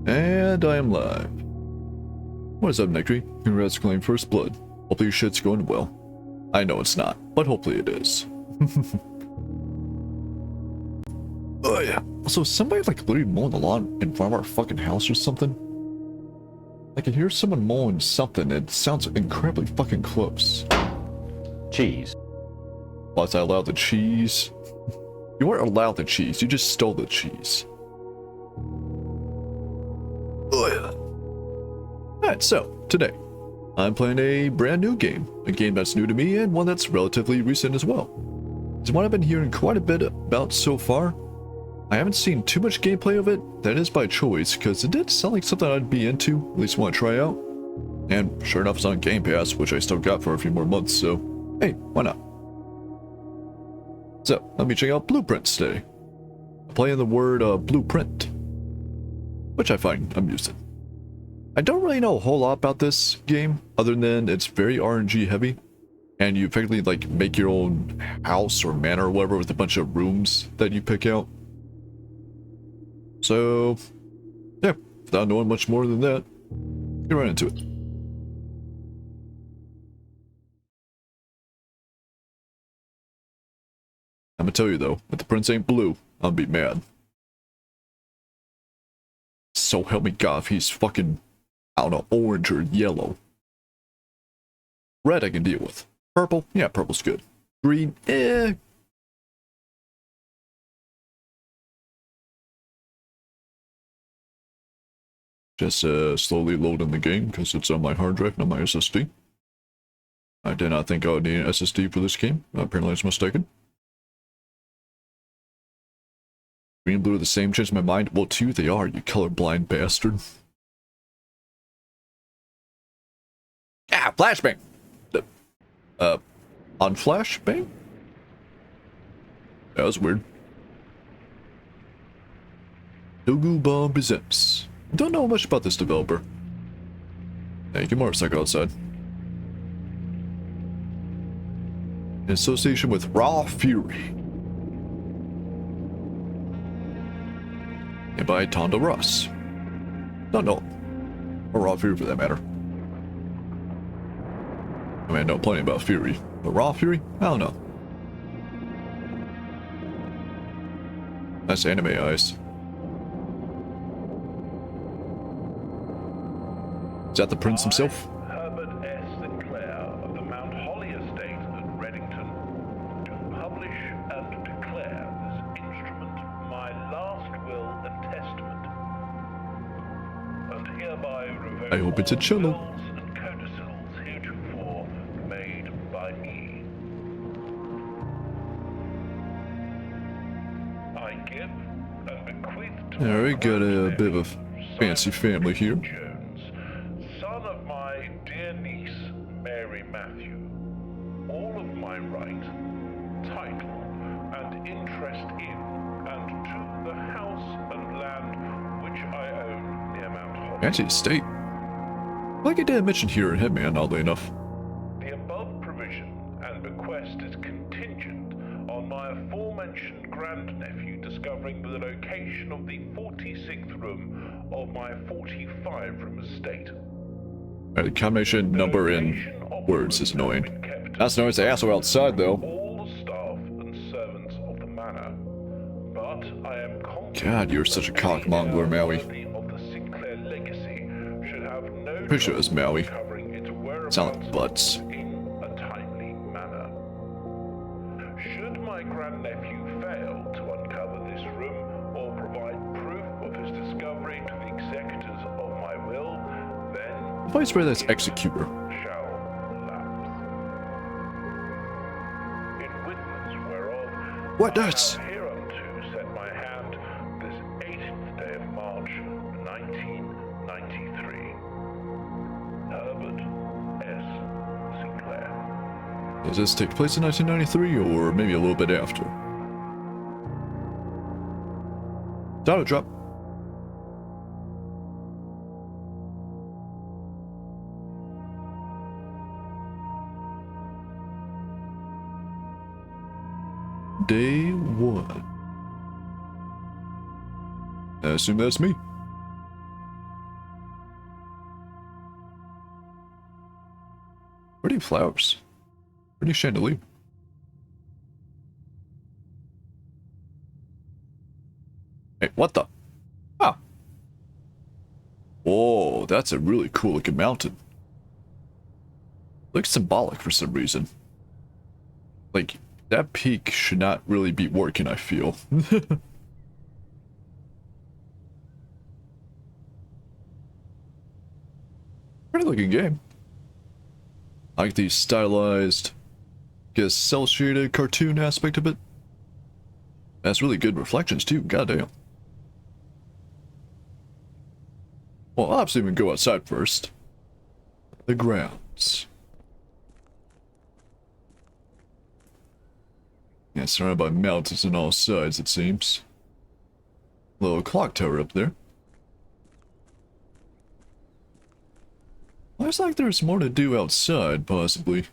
And I am live. What is up, Necry? Congrats to claim first blood. Hopefully your shit's going well. I know it's not, but hopefully it is. Oh yeah. So somebody like literally mowing the lawn in front of our fucking house or something? I can hear someone mowing something. It sounds incredibly fucking close. Cheese. Was I allowed the cheese? You weren't allowed the cheese. You just stole the cheese. Oh yeah. Alright, so today I'm playing a brand new game. A game that's new to me and one that's relatively recent as well. It's one I've been hearing quite a bit about so far. I haven't seen too much gameplay of it. That is by choice, because it did sound like something I'd be into, at least want to try out. And sure enough, it's on Game Pass, which I still got for a few more months, so hey, why not? So, let me check out Blueprints today. I'm playing the word blueprint, which I find amusing. I don't really know a whole lot about this game, other than it's very RNG heavy, and you effectively like make your own house or manor or whatever with a bunch of rooms that you pick out. So, yeah, without knowing much more than that, get right into it. I'm gonna tell you though, if the prince ain't blue, I'll be mad. So help me God, if he's fucking, I don't know, orange or yellow. Red I can deal with. Purple? Yeah, purple's good. Green? Eh. Just slowly loading the game because it's on my hard drive, not my SSD. I did not think I would need an SSD for this game. Apparently I was mistaken. Green and blue are the same, changed my mind. Well, too, they are, you colorblind bastard. Ah, flashbang! On flashbang? That was weird. Dogu Bomb presents. Don't know much about this developer. Hey, get motorcycle outside. In association with Raw Fury. And by Tonda Ross. No. Or Raw Fury for that matter. I mean, I know plenty about Fury, but Raw Fury? I don't know. Nice anime eyes. Is that the prince himself? Herbert S. Sinclair of the Mount Holly Estate at Reddington, to publish and declare this instrument my last will and testament, and hereby revoke I hope it's a cello. all wills and codicils heretofore made by me. I give and bequeath to Yeah, we my got a grand bit of a fancy family here. Jones, son of my dear niece, Mary Matthew, all of my right, title, and interest in, and to the house and land which I own near Mount Holly. Fancy estate. Like I didn't mention here in Hitman, oddly enough. The above provision and bequest is contingent on my aforementioned grandnephew discovering the location of the 46th room of my 45-room estate. The combination number in words is annoying. That's annoying as the asshole outside, though. All the staff and servants of the manor, but I am confident God, you're such a cockmonger, Maui. of the Sinclair legacy should have no Pretty sure it's Maui. covering its whereabouts Sound like butts. in a timely manner. Should my grandnephew fail to uncover this room or provide proof of his discovery to the executors of my will, then If I swear that's Executor. shall lapse. In witness whereof What I does? have hereunto set my hand this 18th day of March, 1993. Herbert S. Sinclair. Does this take place in 1993 or maybe a little bit after? Auto drop. Day 1. I assume that's me. Pretty flowers. Pretty chandelier. Hey, what the? Ah. Whoa, that's a really cool looking mountain. Looks symbolic for some reason. Like, that peak should not really be working, I feel. Pretty looking game. I like the stylized, guess cel-shaded cartoon aspect of it. That's really good reflections too, goddamn. Well, I'll obviously even go outside first. The grounds. Yeah, surrounded by mountains on all sides, it seems. Little clock tower up there. Looks like there's more to do outside, possibly.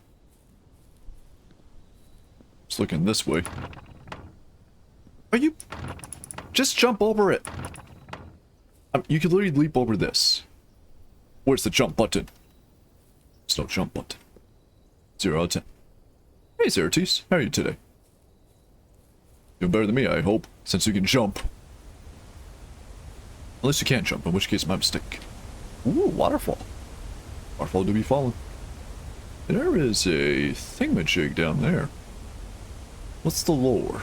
Just looking this way. Are you... Just jump over it. You could literally leap over this. Where's the jump button? There's no jump button. 0 out of 10. Hey, Zeratis. How are you today? Doing better than me, I hope, since you can jump. Unless you can't jump, in which case my mistake. Ooh, waterfall. Waterfall do be falling. There is a thingamajig down there. What's the lore?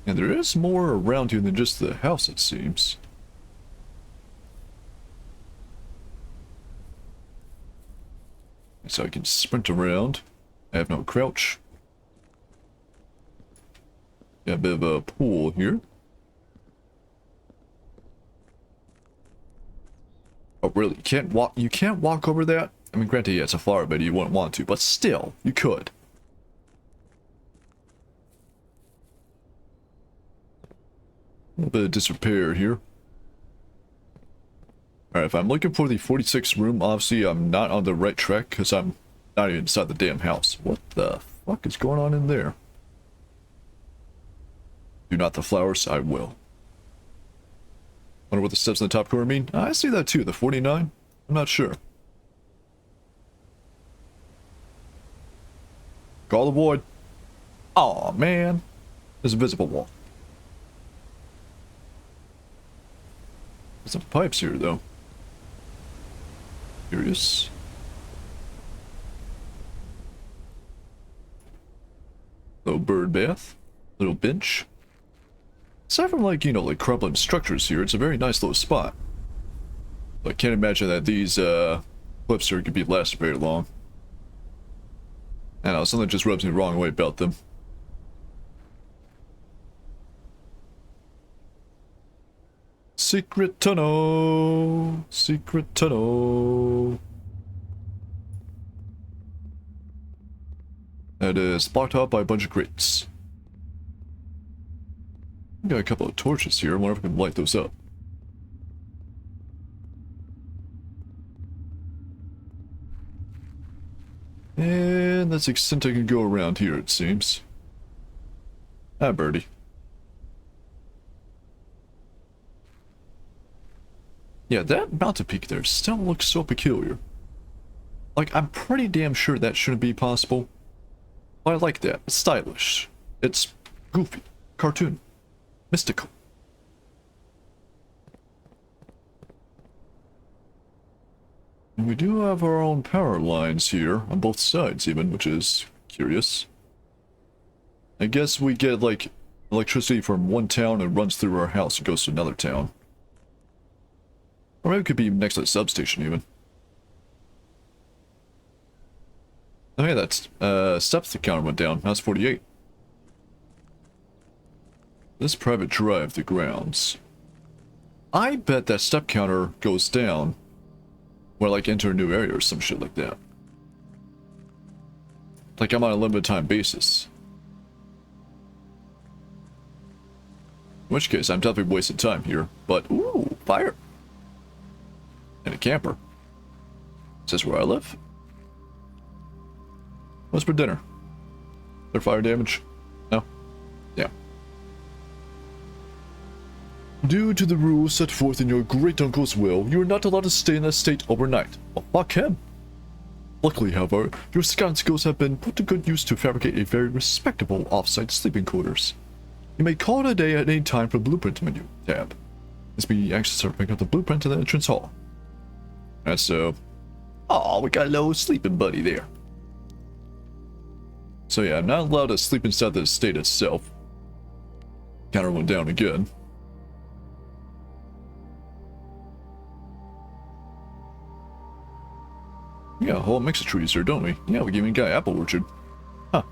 And there is more around here than just the house, it seems. So I can sprint around. I have no crouch. Got a bit of a pool here. Oh, really? You can't walk over that? I mean, granted, yeah, it's a flower bed, you wouldn't want to, but still, you could. A little bit of disrepair here. Alright, if I'm looking for the 46th room, obviously I'm not on the right track because I'm not even inside the damn house. What the fuck is going on in there? Do not the flowers, I will. Wonder what the steps in the top corner mean? I see that too, the 49? I'm not sure. Call the void. Aw, man. There's a visible wall. There's some pipes here, though. Curious. Little bird bath. Little bench. Aside from, like, you know, like crumbling structures here, it's a very nice little spot. I can't imagine that these, cliffs here could be last very long. I don't know, something just rubs me the wrong way about them. Secret tunnel! Secret tunnel! That is blocked out by a bunch of crates. Got a couple of torches here. I wonder if we can light those up. And that's the extent I can go around here, it seems. Ah, birdie. Yeah, that mountain peak there still looks so peculiar. Like, I'm pretty damn sure that shouldn't be possible. But I like that. It's stylish. It's goofy. Cartoon. Mystical. And we do have our own power lines here, on both sides even, which is curious. I guess we get, like, electricity from one town and runs through our house and goes to another town. Or maybe it could be next to the substation even. Oh yeah, that's, steps the counter went down. Now it's 48. This private drive, the grounds. I bet that step counter goes down when I, like, enter a new area or some shit like that. Like I'm on a limited time basis. In which case, I'm definitely wasting time here. But, ooh, fire! And a camper. Is this where I live? What's for dinner? Is there fire damage? No? Yeah. Due to the rules set forth in your great-uncle's will, you are not allowed to stay in that state overnight. Well, fuck him. Luckily, however, your scouting skills have been put to good use to fabricate a very respectable off-site sleeping quarters. You may call it a day at any time from the Blueprint menu tab. Please be anxious to pick up the blueprint in the entrance hall. That's oh, we got a little sleeping buddy there. So yeah, I'm not allowed to sleep inside the estate itself. Counter went down again. We got a whole mix of trees here, don't we? Yeah, we even got an apple orchard. Huh.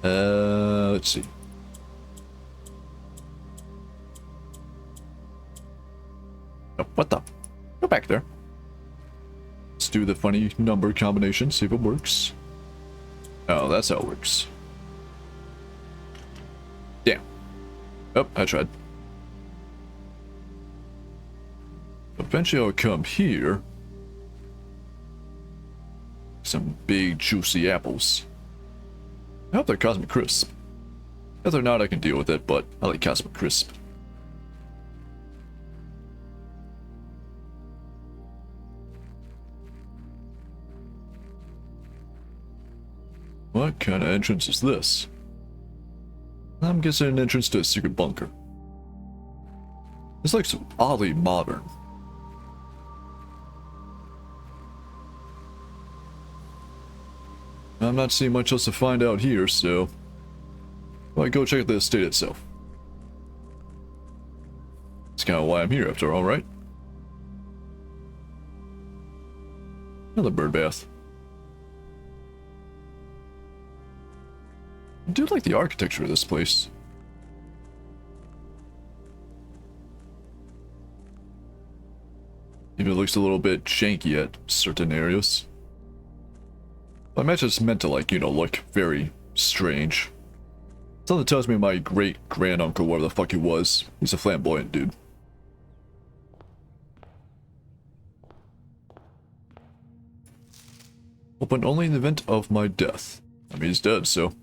Let's see. Oh, what the? Go back there. Let's do the funny number combination, see if it works. Oh, that's how it works. Damn. Oh, I tried. Eventually I'll come here. Some big juicy apples. I hope they're Cosmic Crisp. If they're not, I can deal with it, but I like Cosmic Crisp. What kind of entrance is this? I'm guessing an entrance to a secret bunker. It's like so oddly modern. I'm not seeing much else to find out here, so I go check the estate itself. That's kind of why I'm here, after all, right? Another bird bath. I do like the architecture of this place. Even it looks a little bit janky at certain areas. I imagine it's meant to, like, you know, look very strange. Something tells me my great-granduncle, whatever the fuck he was, he's a flamboyant dude. Open only in the event of my death. I mean, he's dead, so...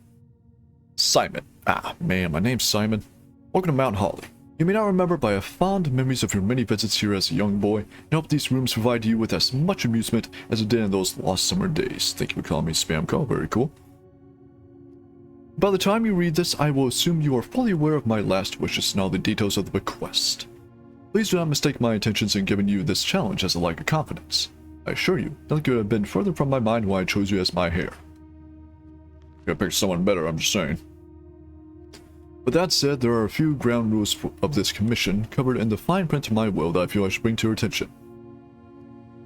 Simon. Ah, man, my name's Simon. Welcome to Mount Holly. You may now remember but I have fond memories of your many visits here as a young boy, and hope these rooms provide you with as much amusement as it did in those lost summer days. Thank you for calling me Spam Call, very cool. By the time you read this, I will assume you are fully aware of my last wishes and all the details of the bequest. Please do not mistake my intentions in giving you this challenge as a lack of confidence. I assure you, nothing could have been further from my mind when I chose you as my heir. Gotta pick someone better, I'm just saying. With that said, there are a few ground rules of this commission covered in the fine print of my will that I feel I should bring to your attention.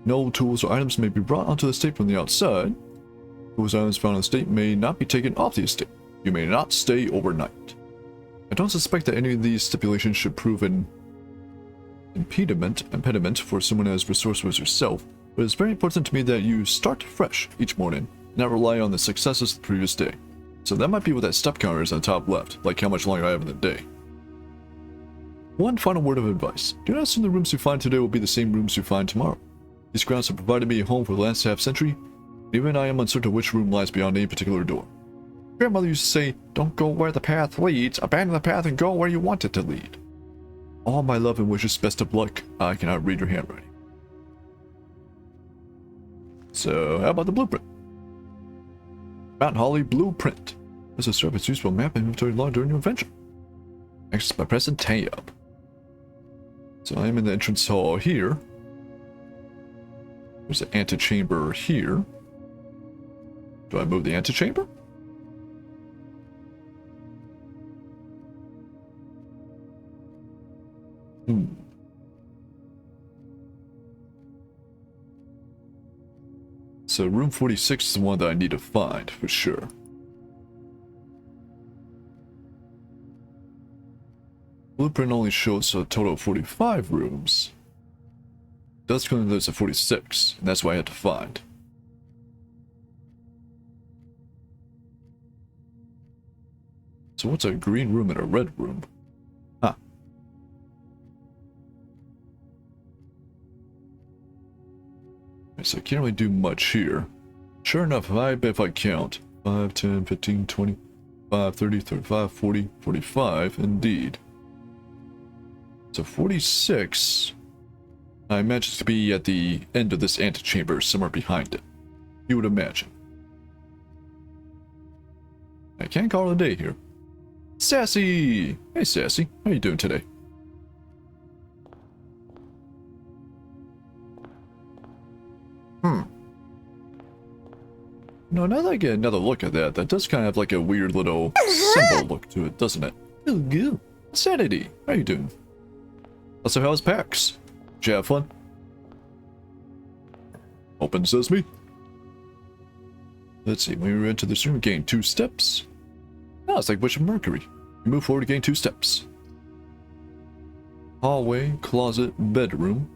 No tools or items may be brought onto the estate from the outside. Tools and items found on the estate may not be taken off the estate. You may not stay overnight. I don't suspect that any of these stipulations should prove an impediment for someone as resourceful as yourself, but it's very important to me that you start fresh each morning, and not rely on the successes of the previous day. So that might be what that step counter is on the top left, like how much longer I have in the day. One final word of advice. Do not assume the rooms you find today will be the same rooms you find tomorrow. These grounds have provided me a home for the last half-century. Even I am uncertain which room lies beyond any particular door. Grandmother used to say, don't go where the path leads, abandon the path and go where you want it to lead. All my love and wishes best of luck. I cannot read your handwriting. So, how about the blueprint? Mount Holly Blueprint. This will serve as useful map and inventory log during your adventure. Access by pressing tab. So I am in the entrance hall here. There's an antechamber here. Do I move the antechamber? So room 46 is the one that I need to find, for sure. Blueprint only shows a total of 45 rooms. Does claim there's a 46, and that's what I had to find. So what's a green room and a red room? Huh. So I can't really do much here. Sure enough, I bet if I count 5, 10, 15, 20, 5, 30, 35, 40, 45, indeed. So 46, I imagine to be at the end of this antechamber, somewhere behind it. You would imagine. I can't call it a day here. Sassy! Hey Sassy, how you doing today? No, now that I get another look at that, that does kind of have like a weird little symbol look to it, doesn't it? Oh, good. Sanity, how you doing? Also, how's PAX? Did you have fun? Open sesame. Let's see, when we enter this room, gain 2 steps. Oh, it's like Witch of Mercury. You move forward to gain 2 steps. Hallway, closet, bedroom.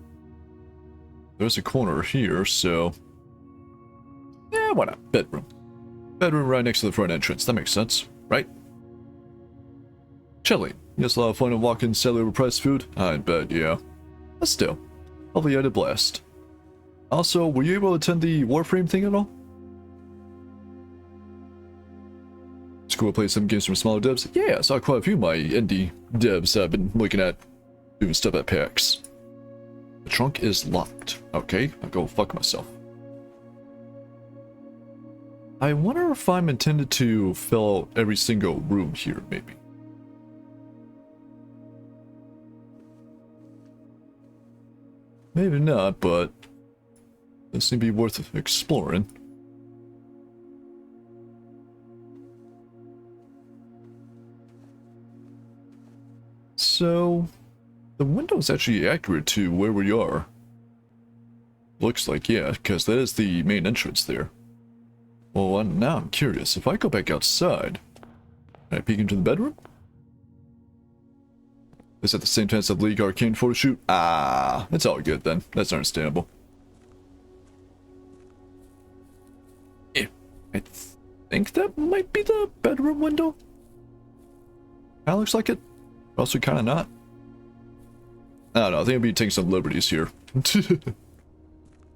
There's a corner here, so... yeah, why not? Bedroom. Bedroom right next to the front entrance. That makes sense, right? Chilling. Yes, a lot of fun to walk in cellular priced food. I bet, yeah. But still, hopefully you had a blast. Also, were you able to attend the Warframe thing at all? It's cool to play some games from smaller devs. Yeah, I saw quite a few of my indie devs I've been looking at doing stuff at PAX. The trunk is locked. Okay, I'll go fuck myself. I wonder if I'm intended to fill out every single room here, maybe. Maybe not, but this seems to be worth exploring. So, the window is actually accurate to where we are. Looks like, yeah, because that is the main entrance there. Well, now I'm curious. If I go back outside, can I peek into the bedroom? Is at the same time as the League Arcane photo shoot? Ah, it's all good then. That's understandable. Yeah, I think that might be the bedroom window. Kinda looks like it. Also kinda not. I don't know, I think I'll be taking some liberties here.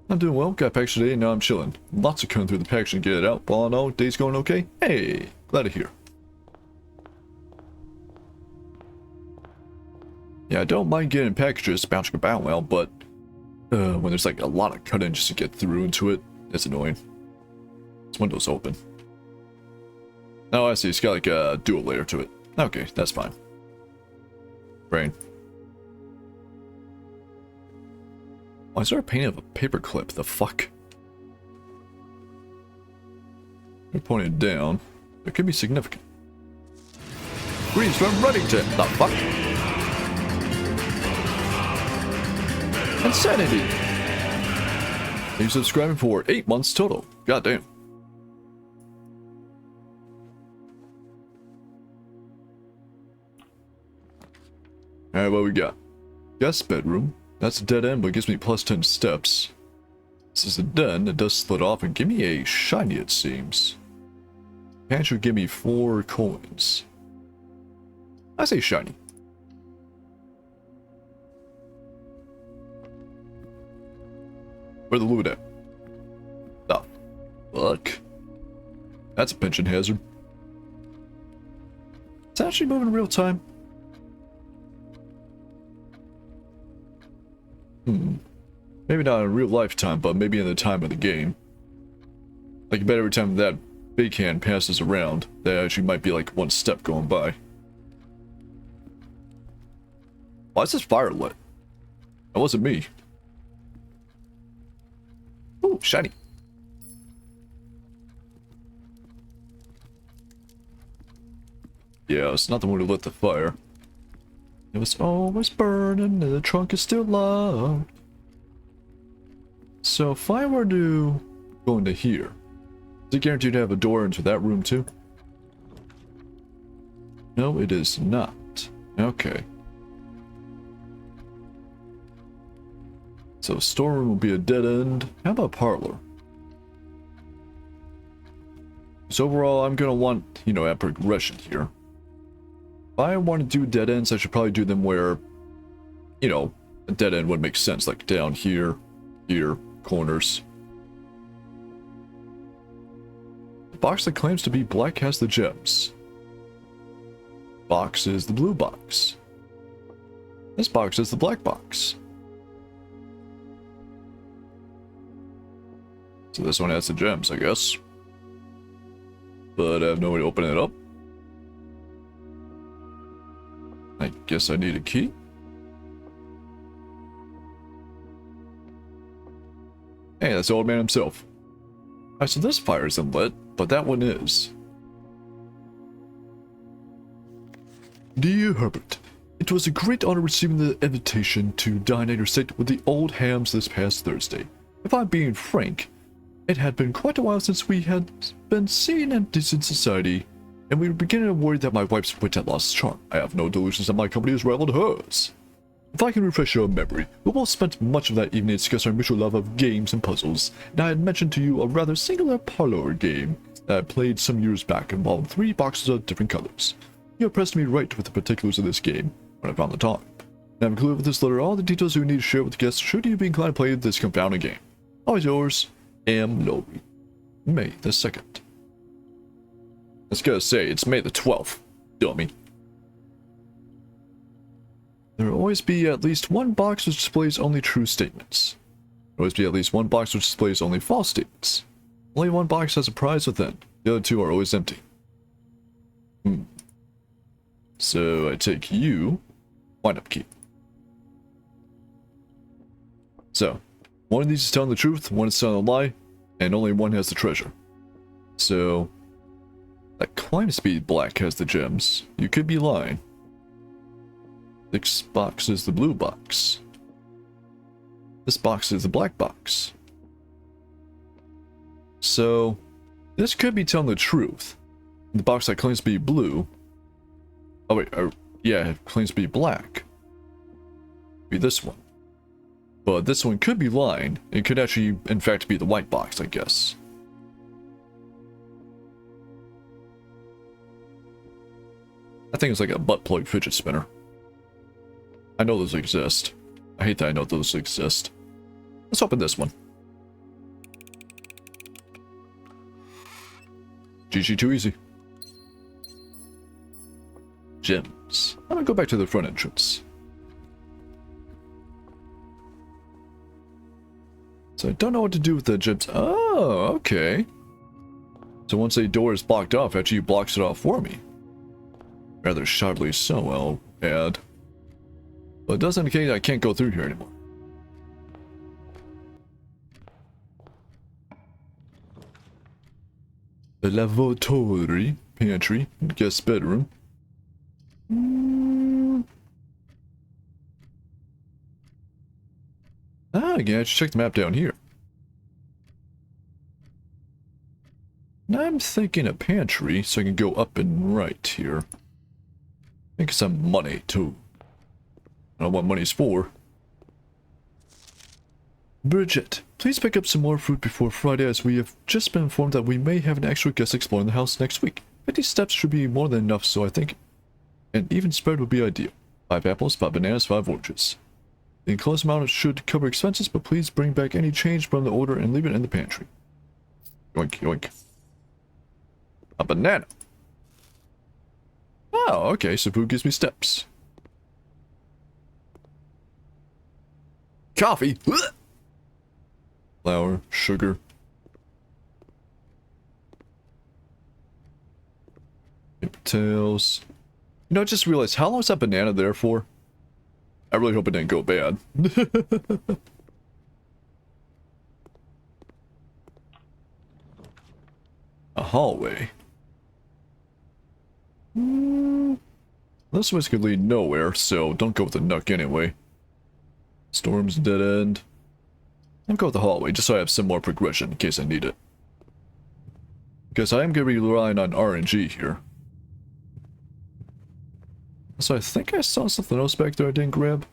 I'm doing well, got packaged today and now I'm chilling. Lots of coming through the package and get it out. All in all, day's going okay? Hey, glad to hear. Yeah, I don't mind getting packages bouncing about well, but when there's like a lot of cut-in just to get through into it, it's annoying. This window's open. Oh, I see, it's got like a dual layer to it. Okay, that's fine. Brain. Why is there a painting of a paperclip? The fuck? They're pointing down. It could be significant. Greens from Reddington. The fuck? Insanity. You're subscribing for 8 months total. Goddamn. Alright, what we got? Guest bedroom. That's a dead end, but gives me plus 10 steps. This is a den. It does split off and give me a shiny, it seems. Can should give me 4 coins. I say shiny. Where the loot at? The fuck? That's a pension hazard. It's actually moving in real time. Maybe not in real lifetime, but maybe in the time of the game. Like, I bet every time that big hand passes around, there actually might be like 1 step going by. Why is this fire lit? That wasn't me. Ooh, shiny. Yeah, it's not the one who lit the fire. It was always burning and the trunk is still locked. So if I were to go into here, is it guaranteed to have a door into that room too? No, it is not. Okay. So storeroom will be a dead end. How about parlor? So overall, I'm gonna want, you know, a progression here. If I want to do dead ends, I should probably do them where, you know, a dead end would make sense, like down here, here, corners. The box that claims to be black has the gems. box is the blue box. This box is the black box. So this one has the gems, I guess. But I have no way to open it up. I guess I need a key. Hey, that's the old man himself. Alright, so this fire isn't lit, but that one is. Dear Herbert, it was a great honor receiving the invitation to dine at your estate with the old hams this past Thursday. If I'm being frank, it had been quite a while since we had been seen in decent society, and we were beginning to worry that my wife's wit had lost charm. I have no delusions that my company has rivaled hers. If I can refresh your memory, we both spent much of that evening discussing our mutual love of games and puzzles, and I had mentioned to you a rather singular parlor game that I played some years back involving 3 boxes of different colors. You impressed me right with the particulars of this game when I found the time. And I've included with this letter all the details you need to share with guests should you be inclined to play this confounding game. Always yours, M. Lowry. May the 2nd. I was gonna say, it's May the 12th, dummy. There will always be at least one box which displays only true statements. There will always be at least one box which displays only false statements. Only one box has a prize within. The other 2 are always empty. So I take you, wind-up key. So, one of these is telling the truth, one is telling a lie, and only one has the treasure. So, that climb speed black has the gems. You could be lying. This box is the blue box. This box is the black box. So, this could be telling the truth. The box that claims to be blue. Oh wait, yeah, it claims to be black. Be this one. But this one could be lying. It could actually, in fact, be the white box, I guess. I think it's like a butt plug fidget spinner. I know those exist. I hate that I know those exist. Let's open this one. GG too easy. Gems. I'm gonna go back to the front entrance. So I don't know what to do with the gems. Oh, okay. So once a door is blocked off, actually blocks it off for me. Rather shoddily so, I'll add. But it does indicate I can't go through here anymore. The lavatory, pantry, guest bedroom. Ah, again, I should check the map down here. I'm thinking a pantry, so I can go up and right here. I think some money, too. I don't know what money's for. Bridget, please pick up some more fruit before Friday, as we have just been informed that we may have an extra guest exploring the house next week. 50 steps should be more than enough, so I think an even spread would be ideal. 5 apples, 5 bananas, 5 oranges. The enclosed amount should cover expenses, but please bring back any change from the order and leave it in the pantry. Yoink, yoink. A banana. Oh, okay, so food gives me steps. Coffee. Flour, sugar. Paper towels. You know, I just realized, how long is that banana there for? I really hope it didn't go bad. A hallway. This way could lead nowhere, so don't go with the nook anyway. Storm's dead end. I'll go with the hallway, just so I have some more progression in case I need it. Because I am going to be relying on RNG here. So I think I saw something else back there I didn't grab.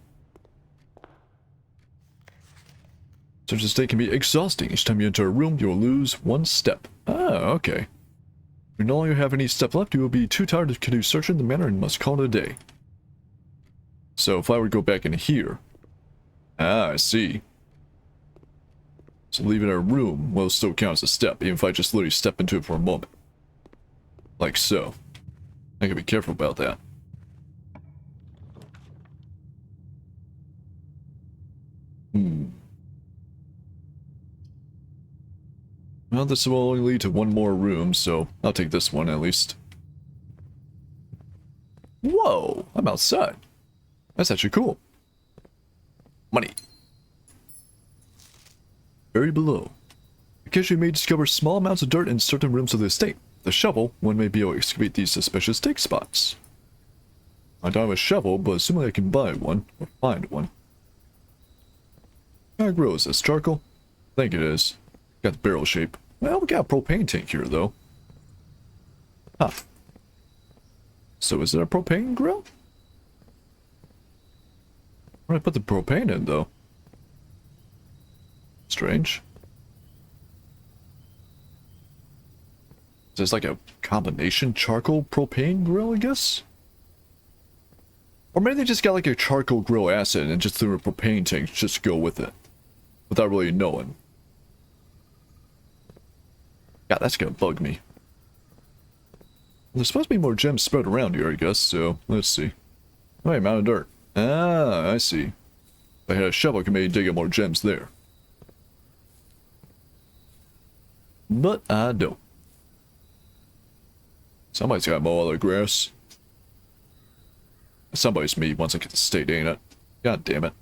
Such a state can be exhausting. Each time you enter a room, you will lose 1 step. Ah, okay. If you no longer have any step left, you will be too tired to continue searching the manor and must call it a day. So if I were to go back in here... Ah, I see. So leaving a room will still count as a step, even if I just literally step into it for a moment. Like so. I gotta be careful about that. Well, this will only lead to one more room, so I'll take this one at least. Whoa, I'm outside. That's actually cool. Money. Buried below. Occasionally you may discover small amounts of dirt in certain rooms of the estate. The shovel, one may be able to excavate these suspicious dig spots. I don't have a shovel, but assuming I can buy one, or find one. Can I grow? Is this charcoal? I think it is. Got the barrel shape. Well, we got a propane tank here, though. Huh. So is there a propane grill? Where did I put the propane in, though? Strange. Is this like a combination charcoal propane grill, I guess? Or maybe they just got like a charcoal grill asset and just threw a propane tank just to go with it. Without really knowing. God, that's gonna bug me. There's supposed to be more gems spread around here, I guess, so let's see. Oh, hey, mountain dirt. Ah, I see. If I had a shovel, I could maybe dig up more gems there. But I don't. Somebody's gotta mow all the grass. Somebody's me once I get to state, ain't it? God damn it.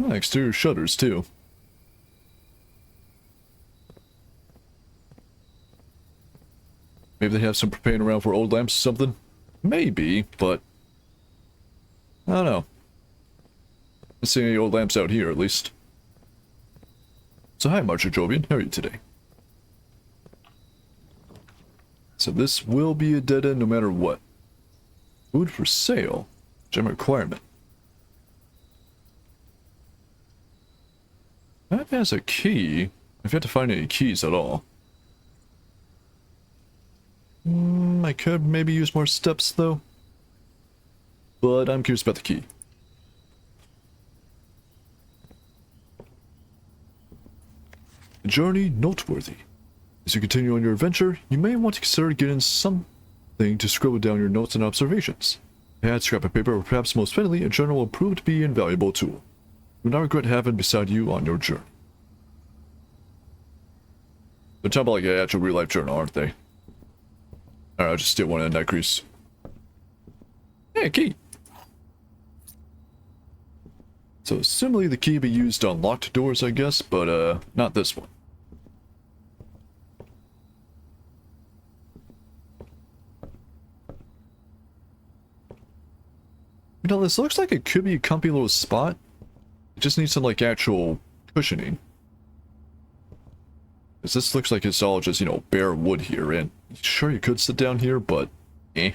Oh, exterior shutters, too. Maybe they have some propane around for old lamps or something? Maybe, but... I don't know. I don't see any old lamps out here, at least. So hi, Marcher Jovian. How are you today? So this will be a dead end no matter what. Food for sale. Gem requirement. That has a key. I've yet to find any keys at all. I could maybe use more steps though. But I'm curious about the key. Journey noteworthy. As you continue on your adventure, you may want to consider getting something to scribble down your notes and observations. Pad, scrap of paper, or perhaps most fittingly, a journal will prove to be an invaluable tool. You will not regret having beside you on your journey. They're talking about like an actual real-life journal, aren't they? Alright, I'll just steal one of the neck crease. Hey, a key! So, similarly, the key be used on locked doors, I guess, but, not this one. You know, this looks like it could be a comfy little spot. It just needs some, like, actual cushioning. Because this looks like it's all just, you know, bare wood here, and sure you could sit down here, but eh.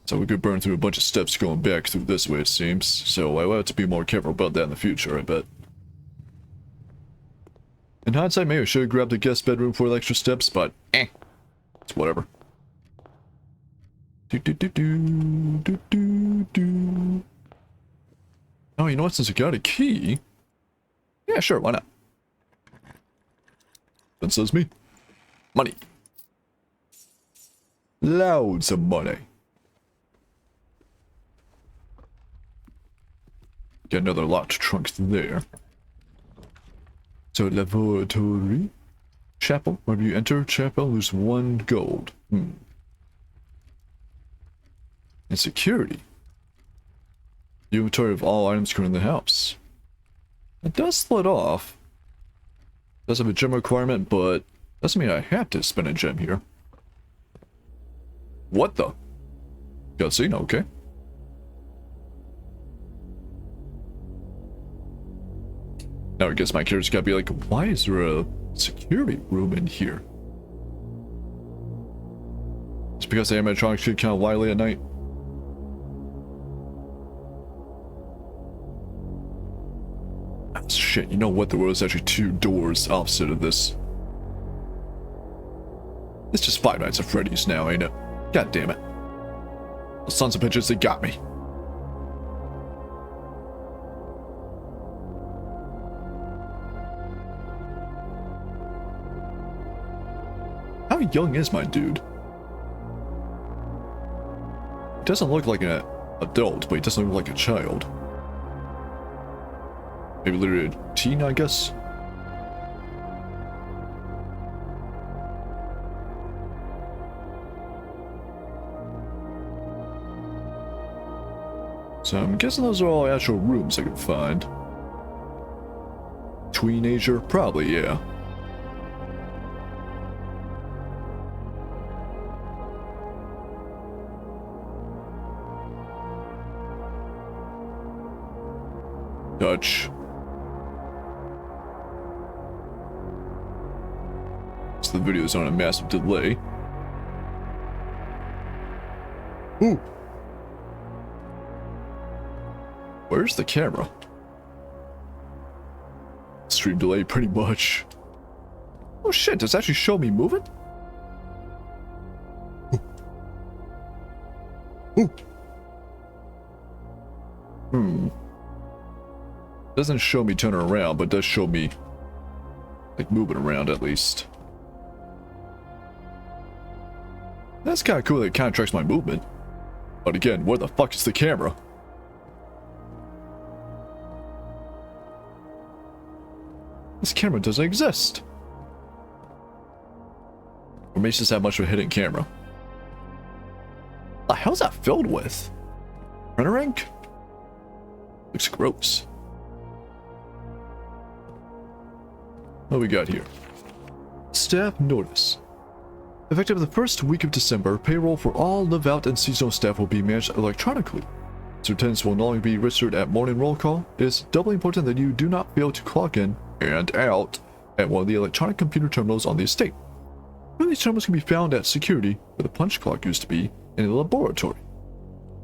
So we could burn through a bunch of steps going back through this way, it seems. So I will have to be more careful about that in the future, I bet. In hindsight, maybe I should have grabbed the guest bedroom for the extra steps, but eh. It's whatever. Oh, you know what? Since I got a key... Yeah, sure, why not? That says me. Money. Loads of money. Got another locked trunk there. So, laboratory. Chapel. Whenever you enter chapel, lose 1 gold. And security. The inventory of all items currently in the house. It does split off. Does have a gem requirement, but doesn't mean I have to spend a gem here. What the? Cutscene, okay. Now I guess my character's gotta be like, why is there a security room in here? It's because the animatronics get kind of lively at night. Ah, shit, you know what? There was actually 2 doors opposite of this. It's just Five Nights at Freddy's now, ain't it? God damn it. The sons of bitches, they got me. How young is my dude? doesn't look like an adult, but he doesn't look like a child. Maybe literally a teen, I guess. So I'm guessing those are all actual rooms I can find. Teenager? Probably, yeah. Dutch. So the video's on a massive delay. Ooh. Where's the camera? Stream delay pretty much. Oh shit, does it actually show me moving? Ooh. Ooh. Doesn't show me turning around, but does show me like moving around at least. That's kind of cool that it kind of tracks my movement. But again, where the fuck is the camera? This camera doesn't exist. Or maybe it's just that much of a hidden camera. The hell's that filled with? Printer ink? Looks gross. What we got here? Staff notice. Effective the first week of December, payroll for all live-out and seasonal staff will be managed electronically. So attendance will not only be registered at morning roll call, it is doubly important that you do not fail to clock in and out at one of the electronic computer terminals on the estate. One of these terminals can be found at security, where the punch clock used to be, in the laboratory.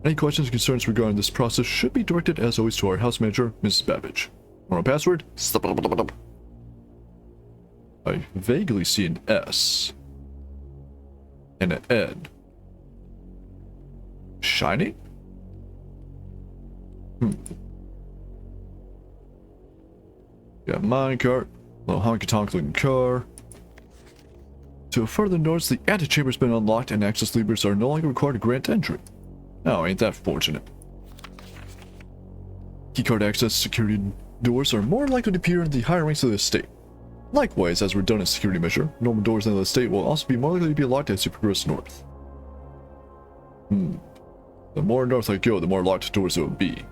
Any questions or concerns regarding this process should be directed, as always, to our house manager, Mrs. Babbage. Our password? I vaguely see an S. And an N. Shiny? Got minecart, little honky-tonk looking car. To further notice, the antechamber's been unlocked and access levers are no longer required to grant entry. Oh, ain't that fortunate. Keycard access security doors are more likely to appear in the higher ranks of the estate. Likewise, as a redundant security measure, normal doors in the estate will also be more likely to be locked as you progress north. The more north I go, the more locked doors there will be.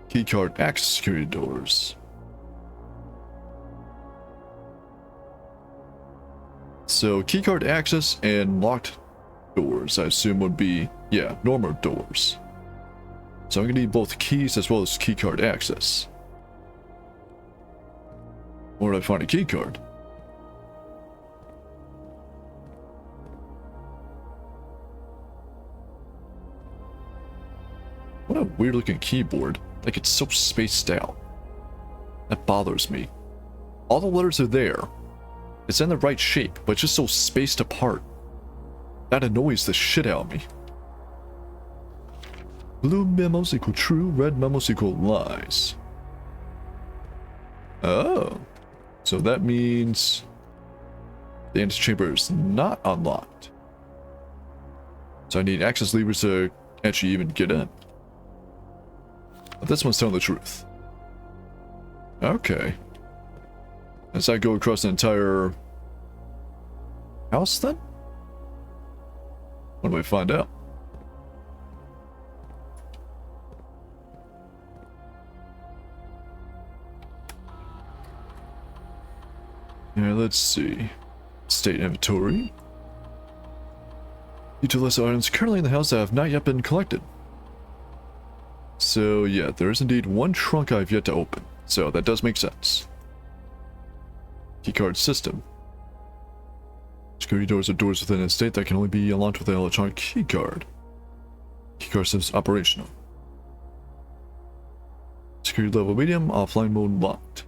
Keycard access security doors. So keycard access and locked doors, I assume would be, yeah, normal doors. So I'm gonna need both keys as well as keycard access. Where do I find a keycard? What a weird looking keyboard. Like it's so spaced out. That bothers me. All the letters are there. It's in the right shape, but it's just so spaced apart. That annoys the shit out of me. Blue memos equal true, red memos equal lies. Oh. So that means the antechamber is not unlocked. So I need access levers to actually even get in. But this one's telling the truth. Okay. As I go across the entire house then? What do we find out? Yeah, let's see. State inventory. Utilized items currently in the house that have not yet been collected. So yeah, there is indeed one trunk I've yet to open. So that does make sense. Keycard system. Security doors are doors within an estate that can only be unlocked with an electronic keycard. Keycard system operational. Security level medium, offline mode locked.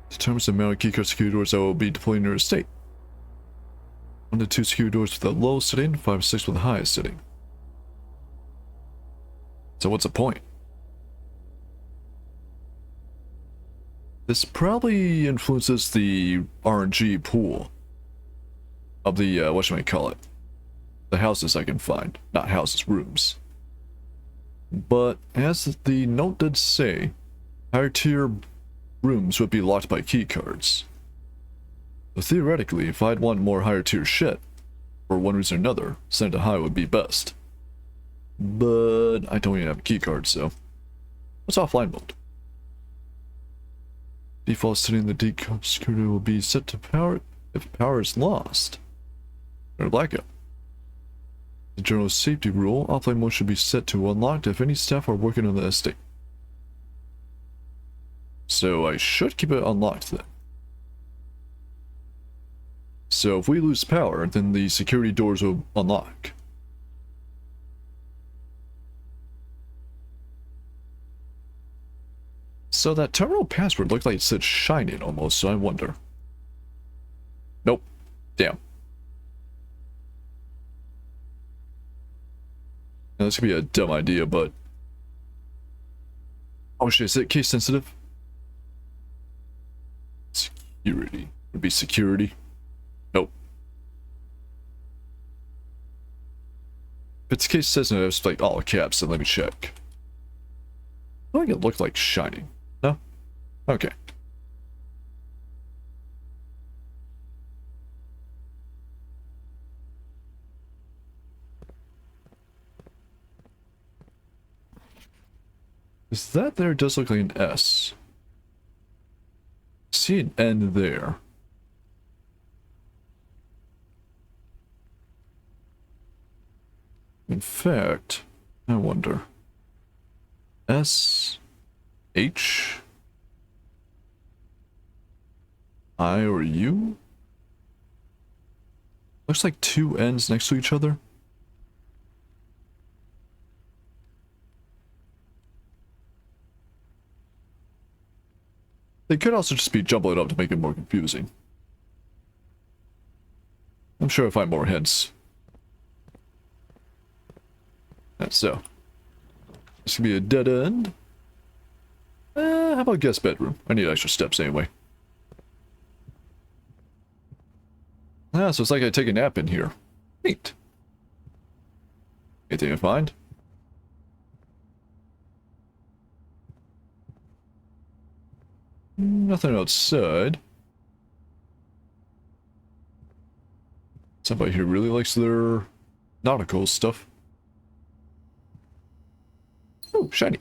Determines the amount of keycard security doors that will be deployed in your estate. 1 to 2 security doors with the lowest setting, 5 to 6 with the highest setting. So what's the point? This probably influences the RNG pool of the, whatchamacallit, the houses I can find. Not houses, rooms. But as the note did say, higher tier rooms would be locked by key cards. So theoretically, if I'd want more higher tier shit, for one reason or another, send to high would be best. But I don't even have a key card, so let's offline mode. Default setting the decode security will be set to power if power is lost or blackout. The general safety rule, offline mode should be set to unlocked if any staff are working on the estate. So I should keep it unlocked then. So if we lose power, then the security doors will unlock. So that terminal password looked like it said Shining almost, so I wonder. Nope. Damn. Now, this could be a dumb idea, but... Oh shit, is it case sensitive? Security. Would be security. Nope. If it's case sensitive, it's like all caps, then let me check. I think it looked like Shining. No? Okay. Is that there? It does look like an S. See an N there. In fact, I wonder. S, H, I, or U? Looks like two N's next to each other. They could also just be jumbling it up to make it more confusing. I'm sure I'll find more hints. That's so. This could be a dead end. How about guest bedroom? I need extra steps anyway. Ah, so it's like I take a nap in here. Neat. Anything to find? Nothing outside. Somebody here really likes their nautical stuff. Oh, shiny.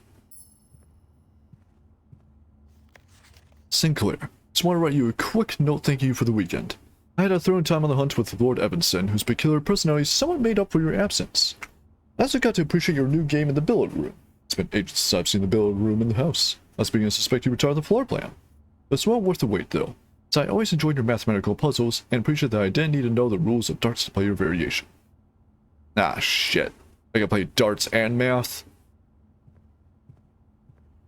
Sinclair. Just want to write you a quick note thanking you for the weekend. I had a thrilling time on the hunt with Lord Evanson, whose peculiar personality somewhat made up for your absence. I also got to appreciate your new game in the billiard room. It's been ages since I've seen the billiard room in the house. I was beginning to suspect you retired the floor plan. It's well worth the wait, though, as I always enjoyed your mathematical puzzles and appreciate that I didn't need to know the rules of darts to play your variation. Ah, shit. I can play darts and math?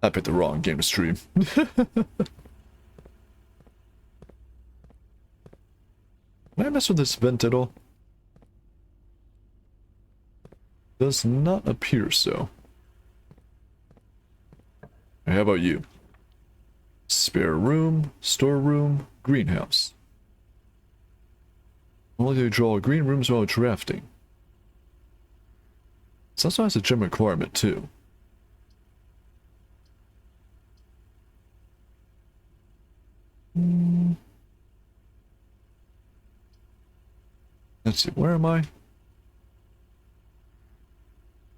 I picked the wrong game to stream. Can I mess with this vent at all? Does not appear so. How about you? Spare room, storeroom, greenhouse. Only to draw green rooms while drafting. It's also has a gym requirement too. Let's see, where am I?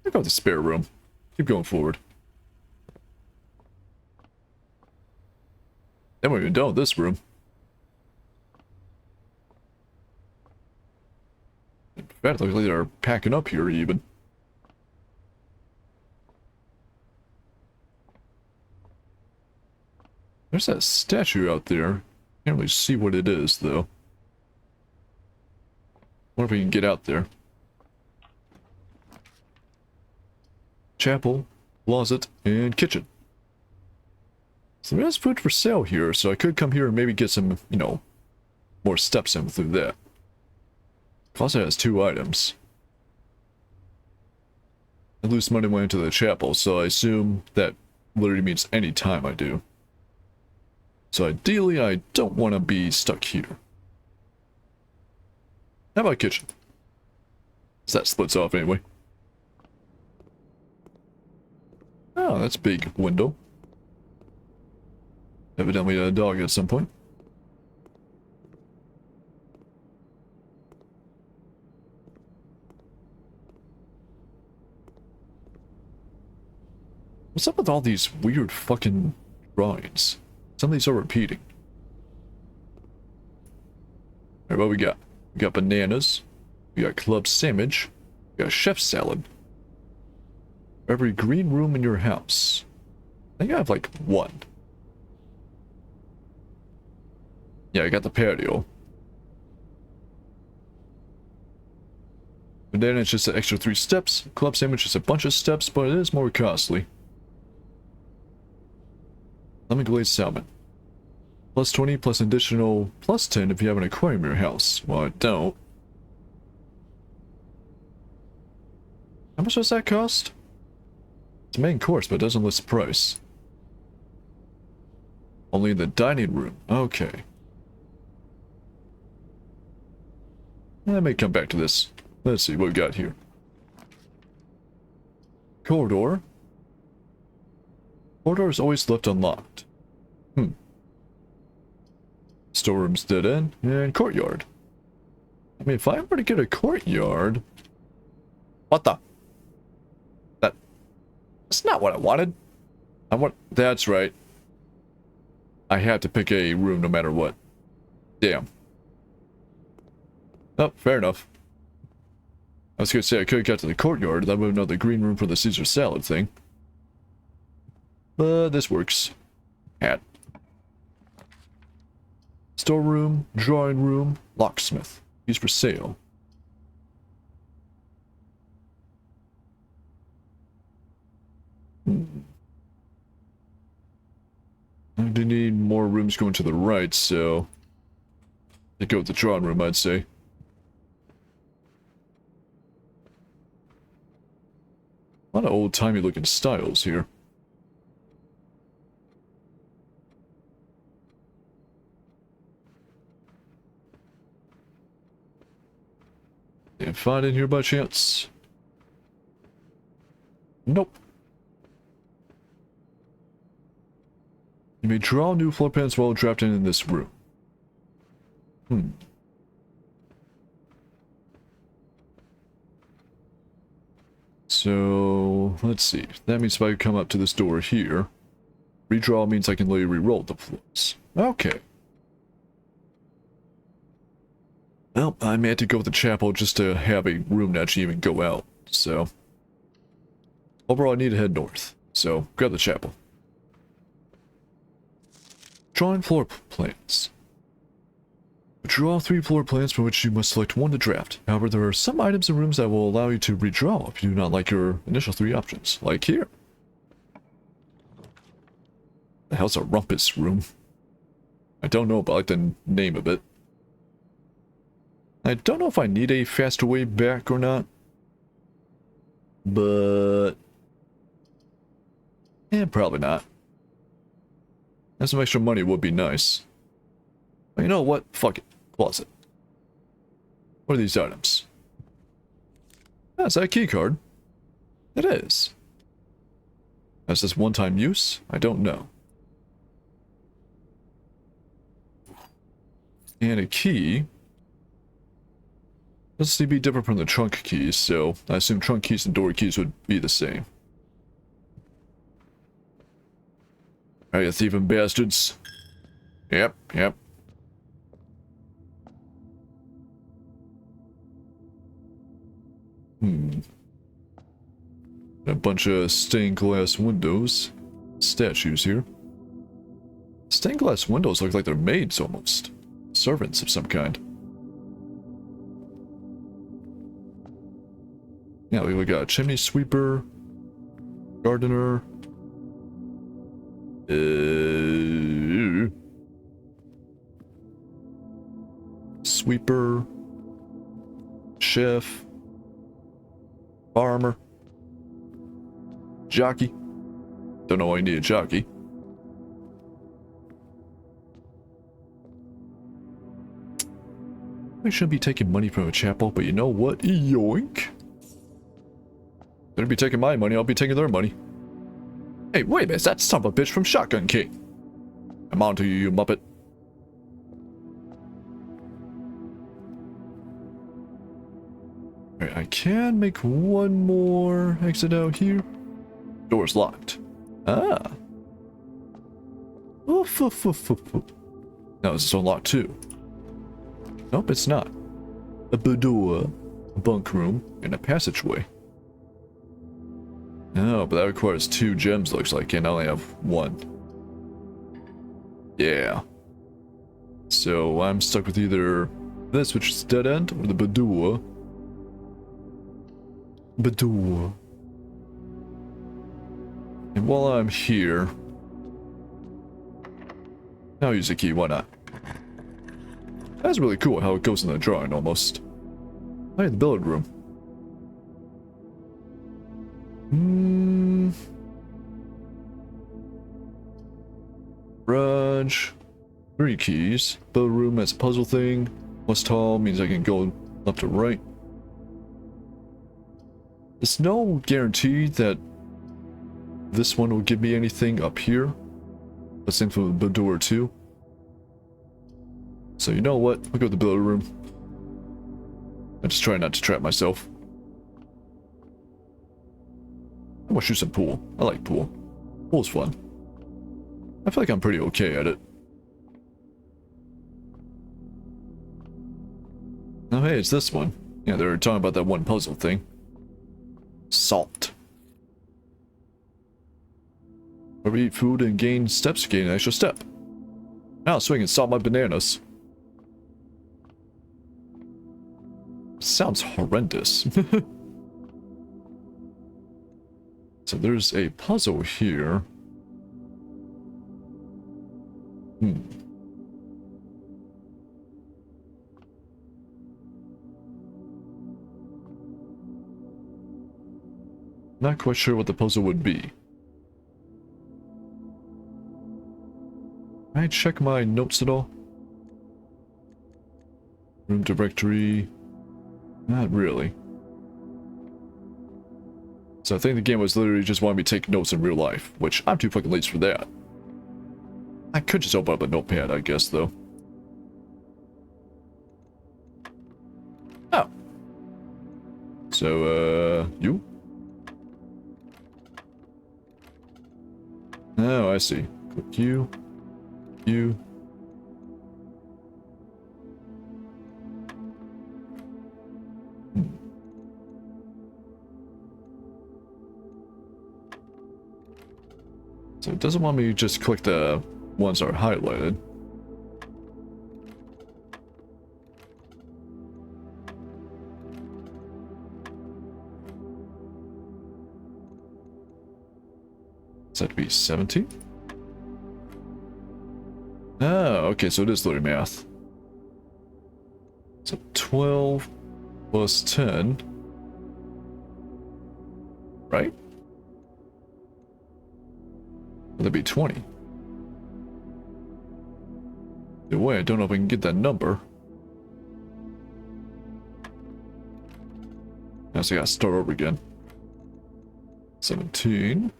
I got the spare room. Keep going forward. Then we're even done with this room. In fact, it looks like they're packing up here even. There's that statue out there. Can't really see what it is, though. Wonder if we can get out there. Chapel, closet, and kitchen. So there is food for sale here, so I could come here and maybe get some, you know, more steps in through that. Closet has 2 items. I lose money went into the chapel, so I assume that literally means any time I do. So ideally, I don't want to be stuck here. How about kitchen? So that splits off anyway. Oh, that's a big window. Evidently a dog at some point. What's up with all these weird fucking drawings? Some of these are repeating. Alright, what we got? We got bananas. We got club sandwich. We got chef salad. Every green room in your house. I think I have like one. Yeah, I got the patio. Banana is just an extra 3 steps. Club sandwich is a bunch of steps, but it is more costly. Lemon glazed salmon. Plus 20 plus additional plus 10 if you have an aquarium in your house. Well, I don't. How much does that cost? It's a main course, but it doesn't list the price. Only in the dining room. Okay. I may come back to this. Let's see what we got here. Corridor. Corridor is always left unlocked. Storeroom's dead end. And courtyard. I mean, if I were to get a courtyard... What the? That's not what I wanted. That's right. I had to pick a room no matter what. Damn. Oh, fair enough. I was gonna say I could have got to the courtyard. That would have known the green room for the Caesar salad thing. But this works. Hat. Storeroom, drawing room, locksmith. Used for sale. I do need more rooms going to the right, so... I'd go with the drawing room, I'd say. A lot of old-timey looking styles here. Can't find in here by chance? Nope. You may draw new floor plans while drafting in this room. So, let's see. That means if I come up to this door here, redraw means I can literally re-roll the floors. Okay. Well, I may have to go with the chapel just to have a room that actually even go out, so... Overall, I need to head north, so grab the chapel. Drawing floor plans. Draw 3 floor plans from which you must select one to draft. However, there are some items and rooms that will allow you to redraw if you do not like your initial 3 options, like here. The hell's a rumpus room? I don't know, but I like the name of it. I don't know if I need a faster way back or not. But... probably not. And some extra money would be nice. But you know what? Fuck it. Closet. What are these items? Ah, is that a key card? It is. Is this one-time use? I don't know. And a key. Doesn't seem to be different from the trunk keys, so I assume trunk keys and door keys would be the same. Alright, you thieving bastards. Yep. A bunch of stained glass windows. Statues here. Stained glass windows look like they're maids almost. Servants of some kind. Yeah, we got a chimney sweeper. Gardener. Sweeper. Chef. Farmer. Jockey. Don't know why you need a jockey. I shouldn't be taking money from a chapel, but you know what? Yoink. They'll be taking my money, I'll be taking their money. Hey, wait a minute, that's son of a bitch from Shotgun King. I'm on to you, you muppet. Alright, I can make one more exit out here. Door's locked. Ah. Oof, oof, oof, oof, oof. No, this is unlocked too. Nope, it's not. A boudoir, a bunk room, and a passageway. No, but that requires 2 gems, looks like, and I only have 1. Yeah. So I'm stuck with either this, which is dead end, or the boudoir. Boudoir. And while I'm here, I'll use the key, why not? That's really cool how it goes in the drawing, almost. I had the billiard room. Garage. 3 keys. Billiard room has a puzzle thing. Plus tall means I can go left or right. There's no guarantee that this one will give me anything up here. The same for the boudoir too. So you know what? I'll go to the billiard room. I just try not to trap myself. I'm gonna shoot some pool. I like pool. Pool's fun. I feel like I'm pretty okay at it. Oh hey, it's this one. Yeah, they were talking about that one puzzle thing. Salt. Whenever you eat food and gain steps, gain an extra step. Now swing and salt my bananas. Sounds horrendous. So there's a puzzle here. Not quite sure what the puzzle would be. Can I check my notes at all? Room directory. Not really. So I think the game was literally just wanting me to take notes in real life, which I'm too fucking lazy for that. I could just open up a notepad, I guess, though. Oh. So, you? Oh, I see. Click you. You. So it doesn't want me to just click the ones that are highlighted. Does that have to be 17? Oh, okay, so it is literally math. So 12 plus 10. Right? That'd be 20. Either way, I don't know if I can get that number. Now so I gotta start over again. 17.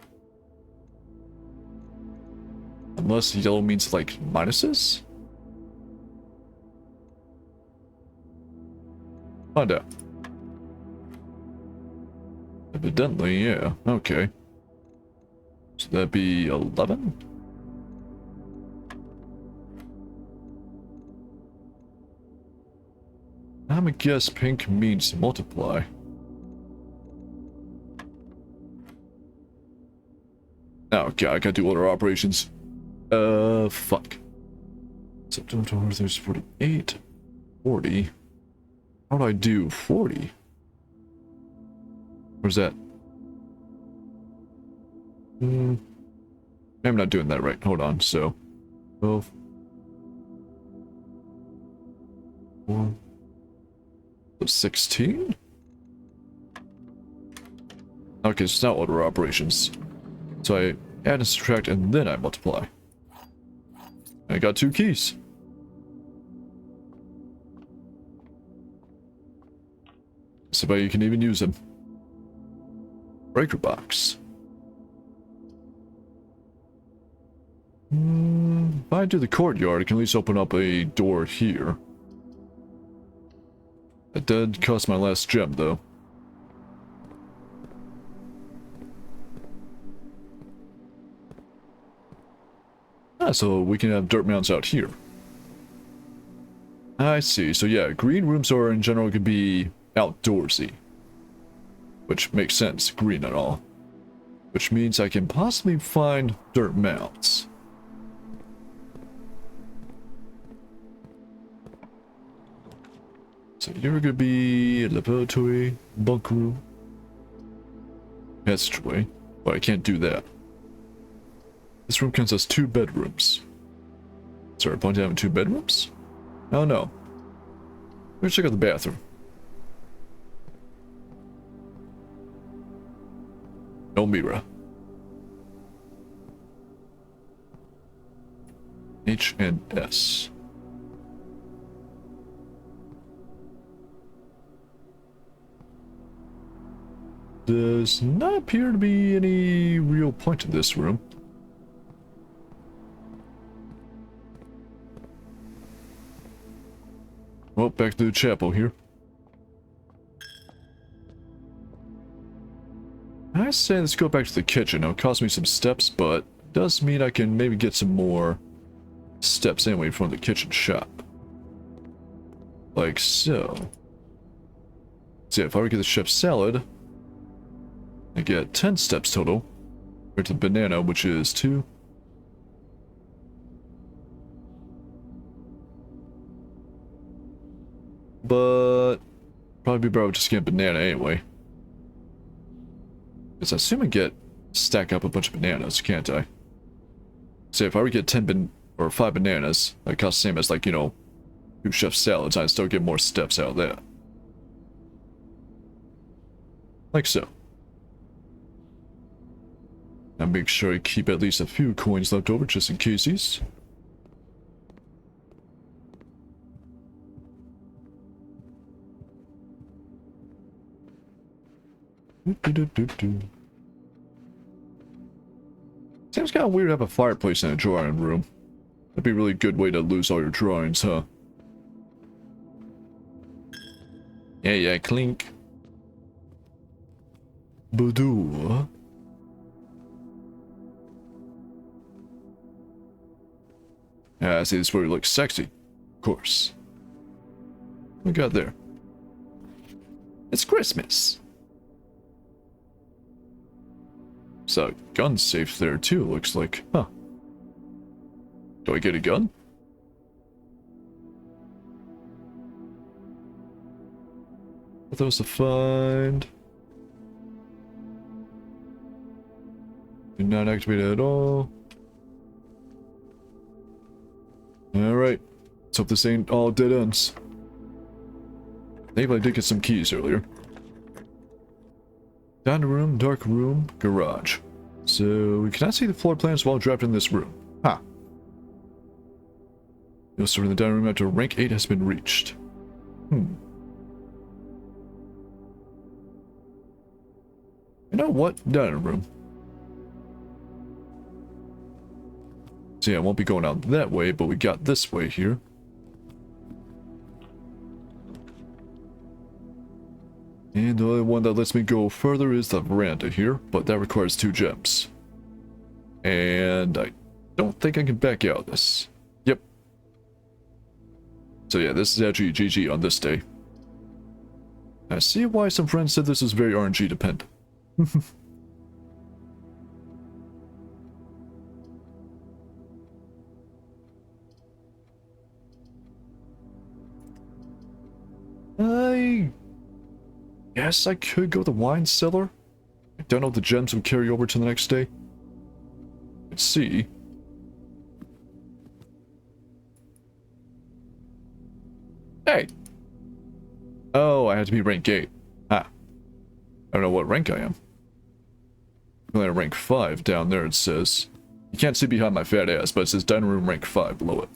Unless yellow means like minuses? Find out. Evidently, yeah. Okay. So that'd be 11? I'm gonna guess pink means multiply. Oh, okay, I gotta do order operations. Fuck. September, there's 48. 40. How do I do 40? Where's that? I'm not doing that right. Hold on. So, 12. 4. 16? Okay, so it's not order operations. So I add and subtract and then I multiply. I got 2 keys. See if I can even use them. Breaker box. If I do the courtyard, I can at least open up a door here. It did cost my last gem, though. So we can have dirt mounds out here. I see. So yeah, green rooms are in general could be outdoorsy. Which makes sense, green and all. Which means I can possibly find dirt mounds. So you're gonna be a laboratory, bunk room, passageway, but I can't do that. This room consists 2 bedrooms. Is there a point to having 2 bedrooms? Oh no. Let's check out the bathroom. No mirror. H and S. Does not appear to be any real point to this room. Well, back to the chapel here. I say let's go back to the kitchen. It'll cost me some steps, but does mean I can maybe get some more steps anyway from the kitchen shop. Like so. See, if I were to get the chef's salad, I get 10 steps total. Compared to the banana, which is 2. But probably be better just get a banana anyway. Because I assume I get stack up a bunch of bananas, can't I? Say if I were to get 5 bananas, that costs the same as like, you know, 2 chef salads, I'd still get more steps out of that. Like so. Now make sure I keep at least a few coins left over just in casesies. Seems kind of weird to have a fireplace in a drawing room. That'd be a really good way to lose all your drawings, huh? Yeah, clink. Boudoir. Yeah, I see this where it looks sexy. Of course. What we got there? It's Christmas. So, gun safe there too, looks like. Huh. Do I get a gun? What those to find? Do not activate it at all. Alright. Let's hope this ain't all dead ends. Maybe I did get some keys earlier. Dining room, dark room, garage. So we cannot see the floor plans while trapped in this room. Huh. You'll store in the dining room after rank 8 has been reached. You know what? Dining room. So yeah, I won't be going out that way, but we got this way here. And the only one that lets me go further is the veranda here, but that requires 2 gems. And I don't think I can back out of this. Yep. So yeah, this is actually GG on this day. I see why some friends said this is very RNG dependent. I guess I could go to the wine cellar. I don't know if the gems would carry over to the next day. Let's see. Hey! Oh, I had to be rank 8. Ah. I don't know what rank I am. I'm at rank 5 down there, it says. You can't see behind my fat ass, but it says dining room rank 5 below it.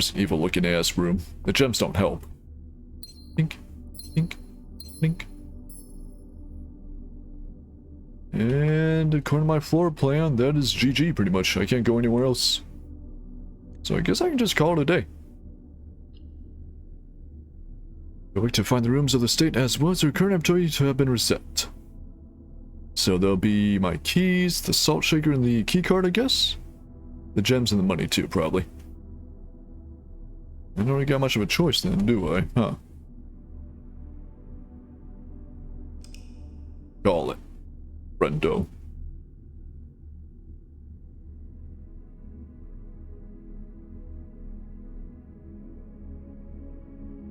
It's an evil looking ass room. The gems don't help. Pink, pink, pink. And according to my floor plan, that is GG pretty much. I can't go anywhere else. So I guess I can just call it a day. Going to find the rooms of the state as well as their current employee to have been reset. So there'll be my keys, the salt shaker, and the key card, I guess? The gems and the money too, probably. I don't really got much of a choice then, do I? Huh. Call it. Friendo.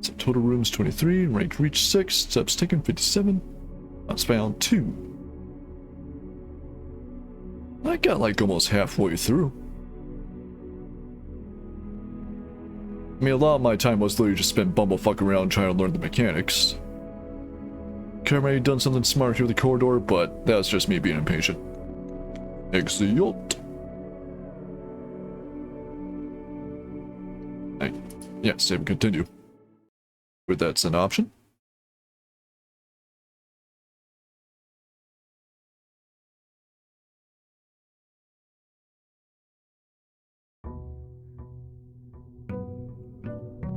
So total rooms 23, rank reach 6, steps taken 57, spots found 2. I got like almost halfway through. I mean, a lot of my time was literally just spent bumblefuck around trying to learn the mechanics. Could have already done something smart through the corridor, but that's just me being impatient. Exit. Hey, yeah, save and continue. But that's an option.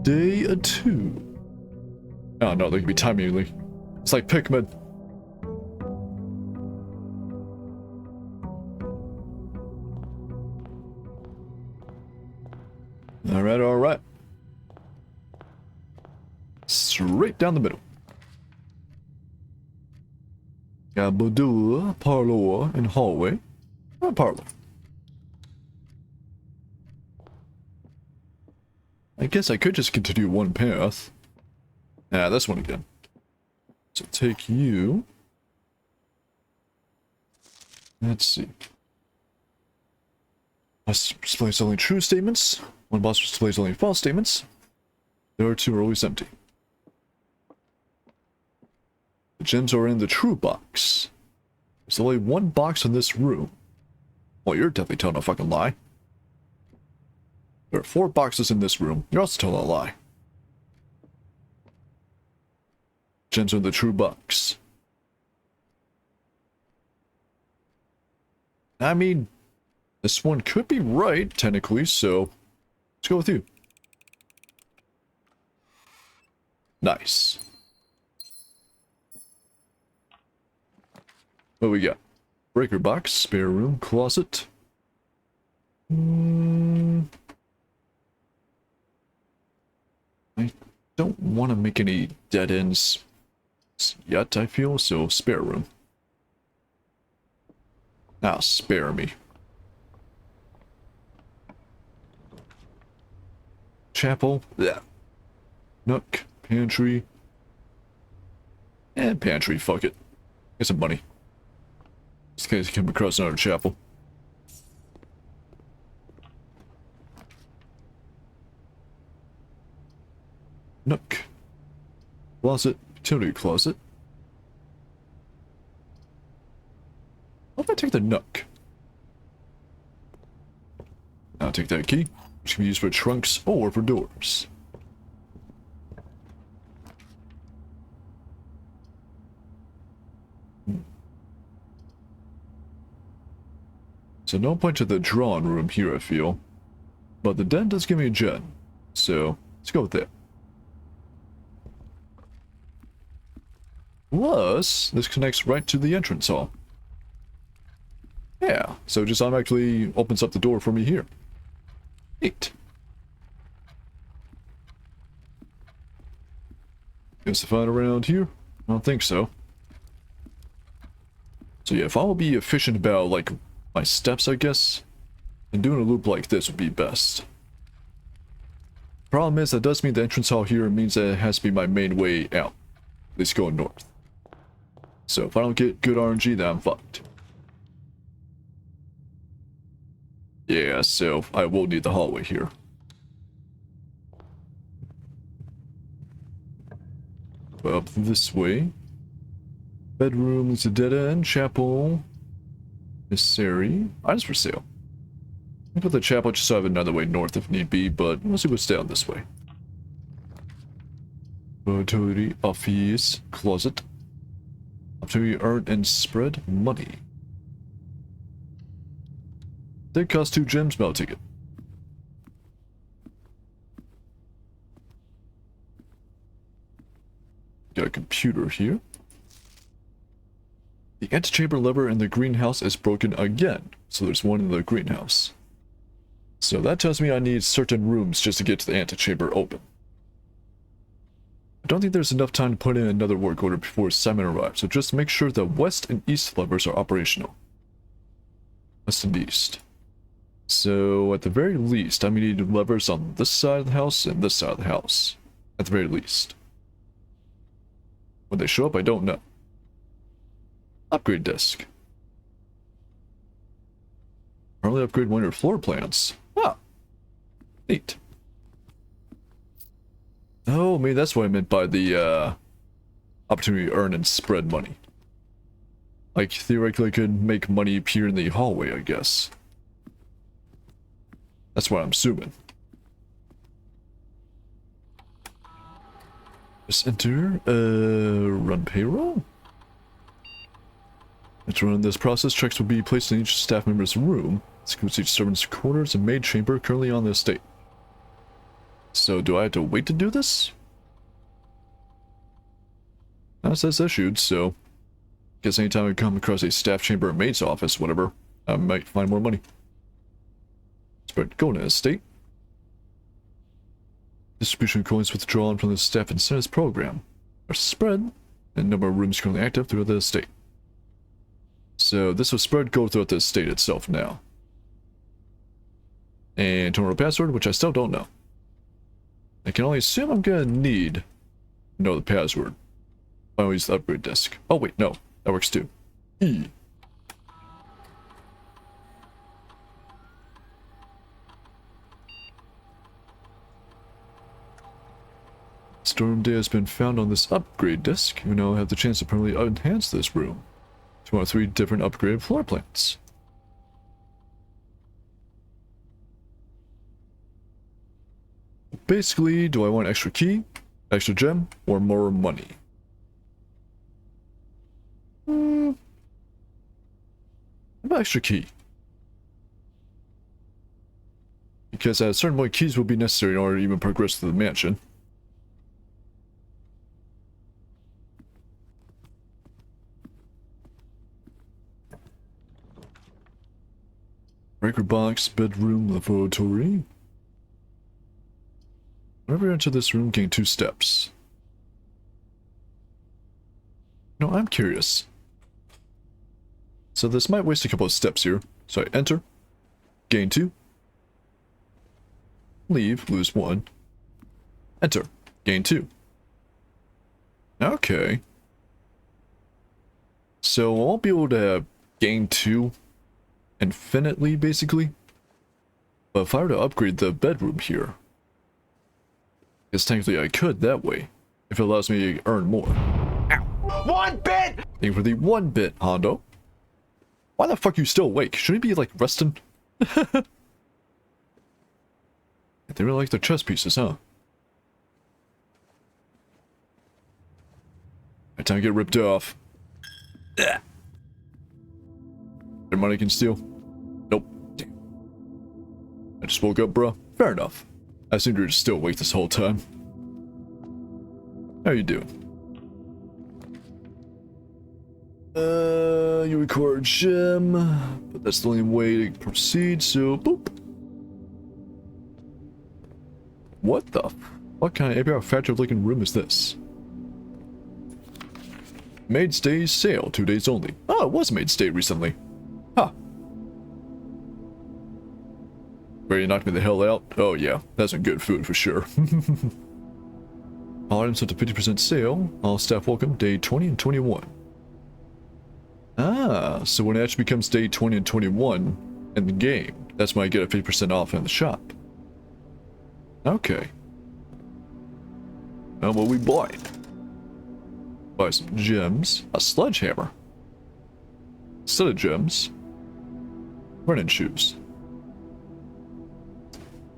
Day 2. Oh no, they can be time immediately. It's like Pikmin. Alright, alright. Straight down the middle. Got boudoir, parlour, and hallway. Parlour. I guess I could just continue one path. Ah, this one again. So take you. Let's see. Boss displays only true statements. One boss displays only false statements. There are 2 are always empty. The gems are in the true box. There's only 1 box in this room. Well, you're definitely telling a fucking lie. There are 4 boxes in this room. You're also telling a lie. Gems are in the true box. I mean, this one could be right, technically, so let's go with you. Nice. What we got? Breaker box, spare room, closet. I don't want to make any dead ends yet, I feel, so spare room. Now spare me. Chapel, yeah. Nook, pantry. And pantry, fuck it. Get some money. Just in case I come across another chapel. Nook. Closet, utility closet. What if I take the nook? I'll take that key, which can be used for trunks or for doors. So no point to the drawing room here, I feel. But the den does give me a gen, so let's go with that. Plus, this connects right to the entrance hall. Yeah, so it just automatically opens up the door for me here. Neat. Guess if I'm around here? I don't think so. So yeah, if I will be efficient about, like, my steps, I guess, and doing a loop like this would be best. Problem is, that does mean the entrance hall here means that it has to be my main way out. At least going north. So if I don't get good RNG, then I'm fucked. Yeah, so I will need the hallway here. Up this way. Bedroom is a dead end. Chapel. Necessary. Items for sale. I'll put the chapel just so I have another way north if need be, but we'll see what's down this way. Utility, office, closet. Opportunity earn and spread money. They cost 2 gems, but I'll take it. Got a computer here. The antechamber lever in the greenhouse is broken again, so there's one in the greenhouse. So that tells me I need certain rooms just to get to the antechamber open. I don't think there's enough time to put in another work order before Simon arrives, so just make sure the west and east levers are operational. West and east. So at the very least, I'm gonna need levers on this side of the house and this side of the house. At the very least. When they show up, I don't know. Upgrade desk. Probably upgrade one of your floor plans. Ah, neat. Oh, maybe that's what I meant by the opportunity to earn and spread money. Like, theoretically, I could make money appear in the hallway, I guess. That's what I'm assuming. Just enter, run payroll? To run this process, checks will be placed in each staff member's room. This includes each servant's quarters and maid chamber currently on the estate. So, do I have to wait to do this? No, it says issued, so... guess anytime I come across a staff chamber or maid's office, whatever, I might find more money. But go to estate. Distribution of coins withdrawn from the staff incentives program are spread, and number of rooms currently active throughout the estate. So this will spread go throughout the estate itself now. And terminal password, which I still don't know. I can only assume I'm gonna need to know the password. I always use the upgrade desk. Oh wait, no, that works too. E. Storm data has been found on this upgrade disk. You now have the chance to permanently enhance this room. 2 or 3 different upgraded floor plans. Basically, do I want extra key, extra gem, or more money? How about extra key? Because at a certain point, keys will be necessary in order to even progress to the mansion. Breaker box, bedroom, lavatory. Whenever you enter this room, gain 2 steps. No, I'm curious. So this might waste a couple of steps here. So I enter, gain 2. Leave, lose 1. Enter, gain 2. Okay. So I won't be able to gain 2 infinitely, basically. But if I were to upgrade the bedroom here, because technically I could that way, if it allows me to earn more. Ow. 1 bit! Thank you for the 1 bit, Hondo. Why the fuck are you still awake? Shouldn't you be, like, resting? They really like their chess pieces, huh? Right, time to get ripped off. Ugh. Their money can steal? Nope. Damn. I just woke up, bro. Fair enough. I assumed you were still awake this whole time. How you doing? You require a gem, but that's the only way to proceed, so boop. What the what kind of APR factory looking room is this? Maid's Day sale, 2 days only. Oh, it was Maid's Day recently. Huh. Ready to knock me the hell out? Oh yeah, that's some good food for sure. All items up to 50% sale. All staff welcome, day 20 and 21. Ah, so when it actually becomes day 20 and 21 in the game, that's when I get a 50% off in the shop. Okay. Now what we buy? Buy some gems, a sledgehammer, a set of gems, running shoes.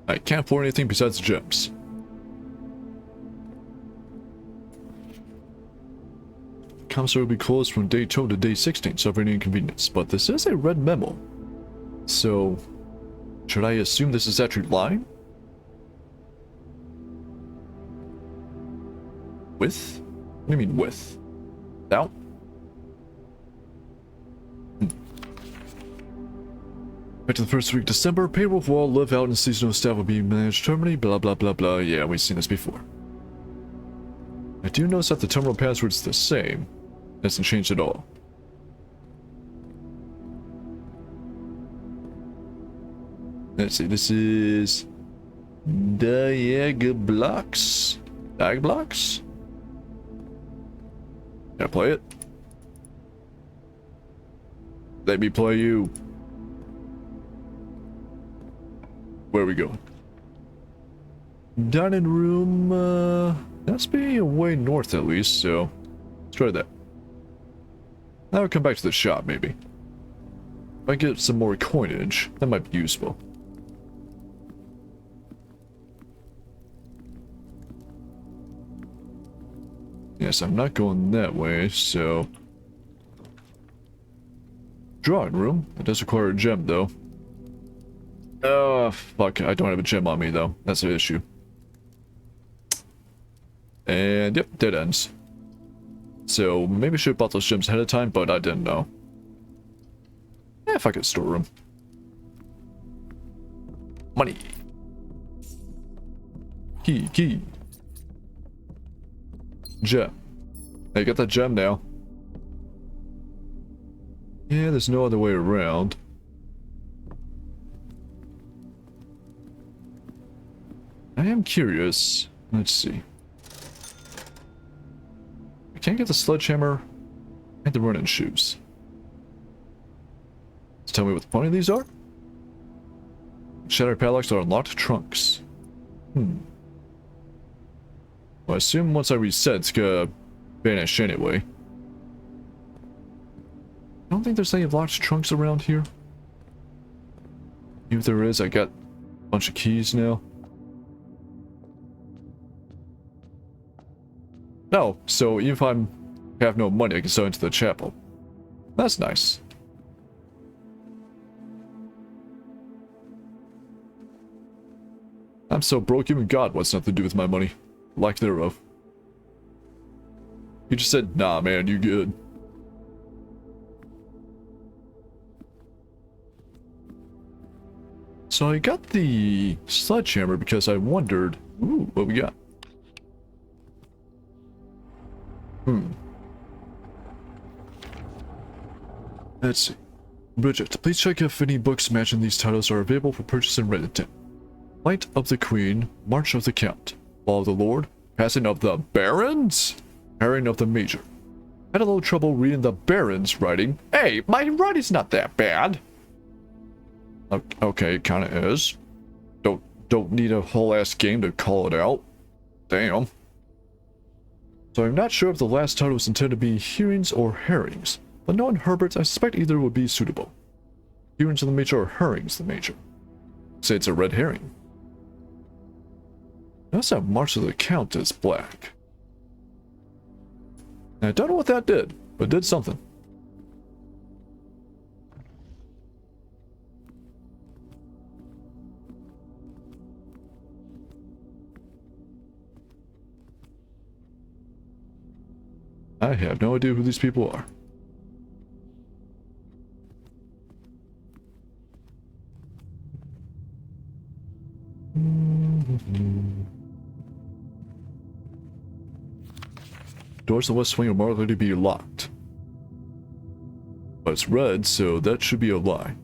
I can't afford anything besides gems. Commissary will be closed from day 12 to day 16, suffering inconvenience. But this is a red memo. So, should I assume this is actually lying? With? What do you mean with? Without? Back to the first week of December, payroll for all live out and seasonal staff will be managed terminally, blah blah blah blah. Yeah, we've seen this before. I do notice that the terminal password's the same. It hasn't changed at all. Let's see, this is Diag-Blocks? Diag-Blocks? Can I play it? Let me play you. Where are we going? Dining room, that's be way north at least, so let's try that. Now we'll come back to the shop, maybe. If I get some more coinage, that might be useful. Yes, I'm not going that way, so... Drawing room. It does require a gem, though. Oh, fuck. I don't have a gem on me, though. That's the issue. And, yep, dead ends. So, maybe I should have bought those gems ahead of time, but I didn't know. Eh, fuck it, storeroom. Money. Key. Gem. I got that gem now. Yeah, there's no other way around. I am curious. Let's see. I can't get the sledgehammer and the running shoes. So tell me what the point of these are? Shattered padlocks are unlocked trunks. Well, I assume once I reset, it's gonna vanish anyway. I don't think there's any locked trunks around here. If there is, I got a bunch of keys now. Oh, so even if I have no money, I can sell into the chapel. That's nice. I'm so broke, even God wants nothing to do with my money. Lack thereof. He just said, nah man, you good. So I got the sledgehammer because I wondered, ooh, what we got? Let's see. Bridget, please check if any books matching these titles are available for purchase in Redington. Flight of the Queen, March of the Count, Fall of the Lord, Passing of the Barons, Harrying of the Major. Had a little trouble reading the Baron's writing. Hey, my writing's not that bad. Okay, it kinda is. Don't need a whole ass game to call it out. Damn. So I'm not sure if the last title was intended to be hearings or herrings, but knowing Herbert, I suspect either would be suitable. Hearings of the Major or herrings the Major. Say it's a red herring. Notice that March of the Count is black. I don't know what that did, but it did something. I have no idea who these people are. Doors in the west wing are more likely to be locked. But it's red, so that should be a lie.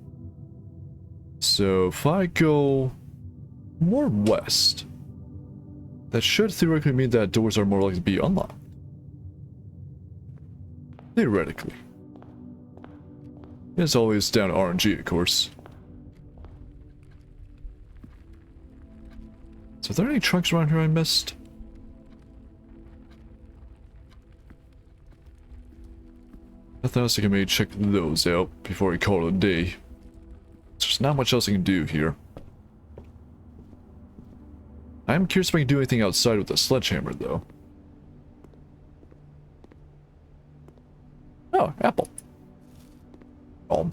So if I go more west, that should theoretically mean that doors are more likely to be unlocked. Theoretically. It's always down to RNG, of course. So are there any trunks around here I missed? Nothing else I can maybe check those out before we call it a day. There's not much else I can do here. I'm curious if I can do anything outside with the sledgehammer, though. Oh, apple. Oh.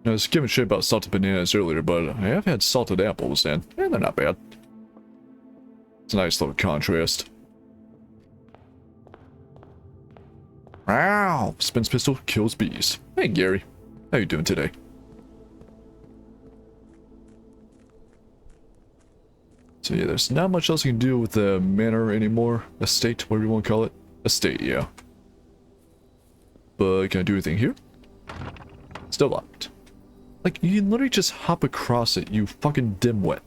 I was giving shit about salted bananas earlier, but I have had salted apples, and they're not bad. It's a nice little contrast. Wow! Spins pistol kills bees. Hey, Gary. How you doing today? So yeah, there's not much else you can do with the manor anymore. Estate, whatever you want to call it. Estate, yeah. But can I do anything here? Still locked. Like, you can literally just hop across it, you fucking dimwit.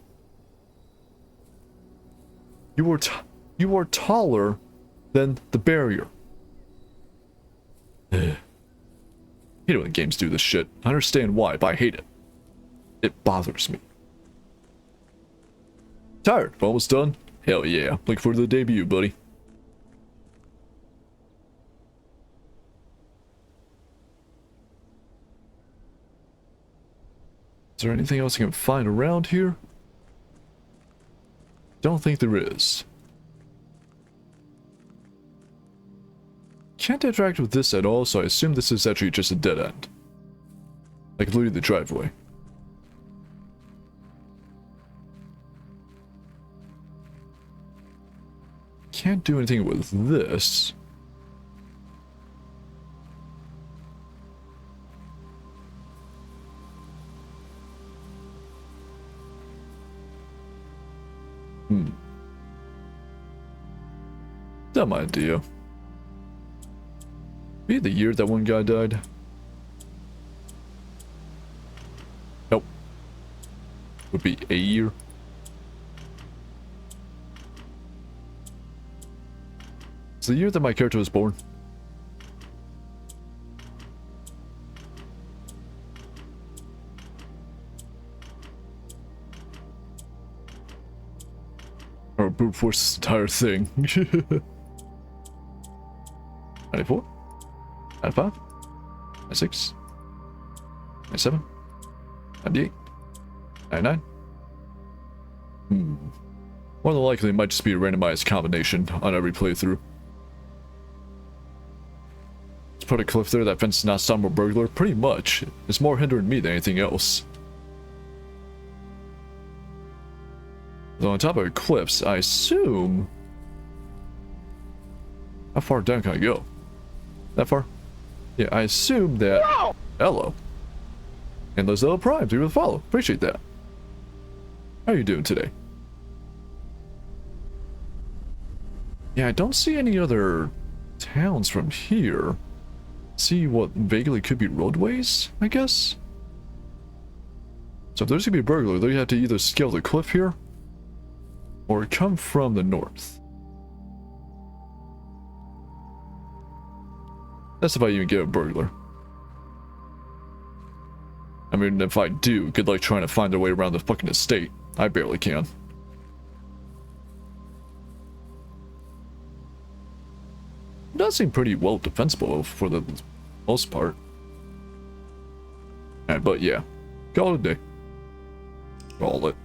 You are taller than the barrier. Ugh. I hate it when games do this shit. I understand why, but I hate it. It bothers me. Tired? Almost done? Hell yeah. Looking forward to the debut, buddy. Is there anything else I can find around here? Don't think there is. Can't interact with this at all, so I assume this is actually just a dead end. Like literally the driveway. Can't do anything with this. Dumb idea. Be the year that one guy died. Nope. Would be a year. It's the year that my character was born. Or brute force this entire thing. 94, 95, 96, 97, 98, 99. More than likely, it might just be a randomized combination on every playthrough. Let's put a cliff there. That fence is not some burglar. Pretty much. It's more hindering me than anything else. So on top of cliffs, I assume... How far down can I go? That far? Yeah, I assume that... Wow. Hello. And Lizelle Prime, thank you for the follow. Appreciate that. How are you doing today? Yeah, I don't see any other towns from here. See what vaguely could be roadways, I guess? So if there's gonna be a burglar, they have to either scale the cliff here, or come from the north. That's if I even get a burglar. I mean, if I do, good luck trying to find their way around the fucking estate. I barely can. It does seem pretty well defensible for the most part. Alright, but yeah. Call it a day. Call it.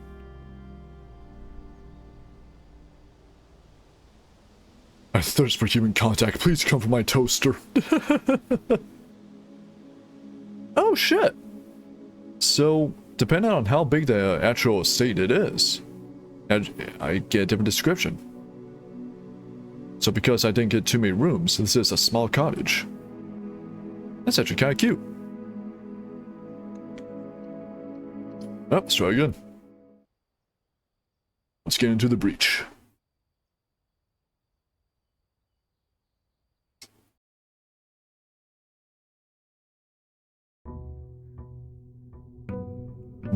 I thirst for human contact. Please come from my toaster. Oh shit. So, depending on how big the actual estate it is, I get a different description. So because I didn't get too many rooms, this is a small cottage. That's actually kind of cute. Oh, let's try again. Let's get into the breach.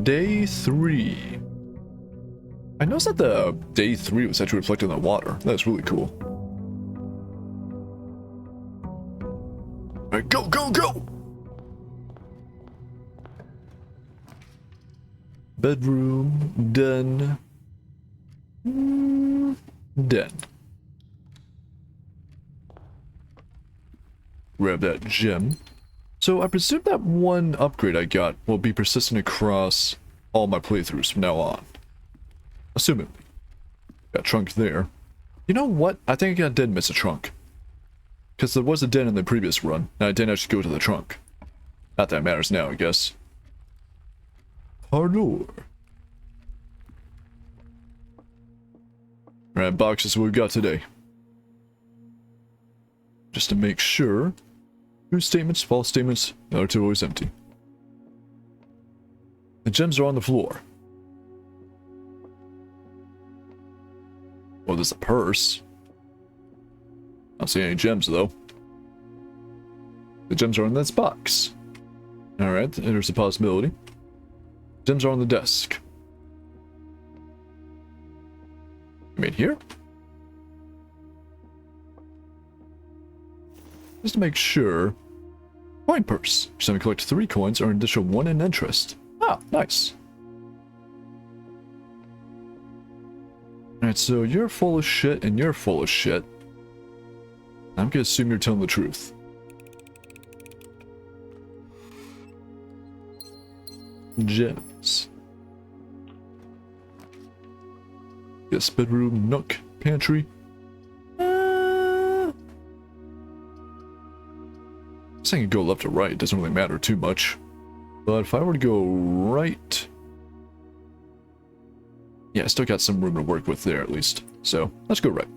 Day 3. I noticed that the day 3 was actually reflected in the water. That's really cool. Alright, go, go, go! Bedroom, done. Done. Grab that gem. So I presume that one upgrade I got will be persistent across all my playthroughs from now on. Assuming. Got a trunk there. You know what? I think I did miss a trunk. Because there was a den in the previous run, and I didn't actually go to the trunk. Not that it matters now, I guess. Parlour. Alright, boxes what we got today. Just to make sure. True statements, false statements, the other two are always empty. The gems are on the floor. Oh, there's a purse. I don't see any gems, though. The gems are in this box. Alright, there's a possibility. Gems are on the desk. I mean, here? Just to make sure. Coin purse. Each time you collect 3 coins, earn an additional 1 in interest. Ah, nice. Alright, so you're full of shit and you're full of shit. I'm gonna assume you're telling the truth. Gems. Yes, bedroom, nook, pantry. This thing can go left or right, it doesn't really matter too much. But if I were to go right... Yeah, I still got some room to work with there at least. So, let's go right.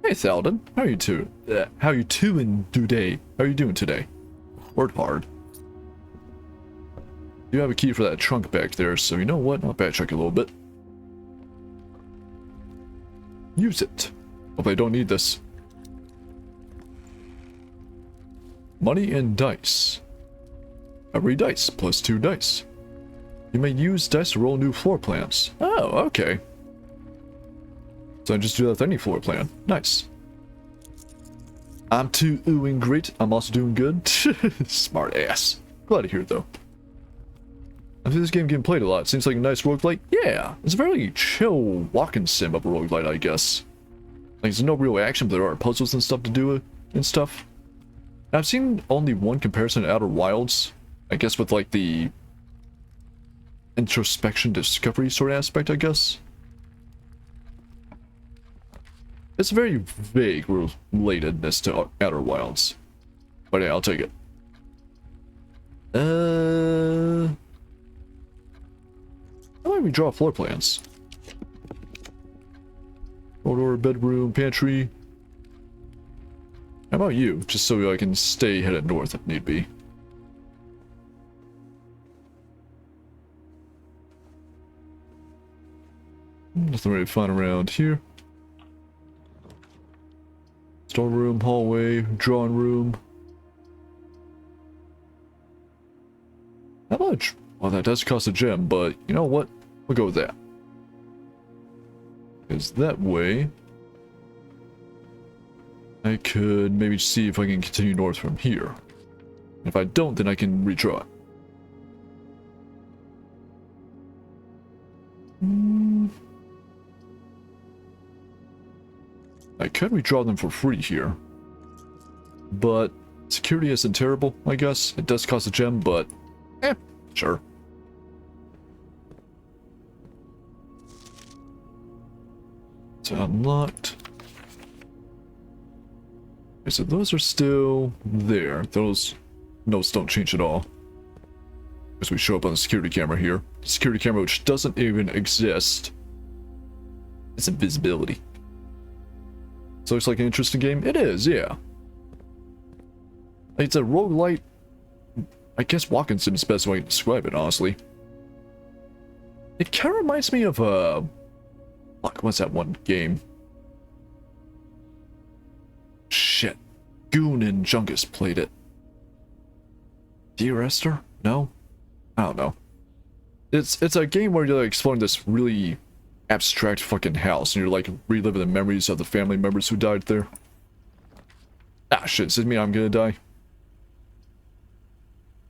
Hey Thalden, how are you today? How are you doing today? Work hard. You have a key for that trunk back there, so you know what? I'll backtrack a little bit. Use it. Hope I don't need this. Money and dice. Every dice plus 2 dice. You may use dice to roll new floor plans. Oh, okay. So I just do that with any floor plan. Nice. I'm doing great. I'm also doing good. Smart ass. Glad to hear it though. I think this game getting played a lot. Seems like a nice roguelite. Yeah, it's a very chill walking sim of a roguelite, I guess. Like, there's no real action, but there are puzzles and stuff to do and stuff. I've seen only one comparison to Outer Wilds. I guess with like the introspection discovery sort of aspect, I guess. It's very vague relatedness to Outer Wilds. But yeah, I'll take it. How about we draw floor plans? Corridor, bedroom, pantry. How about you? Just so I can stay headed north if need be. Nothing really fun around here. Storeroom, hallway, drawing room. How much? Well, that does cost a gem, but you know what? We'll go with that. Because that way, I could maybe see if I can continue north from here. If I don't, then I can redraw it. I could redraw them for free here. But security isn't terrible, I guess. It does cost a gem, but sure. It's unlocked. Okay, so those are still there. Those notes don't change at all. As we show up on the security camera here. The security camera which doesn't even exist. It's invisibility. So it's like an interesting game? It is, yeah. It's a roguelite. I guess walking sim is the best way to describe it, honestly. It kind of reminds me of fuck, what's that one game? Shit. Goon and Jungus played it. Dear Esther? No? I don't know. It's a game where you're like exploring this really abstract fucking house and you're like reliving the memories of the family members who died there. Ah shit, does it mean I'm gonna die?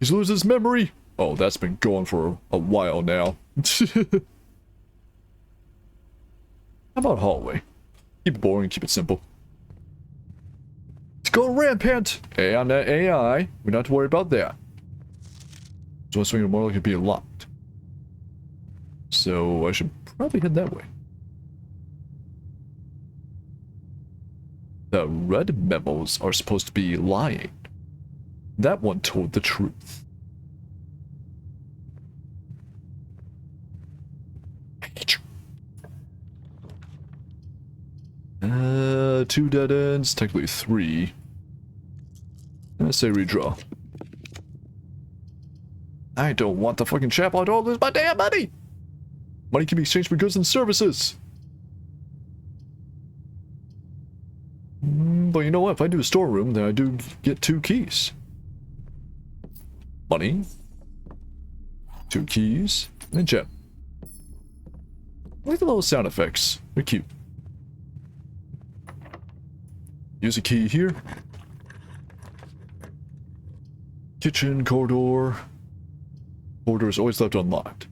He's losing his memory! Oh, that's been going for a while now. How about hallway? Keep it boring, keep it simple. go rampant. Hey, on that AI. We don't have to worry about that. So West Wing more likely to be locked. So I should probably head that way. The red memos are supposed to be lying. That one told the truth. Two dead ends, technically 3. Let's say redraw. I don't want the fucking chapel. I don't lose my damn money. Money can be exchanged for goods and services. But you know what? If I do a storeroom, then I do get 2 keys. Money. 2 keys. And gem. I like the little sound effects. They're cute. Use a key here. Kitchen, corridor. Corridor is always left unlocked.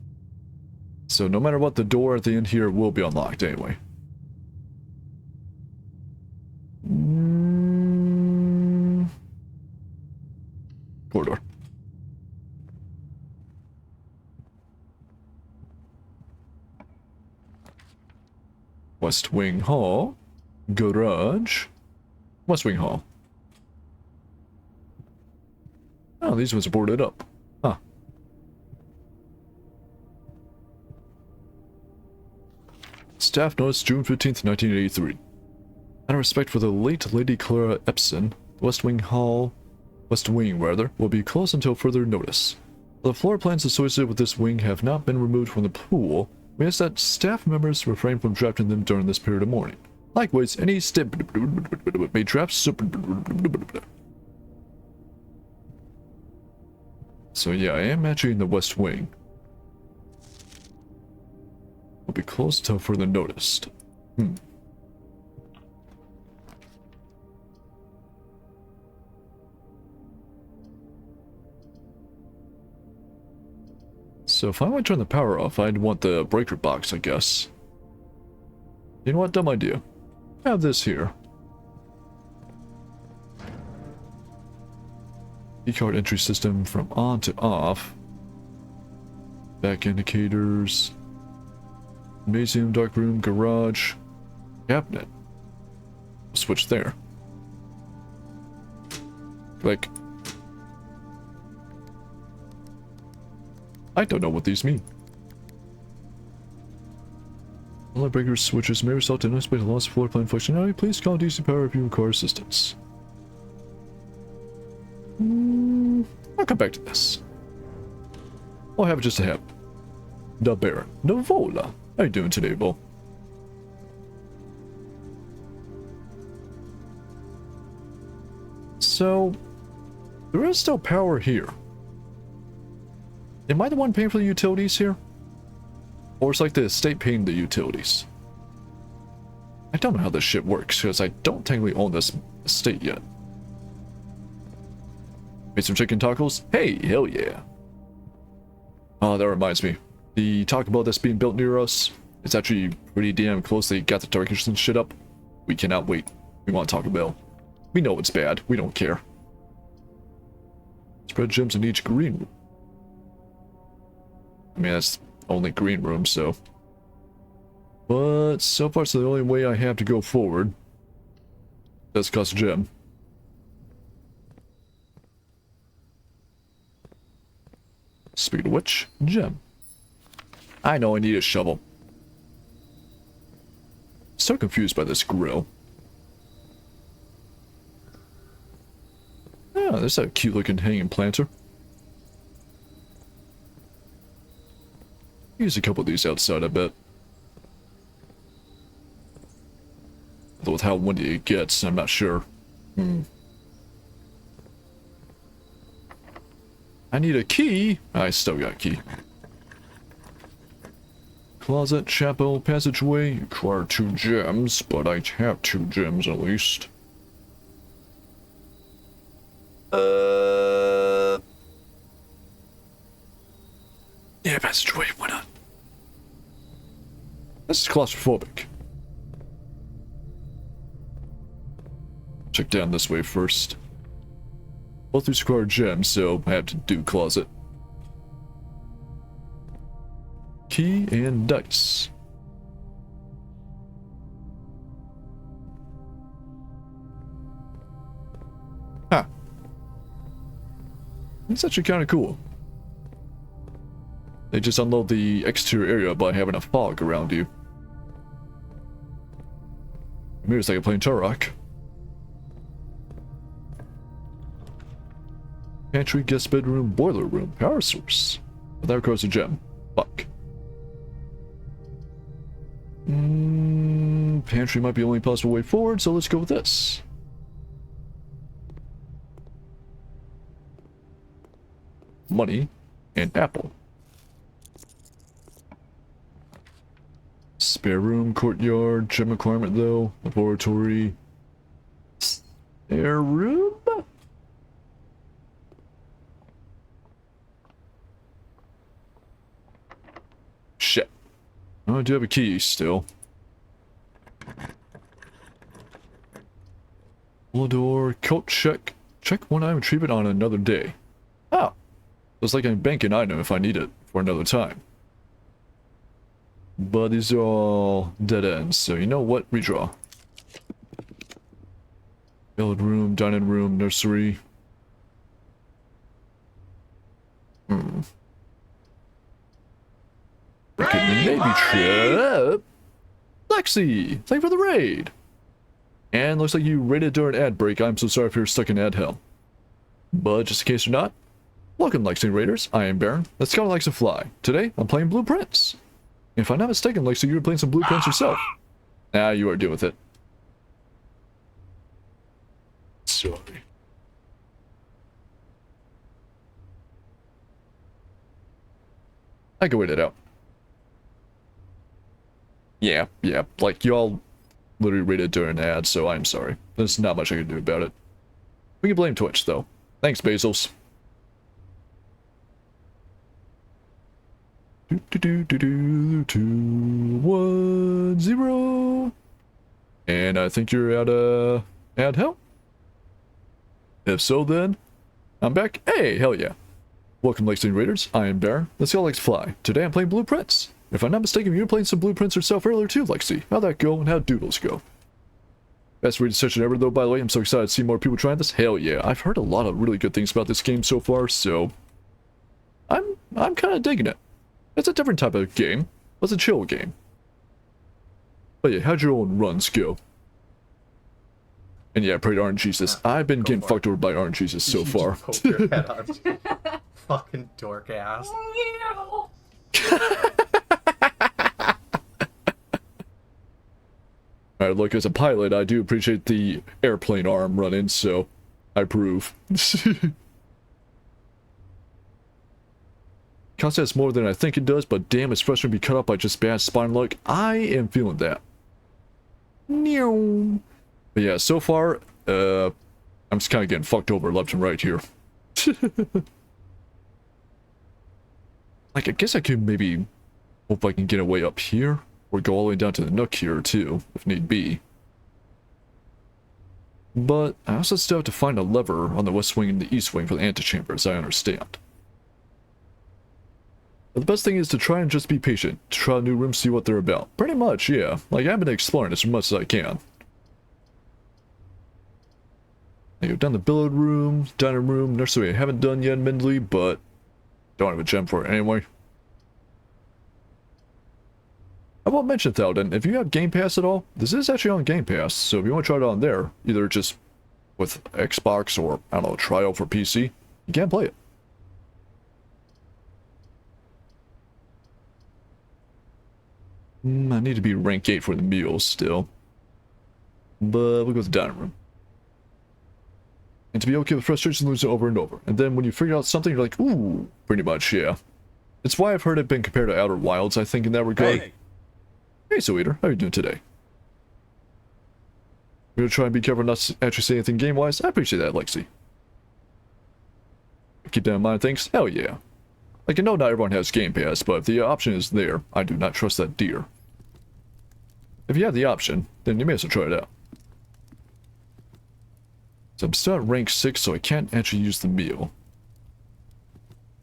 So no matter what, the door at the end here will be unlocked anyway. Corridor. West Wing Hall. Garage. West Wing Hall. Oh, these ones are boarded up. Huh. Staff notice June 15th, 1983. Out of respect for the late Lady Clara Epson, the West Wing Hall, West Wing rather, will be closed until further notice. The floor plans associated with this wing have not been removed from the pool. We ask that staff members refrain from drafting them during this period of mourning. Likewise, any made traps. So yeah, I am actually in the West Wing. Will be closed until further noticed. So if I want to turn the power off, I'd want the breaker box, I guess. You know what? Dumb idea. Have this here. Keycard entry system from on to off. Back indicators. Museum, dark room, garage, cabinet. Switch there. Like, I don't know what these mean. All breaker switches may result in unexpected loss of floor plan functionality. Please call DC Power if you require assistance. I'll come back to this. I'll have it just to have. Da Baron. Novola. How you doing today, Bo? So, there is still power here. Am I the one paying for the utilities here? Or it's like the estate paying the utilities? I don't know how this shit works, because I don't technically own this estate yet. Made some chicken tacos? Hey, hell yeah. Oh, that reminds me. The Taco Bell that's being built near us, it's actually pretty damn close. They got the darkness and shit up. We cannot wait. We want Taco Bell. We know it's bad. We don't care. Spread gems in each green room. I mean, that's only green room, so. But so far, it's the only way I have to go forward. Does cost a gem. Speaking of which, gem. I know I need a shovel. So confused by this grill. Oh, there's a cute looking hanging planter. Use a couple of these outside, I bet. Although with how windy it gets, I'm not sure. I need a key. I still got a key. Closet, chapel, passageway. Require 2 gems, but I have 2 gems at least. Yeah, passageway, why not? This is claustrophobic. check down this way first. Both these require gems, so I have to do closet. Key and dice. Huh. It's actually kind of cool. They just unload the exterior area by having a fog around you. Maybe it's like a plain Turok. Pantry, guest bedroom, boiler room, power source. But that requires a gem. Fuck. Pantry might be the only possible way forward, so let's go with this. Money and apple. Spare room, courtyard, gem requirement though, laboratory. Spare room? Shit. Oh, I do have a key still. Door, coat check. Check one item treatment on another day. Oh. It's like I can bank an item if I need it for another time. But these are all dead ends, so you know what? Redraw. Build room, dining room, nursery. Maybe trip. Lexi, thank you for the raid. And looks like you raided during ad break. I'm so sorry if you're stuck in ad hell. But just in case you're not, welcome Lexi Raiders. I am Baron. That's kind of likes to fly. Today, I'm playing Blueprints. If I'm not mistaken, Lexi, you were playing some Blueprints yourself. Ah, you are dealing with it. Sorry. I can wait it out. Yeah, like y'all literally rated during an ad, so I'm sorry. There's not much I can do about it. We can blame Twitch, though. Thanks, Bezos. 210. And I think you're at ad hell? If so, then I'm back. Hey, hell yeah. Welcome, Lexington Raiders. I am Baron. Let's go, Lex Fly. Today I'm playing Blueprints. If I'm not mistaken, you were playing some Blueprints yourself earlier too, Lexi. How'd that go and how'd Doodles go? Best rated session ever, though, by the way. I'm so excited to see more people trying this. Hell yeah. I've heard a lot of really good things about this game so far, so I'm kind of digging it. It's a different type of game. It's a chill game. But yeah, how'd your own runs go? And yeah, I prayed Orange Jesus. I've been getting fucked over by Orange Jesus so far. Poke your head on. Fucking dork ass. Alright, look, as a pilot, I do appreciate the airplane arm running, so I approve. Costs more than I think it does, but damn, it's frustrating to be cut off by just bad spine luck. I am feeling that. But yeah, so far, I'm just kind of getting fucked over left and right here. Like, I guess I could maybe hope I can get a way up here, or go all the way down to the nook here, too, if need be. But I also still have to find a lever on the west wing and the east wing for the antechamber, as I understand. But the best thing is to try and just be patient, to try new rooms, see what they're about. Pretty much, yeah. Like, I've been exploring as much as I can. I go down the billiard room, dining room, nursery I haven't done yet, admittedly, but don't have a gem for it anyway. I won't mention Thalden, if you have Game Pass at all, this is actually on Game Pass, so if you want to try it on there, either just with Xbox or, I don't know, trial for PC, you can play it. I need to be rank 8 for the meals still. But we'll go to the dining room. And to be okay with frustration losing over and over. And then when you figure out something, you're like, ooh, pretty much, yeah. It's why I've heard it been compared to Outer Wilds, I think, in that regard. Hey, Sweeter, how are you doing today? We're gonna try and be careful not to actually say anything game-wise. I appreciate that, Lexi. Keep that in mind, thanks. Hell yeah. Like, I know not everyone has Game Pass, but if the option is there, I do not trust that deer. If you have the option, then you may as well try it out. So I'm still at rank 6, so I can't actually use the meal.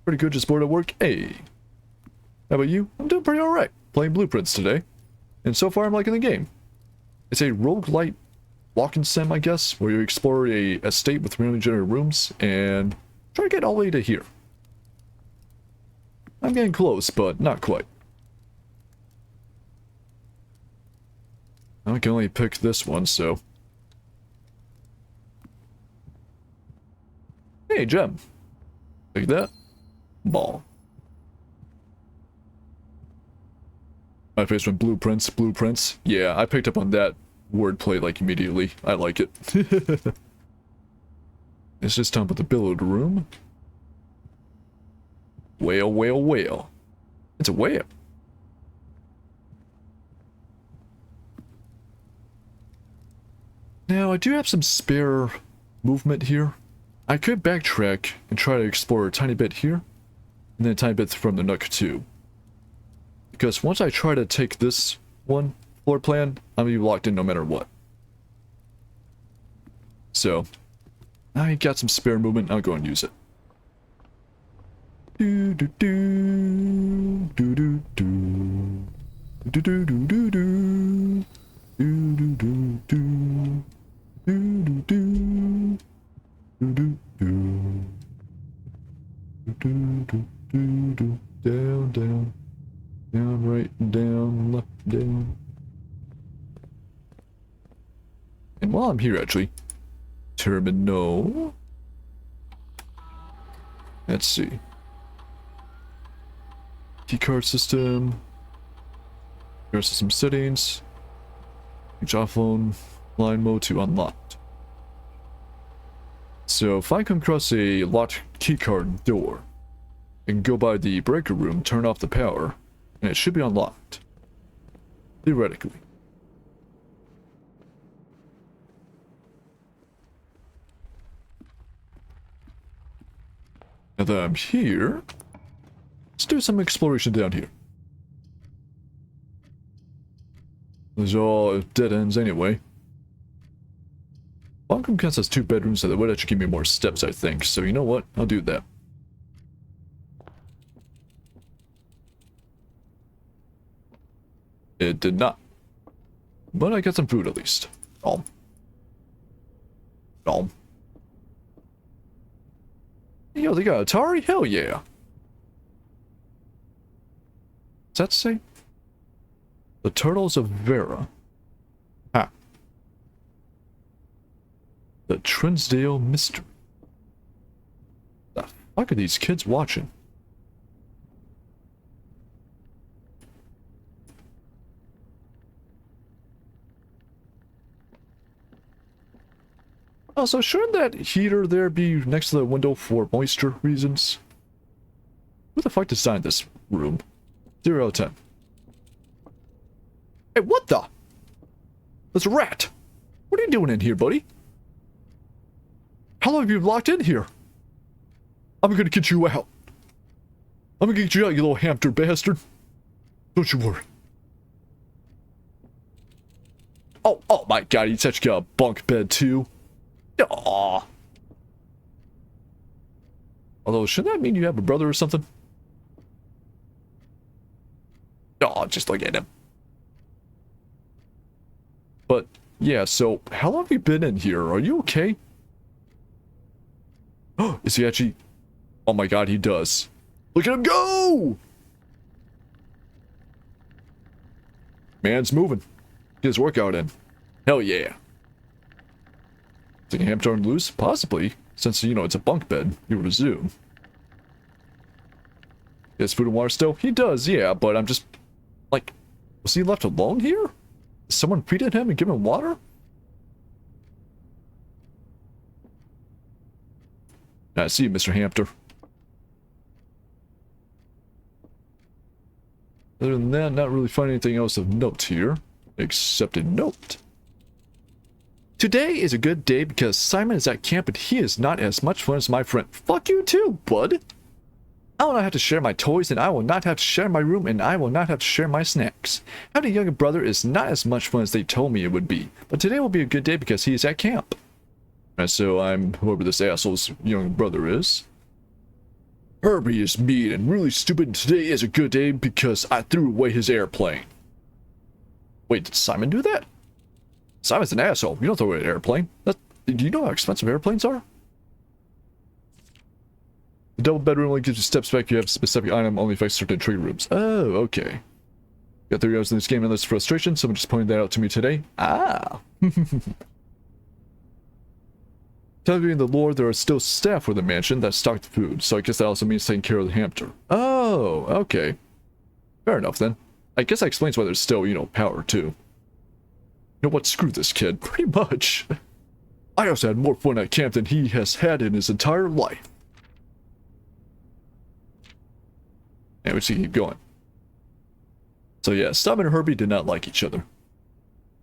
Pretty good, just bored at work. Hey. How about you? I'm doing pretty alright. Playing Blueprints today. And so far I'm liking the game. It's a roguelite walk and sim, I guess, where you explore a estate with randomly generated rooms and try to get all the way to here. I'm getting close, but not quite. I can only pick this one, so... Hey, gem. Take that. Ball. My face went blueprints, blueprints. Yeah, I picked up on that wordplay like immediately. I like it. It's just time for the billowed room. Whale, whale, whale. It's a whale. Now, I do have some spare movement here. I could backtrack and try to explore a tiny bit here, and then a tiny bit from the Nook too. Because once I try to take this one floor plan, I'm gonna be locked in no matter what. So, I got some spare movement, I'll go and use it. Do do do do do do do do do do do do do do do. Do do do do do do do do do do down down down right down left down. And while I'm here, actually, terminal. Let's see. Keycard system. Here's some settings. Java phone. Line mode to unlocked. So if I come across a locked keycard door and go by the breaker room, turn off the power, and it should be unlocked. Theoretically. Now that I'm here, let's do some exploration down here. These are all dead ends anyway. Welcome Cast has 2 bedrooms, so that would actually give me more steps, I think. So you know what? I'll do that. It did not. But I got some food at least. Nom. Nom. Yo, they got Atari? Hell yeah. Does that say? The Turtles of Vera. Ah. The Trinsdale Mystery. The fuck are these kids watching? Also, shouldn't that heater there be next to the window for moisture reasons? Who the fuck designed this room? 0 out of 10. Hey, what the? There's a rat. What are you doing in here, buddy? How long have you been locked in here? I'm gonna get you out. I'm gonna get you out, you little hamster bastard. Don't you worry. Oh my god, he's such a bunk bed too. Aww. Although, shouldn't that mean you have a brother or something? Oh, just look at him. But, yeah, so, how long have you been in here? Are you okay? Oh, is he actually... Oh my god, he does. Look at him go! Man's moving. Get his workout in. Hell yeah. Is the ham turned loose? Possibly. Since, you know, it's a bunk bed, you would assume. He has food and water still? He does, yeah, but I'm just... Like, was he left alone here? Someone feeding him and giving him water? I see you, Mr. Hamster. Other than that, not really finding anything else of note here. Except a note. Today is a good day because Simon is at camp and he is not as much fun as my friend. Fuck you too, bud. I will not have to share my toys, and I will not have to share my room, and I will not have to share my snacks. Having a younger brother is not as much fun as they told me it would be, but today will be a good day because he is at camp. And so I'm whoever this asshole's young brother is. Herbie is mean and really stupid, and today is a good day because I threw away his airplane. Wait, did Simon do that? Simon's an asshole. You don't throw away an airplane. Do you know how expensive airplanes are? The double bedroom only gives you steps back. You have a specific item, only affects certain trigger rooms. Oh, okay. Got 3 hours in this game and this frustration. Someone just pointed that out to me today. Ah. Telling the lore, there are still staff for the mansion that stock the food, so I guess that also means taking care of the hamster. Oh, okay. Fair enough then. I guess that explains why there's still, power too. You know what? Screw this kid. Pretty much. I also had more fun at camp than he has had in his entire life. And we should keep going. So yeah, Simon and Herbie did not like each other.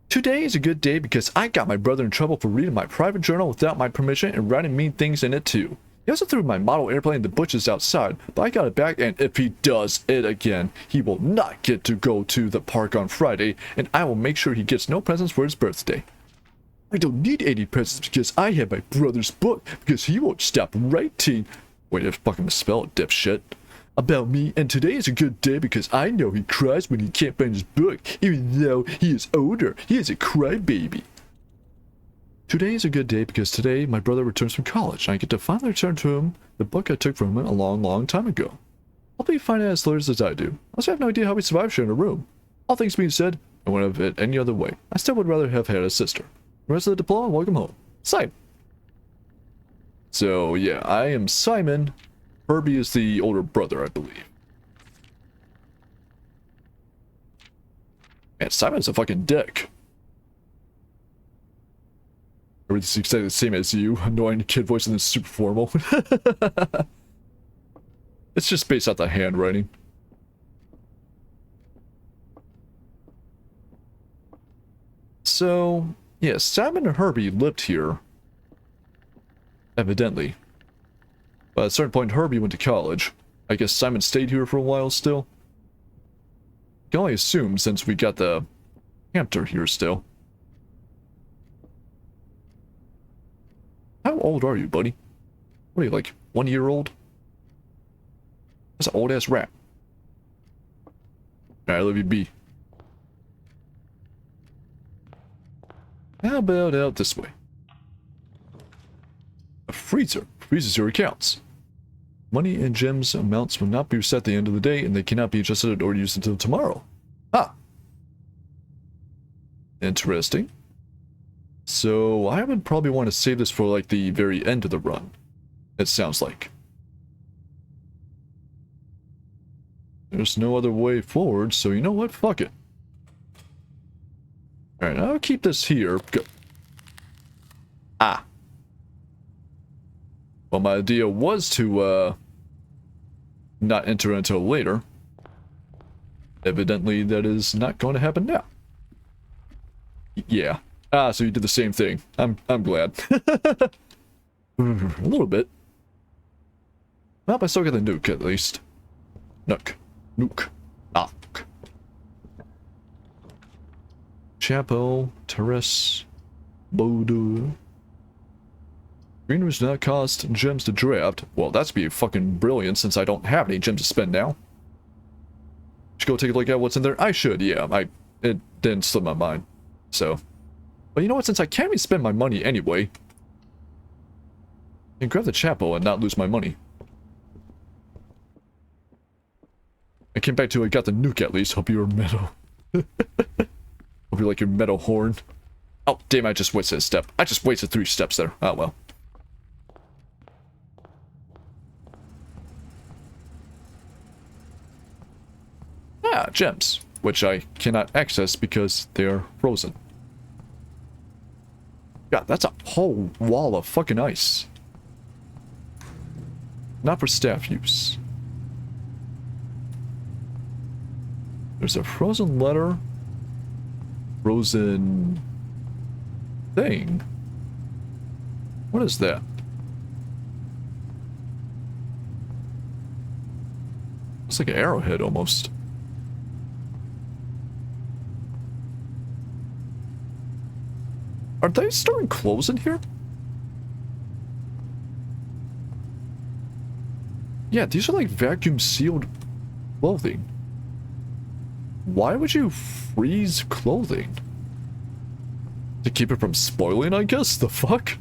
Today is a good day because I got my brother in trouble for reading my private journal without my permission and writing mean things in it too. He also threw my model airplane in the bushes outside, but I got it back, and if he does it again, he will not get to go to the park on Friday, and I will make sure he gets no presents for his birthday. I don't need any presents because I have my brother's book because he won't stop writing. Wait, I fucking misspelled it, dipshit. About me, and today is a good day because I know he cries when he can't find his book, even though he is older. He is a crybaby. Today is a good day because today my brother returns from college, and I get to finally return to him the book I took from him a long, long time ago. I'll be fine as slurs as I do. I also have no idea how we survived sharing a room. All things being said, I wouldn't have it any other way. I still would rather have had a sister. The rest of the diploma, welcome home. Simon. So yeah, I am Simon. Herbie is the older brother, I believe. Man, Simon's a fucking dick. Everything's exactly the same as you. Annoying kid voice and then super formal. It's just based off the handwriting. So, yeah, Simon and Herbie lived here. Evidently. But at a certain point, Herbie went to college. I guess Simon stayed here for a while still. I can only assume since we got the hamster here still. How old are you, buddy? What are you, like 1 year old? That's an old ass rat. Alright, let me be. How about out this way? A freezer freezes your accounts. Money and gems amounts will not be reset at the end of the day, and they cannot be adjusted or used until tomorrow. Ah. Interesting. So I would probably want to save this for like the very end of the run. It sounds like. There's no other way forward, so you know what? Fuck it. Alright, I'll keep this here. Go. Ah. Well, my idea was to, not enter until later. Evidently, that is not going to happen now. Yeah. Ah, so you did the same thing. I'm glad. A little bit. Well, I still got the nuke, at least. Nuke. Nuke. Knock. Chapo. Terrace. Bodu. Greeners do not cost gems to draft. Well, that's be fucking brilliant since I don't have any gems to spend now. Should go take a look at what's in there? I should, yeah. It didn't slip my mind. So. But you know what? Since I can't even spend my money anyway, I can grab the chapel and not lose my money. I came back to I got the nuke at least. Hope you were metal. Hope you like your metal horn. Oh, damn, I just wasted a step. I just wasted 3 steps there. Oh, well. Ah, gems. Which I cannot access because they are frozen. God, that's a whole wall of fucking ice. Not for staff use. There's a frozen letter. Frozen thing. What is that? It's like an arrowhead almost. Are they storing clothes in here? Yeah, these are like vacuum sealed clothing. Why would you freeze clothing? To keep it from spoiling, I guess? The fuck?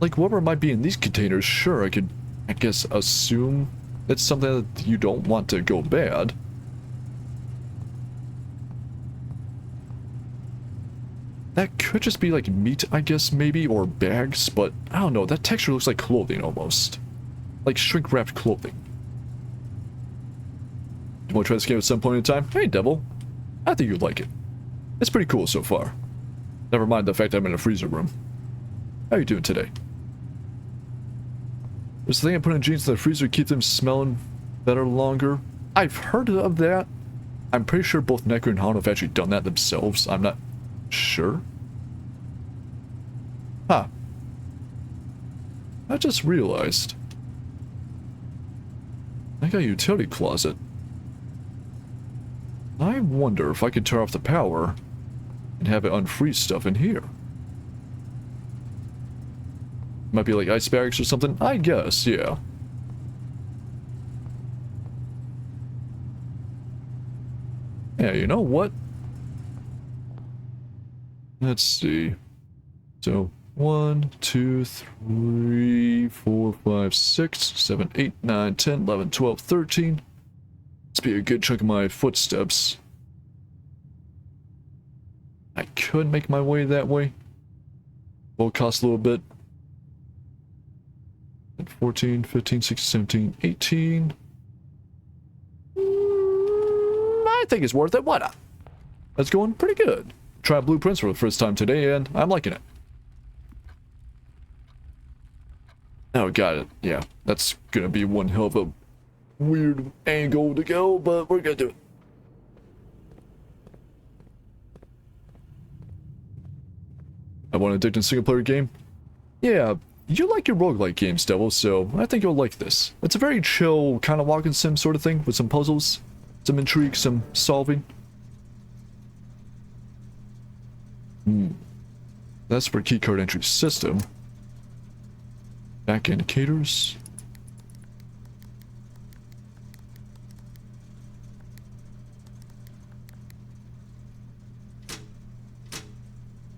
Like, whatever might be in these containers, sure, I could, I guess, assume it's something that you don't want to go bad. That could just be like meat, I guess, maybe, or bags, but I don't know, that texture looks like clothing almost. Like shrink-wrapped clothing. You want to try this game at some point in time? Hey, Devil. I think you'd like it. It's pretty cool so far. Never mind the fact that I'm in a freezer room. How you doing today? There's the thing I put in jeans in the freezer to keep them smelling better longer. I've heard of that. I'm pretty sure both Necker and Hano have actually done that themselves. I'm not sure. Huh. I just realized. I got a utility closet. I wonder if I could turn off the power and have it unfreeze stuff in here. Might be like ice bags or something? I guess, yeah. Yeah, you know what? Let's see. So, 1, 2, 3, 4, 5, 6, 7, 8, 9, 10, 11, 12, 13. This be a good chunk of my footsteps. I could make my way that way. Will cost a little bit. 14, 15, 16, 17, 18. I think it's worth it. Why not? That's going pretty good. Try blueprints for the first time today, and I'm liking it. Oh, got it. Yeah, that's gonna be one hell of a weird angle to go, but we're gonna do it. I want an addicting single-player game? Yeah, you like your roguelike games, Devil, so I think you'll like this. It's a very chill, kind of walking sim sort of thing, with some puzzles, some intrigue, some solving. That's for keycard entry system. Back indicators.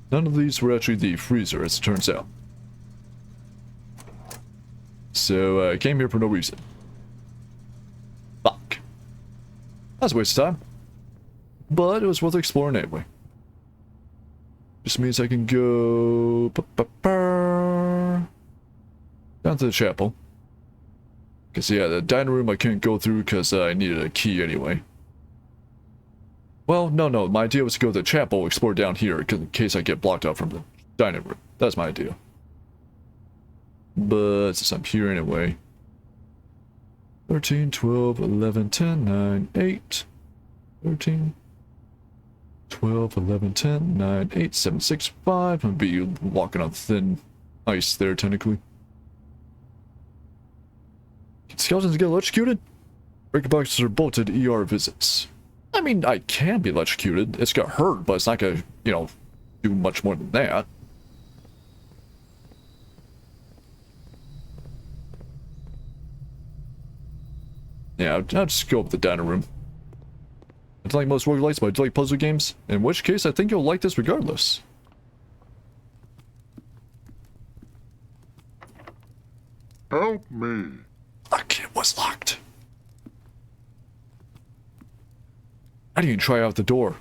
None of these were actually the freezer, as it turns out. So, I came here for no reason. Fuck. That was a waste of time. But it was worth exploring anyway. Just means I can go down to the chapel. Because, yeah, the dining room I couldn't go through because I needed a key anyway. Well, no, my idea was to go to the chapel, explore down here, in case I get blocked out from the dining room. That's my idea. But since I'm here anyway. 13, 12, 11, 10, 9, 8. 13. 12, 11, 10, 9, 8, 7, 6, 5. I'm gonna be walking on thin ice there, technically. Can skeletons get electrocuted? Breaker boxes are bolted ER visits. I mean, I can be electrocuted. It's gonna hurt, but it's not gonna, you know, do much more than that. Yeah, I'll just go up the dining room. I don't like most roguelikes, but I do like puzzle games. In which case, I think you'll like this regardless. Help me. Fuck, it was locked. I didn't even try out the door.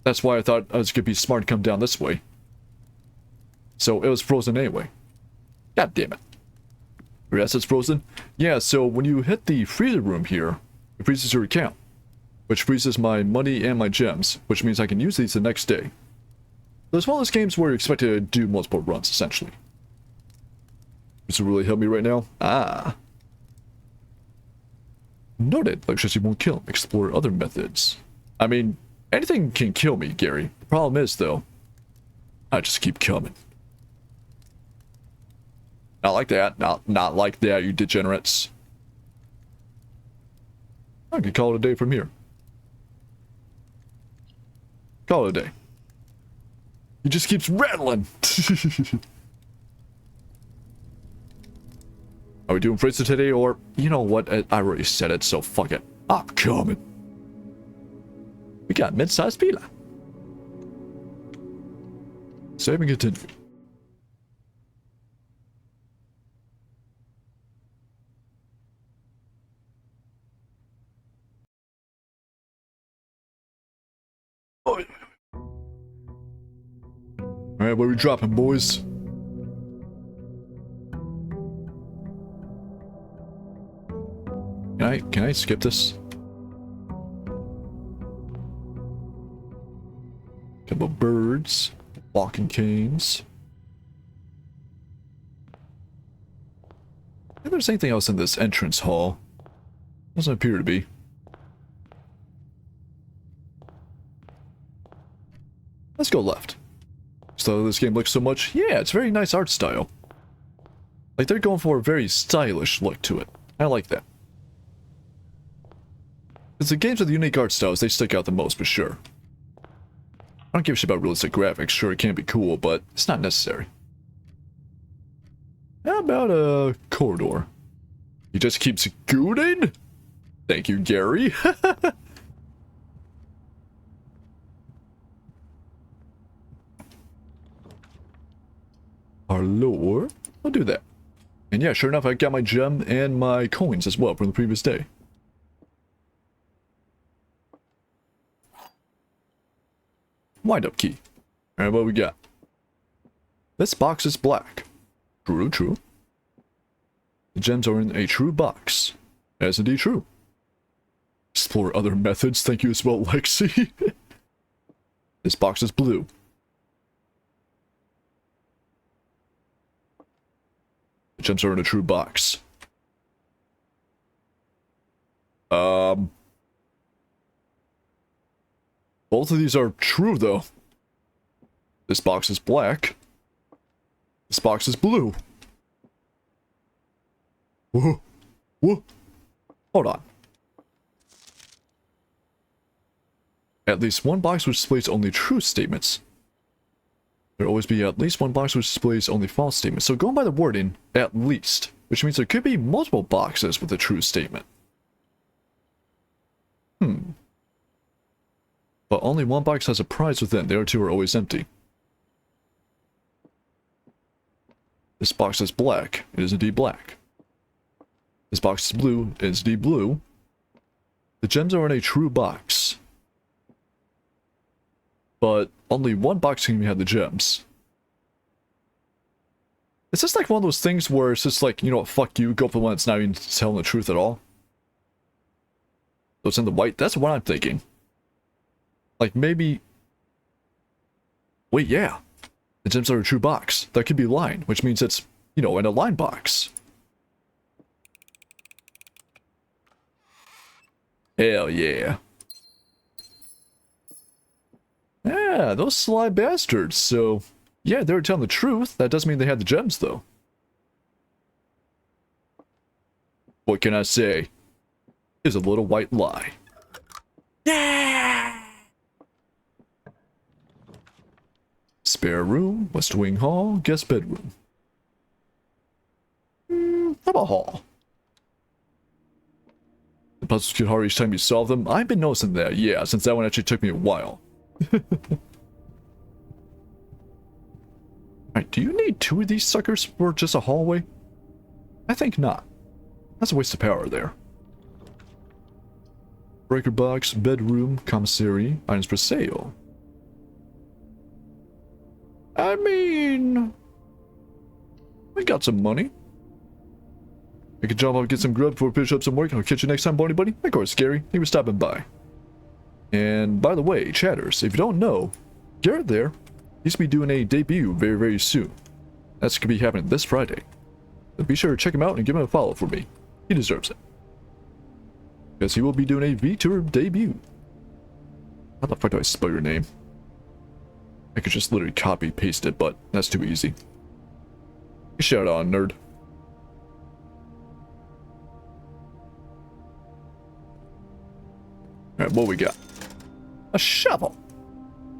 That's why I thought I was gonna be smart to come down this way. So it was frozen anyway. God damn it. Your assets frozen? Yeah, so when you hit the freezer room here, it freezes your account. Which freezes my money and my gems, which means I can use these the next day. So it's one of those games where you're expected to do multiple runs, essentially. Does it really help me right now? Ah. Noted. Electricity won't kill. Explore other methods. I mean, anything can kill me, Gary. The problem is, though, I just keep coming. Not like that. Not like that, you degenerates. I can call it a day from here. Call it a day. He just keeps rattling. Are we doing Fritz today, or... You know what? I already said it, so fuck it. I'm coming. We got mid-sized pila. Save and continue. Oh. Alright, where we dropping, boys? Can I skip this? Couple birds, walking canes. If there's anything else in this entrance hall, doesn't appear to be. Let's go left. So this game looks so much. Yeah, it's very nice art style. Like they're going for a very stylish look to it. I like that. Because the games with unique art styles, they stick out the most for sure. I don't give a shit about realistic graphics. Sure, it can be cool, but it's not necessary. How about a corridor? He just keeps scooting? Thank you, Gary. Our lore. I'll do that. And yeah, sure enough, I got my gem and my coins as well from the previous day. Wind-up key. Alright, what we got? This box is black. True, true. The gems are in a true box. That's indeed true. Explore other methods. Thank you as well, Lexi. This box is blue. The gems are in a true box. Both of these are true, though. This box is black. This box is blue. Whoa. Whoa. Hold on. At least one box which displays only true statements. There'll always be at least one box which displays only false statements. So going by the wording, at least, which means there could be multiple boxes with a true statement. But only one box has a prize within. The other two are always empty. This box is black. It is indeed black. This box is blue. It is indeed blue. The gems are in a true box. But only one box can have the gems. Is this like one of those things where it's just like, you know what, fuck you, go for the one that's not even telling the truth at all? So it's in the white? That's what I'm thinking. Like, maybe... Wait, yeah. The gems are a true box. That could be a line, which means it's, you know, in a line box. Hell yeah. Yeah, those sly bastards. So, yeah, they were telling the truth. That doesn't mean they had the gems, though. What can I say? Is a little white lie. Yeah! Spare room, West Wing Hall, guest bedroom. How about hall? The puzzles get harder each time you solve them. I've been noticing that, yeah, since that one actually took me a while. Alright, do you need two of these suckers for just a hallway? I think not. That's a waste of power there. Breaker box, bedroom, commissary, items for sale. I mean, we got some money. I could jump up and get some grub before we finish up some work. I'll catch you next time, buddy. Of course, Gary. He was stopping by. And by the way, chatters, if you don't know, Garrett there, he's to be doing a debut very, very soon. That's going to be happening this Friday. So be sure to check him out and give him a follow for me. He deserves it. Because he will be doing a VTuber debut. How the fuck do I spell your name? I could just literally copy paste it, but that's too easy. Shout out, nerd. Alright, what we got? A shovel.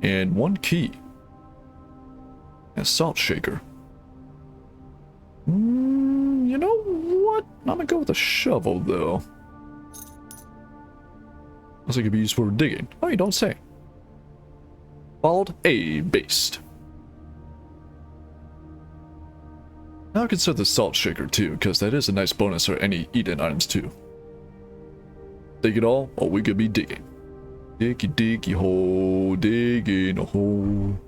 And one key. And a salt shaker. You know what? I'm gonna go with a shovel, though. Looks like it could be used for digging. Oh, you don't say. Followed A based. Now I consider the salt shaker too, because that is a nice bonus for any eat-in items too. Dig it all, or we could be digging. Diggy diggy hole, digging a hole.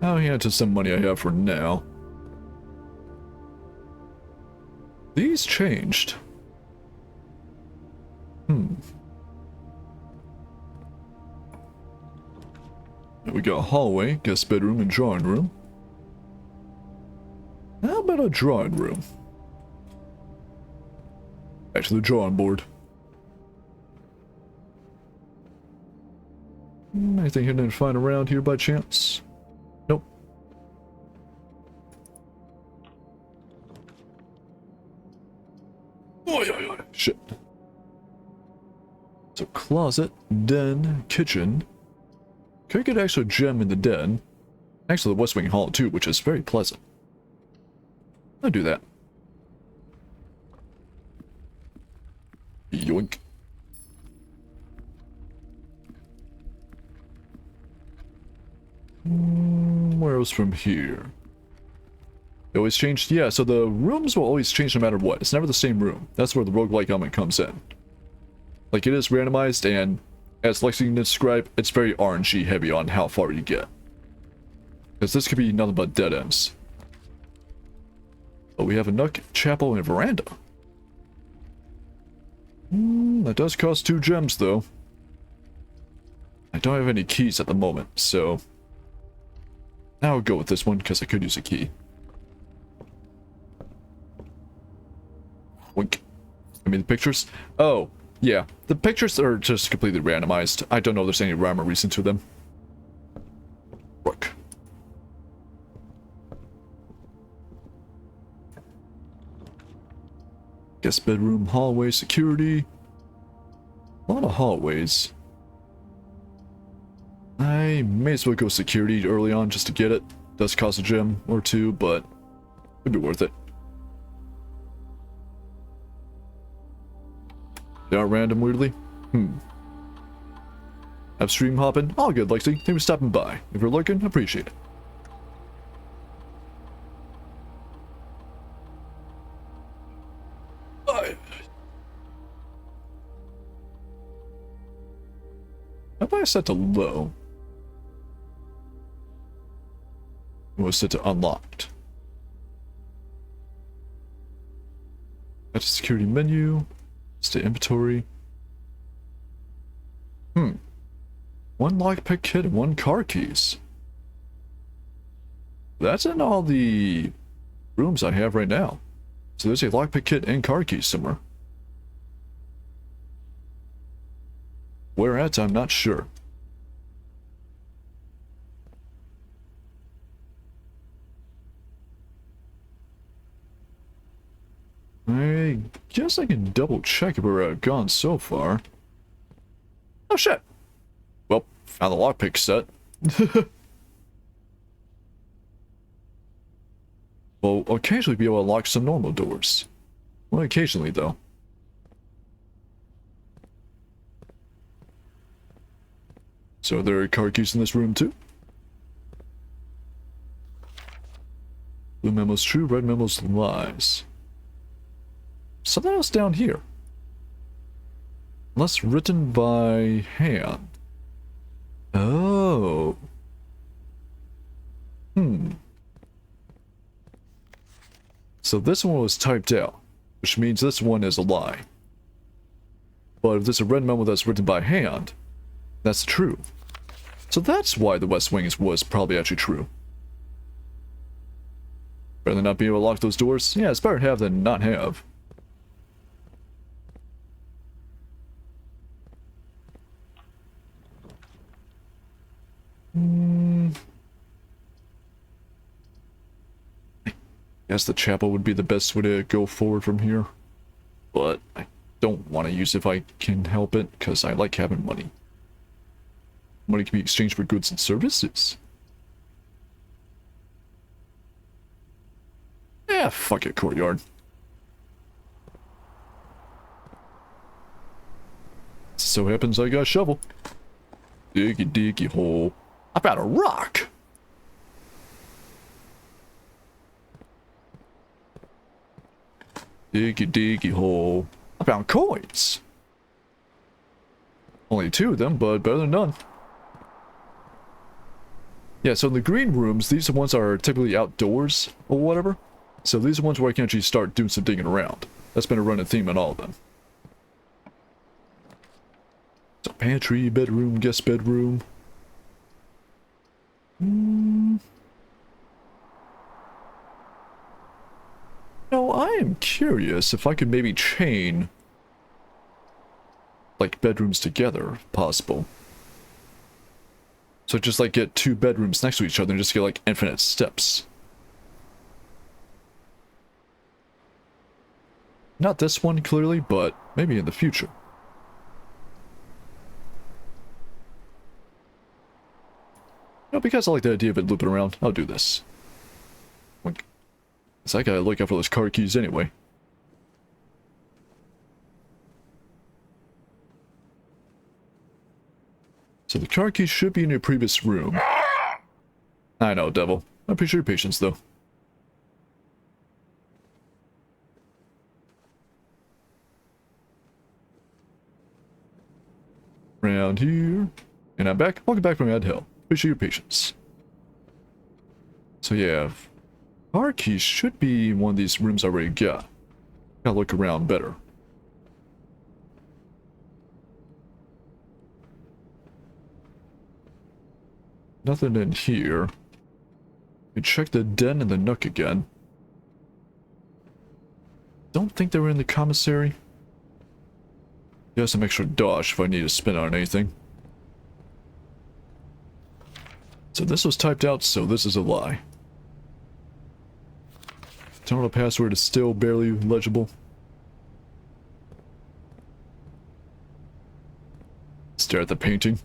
I'll hand to some money I have for now. These changed. We got a hallway, guest bedroom, and drawing room. How about a drawing room? Back to the drawing board. Anything hidden to find around here by chance? Nope. Oh, shit. So closet, den, kitchen. Could get extra gem in the den. Next to the West Wing Hall too, which is very pleasant. I'll do that. Yoink. Where else from here? They always changed? Yeah, so the rooms will always change no matter what. It's never the same room. That's where the roguelike element comes in. Like, it is randomized, and as Lexington described, it's very RNG heavy on how far you get. Because this could be nothing but dead ends. But we have a nook, chapel, and a veranda. That does cost 2 gems, though. I don't have any keys at the moment, so I'll go with this one because I could use a key. Wink. I mean, the pictures? Oh, yeah. The pictures are just completely randomized. I don't know if there's any rhyme or reason to them. Rook. Guest bedroom, hallway, security. A lot of hallways. I may as well go security early on just to get it. Does cost a gem or 2, but it'd be worth it. They are random, weirdly. Have stream hopping? All good, Lexi. Thanks for stopping by. If you're looking, appreciate it. How about I set to low? It was set to unlocked. That's a security menu. Stay inventory. 1 lockpick kit and 1 car keys. That's in all the rooms I have right now. So there's a lockpick kit and car keys somewhere. Where at, I'm not sure. I guess I can double check where I've gone so far. Oh shit! Well, found the lockpick set. Well, occasionally be able to lock some normal doors. Well, occasionally though. So are there car keys in this room too? Blue memo's true, red memo's lies. Something else down here. Unless written by hand. Oh. So this one was typed out, which means this one is a lie. But if there's a red memo that's written by hand, that's true. So that's why the West Wing was probably actually true. Better than not being able to lock those doors? Yeah, it's better to have than not have. I guess the chapel would be the best way to go forward from here. But I don't want to use it if I can help it, because I like having money. Money can be exchanged for goods and services. Yeah, fuck it, courtyard. So happens I got a shovel. Diggy diggy hole. I found a rock. Diggy diggy hole. I found coins. Only 2 of them, but better than none. Yeah, so in the green rooms, these are the ones that are typically outdoors or whatever. So these are ones where I can actually start doing some digging around. That's been a running theme on all of them. So pantry, bedroom, guest bedroom. No, I am curious if I could maybe chain like bedrooms together, if possible. So just like get 2 bedrooms next to each other and just get like infinite steps. Not this one clearly, but maybe in the future. No, because I like the idea of it looping around, I'll do this. So I gotta look out for those car keys anyway. So the car key should be in your previous room. I know, devil. I appreciate your patience, though. Around here. And I'm back. Welcome back from Ad Hell. Appreciate your patience. So yeah, car key should be one of these rooms I already got. Gotta look around better. Nothing in here. You check the den and the nook again. Don't think they were in the commissary. Got some extra dosh if I need to spin on anything. So this was typed out, so this is a lie. Tunnel password is still barely legible. Stare at the painting.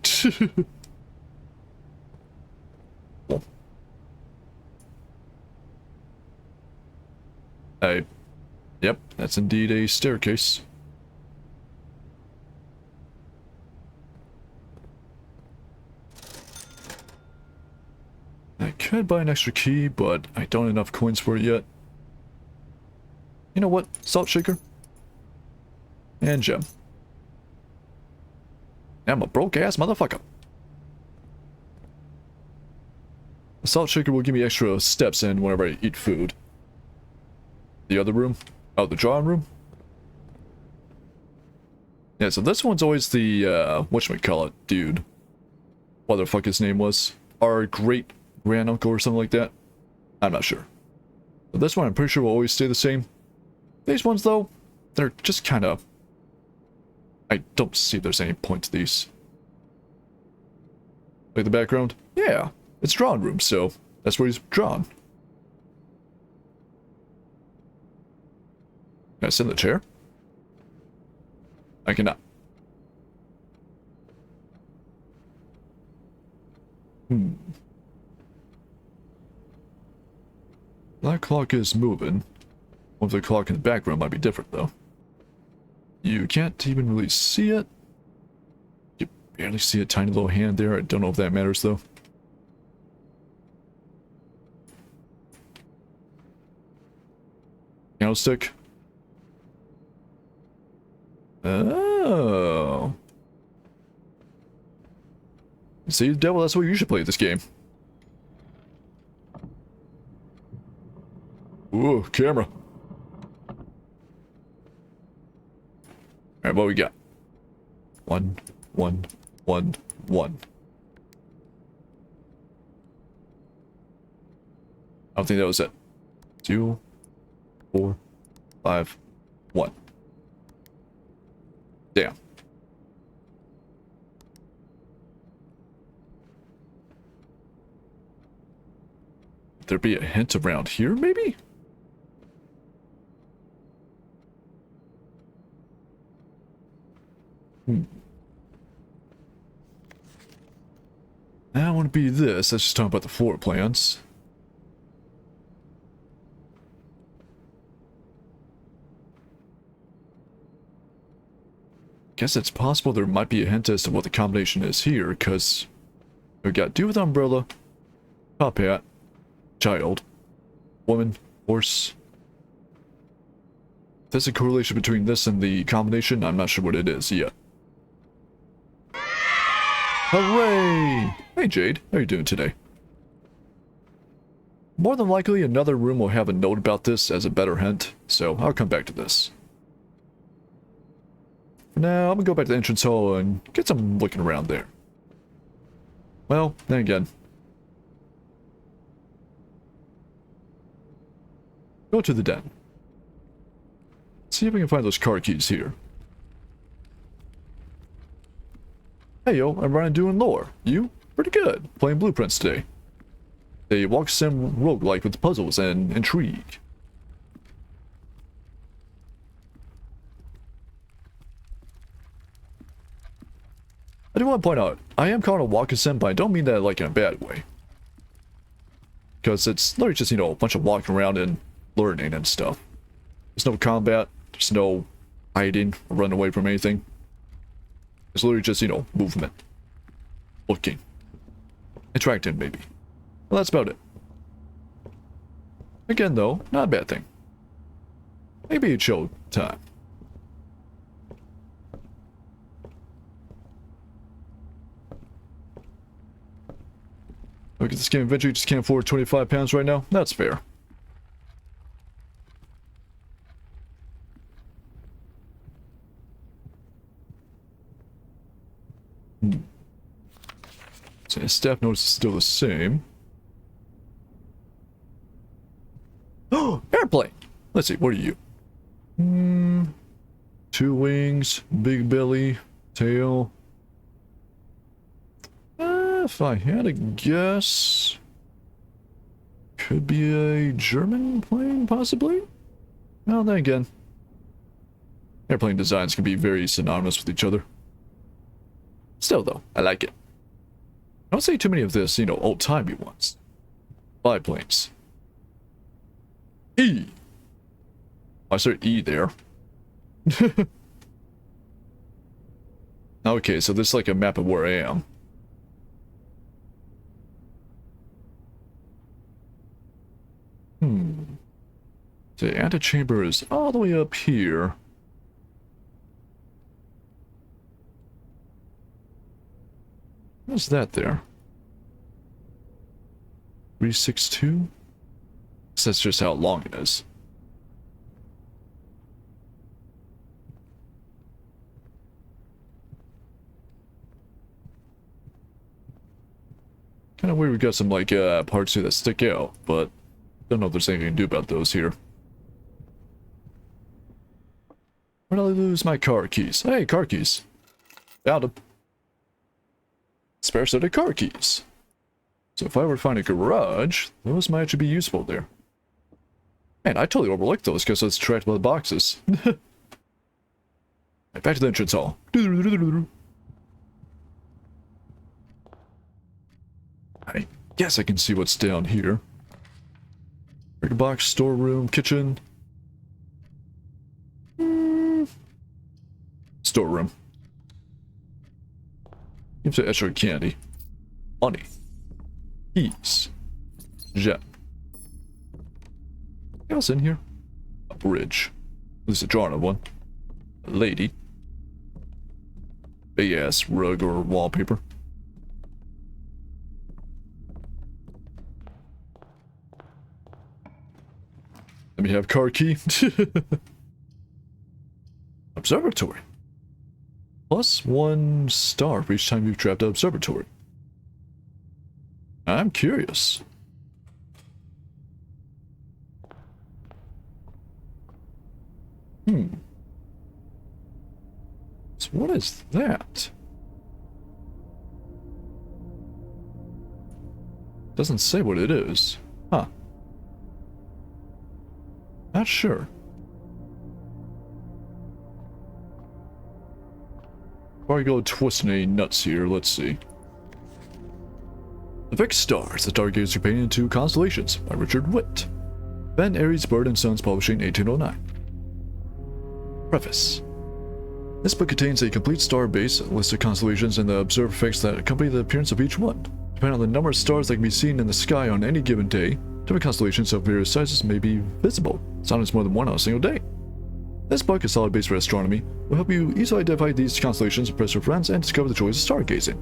Yep, that's indeed a staircase. I could buy an extra key, but I don't have enough coins for it yet. You know what? Salt shaker. And gem. I'm a broke ass motherfucker. The salt shaker will give me extra steps in whenever I eat food. The other room? Oh, the drawing room? Yeah, so this one's always the, whatchamacallit, dude. What the fuck his name was? Our great granduncle or something like that? I'm not sure. But this one I'm pretty sure will always stay the same. These ones, though, they're just kind of... I don't see if there's any point to these. Like the background? Yeah, it's drawing room, so that's where he's drawn. Can I sit in the chair? I cannot. That clock is moving. Well, the clock in the background might be different, though. You can't even really see it. You barely see a tiny little hand there. I don't know if that matters, though. Candlestick. Oh. See, devil, that's what you should play this game. Ooh, camera. Alright, what we got? 1, 1, 1, 1. I don't think that was it. 2, 4, 5, 1. Damn. There be a hint around here, maybe? I don't want to be this. Let's just talk about the floor plans. Guess it's possible there might be a hint as to what the combination is here, because we got dude with umbrella, top hat, child, woman, horse. If there's a correlation between this and the combination, I'm not sure what it is yet. Hooray! Hey Jade, how are you doing today? More than likely, another room will have a note about this as a better hint, so I'll come back to this. For now, I'm gonna go back to the entrance hall and get some looking around there. Well, then again. Go to the den. See if we can find those car keys here. Hey yo, I'm Ryan doing lore. You? Pretty good. Playing blueprints today. A walk sim roguelike with puzzles and intrigue. I do want to point out, I am calling it a walk sim, but I don't mean that like in a bad way. Because it's literally just, you know, a bunch of walking around and learning and stuff. There's no combat, there's no hiding or running away from anything. It's literally just, you know, movement. Looking. Interacting, maybe. Well, that's about it. Again, though, not a bad thing. Maybe a chill time. Look at this game eventually, just can't afford 25 pounds right now. That's fair. So staff notice is still the same. Oh, airplane! Let's see, what are you? 2 wings, big belly, tail. If I had a guess, could be a German plane, possibly? Well, then again, airplane designs can be very synonymous with each other. Still, though, I like it. I don't see too many of this, you know, old-timey ones. Biplanes. E! I said E there. Okay, so this is like a map of where I am. The antechamber is all the way up here. What's that there? 362? That's just how long it is. Kind of weird we got some like parts here that stick out, but don't know if there's anything to do about those here. Where did I lose my car keys? Hey, car keys. Found them. Spare set of car keys. So if I were to find a garage, those might actually be useful there. Man, I totally overlooked those because I was distracted by the boxes. Right, back to the entrance hall. I guess I can see what's down here. Breaker box, storeroom, kitchen. Storeroom. Gives it extra candy. Money. Keys. Jet. What else in here? A bridge. At least a drawing of one. A lady. Big ass rug or wallpaper. Let me have car key. Observatory. +1 star for each time you've trapped an observatory. I'm curious. So what is that? Doesn't say what it is. Huh. Not sure. Before I go twisting any nuts here, let's see. The Fixed Stars, the Stargazer Companion into Constellations by Richard Witt. Ben Aries Bird and Sons Publishing, 1809. Preface. This book contains a complete star base, a list of constellations, and the observed effects that accompany the appearance of each one. Depending on the number of stars that can be seen in the sky on any given day, different constellations of various sizes may be visible. Sometimes more than one on a single day. This book, a solid base for astronomy, will help you easily identify these constellations, impress your friends, and discover the joys of stargazing.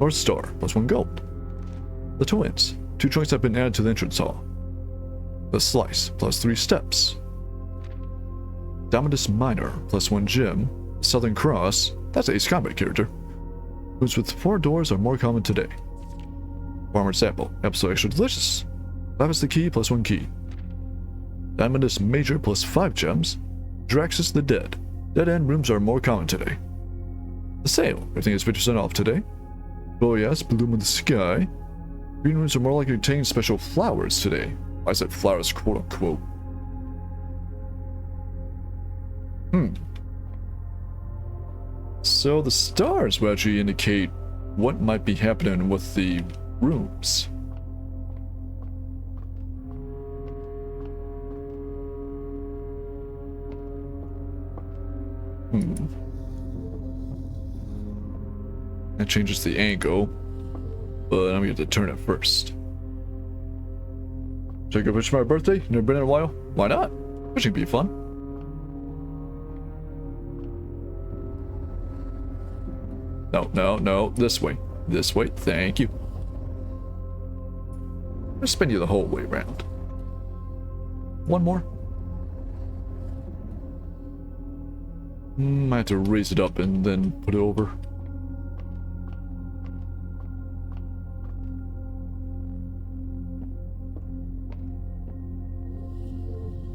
North Star, +1 gold. The Twins, 2 trunks have been added to the entrance hall. The Slice, +3 steps. Dominus Minor, +1 gem. Southern Cross, that's Ace Combat character. Foods with 4 doors are more common today. Farmer's Apple, absolutely extra delicious. Lapis the Key, +1 key. Diamondus Major, +5 gems. Draxus the Dead. Dead end rooms are more common today. The sale, everything is 50% off today. Boreas, Bloom in the Sky. Green rooms are more likely to contain special flowers today. I said flowers, quote unquote. So the stars will actually indicate what might be happening with the rooms. That changes the angle, but I'm going to turn it first. Should I go wish for my birthday? Never been in a while? Why not? Wishing would be fun. No, this way. This way, thank you. I'll spin you the whole way around. One more. I have to raise it up and then put it over.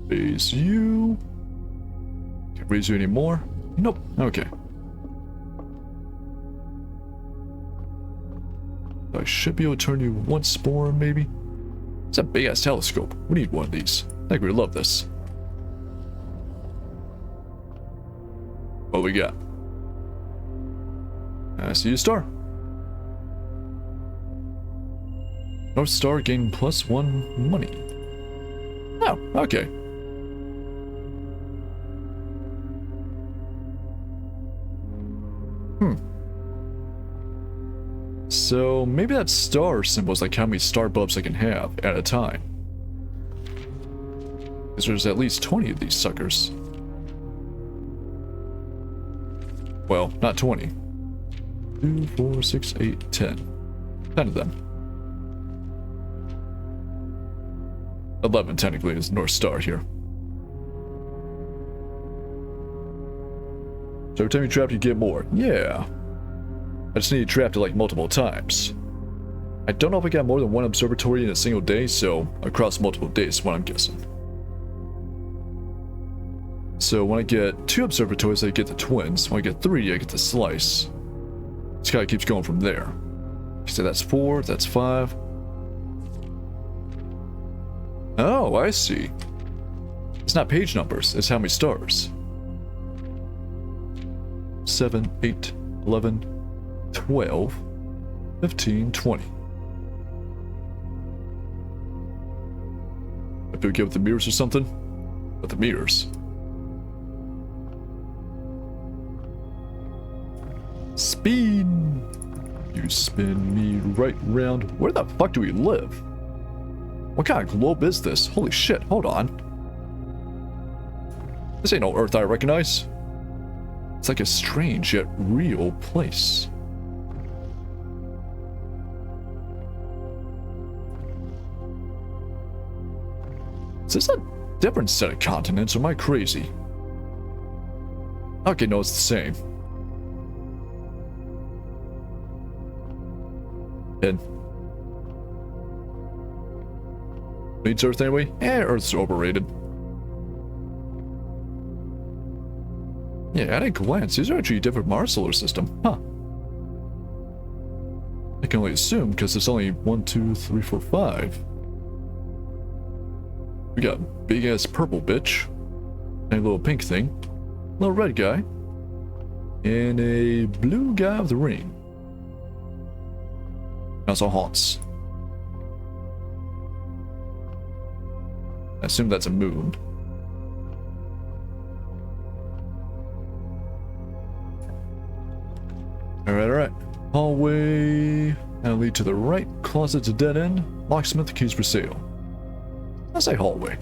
Raise you. Can't raise you anymore. Nope. Okay. I should be able to turn you once more, maybe. It's a big ass telescope. We need one of these. I think we love this. What we got? I see a star. North Star gain +1 money. Oh, okay. So maybe that star symbol is like how many star bulbs I can have at a time. Because there's at least 20 of these suckers. Well, not 20. 2, 4, 6, 8, 10. 10 of them. 11 technically is North Star here. So every time you trap, you get more. Yeah. I just need to trap it like multiple times. I don't know if I got more than one observatory in a single day, so across multiple days is what I'm guessing. So when I get 2 observatories, I get the Twins. When I get 3, I get the Slice. This guy keeps going from there. So that's 4, that's 5. Oh, I see. It's not page numbers, it's how many stars. 7, 8, 11, 12, 15, 20. I feel good with the mirrors or something? With the mirrors. Spin! You spin me right round. Where the fuck do we live? What kind of globe is this? Holy shit, hold on. This ain't no Earth I recognize. It's like a strange yet real place. Is this a different set of continents or am I crazy? Okay, no, it's the same. And needs Earth anyway? Earth's overrated. Yeah, at a glance, these are actually a different Mars solar system. Huh. I can only assume because there's only 1, 2, 3, 4, 5. We got big ass purple bitch, and a little pink thing, little red guy, and a blue guy with a ring. Also haunts. I assume that's a moon. Alright. Hallway. And lead to the right. Closet's a dead end. Locksmith, keys for sale. I say hallway.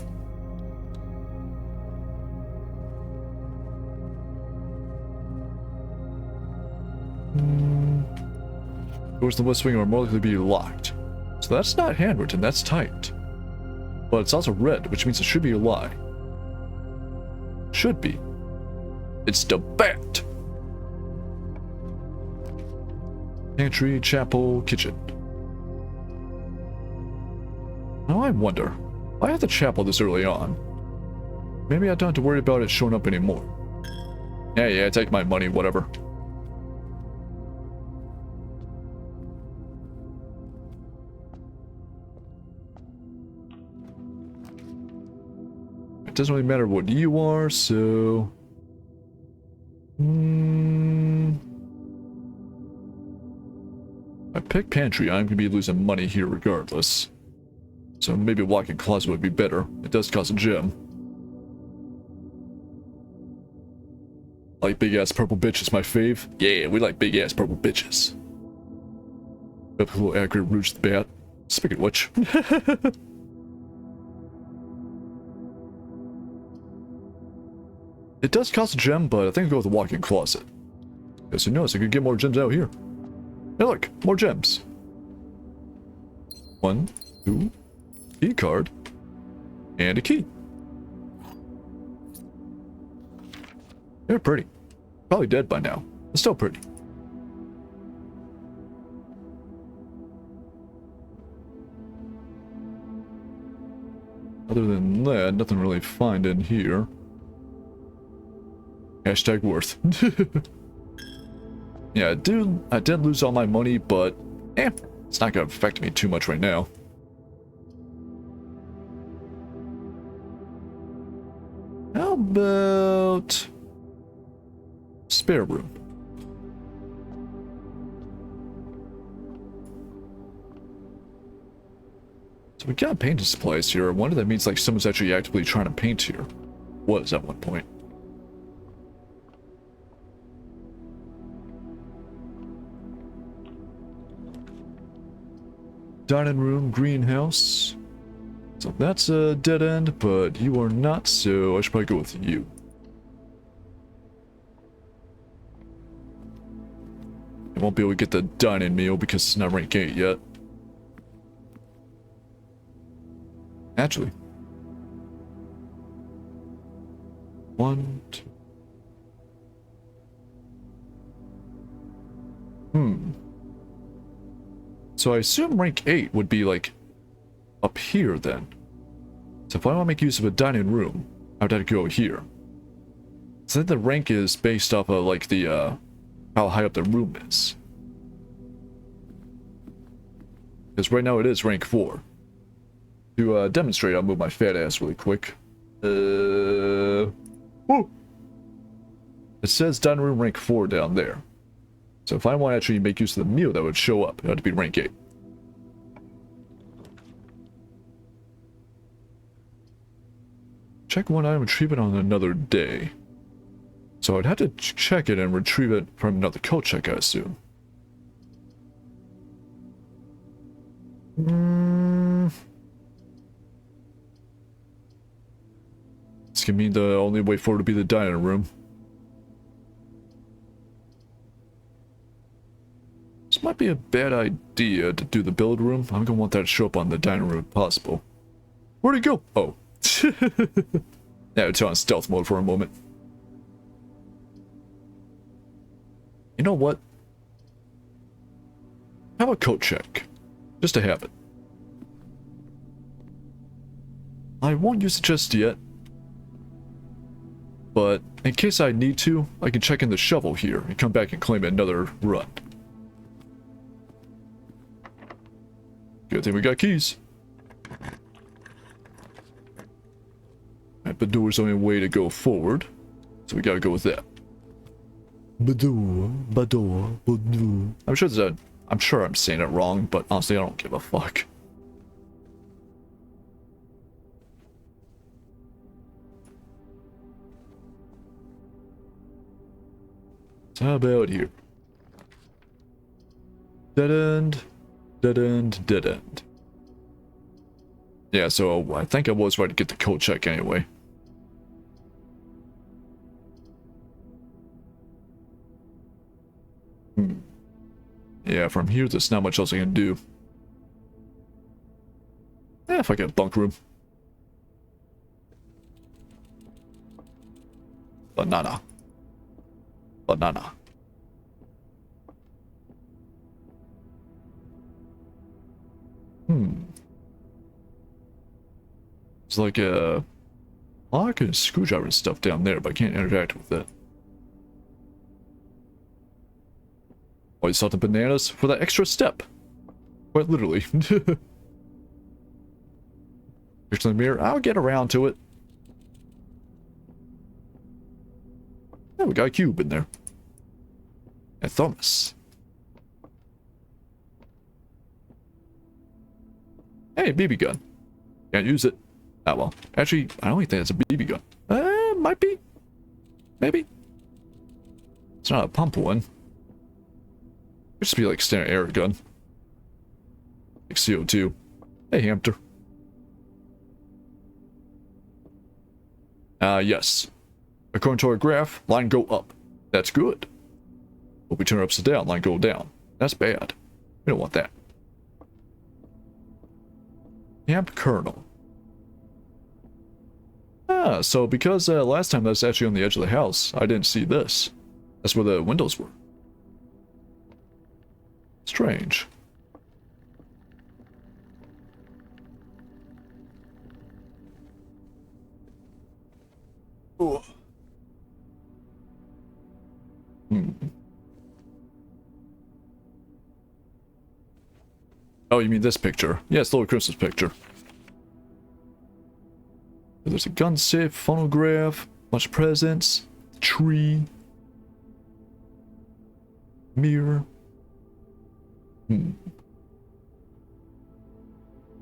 Doors in the west wing are more likely to be locked. So that's not handwritten, that's typed. But it's also red, which means it should be a lie. Should be. It's the bat! Pantry, chapel, kitchen. Now I wonder, why have the chapel this early on? Maybe I don't have to worry about it showing up anymore. Yeah, take my money, whatever. It doesn't really matter what you are, so... I pick pantry, I'm gonna be losing money here regardless. So maybe walk-in closet would be better. It does cost a gem. Like big-ass purple bitches, my fave. Yeah, we like big-ass purple bitches. Got a little accurate Rouge the Bat. Speaking of which... It does cost a gem, but I think I'll go with the walk-in closet. Because who knows, I could get more gems out here. Hey look, more gems. 1, 2, key card, and a key. They're pretty. Probably dead by now, but still pretty. Other than that, nothing really find in here. Hashtag worth. Yeah, I did lose all my money, but it's not gonna affect me too much right now. How about spare room? So we got painting supplies here. I wonder if that means like someone's actually actively trying to paint here. Was at one point. Dining room, greenhouse. So that's a dead end, but you are not, so I should probably go with you. I won't be able to get the dining meal because it's not rank 8 yet. Actually. 1, 2. So I assume rank 8 would be like up here then. So if I want to make use of a dining room, I would have to go here. So then the rank is based off of like the how high up the room is. Because right now it is rank 4. To demonstrate, I'll move my fat ass really quick. Woo! It says dining room rank 4 down there. So if I want to actually make use of the meal, that would show up. It had to be rank 8. Check one item, retrieve it on another day. So I'd have to check it and retrieve it from another code check, I assume. This can mean the only way forward to be the dining room. This might be a bad idea to do the build room. I'm gonna want that to show up on the dining room if possible. Where'd he go? Oh. Yeah, it's on stealth mode for a moment. You know what? How about coat check? Just to have it. I won't use it just yet. But in case I need to, I can check in the shovel here and come back and claim another run. Good thing we got keys. Alright, but door's the only way to go forward. So we gotta go with that. Badoor, badoor, badoor. I'm sure I'm saying it wrong, but honestly I don't give a fuck. So how about here? Dead end. Dead end. Dead end. Yeah, so I think I was right to get the code check anyway. Yeah, from here there's not much else I can do. If I get a bunk room. Banana. Banana. It's like a lock and a screwdriver and stuff down there, but I can't interact with it. Oh, you saw the bananas for that extra step. Quite literally. Picture in the mirror. I'll get around to it. Yeah, we got a cube in there. And Thomas. Hey, BB gun. Can't use it. Ah, well. Actually, I don't think that's a BB gun. Might be. Maybe. It's not a pump one. It'd just be like standard air gun. Like CO2. Hey, hamster. Yes. According to our graph, line go up. That's good. But we turn it upside down, line go down. That's bad. We don't want that. Camp Colonel. So because last time I was actually on the edge of the house, I didn't see this. That's where the windows were. Strange. Ooh. Oh, you mean this picture? Yeah, it's the little Christmas picture. There's a gun safe, phonograph, bunch of presents, tree, mirror.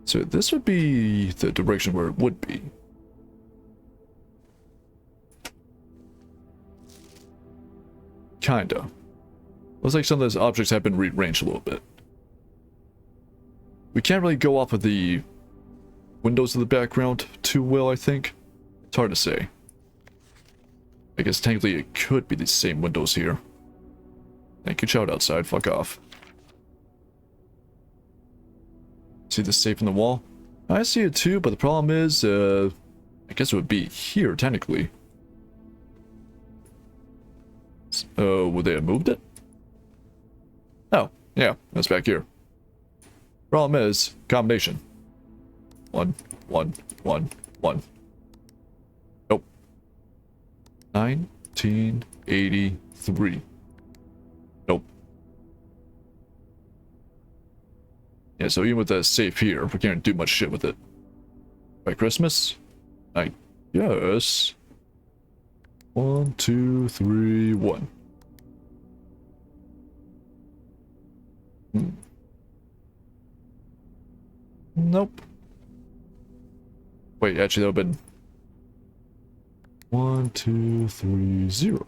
So this would be the direction where it would be. Kinda. Looks like some of those objects have been rearranged a little bit. We can't really go off of the windows of the background too well, I think. It's hard to say. I guess technically it could be the same windows here. Thank you, child outside. Fuck off. See the safe in the wall? I see it too, but the problem is, I guess it would be here, technically. Would they have moved it? Oh, yeah, that's back here. Problem is, combination. 1, 1, 1, 1. Nope. 1983. Nope. Yeah, so even with that safe here, we can't do much shit with it. By Christmas? I guess. 1, 2, 3, 1. Nope. Wait, actually, that would have been 1, 2, 3, 0.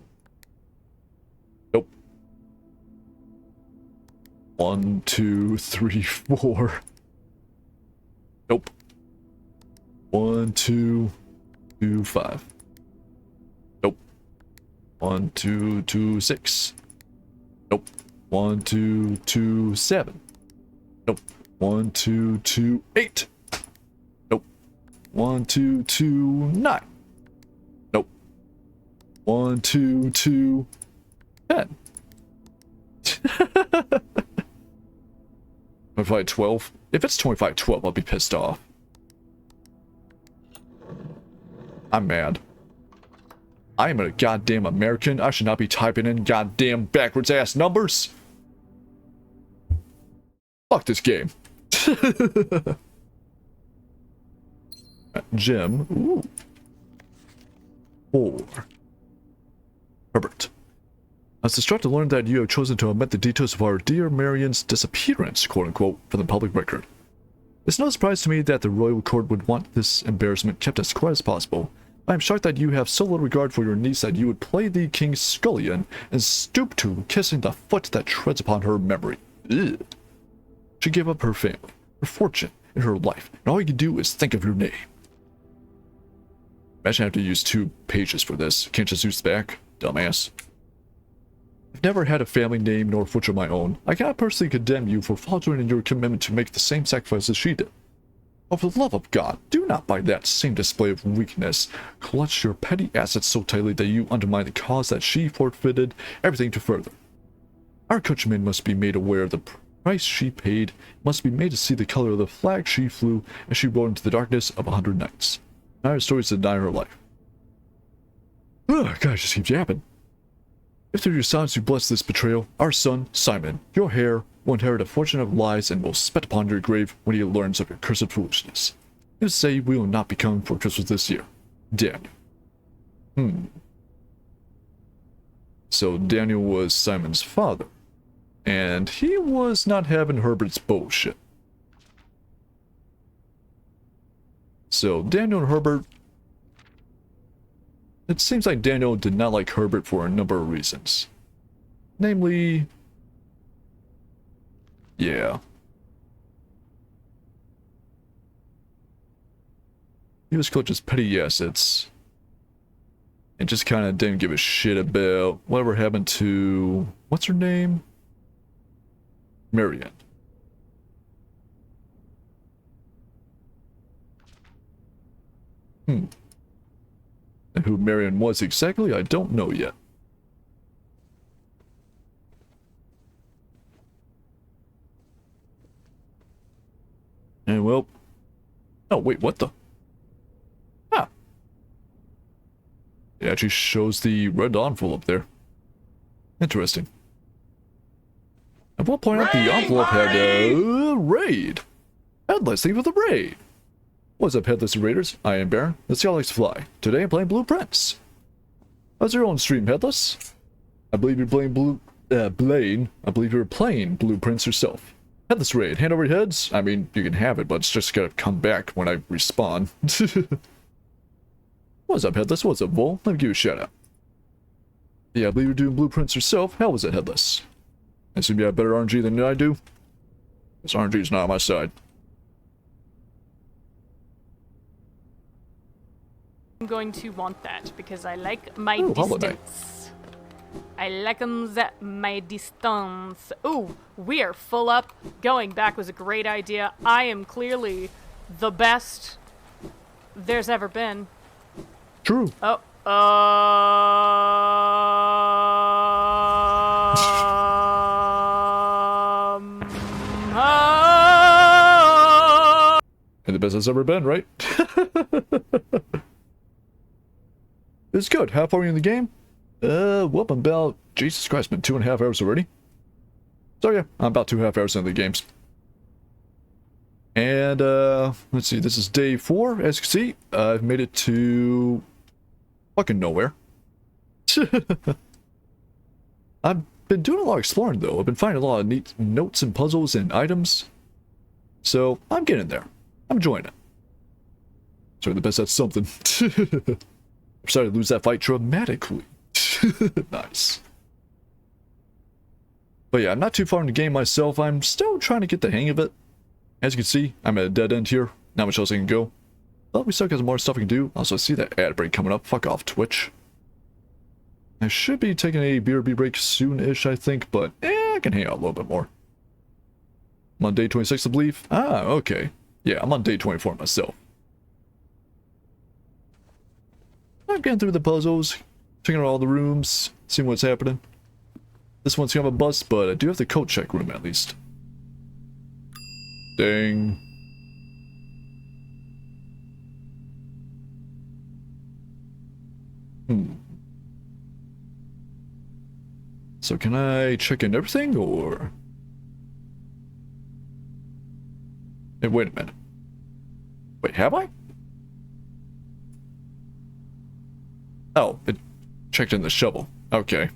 Nope. 1, 2, 3, 4. Nope. 1, 2, 2, 5. Nope. 1, 2, 2, 6. Nope. 1, 2, 2, 7. Nope. 1, 2, 2, 8. Nope. 1, 2, 2, 9. Nope. 1, 2, 2, 10. 25, 12. If it's 25, 12, I'll be pissed off. I'm mad. I am a goddamn American. I should not be typing in goddamn backwards ass numbers. Fuck this game. Gem. Ooh. 4. Herbert. I was distraught to learn that you have chosen to omit the details of our dear Marion's disappearance, quote-unquote, from the public record. It's no surprise to me that the royal court would want this embarrassment kept as quiet as possible. I am shocked that you have so little regard for your niece that you would play the king's scullion and stoop to kissing the foot that treads upon her memory. Ugh. She gave up her family, her fortune, and her life, and all you can do is think of your name. Imagine I have to use 2 pages for this. Can't just use back, dumbass. I've never had a family name nor fortune of my own. I cannot personally condemn you for faltering in your commitment to make the same sacrifices she did. But for the love of God, do not by that same display of weakness clutch your petty assets so tightly that you undermine the cause that she forfeited everything to further. Our countrymen must be made aware of the price she paid, must be made to see the color of the flag she flew as she rode into the darkness of 100 nights. Not her stories to deny her life. Ugh, God, just keeps yapping. If through your silence you bless this betrayal, our son, Simon, your heir, will inherit a fortune of lies and will spit upon your grave when he learns of your cursed foolishness. You say we will not be coming for Christmas this year. Daniel. So Daniel was Simon's father. And he was not having Herbert's bullshit. So Daniel and Herbert... It seems like Daniel did not like Herbert for a number of reasons. Namely... Yeah. He was Coach's petty assets. And just kind of didn't give a shit about whatever happened to... What's her name? Marianne. And who Marianne was exactly, I don't know yet. And well... Oh, wait, what the? Ah. It actually shows the red envelope there. Interesting. I will point out the envelope had a raid. Headless, leave with a raid. What's up, Headless Raiders? I am Baron. Let's see how likes to fly. Today I'm playing Blueprints. How's your own stream, Headless? I believe you're playing Blaine. I believe you're playing Blueprints yourself. Headless Raid, hand over your heads. I mean, you can have it, but it's just gotta come back when I respawn. What's up, Headless? What's up, Vol? Let me give you a shout out. Yeah, I believe you're doing Blueprints yourself. How was it, Headless? I assume you have better RNG than I do? Because RNG is not on my side. I'm going to want that because I like my Ooh, distance. holiday. I like my distance. Ooh, we are full up. Going back was a great idea. I am clearly the best there's ever been. True. Oh, And the best it's ever been, right? It's good. How far are you in the game? Well, I'm about... Jesus Christ, been 2.5 hours already. So yeah, I'm about 2.5 hours into the games. And, let's see, this is day 4. As you can see, I've made it to... fucking nowhere. I've been doing a lot of exploring, though. I've been finding a lot of neat notes and puzzles and items. So, I'm getting there. I'm enjoying it. Sorry, the best at something. I'm sorry to lose that fight dramatically. Nice. But yeah, I'm not too far in the game myself. I'm still trying to get the hang of it. As you can see, I'm at a dead end here. Not much else I can go. But we still got some more stuff we can do. Also, I see that ad break coming up. Fuck off, Twitch. I should be taking a BRB break soon-ish, I think, but I can hang out a little bit more. I'm on day 26, I believe. Ah, okay. Yeah, I'm on day 24 myself. I'm getting through the puzzles, checking out all the rooms, seeing what's happening. This one's kind of a bust, but I do have the coat check room at least. Dang. So can I check in everything, or... Hey, wait a minute. Wait, have I? Oh, it checked in the shovel. Okay.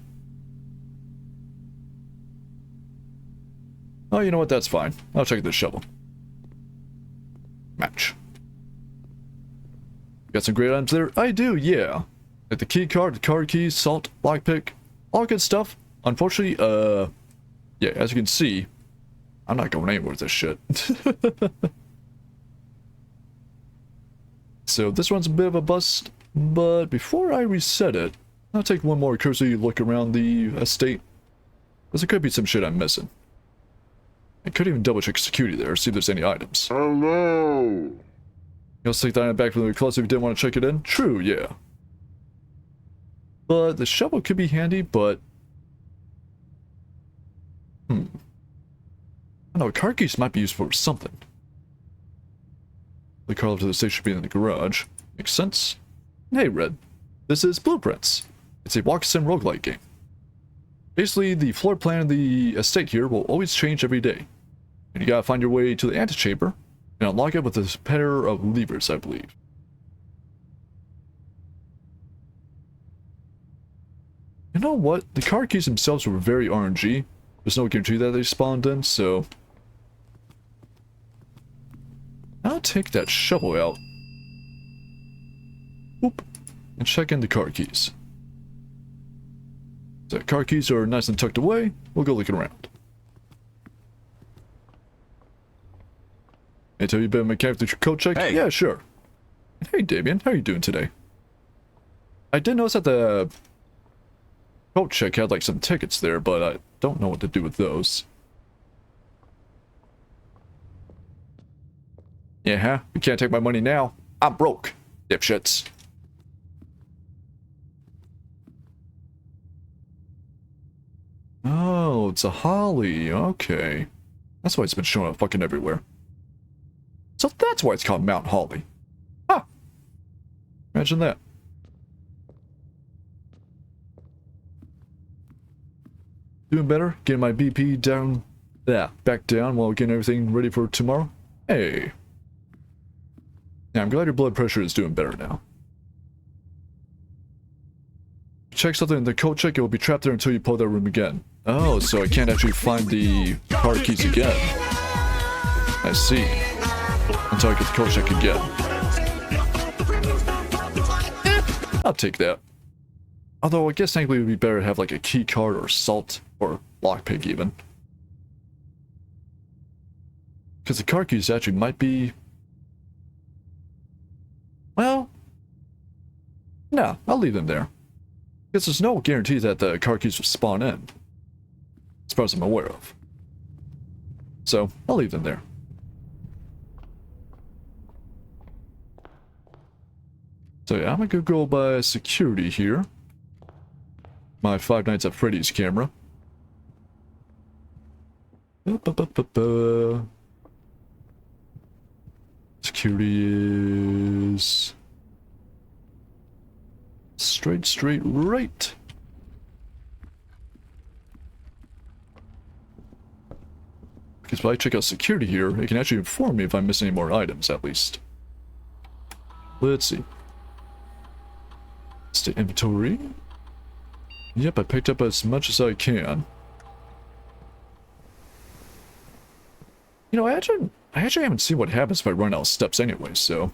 Oh, you know what? That's fine. I'll check the shovel. Match. Got some great items there? I do, yeah. Like the key card, the card keys, salt, lockpick, all good stuff. Unfortunately, yeah, as you can see, I'm not going anywhere with this shit. So this one's a bit of a bust, but before I reset it, I'll take one more cursory look around the estate. Because there could be some shit I'm missing. I could even double check security there, see if there's any items. Hello. You'll take the item back from the closet if you didn't want to check it in? True, yeah. But the shovel could be handy, but... I don't know, car keys might be used for something. The car to the station should be in the garage. Makes sense. Hey, Red. This is Blueprints. It's a walk sim roguelike game. Basically, the floor plan of the estate here will always change every day. And you gotta find your way to the antechamber and unlock it with a pair of levers, I believe. You know what? The car keys themselves were very RNG. There's no guarantee that they spawned in, so... I'll take that shovel out. Whoop. And check in the car keys. The car keys are nice and tucked away. We'll go looking around. Hey, have you been a mechanic with your coat check? Hey. Yeah, sure. Hey, Damien, how are you doing today? I did notice that the coat check had like some tickets there, but I don't know what to do with those. Yeah, huh? You can't take my money now. I'm broke, dipshits. Oh, it's a holly. Okay. That's why it's been showing up fucking everywhere. So that's why it's called Mount Holly. Huh. Imagine that. Doing better? Getting my BP down. Yeah, back down while getting everything ready for tomorrow? Hey. Yeah, I'm glad your blood pressure is doing better now. Check something in the coat check, it will be trapped there until you pull that room again. Oh, so I can't actually find the car keys again. I see. Until I get the coat check again. I'll take that. Although I guess technically it would be better to have like a key card or salt or lockpick even. Because the car keys actually might be... Well... No, I'll leave them there. Because there's no guarantee that the car keys will spawn in. As far as I'm aware of. So, I'll leave them there. So yeah, I'm gonna go by security here. My Five Nights at Freddy's camera. Security is... Straight right. Because if I check out security here, it can actually inform me if I miss any more items, at least. Let's see. State inventory. Yep, I picked up as much as I can. You know, I actually haven't seen what happens if I run out of steps anyway, so...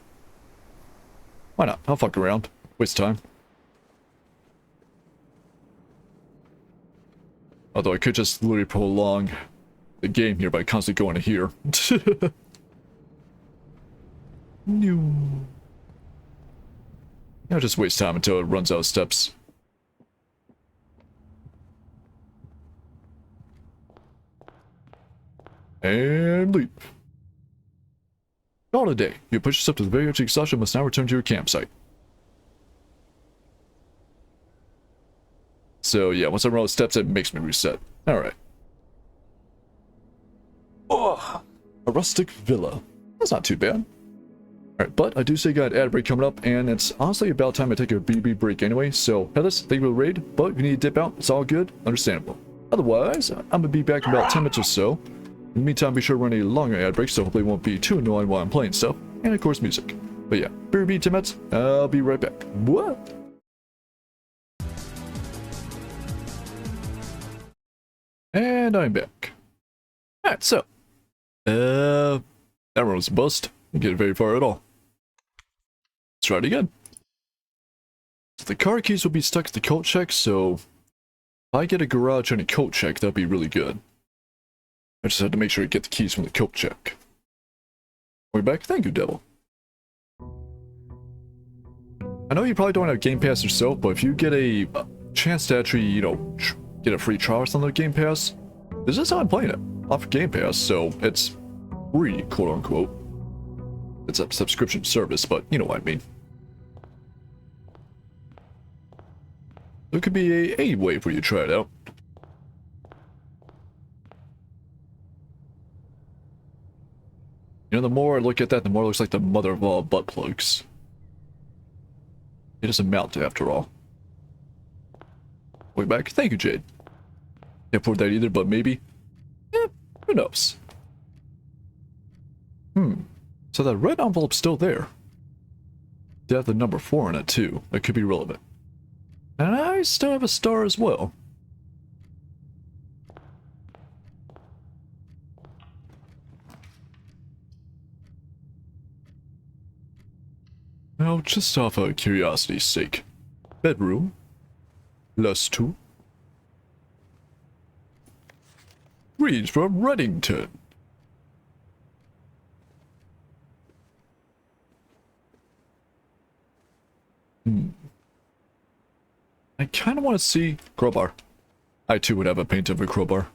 Why not? I'll fuck around. Waste time. Although I could just literally prolong the game here by constantly going to here. No. I'll just waste time until it runs out of steps. And leap. Call it a day. You push yourself to the very edge of exhaustion, must now return to your campsite. So yeah, once I run out of steps, it makes me reset. Alright. Oh, a rustic villa. That's not too bad. Alright, but I do say I got an ad break coming up, and it's honestly about time I take a BB break anyway, so Headless, thank you for the raid, but if you need to dip out, it's all good, understandable. Otherwise, I'm gonna be back in about 10 minutes or so. In the meantime, be sure to run a longer ad break, so hopefully it won't be too annoying while I'm playing stuff, and of course music. But yeah, BB 10 minutes, I'll be right back. What? And I'm back. Alright, so. That one was a bust. Didn't get very far at all. Let's try it again. So the car keys will be stuck at the coat check, so if I get a garage and a coat check, that'd be really good. I just had to make sure to get the keys from the kill check. Way back, thank you, Devil. I know you probably don't have Game Pass yourself, but if you get a chance to actually, you know, get a free trial or something on Game Pass, this is how I'm playing it, off of Game Pass, so it's free, quote unquote. It's a subscription service, but you know what I mean. It could be a way for you to try it out. You know, the more I look at that, the more it looks like the mother of all butt plugs. It doesn't mount after all. Way back, thank you, Jade. Can't afford that either, but maybe. Who knows? So that red envelope's still there. They have the number 4 in it too. That could be relevant. And I still have a star as well. Now, just off of curiosity's sake. Bedroom. +2. Reads from Reddington. I kind of want to see crowbar. I too would have a paint of a crowbar.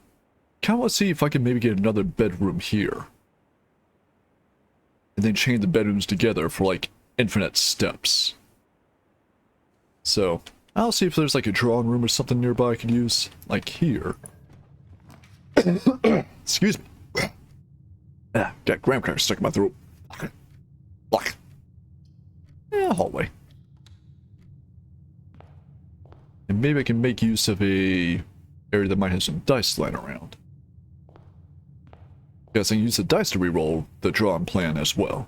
Kind of want to see if I can maybe get another bedroom here. And then chain the bedrooms together for like infinite steps. So, I'll see if there's like a drawing room or something nearby I could use. Like here. Excuse me. Got graham crackers stuck in my throat. Block. Yeah, hallway. And maybe I can make use of a area that might have some dice lying around. Guess I can use the dice to reroll the drawn plan as well.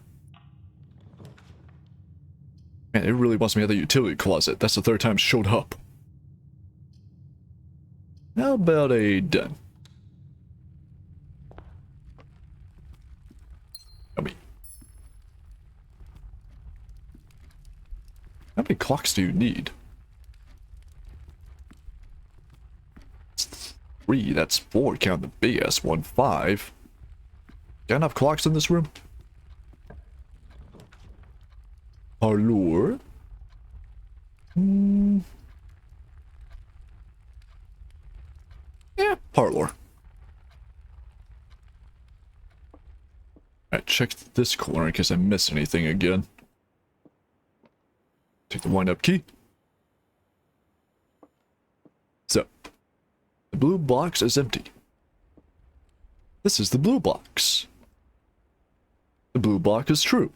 Man, it really wants me at the utility closet. That's the 3rd time it showed up. How about a done? Yummy. How many clocks do you need? 3, that's 4, count the big ass one, 5. Got enough clocks in this room? Parlour? Yeah, parlour. Alright, check this corner in case I miss anything again. Take the wind-up key. So, the blue box is empty. This is the blue box. The blue box is true.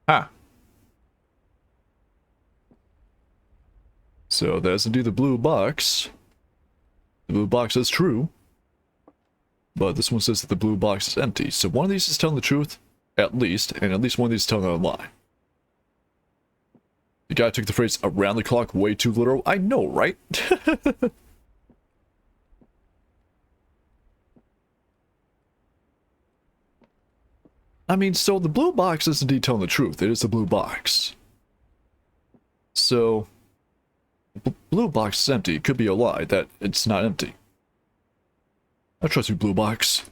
Ah. So that's indeed the blue box. The blue box is true. But this one says that the blue box is empty. So one of these is telling the truth, at least, and at least one of these is telling a lie. The guy took the phrase around the clock way too literal. I know, right? I mean, so the blue box is indeed telling the truth. It is the blue box. So, blue box is empty. It could be a lie that it's not empty. I trust you, blue box.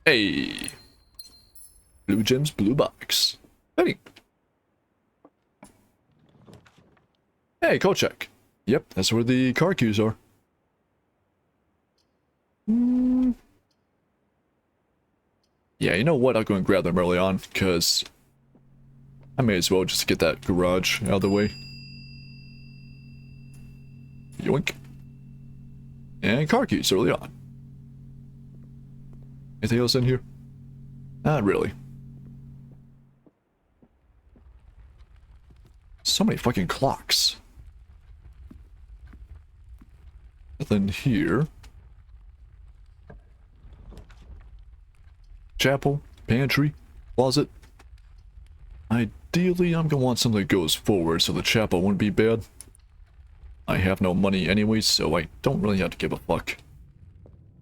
Hey. Blue gems, blue box. Hey. Hey, code check. Yep, that's where the car keys are. Yeah, you know what? I'll go and grab them early on, because I may as well just get that garage out of the way. Yoink. And car keys early on. Anything else in here? Not really. So many fucking clocks. Nothing here. Chapel, pantry, closet. Ideally, I'm gonna want something that goes forward so the chapel wouldn't be bad. I have no money anyway, so I don't really have to give a fuck.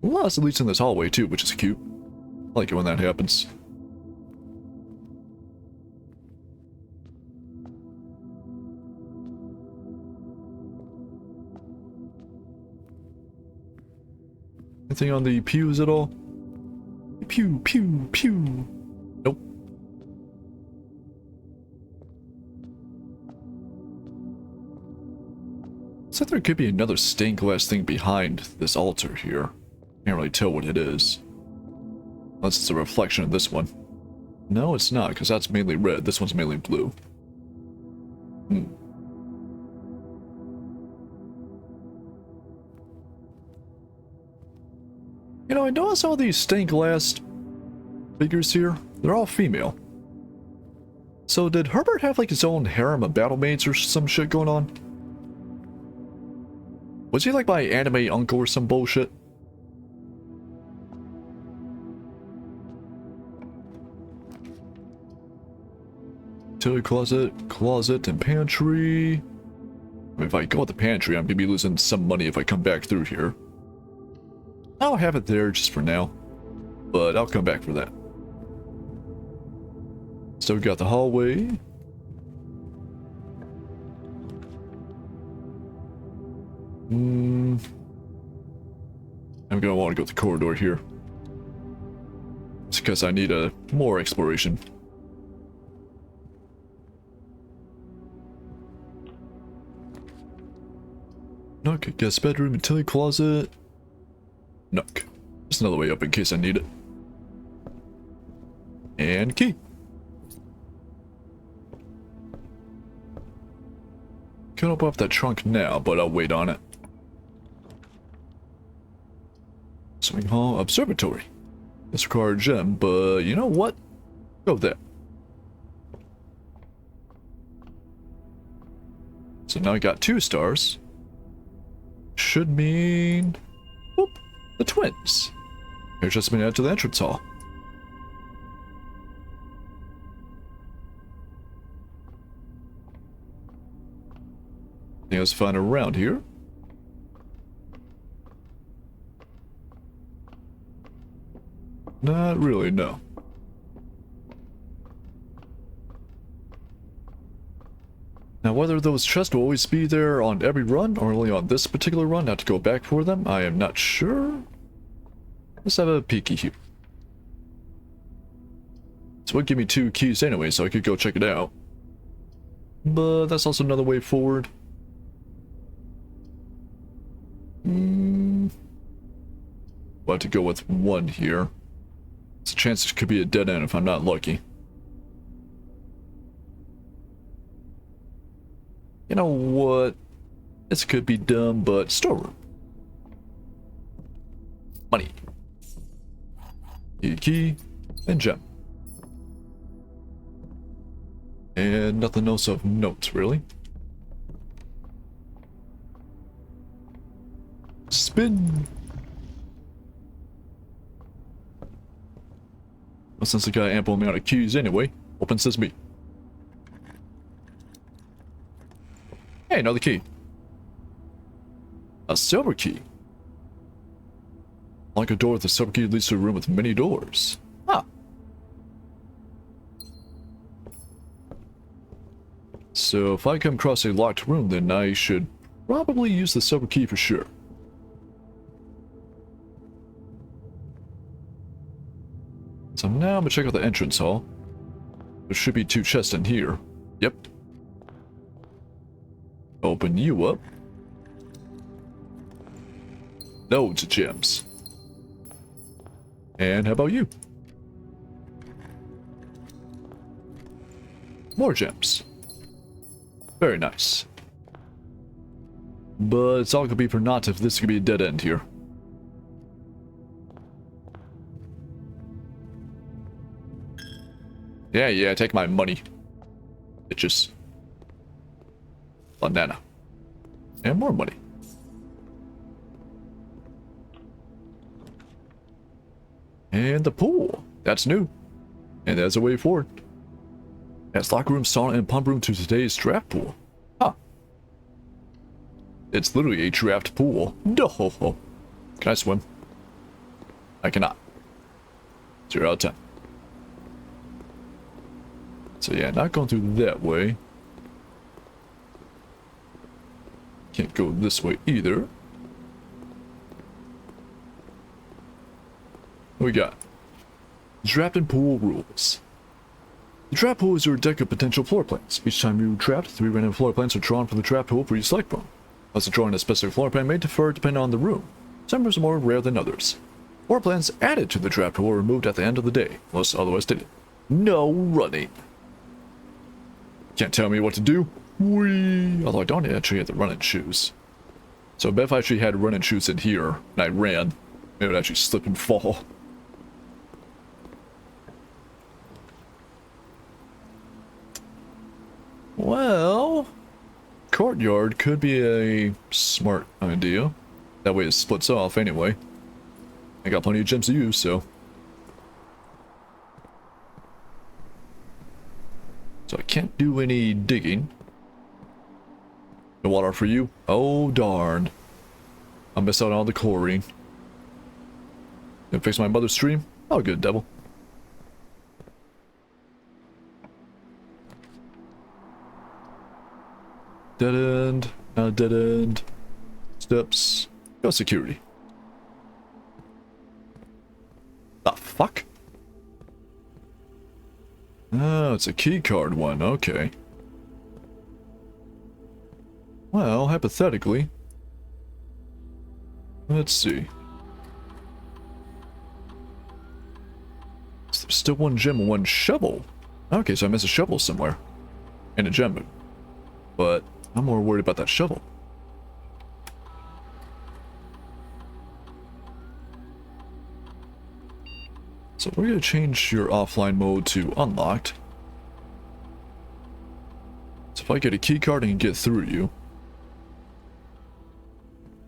Plus, at least in this hallway too, which is cute. I like it when that happens. Anything on the pews at all? Pew, pew, pew. Nope. Looks like there could be another stained glass thing behind this altar here. Can't really tell what it is. Unless it's a reflection of this one. No, it's not, because that's mainly red. This one's mainly blue. You know, I notice all these stained glass figures here. They're all female. So did Herbert have like his own harem of battle maids or some shit going on? Was he like my anime uncle or some bullshit? Utility closet, and pantry. I mean, if I go with the pantry, I'm gonna be losing some money if I come back through here. I'll have it there just for now, but I'll come back for that. So we got the hallway. I'm gonna want to go to the corridor here. It's because I need more exploration. Nook, guest bedroom, utility closet. Nook. There's another way up in case I need it. And key. Could open up that trunk now, but I'll wait on it. Swimming hall, observatory. This requires a gem, but you know what? Go there. So now I got 2 stars. Should mean... Whoop! The twins. Here's just been added to the entrance hall. Anything else fun around here? Not really, no. Now, whether those chests will always be there on every run, or only on this particular run, not to go back for them, I am not sure. Let's have a peeky here. This would give me 2 keys anyway, so I could go check it out. But that's also another way forward. We'll have to go with 1 here. There's a chance it could be a dead end if I'm not lucky. You know what? This could be dumb, but storeroom. Money. Key, and gem. And nothing else of note, really. Spin. Well, since I got ample amount of keys anyway, open sesame. Hey, another key. A silver key. Like a door with a silver key leads to a room with many doors. Ah. So if I come across a locked room, then I should probably use the silver key for sure. So now I'm gonna check out the entrance hall. There should be 2 chests in here. Yep. Open you up. Loads of gems. And how about you? More gems. Very nice. But it's all gonna be for naught if this could be a dead end here. Yeah, take my money. Bitches. Banana. And more money. And the pool. That's new. And there's a way forward. Adds locker room, sauna, and pump room to today's draft pool. Huh. It's literally a draft pool. No. Can I swim? I cannot. 0 out of 10. So yeah, not going through that way. Can't go this way either. we got? Trapped in pool rules. The trap pool is your deck of potential floor plans. Each time you trapped, 3 random floor plans are drawn from the trap pool for each select room. Unless drawing a specific floor plan may differ depending on the room. Some rooms are more rare than others. Floor plans added to the trap pool are removed at the end of the day, unless otherwise stated. No running. Can't tell me what to do. Whee! Although I don't actually have the running shoes. So I bet if I actually had running shoes in here and I ran, it would actually slip and fall. Well, courtyard could be a smart idea. That way it splits off anyway. I got plenty of gems to use, so. So I can't do any digging. No water for you? Oh darn. I missed out on all the chlorine. Gonna fix my mother's stream? Oh good, devil. Dead end, not dead end. Steps. Go security. The fuck? Oh, it's a keycard one, okay. Well, hypothetically. Let's see. There's still one gem and one shovel. Okay, so I missed a shovel somewhere. And a gem. But I'm more worried about that shovel. So we're going to change your offline mode to unlocked. So if I get a keycard, I can get through you.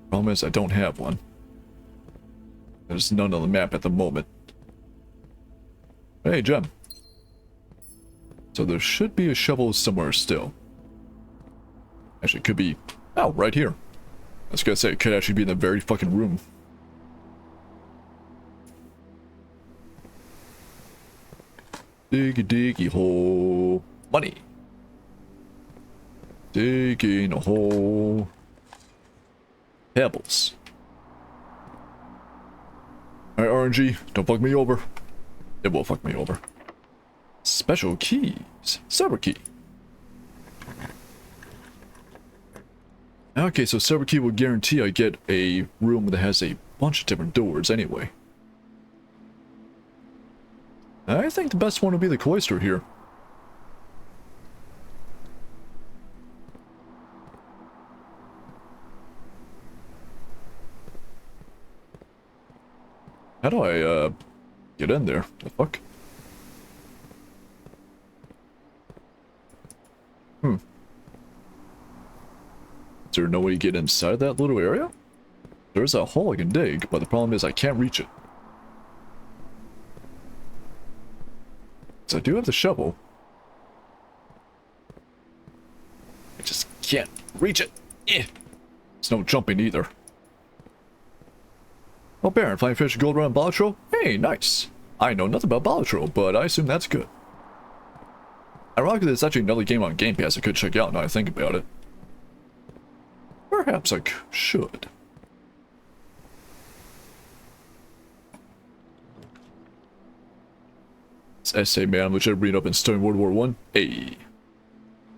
Problem is I don't have one. There's none on the map at the moment. Hey, gem. So there should be a shovel somewhere still. Actually, it could be... Oh, right here. I was gonna say, it could actually be in the very fucking room. Diggy diggy hole. Money. Digging a hole. Pebbles. Alright, RNG, don't fuck me over. It will fuck me over. Special keys. Silver key. Okay, so silver key will guarantee I get a room that has a bunch of different doors anyway. I think the best one will be the cloister here. How do I, get in there? The fuck? Is there no way to get inside that little area? There's a hole I can dig, but the problem is I can't reach it. So I do have the shovel. I just can't reach it. Eh. There's no jumping either. Oh, Baron, flying fish, gold run, Balatro? Hey, nice. I know nothing about Balatro, but I assume that's good. Ironically, there's actually another game on Game Pass I could check out now I think about it. Perhaps I should. It's essay, man, which I read up in studying World War I. Hey.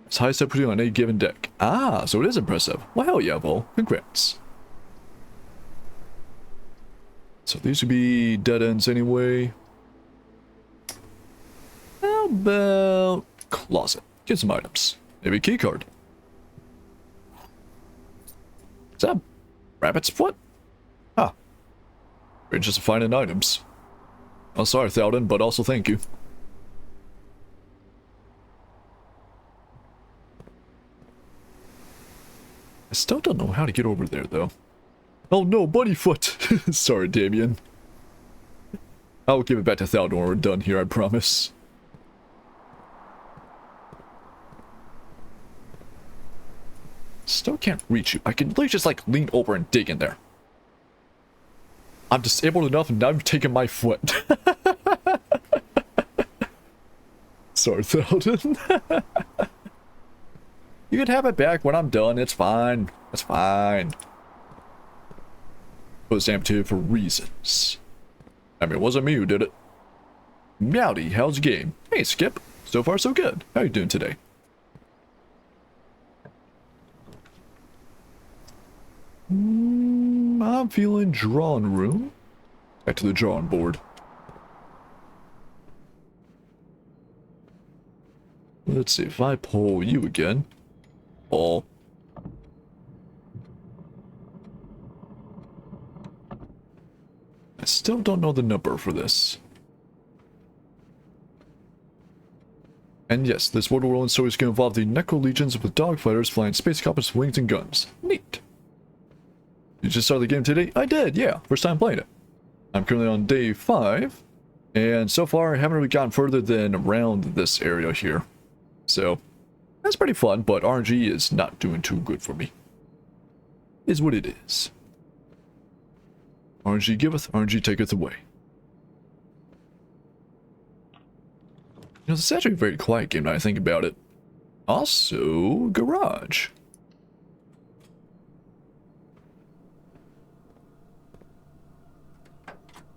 It's high separately on any given deck. Ah, so it is impressive. Well, hell yeah, Vol. Congrats. So these would be dead ends anyway. How about closet? Get some items. Maybe a key card. Is that rabbit's foot? Huh. We're just finding items. Oh, sorry, Thalden, but also thank you. I still don't know how to get over there, though. Oh no, Bunnyfoot! Sorry, Damien. I'll give it back to Thalden when we're done here, I promise. Still can't reach you. I can literally just, like, lean over and dig in there. I'm disabled enough and now you've taken my foot. Sorry, Thalden. You can have it back when I'm done. It's fine. It's fine. It was amputated for reasons. I mean, it wasn't me who did it. Meowdy, how's the game? Hey, Skip. So far, so good. How you doing today? I'm feeling drawing room. Back to the drawing board. Let's see, if I pull you again. All. I still don't know the number for this. And yes, this World War I story is going to involve the Necro Legions with dogfighters flying space coppers, wings, and guns. Neat. You just started the game today? I did, yeah. First time playing it. I'm currently on day 5. And so far, I haven't really gotten further than around this area here. So, that's pretty fun, but RNG is not doing too good for me. Is what it is. RNG giveth, RNG taketh away. You know, this is actually a very quiet game now I think about it. Also, garage.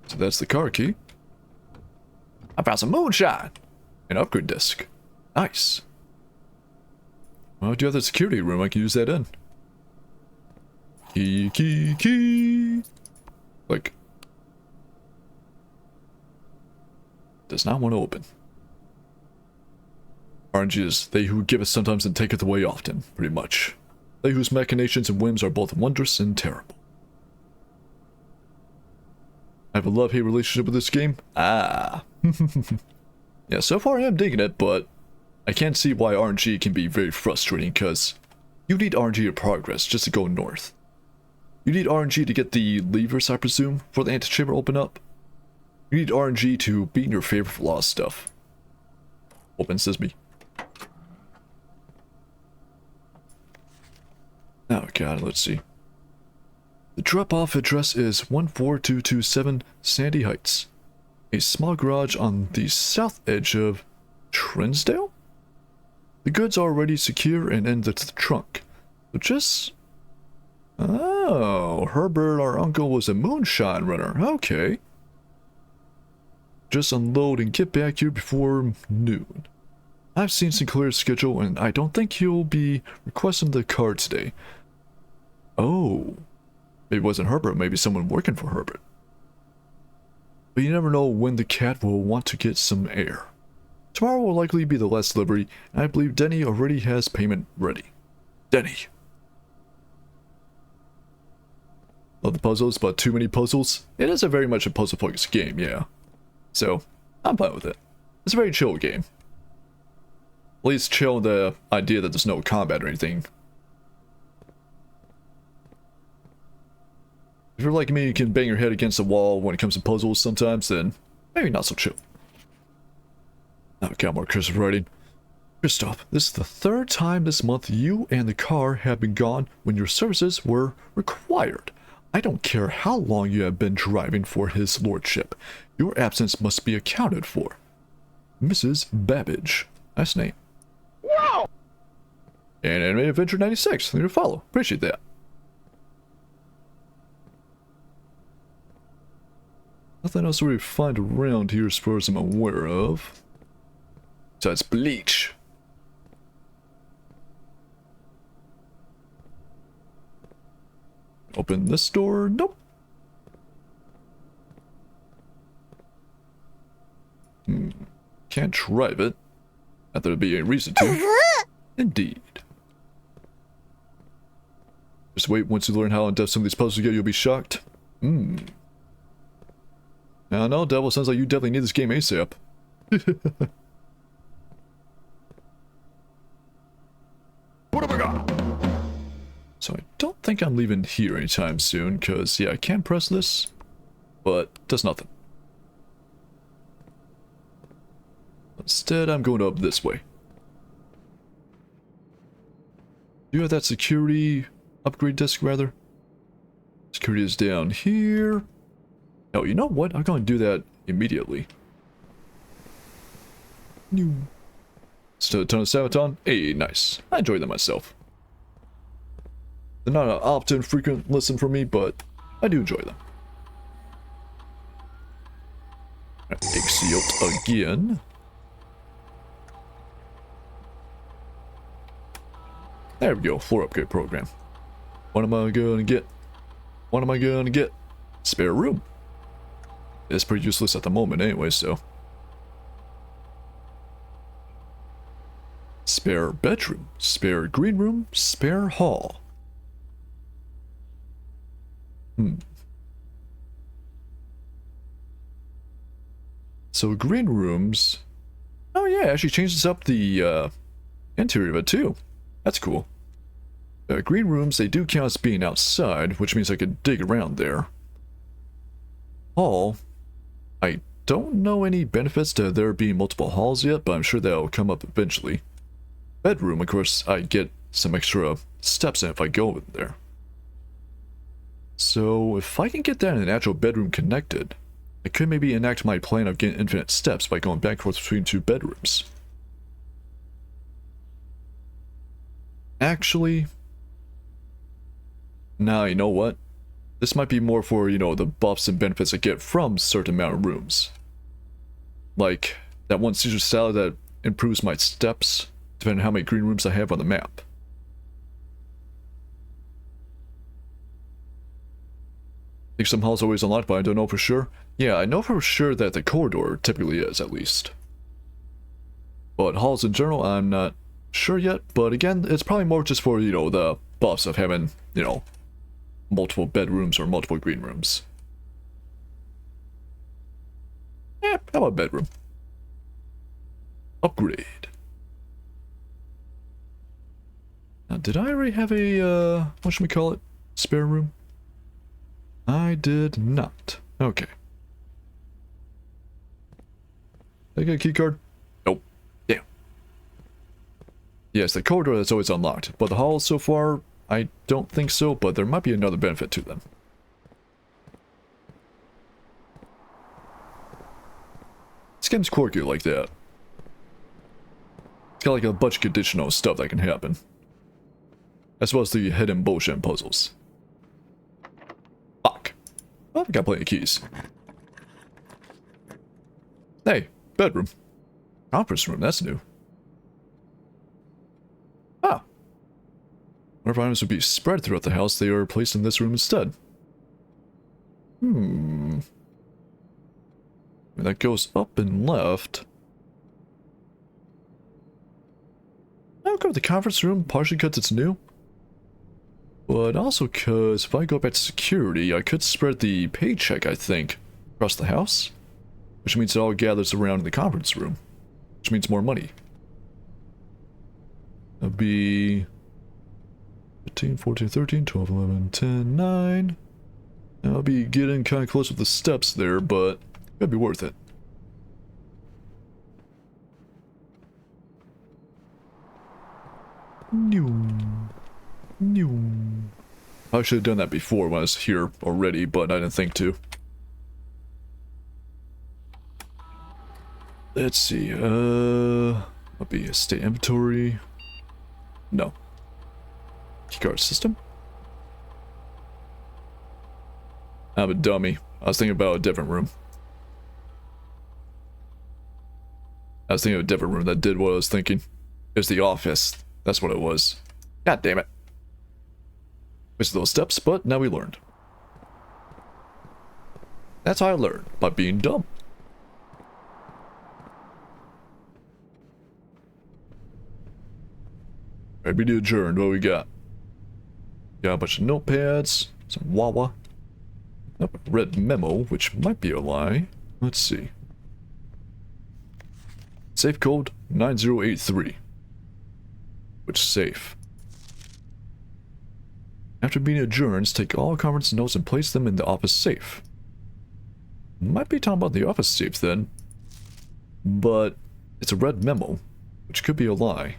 So that's the car key. I found some moonshine! An upgrade disc. Nice. Well, I do have the security room, I can use that in. Key. Like. Does not want to open. RNG is they who give us sometimes and taketh away often, pretty much. They whose machinations and whims are both wondrous and terrible. I have a love-hate relationship with this game? Ah. Yeah, so far I am digging it, but I can't see why RNG can be very frustrating, because you need RNG to progress just to go north. You need RNG to get the levers, I presume, for the antechamber to open up. You need RNG to beat your favorite for a lot of stuff. Open sesame. Oh god, let's see. The drop-off address is 14227 Sandy Heights. A small garage on the south edge of Trinsdale? The goods are already secure and in the trunk. But just... Oh, Herbert, our uncle, was a moonshine runner. Okay. Just unload and get back here before noon. I've seen Sinclair's schedule and I don't think he'll be requesting the car today. Oh. Maybe it wasn't Herbert, maybe someone working for Herbert. But you never know when the cat will want to get some air. Tomorrow will likely be the last delivery, and I believe Denny already has payment ready. Denny. Love the puzzles, but too many puzzles? It is a very much a puzzle-focused game, yeah. So, I'm fine with it. It's a very chill game. At least chill the idea that there's no combat or anything. If you're like me, you can bang your head against the wall when it comes to puzzles sometimes, then maybe not so chill. Oh, got more cursive writing. Christoph, this is the 3rd time this month you and the car have been gone when your services were required. I don't care how long you have been driving for his lordship. Your absence must be accounted for. Mrs. Babbage. Nice name. Wow! And Anime Adventure 96. Thank you to follow. Appreciate that. Nothing else to really find around here as far as I'm aware of. Besides bleach. Open this door? Nope. Can't drive it. Not that there'd be a reason to. Indeed. Just wait, once you learn how in-depth some of these puzzles get, you'll be shocked. Now, no, Devil, sounds like you definitely need this game ASAP. What have I got? So I don't think I'm leaving here anytime soon, because, yeah, I can press this, but does nothing. Instead, I'm going up this way. Do you have that security upgrade disc, rather? Security is down here. Oh, you know what? I'm going to do that immediately. Still a ton of Sabaton? Hey, nice. I enjoy them myself. They're not an often frequent listen for me, but I do enjoy them. sealed again. There we go, floor upgrade program. What am I gonna get? What am I gonna get? Spare room. It's pretty useless at the moment anyway, so. Spare bedroom, spare green room, spare hall. So green rooms. Oh yeah, actually changes up the interior of it too. That's cool. Green rooms, they do count as being outside, which means I could dig around there. Hall. I don't know any benefits to there being multiple halls yet, but I'm sure that'll come up eventually. Bedroom, of course, I get some extra steps in if I go in there. So if I can get that in an actual bedroom connected, I could maybe enact my plan of getting infinite steps by going back and forth between two bedrooms. Actually, now you know what? This might be more for, you know, the buffs and benefits I get from certain amount of rooms. Like that one Caesar salad that improves my steps, depending on how many green rooms I have on the map. I think some halls are always unlocked, but I don't know for sure. Yeah, I know for sure that the corridor typically is, at least. But halls in general, I'm not sure yet. But again, it's probably more just for, you know, the buffs of having, you know, multiple bedrooms or multiple green rooms. Yeah, how about bedroom? Upgrade. Now, did I already have a, what should we call it? Spare room? I did not. Okay. Did I get a key card? Nope. Damn. Yes, the corridor that's always unlocked, but the halls so far, I don't think so, but there might be another benefit to them. This game's quirky like that. It's got like a bunch of additional stuff that can happen. As well as the hidden bullshit puzzles. Fuck. Well, I've got plenty of keys. Hey, bedroom. Conference room, that's new. Ah. Whatever items would be spread throughout the house, they are placed in this room instead. And that goes up and left. I'll go with the conference room, partially because it's new. But also because if I go back to security, I could spread the paycheck, I think, across the house. Which means it all gathers around in the conference room. Which means more money. That'd be 15, 14, 13, 12, 11, 10, 9. I'll be getting kind of close with the steps there, but it'd be worth it. I should have done that before when I was here already, but I didn't think to. Let's see, that'll be a state inventory. No. Keycard system? I'm a dummy. I was thinking about a different room. I was thinking of a different room that did what I was thinking. It was the office. That's what it was. God damn it. Missed those steps, but now we learned. That's how I learned, by being dumb. Alright, meeting adjourned. What we got? Got a bunch of notepads, some Wawa. Oh, red memo, which might be a lie. Let's see. Safe code 9083. Which safe? After being adjourned, take all conference notes and place them in the office safe. Might be talking about the office safe then. But it's a red memo, which could be a lie.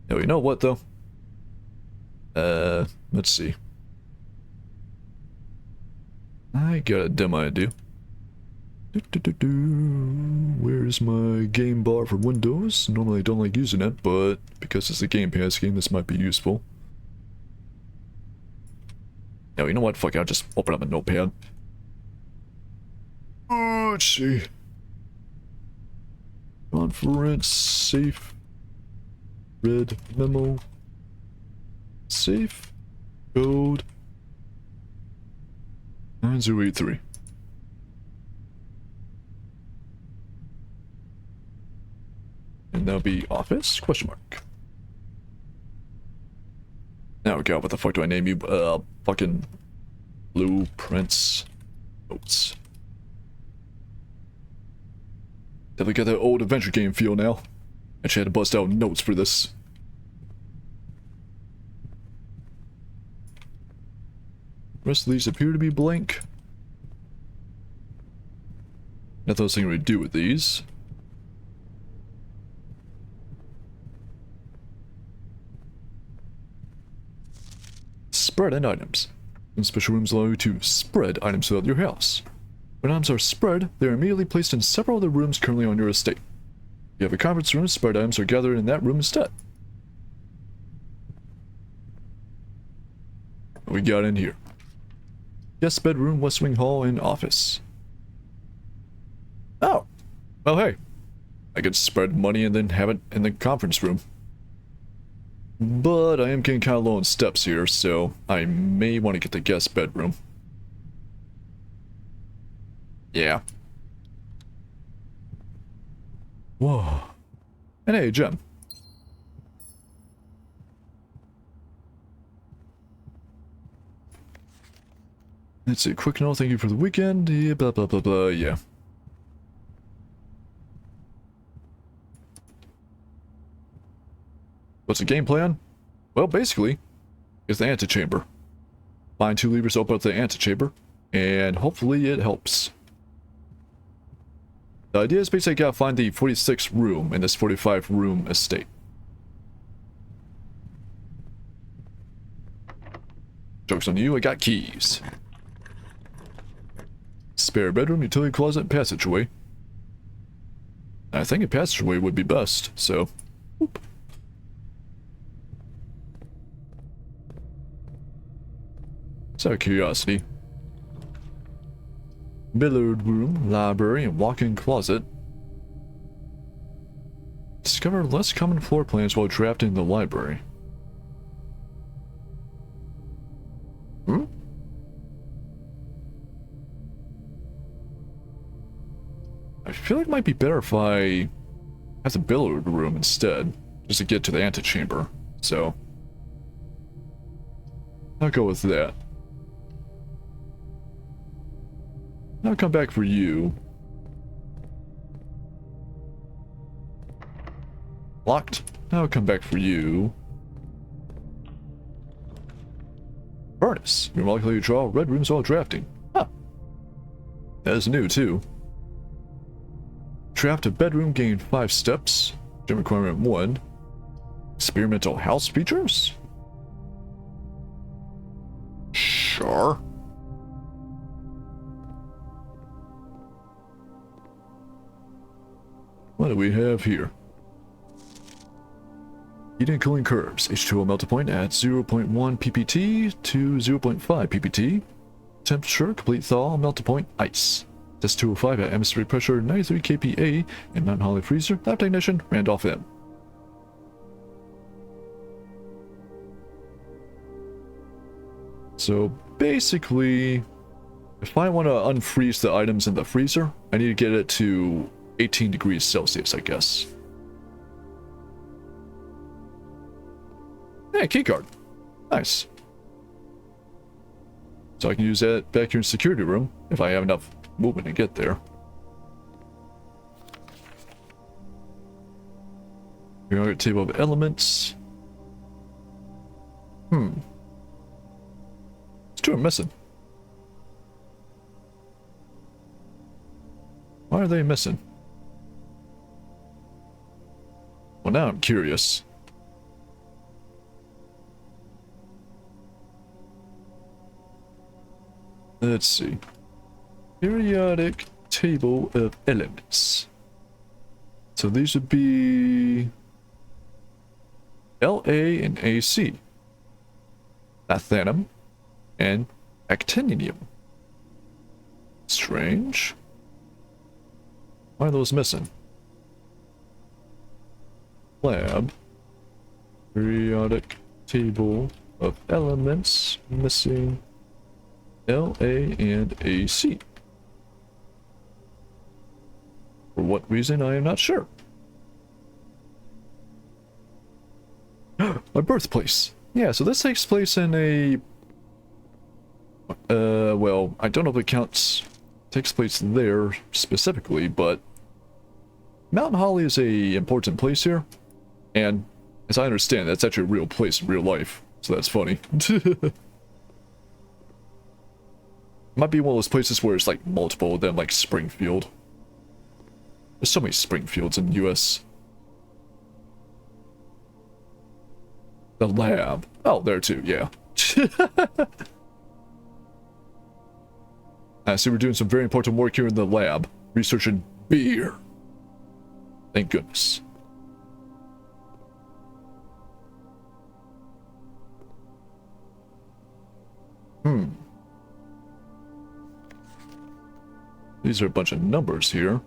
Now, you know what though? Let's see. I got a dumb idea. Where's my game bar for Windows? Normally I don't like using it, but because it's a Game Pass game, this might be useful. Now, you know what? Fuck it, I'll just open up a notepad. Let's see. Conference, safe, red memo, safe, code, 9083. And that'll be office, question mark. Now, God, what the fuck do I name you? Fucking blueprints, notes. Definitely got that old adventure game feel now. Actually had to bust out notes for this. The rest of these appear to be blank. Nothing else I can really do with these. Spread and items. Some special rooms allow you to spread items throughout your house. When items are spread, they are immediately placed in several other rooms currently on your estate. If you have a conference room, spread items are gathered in that room instead. What we got in here? Guest bedroom, West Wing Hall, and office. Oh! Well, hey. I could spread money and then have it in the conference room. But I am getting kind of low on steps here, so I may want to get the guest bedroom. Yeah. Whoa. And hey, gem. Let's see, quick note, thank you for the weekend. Yeah, blah, blah, blah, blah, yeah. What's the game plan? Well, basically, it's the antechamber. Find 2 levers to open up the antechamber, and hopefully it helps. The idea is basically I gotta find the 46th room in this 45 room estate. Joke's on you, I got keys. Spare bedroom, utility closet, passageway. I think a passageway would be best, so... Whoop. Just out of curiosity. Billiard room, library, and walk-in closet. Discover less common floor plans while drafting the library. Hmm? I feel like it might be better if I have the billiard room instead, just to get to the antechamber, so I'll go with that. I'll come back for you. Locked. I'll come back for you. Furnace. You're more likely to draw red rooms while drafting. Huh. That is new, too. Draft a bedroom, gain 5 steps. Gem requirement 1. Experimental house features? Sure. What do we have here? Heating and cooling curves. H2O melting point at 0.1 ppt to 0.5 ppt. Temperature, complete thaw, melting point, ice. Test 205 at atmospheric pressure 93 kPa in Mount Holly freezer. Lab technician, Randolph M. So basically, if I want to unfreeze the items in the freezer, I need to get it to 18 degrees Celsius, I guess. Hey, keycard. Nice. So I can use that back here in security room if I have enough movement to get there. Periodic table of elements. There's 2 are missing. Why are they missing? Well, now I'm curious. Let's see. Periodic table of elements. So these would be La and AC. Lathanum and actinium. Strange. Why are those missing? Lab. Periodic table of elements missing La and AC. For what reason, I am not sure. My birthplace. Yeah, so this takes place in a... well, I don't know if it counts... takes place there specifically, but... Mountain Holly is a important place here. And, as I understand, that's actually a real place in real life. So that's funny. Might be one of those places where it's like multiple of them, like Springfield. There's so many Springfields in the US. The lab. Oh, there too, yeah. I see we're doing some very important work here in the lab. Researching beer. Thank goodness. These are a bunch of numbers here.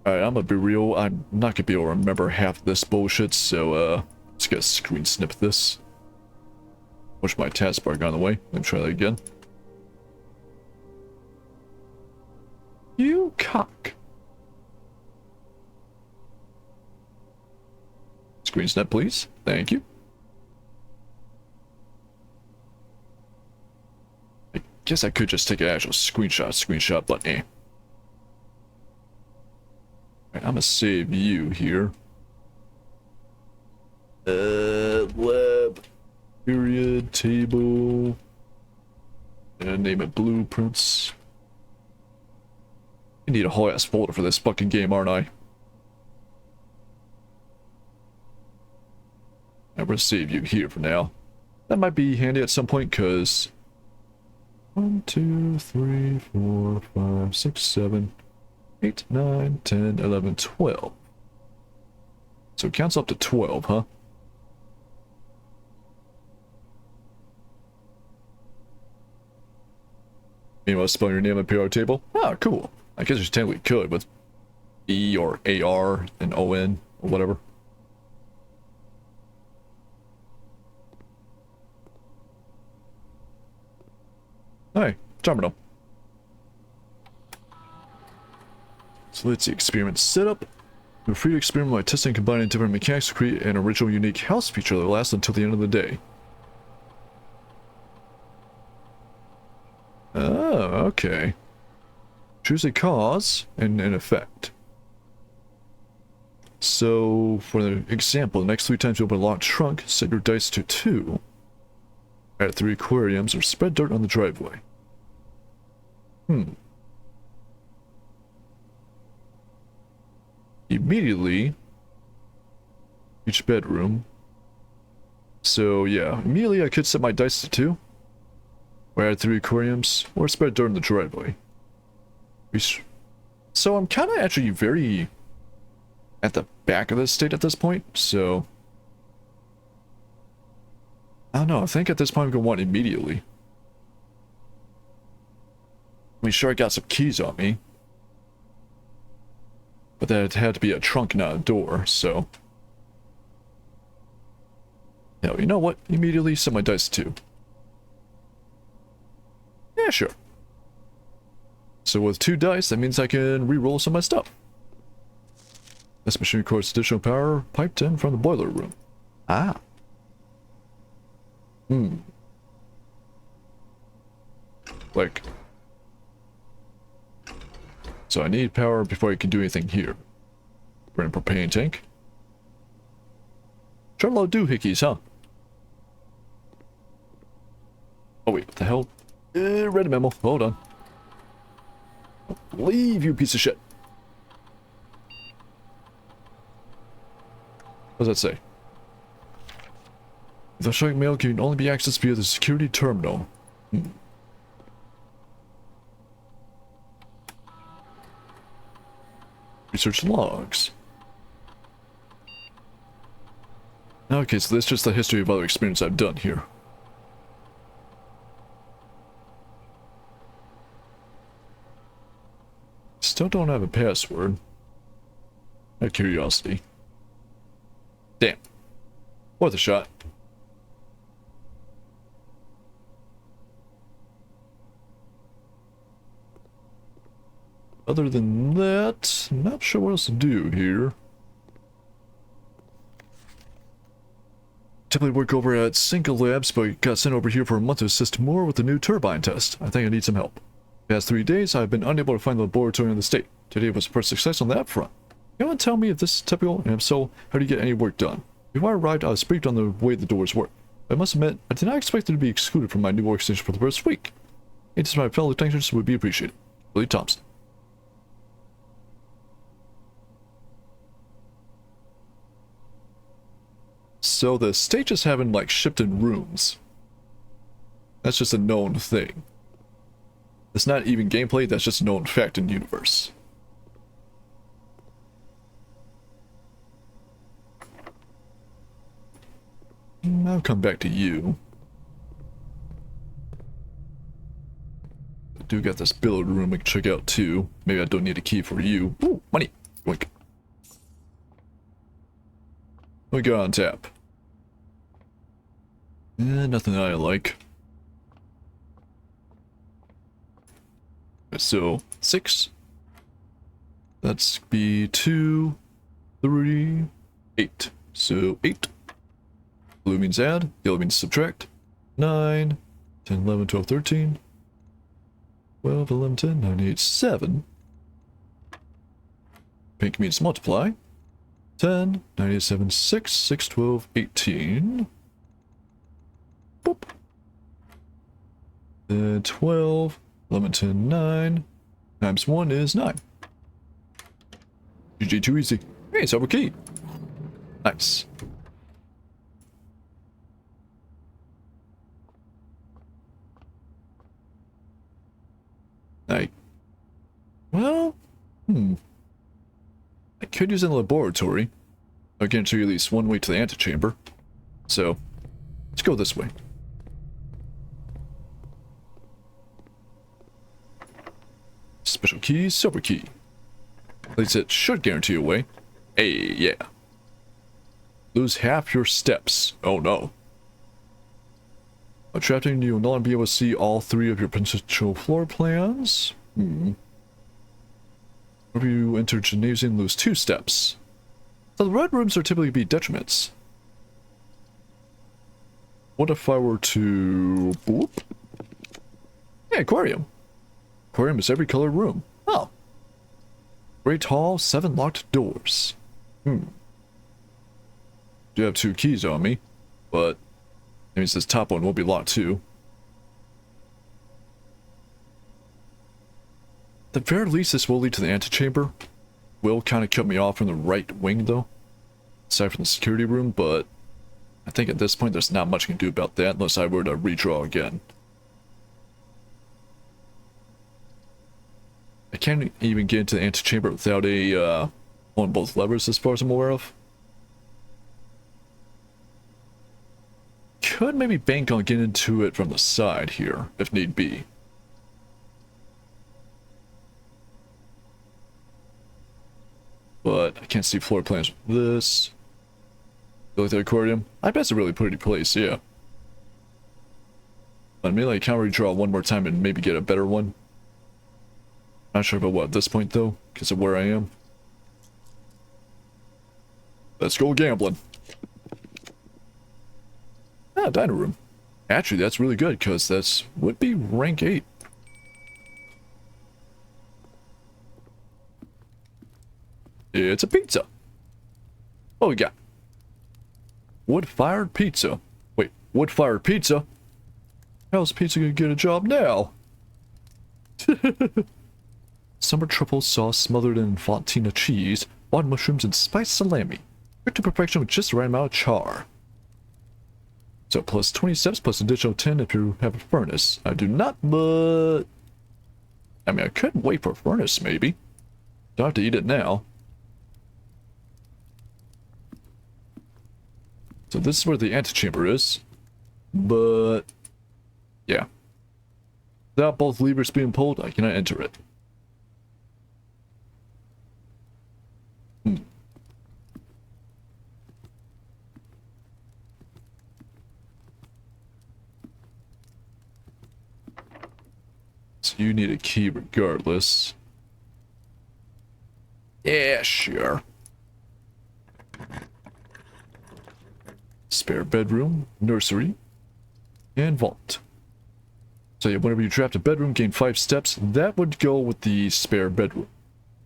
Alright, I'm gonna be real. I'm not gonna be able to remember half of this bullshit, so, let's get a screen snip of this. Push my taskbar got in the way. Let me try that again. You cock. Screen snip, please. Thank you. I guess I could just take an actual screenshot, but eh. Alright, I'm gonna save you here. Lab. Period, table. And name it blueprints. I need a whole ass folder for this fucking game, aren't I? I'm gonna save you here for now. That might be handy at some point, cause 1, 2, 3, 4, 5, 6, 7, 8, 9, 10, 11, 12. So it counts up to 12, huh? Meanwhile, spell your name on the PR table? Ah, cool. I guess you technically could with E or AR and ON or whatever. Hey, terminal. So let's see, experiment setup. You're free to experiment by testing and combining different mechanics to create an original unique house feature that lasts until the end of the day. Oh, okay. Choose a cause and an effect. So, for the example, the next 3 times you open a locked trunk, set your dice to 2. Add 3 aquariums or spread dirt on the driveway. Immediately, each bedroom. So yeah, immediately I could set my dice to 2. Or add 3 aquariums, or spread dirt in the driveway. So I'm kind of actually very at the back of the state at this point, so... I don't know, I think at this point I'm going to want immediately. I mean, sure, I got some keys on me. But that had to be a trunk, not a door, so... Now, you know what? Immediately set my dice to 2. Yeah, sure. So with 2 dice, that means I can re-roll some of my stuff. This machine records additional power piped in from the boiler room. Ah. Like. So I need power before I can do anything here. Burn a propane tank. Sure load doohickeys, huh? Oh wait, what the hell? Read a memo. Hold on. Leave, you piece of shit. What does that say? The electronic mail can only be accessed via the security terminal. Research logs. Okay, so that's just the history of other experience I've done here. still don't have a password. Out of curiosity. Damn. Worth a shot. Other than that, I'm not sure what else to do here. Typically work over at Cinca Labs, but got sent over here for a month to assist more with the new turbine test. I think I need some help. The past 3 days, I've been unable to find the laboratory in the state. Today was the first success on that front. You want to tell me if this is typical, and if so, how do you get any work done? Before I arrived, I was briefed on the way the doors work. I must admit, I did not expect it to be excluded from my new workstation for the first week. It is my fellow technicians would be appreciated. Willie Thompson. So the stages haven't like shifted rooms. That's just a known thing. It's not even gameplay, that's just a known fact in the universe. I'll come back to you. I do got this billiard room I can check out too. Maybe I don't need a key for you. Ooh, money! Wink. What we got on tap? Nothing that I like. So, 6. That's be 2, 3, 8. So, 8. Blue means add, yellow means subtract. 9, 10, 11, 12, 13. 12, 11, 10, 9, 8, 7. Pink means multiply. 10, 9, 8, 7, 6, 6, 12, 18. Boop. Then 12, 11, 10, 9. Times 1 is 9. GG, too easy. Hey, silver key. Nice. Well, I could use it in the laboratory. I can show you at least one way to the antechamber. So, let's go this way. Special key, silver key. At least it should guarantee a way. Hey, yeah. Lose half your steps. Oh no. While trapping, you will no longer be able to see all 3 of your potential floor plans. If you enter gymnasium, lose 2 steps. So the red rooms are typically be detriments. What if I were to... Boop? Hey, aquarium. Aquarium is every color room. Oh. Great hall, 7 locked doors. Do have 2 keys on me, but that means this top one will be locked too. At the very least, this will lead to the antechamber. Will kind of cut me off from the right wing though, aside from the security room, but I think at this point there's not much I can do about that unless I were to redraw again. I can't even get into the antechamber without a on both levers as far as I'm aware of. Could maybe bank on getting into it from the side here, if need be. But I can't see floor plans with this. Go like the aquarium. I bet it's a really pretty place, yeah. But maybe I can redraw one more time and maybe get a better one. Not sure about what at this point though, because of where I am. Let's go gambling. Ah, diner room. Actually, that's really good, because that's would be rank 8. It's a pizza. What we got? Wood-fired pizza. Wait, wood-fired pizza? How's pizza gonna get a job now? Summer truffle sauce smothered in fontina cheese, wild mushrooms, and spiced salami. Cooked to perfection with just the right amount of char. So plus 20 steps plus additional 10 if you have a furnace. I do not, but... I mean, I could wait for a furnace, maybe. Don't have to eat it now. So this is where the antechamber is. But... yeah. Without both levers being pulled, I cannot enter it. So you need a key regardless. Yeah, sure. Spare bedroom, nursery, and vault. So yeah, whenever you draft a bedroom, gain 5 steps, that would go with the spare bedroom.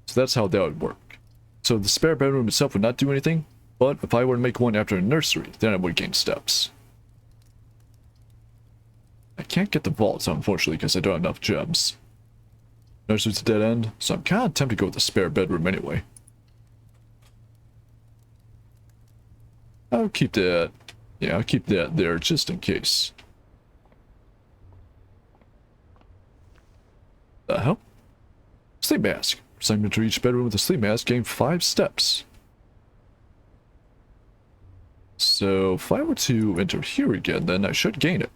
So that's how that would work. So the spare bedroom itself would not do anything, but if I were to make one after a nursery, then I would gain steps. I can't get the vaults, unfortunately, because I don't have enough gems. Nursery's a dead end, so I'm kind of tempted to go with the spare bedroom anyway. I'll keep that. Yeah, I'll keep that there just in case. The hell? Sleep mask. Assignment to each bedroom with a sleep mask, gain 5 steps. So if I were to enter here again, then I should gain it.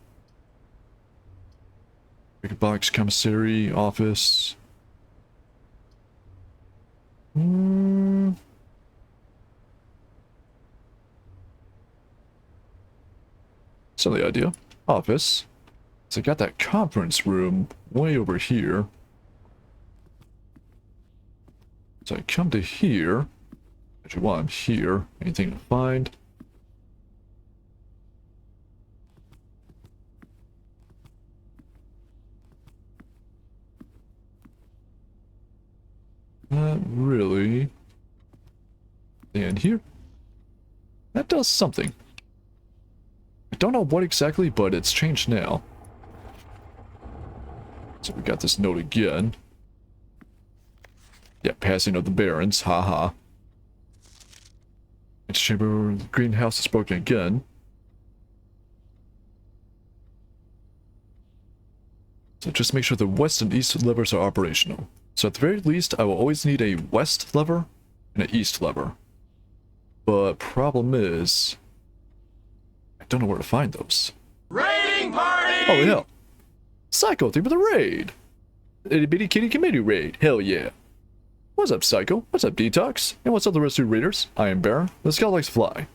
Big box, commissary, office. Silly idea. Office. So I got that conference room way over here. So I come to here. Actually, while I'm here, anything to find? Not really. And here. That does something. I don't know what exactly, but it's changed now. So we got this note again. Yeah, passing of the barons, haha. Chamber, the greenhouse is broken again. So just make sure the west and east levers are operational. So at the very least, I will always need a west lever and an east lever. But problem is, I don't know where to find those. Raiding party! Oh hell. Psycho theme for the raid. Itty bitty kitty committee raid. Hell yeah. What's up, Psycho? What's up, Detox? And what's up, the rest of you raiders? I am Baron, the scout likes to fly.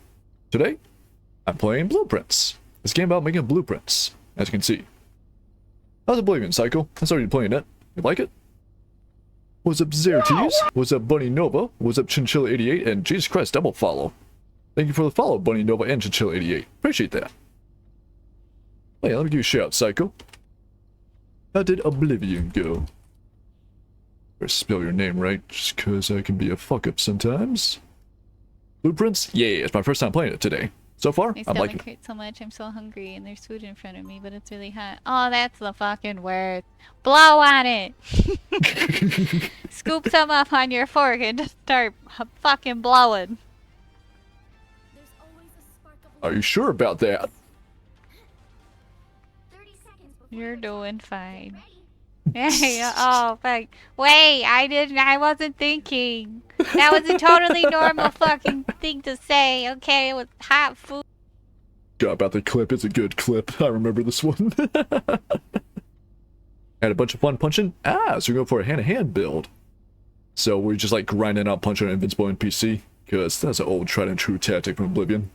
Today, I'm playing Blueprints. This game about making blueprints, as you can see. How's Oblivion, Psycho? I started playing it. You like it? What's up, Zertes? What's up, Bunny Nova? What's up, Chinchilla88? And Jesus Christ, double follow. Thank you for the follow, Bunny Nova and Chinchilla88. Appreciate that. Oh yeah, let me give you a shout, Psycho. How did Oblivion go? Better spell your name right, just cause I can be a fuck-up sometimes. Blueprints? Yeah, it's my first time playing it today. So far, My I'm stomach liking it. hurts so much, I'm so hungry, and there's food in front of me, but it's really hot. Oh, that's the fucking word. Blow on it! Scoop some up on your fork and just start fucking blowing. Are you sure about that? You're doing fine. Hey, oh, fuck. Wait, I wasn't thinking. That was a totally normal fucking thing to say, okay? It was hot food. God, about the clip. It's a good clip. I remember this one. Had a bunch of fun punching. So we're going for a hand-to-hand build. So we're just like grinding out punching on Invincible NPC. Because that's an old tried and true tactic from Oblivion.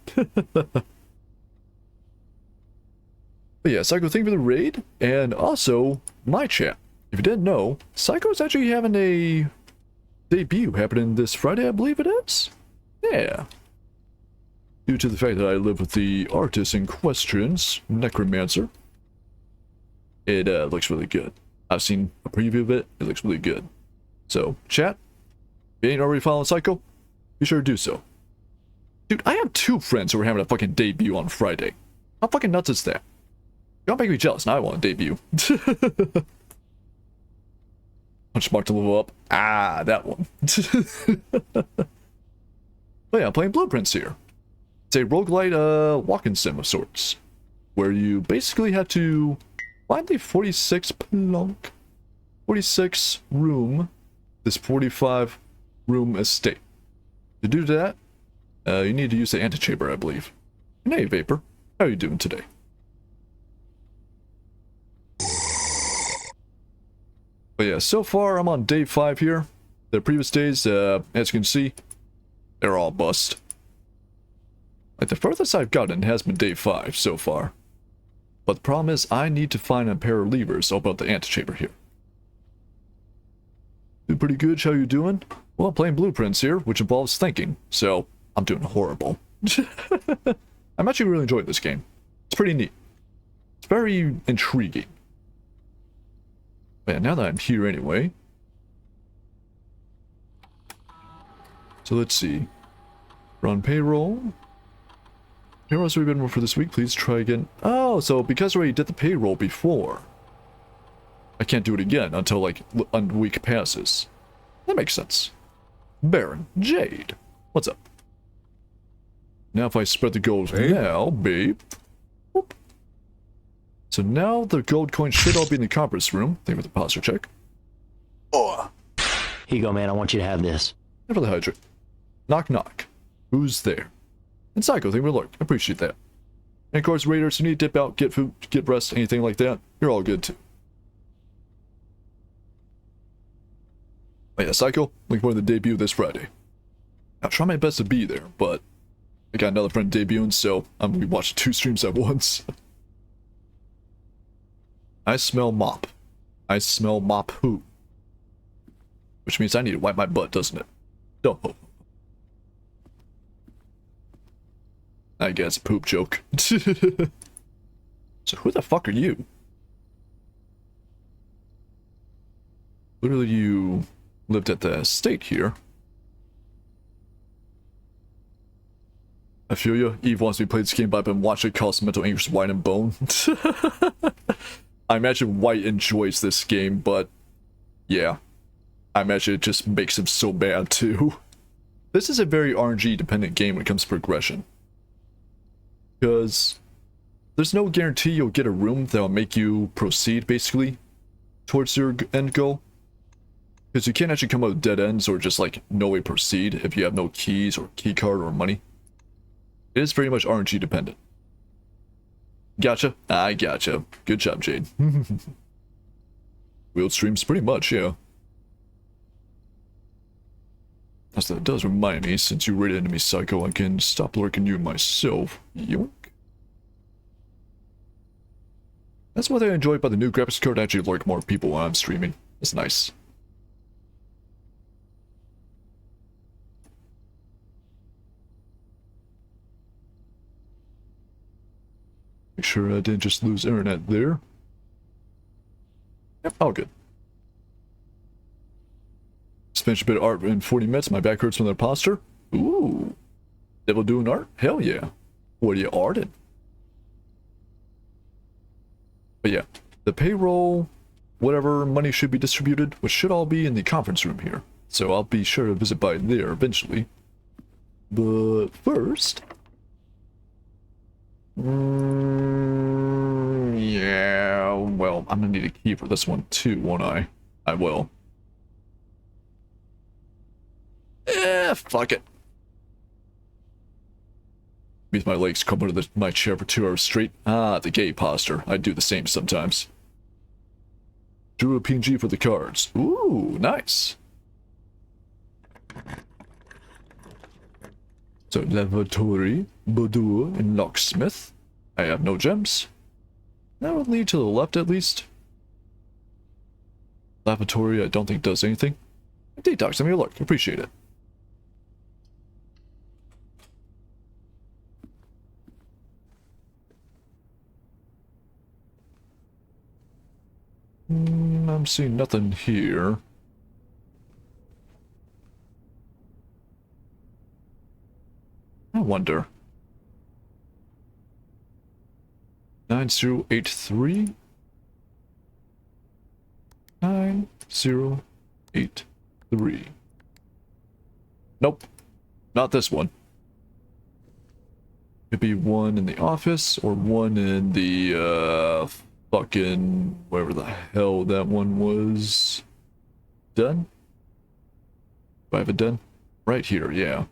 But yeah, Psycho, thank you for the raid. And also, my chat. If you didn't know, Psycho's actually having a debut happening this Friday, I believe it is? Yeah. Due to the fact that I live with the artist in questions, Necromancer. It looks really good. I've seen a preview of it. It looks really good. So, chat, if you ain't already following Psycho, be sure to do so. Dude, I have 2 friends who are having a fucking debut on Friday. How fucking nuts is that? Don't make me jealous. Now I want to debut. Punch mark to level up. That one. But yeah, I'm playing Blueprints here. It's a roguelite walking sim of sorts. Where you basically have to find the 46 room, this 45 room estate. To do that, you need to use the antechamber, I believe. And hey, Vapor, how are you doing today? But yeah, so far I'm on day 5 here. The previous days, as you can see, they're all bust. Like the furthest I've gotten has been day 5 so far. But the problem is I need to find a pair of levers about the antechamber here. Doing pretty good. How you doing? Well, I'm playing Blueprints here, which involves thinking, so I'm doing horrible. I'm actually really enjoying this game. It's pretty neat. It's very intriguing. But yeah, now that I'm here anyway. So let's see. We're on payroll. Payroll's already been for this week. Please try again. Oh, so because I already did the payroll before, I can't do it again until like a week passes. That makes sense. Baron Jade. What's up? Now if I spread the gold now, babe. Whoop. So now the gold coins should all be in the conference room. Thank you for the posture check. Oh. Here you go, man. I want you to have this. And for the hydrate. Knock knock. Who's there? And Psycho, thank you for the lurk. I appreciate that. And of course, Raiders, who need to dip out, get food, get rest, anything like that, you're all good too. Oh yeah, Psycho, looking forward to the debut this Friday. I'll try my best to be there, but I got another friend debuting, so I'm gonna be watching 2 streams at once. I smell mop. I smell mop poo. Which means I need to wipe my butt, doesn't it? Oh. I guess poop joke. So who the fuck are you? Literally, you lived at the estate here. I feel you. Eve wants me to play this game, but I've been watching it cause mental anguish, white and bone. I imagine White enjoys this game, but yeah. I imagine it just makes him so bad too. This is a very RNG dependent game when it comes to progression. Because there's no guarantee you'll get a room that will make you proceed basically towards your end goal. Because you can't actually come out with dead ends or just like no way proceed if you have no keys or key card or money. It is very much RNG dependent. Gotcha. I gotcha. Good job, Jade. Wheeled streams pretty much, yeah. As that does remind me, since you raided into me, Psycho, I can stop lurking you myself. Yoink. That's what I enjoy about the new graphics card. I actually lurk more people when I'm streaming. It's nice. Make sure I didn't just lose internet there. Yep, all good. Just finished a bit of art in 40 minutes. My back hurts from the posture. Ooh. Devil doing art? Hell yeah. What are you arting? But yeah, the payroll, whatever money should be distributed, which should all be in the conference room here. So I'll be sure to visit by there eventually. But first... yeah, well, I'm gonna need a key for this one too, won't I? I will. Fuck it. Means my legs come under my chair for 2 hours straight. Ah, the gay posture. I do the same sometimes. Drew a PNG for the cards. Ooh, nice. So, lavatory, boudoir, and locksmith. I have no gems. That would lead to the left at least. Lavatory I don't think does anything. Detox, let me look. Appreciate it. I'm seeing nothing here. I wonder. 9083? 9083. Nope. Not this one. Could be one in the office or one in the fucking wherever the hell that one was. Done? Do I have it done? Right here, yeah.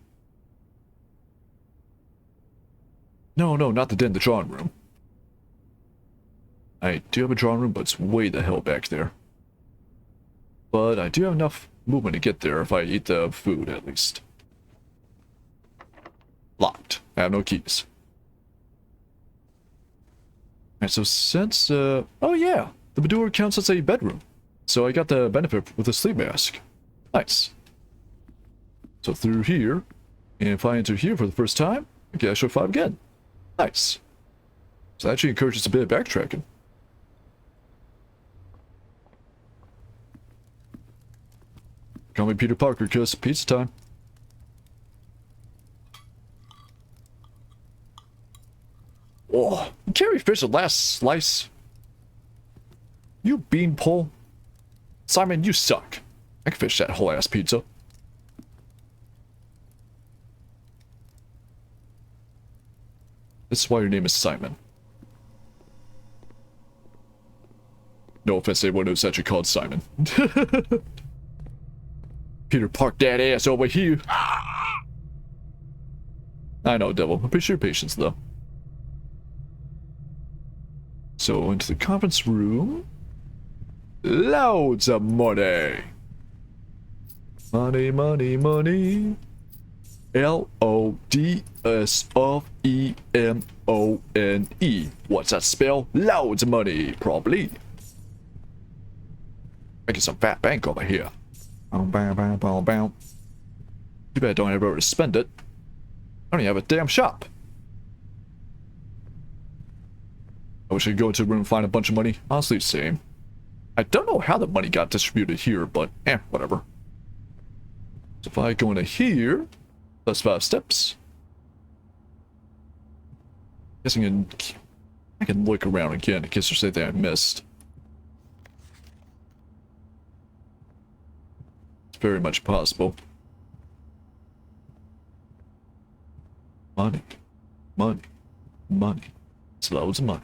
No, not the den, the drawing room. I do have a drawing room, but it's way the hell back there. But I do have enough movement to get there if I eat the food, at least. Locked. I have no keys. Alright, so since, oh yeah, the boudoir counts as a bedroom. So I got the benefit with the sleep mask. Nice. So through here, and if I enter here for the first time, I get extra 5 again. Nice. So that actually encourages a bit of backtracking. Call me Peter Parker, cuz pizza time. Oh, can't we finish the last slice? You beanpole. Simon, you suck. I can finish that whole ass pizza. This is why your name is Simon. No offense to anyone who's actually called Simon. Peter, park that ass over here. I know, Devil. Appreciate your patience, though. So, into the conference room. Loads of money. Money, money, money. L-O-D-S-O-E-M-O-N-E. What's that spell? Loads of money, probably. Making some fat bank over here. Bow, bow, bow, bow, bow. Too bad I don't have anywhere to spend it. I don't even have a damn shop. I wish I could go into a room and find a bunch of money. Honestly, same. I don't know how the money got distributed here, but whatever. So if I go into here, that's 5 steps. Guessing I can look around again in case there's anything I missed. It's very much possible. Money. Money. Money. It's loads of money.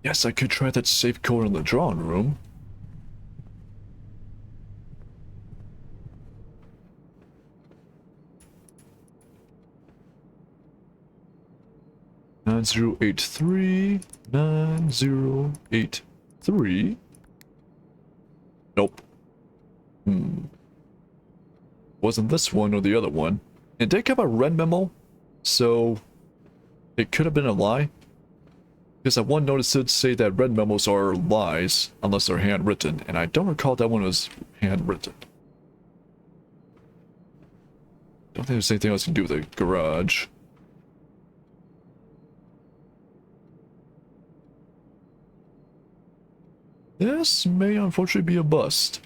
Yes, I could try that safe code in the drawing room. Nine 9083. Nope. Wasn't this one or the other one. It did have a red memo, so it could have been a lie. Because I one notice it say that red memos are lies unless they're handwritten, and I don't recall that one was handwritten. Don't think there's anything else to do with the garage. This may unfortunately be a bust.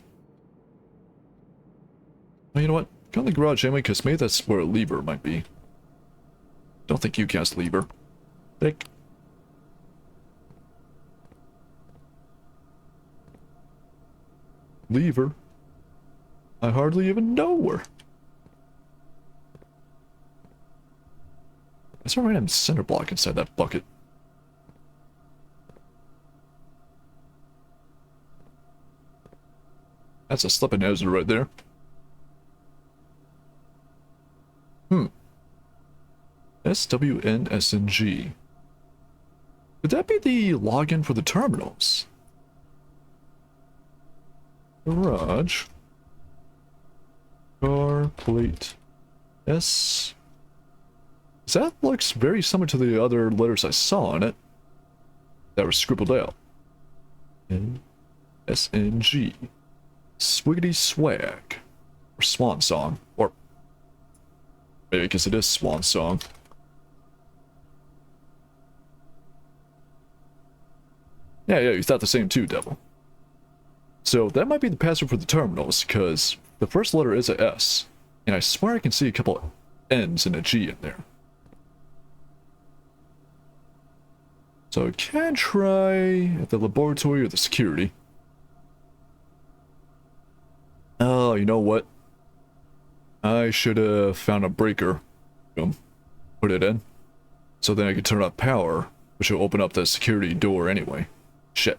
Well, you know what? Go in the garage anyway, because maybe that's where a lever might be. Don't think you cast lever. Thick. Lever? I hardly even know her. That's a random center block inside that bucket. That's a slipping hazard right there. SWNSNG. Could that be the login for the terminals? Garage. Car plate. S. That looks very similar to the other letters I saw on it that were scribbled out. SNG. Swiggity swag. Or swan song. Or maybe because it is swan song. Yeah, you thought the same too, Devil. So that might be the password for the terminals, because the first letter is a S, and I swear I can see a couple N's and a G in there. So I can try at the laboratory or the security. Oh, you know what? I should have found a breaker. Boom. Put it in. So then I could turn off power, which will open up the security door anyway. Shit.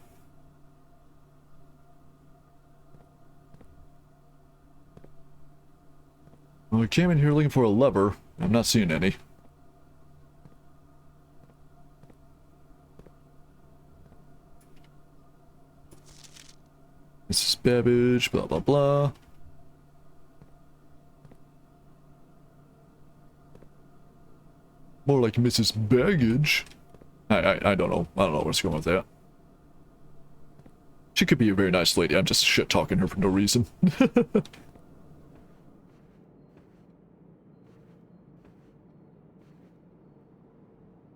Well, I came in here looking for a lever. I'm not seeing any. Mrs. Babbage, blah blah blah. More like Mrs. Baggage. I don't know. I don't know what's going on with that. She could be a very nice lady. I'm just shit-talking her for no reason.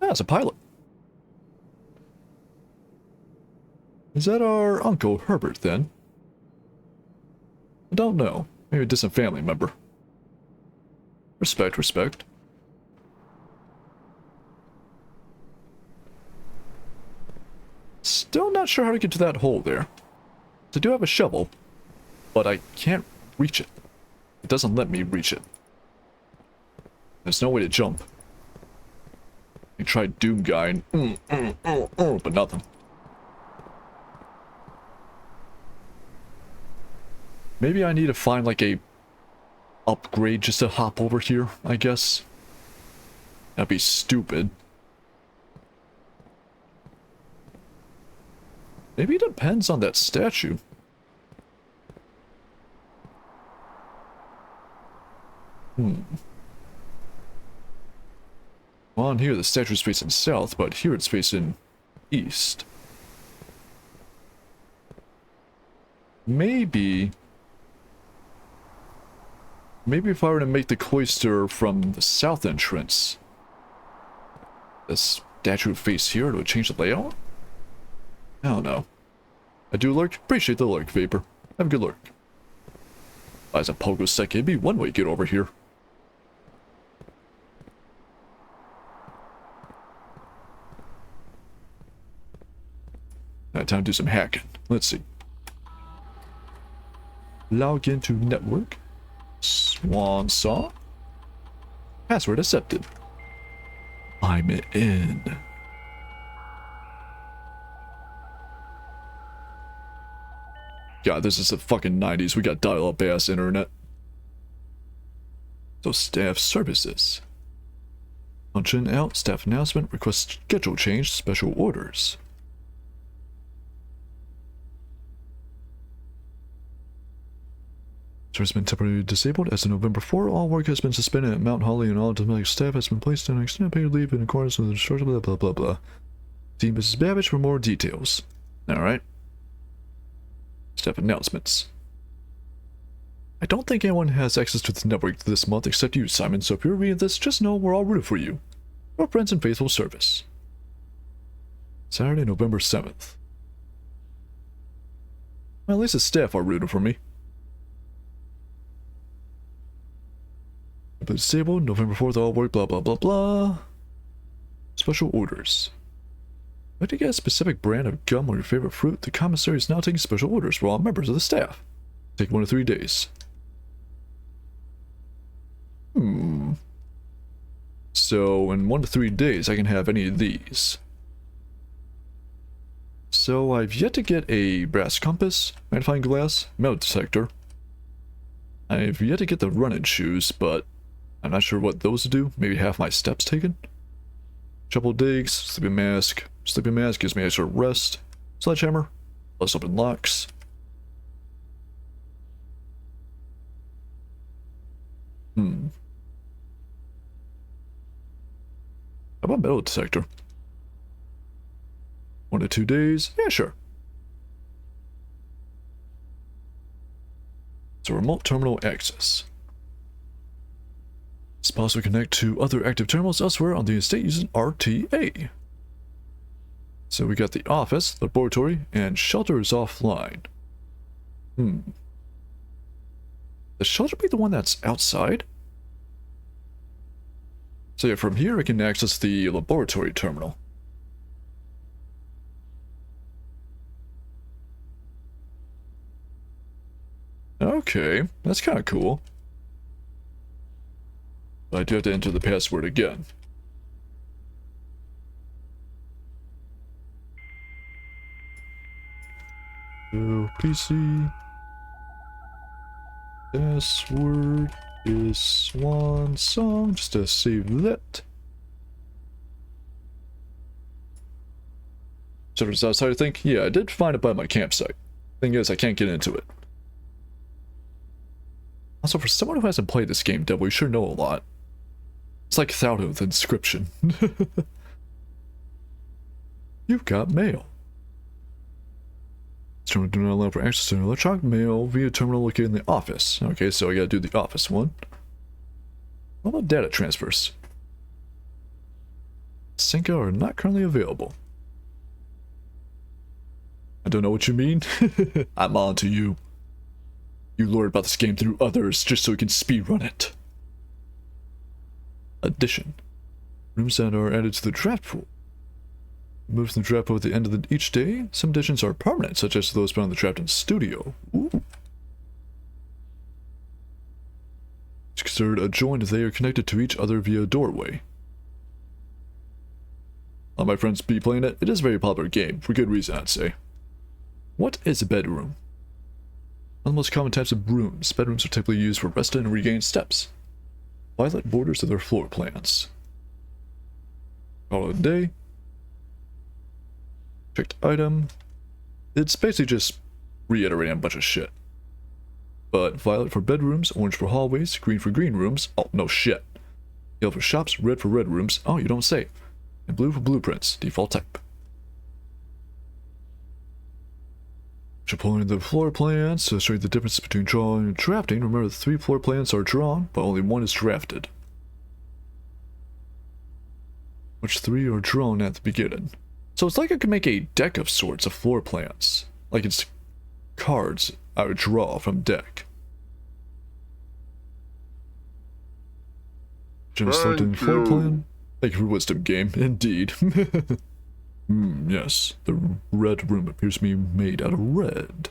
Ah, it's a pilot. Is that our Uncle Herbert, then? I don't know. Maybe a distant family member. Respect, respect. Still not sure how to get to that hole there. I do have a shovel, but I can't reach it. It doesn't let me reach it. There's no way to jump. I tried Doom Guy and but nothing. Maybe I need to find like a upgrade just to hop over here, I guess. That'd be stupid. Maybe it depends on that statue. Well, on here the statue's facing south, but here it's facing east. Maybe if I were to make the cloister from the south entrance, the statue would face here, it would change the layout? I don't know. I do lurk. Appreciate the lurk, Vapor. Have a good lurk. As a pogo sec, it'd be one way to get over here. Now, time to do some hacking. Let's see. Log into network. Swan song. Password accepted. I'm in. God, this is the fucking 90s. We got dial-up ass internet. So staff services. Function out, staff announcement, request schedule change, special orders. Has been temporarily disabled. As of November 4, all work has been suspended at Mount Holly and all domestic staff has been placed on extended paid leave in accordance with the instructions, blah blah blah blah. See Mrs. Babbage for more details. Alright. Staff announcements. I don't think anyone has access to the network this month except you, Simon, so if you're reading this, just know we're all rooting for you. Your friends in faithful service. Saturday, November 7th. Well, at least the staff are rooting for me. Disabled, November 4th, all work, blah blah blah blah. Special orders. If you to get a specific brand of gum or your favorite fruit, the commissary is now taking special orders for all members of the staff. Take 1 to 3 days. So, in 1 to 3 days, I can have any of these. So, I've yet to get a brass compass, magnifying glass, metal detector. I've yet to get the running shoes, but I'm not sure what those do. Maybe half my steps taken. Shovel digs, sleeping mask. Sleeping mask gives me extra rest. Sledgehammer, plus open locks. How about metal detector? 1 to 2 days? Yeah, sure. So remote terminal access. It's possible to connect to other active terminals elsewhere on the estate using RTA. So we got the office, laboratory, and shelter is offline. The shelter be the one that's outside? So yeah, from here I can access the laboratory terminal. Okay, that's kind of cool. But I do have to enter the password again. So, PC. Password is Swan Song, just to save that. Servers outside, I think? Yeah, I did find it by my campsite. Thing is, I can't get into it. Also, for someone who hasn't played this game, Devil, you sure know a lot. It's like Thauto with Inscription. You've got mail. This terminal do not allow for access to electronic mail via terminal located in the office. Okay, so I gotta do the office one. What about data transfers? Synco are not currently available. I don't know what you mean. I'm on to you. You learn about this game through others just so you can speedrun it. Addition. Rooms that are added to the draft pool. Moves in the draft pool at the end of each day. Some additions are permanent, such as those found in the draft in studio. Ooh. It's considered a joint if they are connected to each other via a doorway. All my friends be playing it. It is a very popular game, for good reason, I'd say. What is a bedroom? One of the most common types of rooms. Bedrooms are typically used for rest and regain steps. Violet borders of their floor plans. Call it a day. Checked item. It's basically just reiterating a bunch of shit. But violet for bedrooms, orange for hallways, green for green rooms. Oh, no shit. Yellow for shops, red for red rooms. Oh, you don't say. And blue for blueprints, default type. Pulling the floor plans to show you the difference between drawing and drafting. Remember, the 3 floor plans are drawn, but only 1 is drafted. Which 3 are drawn at the beginning. So it's like I could make a deck of sorts of floor plans. Like it's cards I would draw from deck. Just selecting floor plan. Thank you for wisdom, game. Indeed. Yes, the red room appears to be made out of red.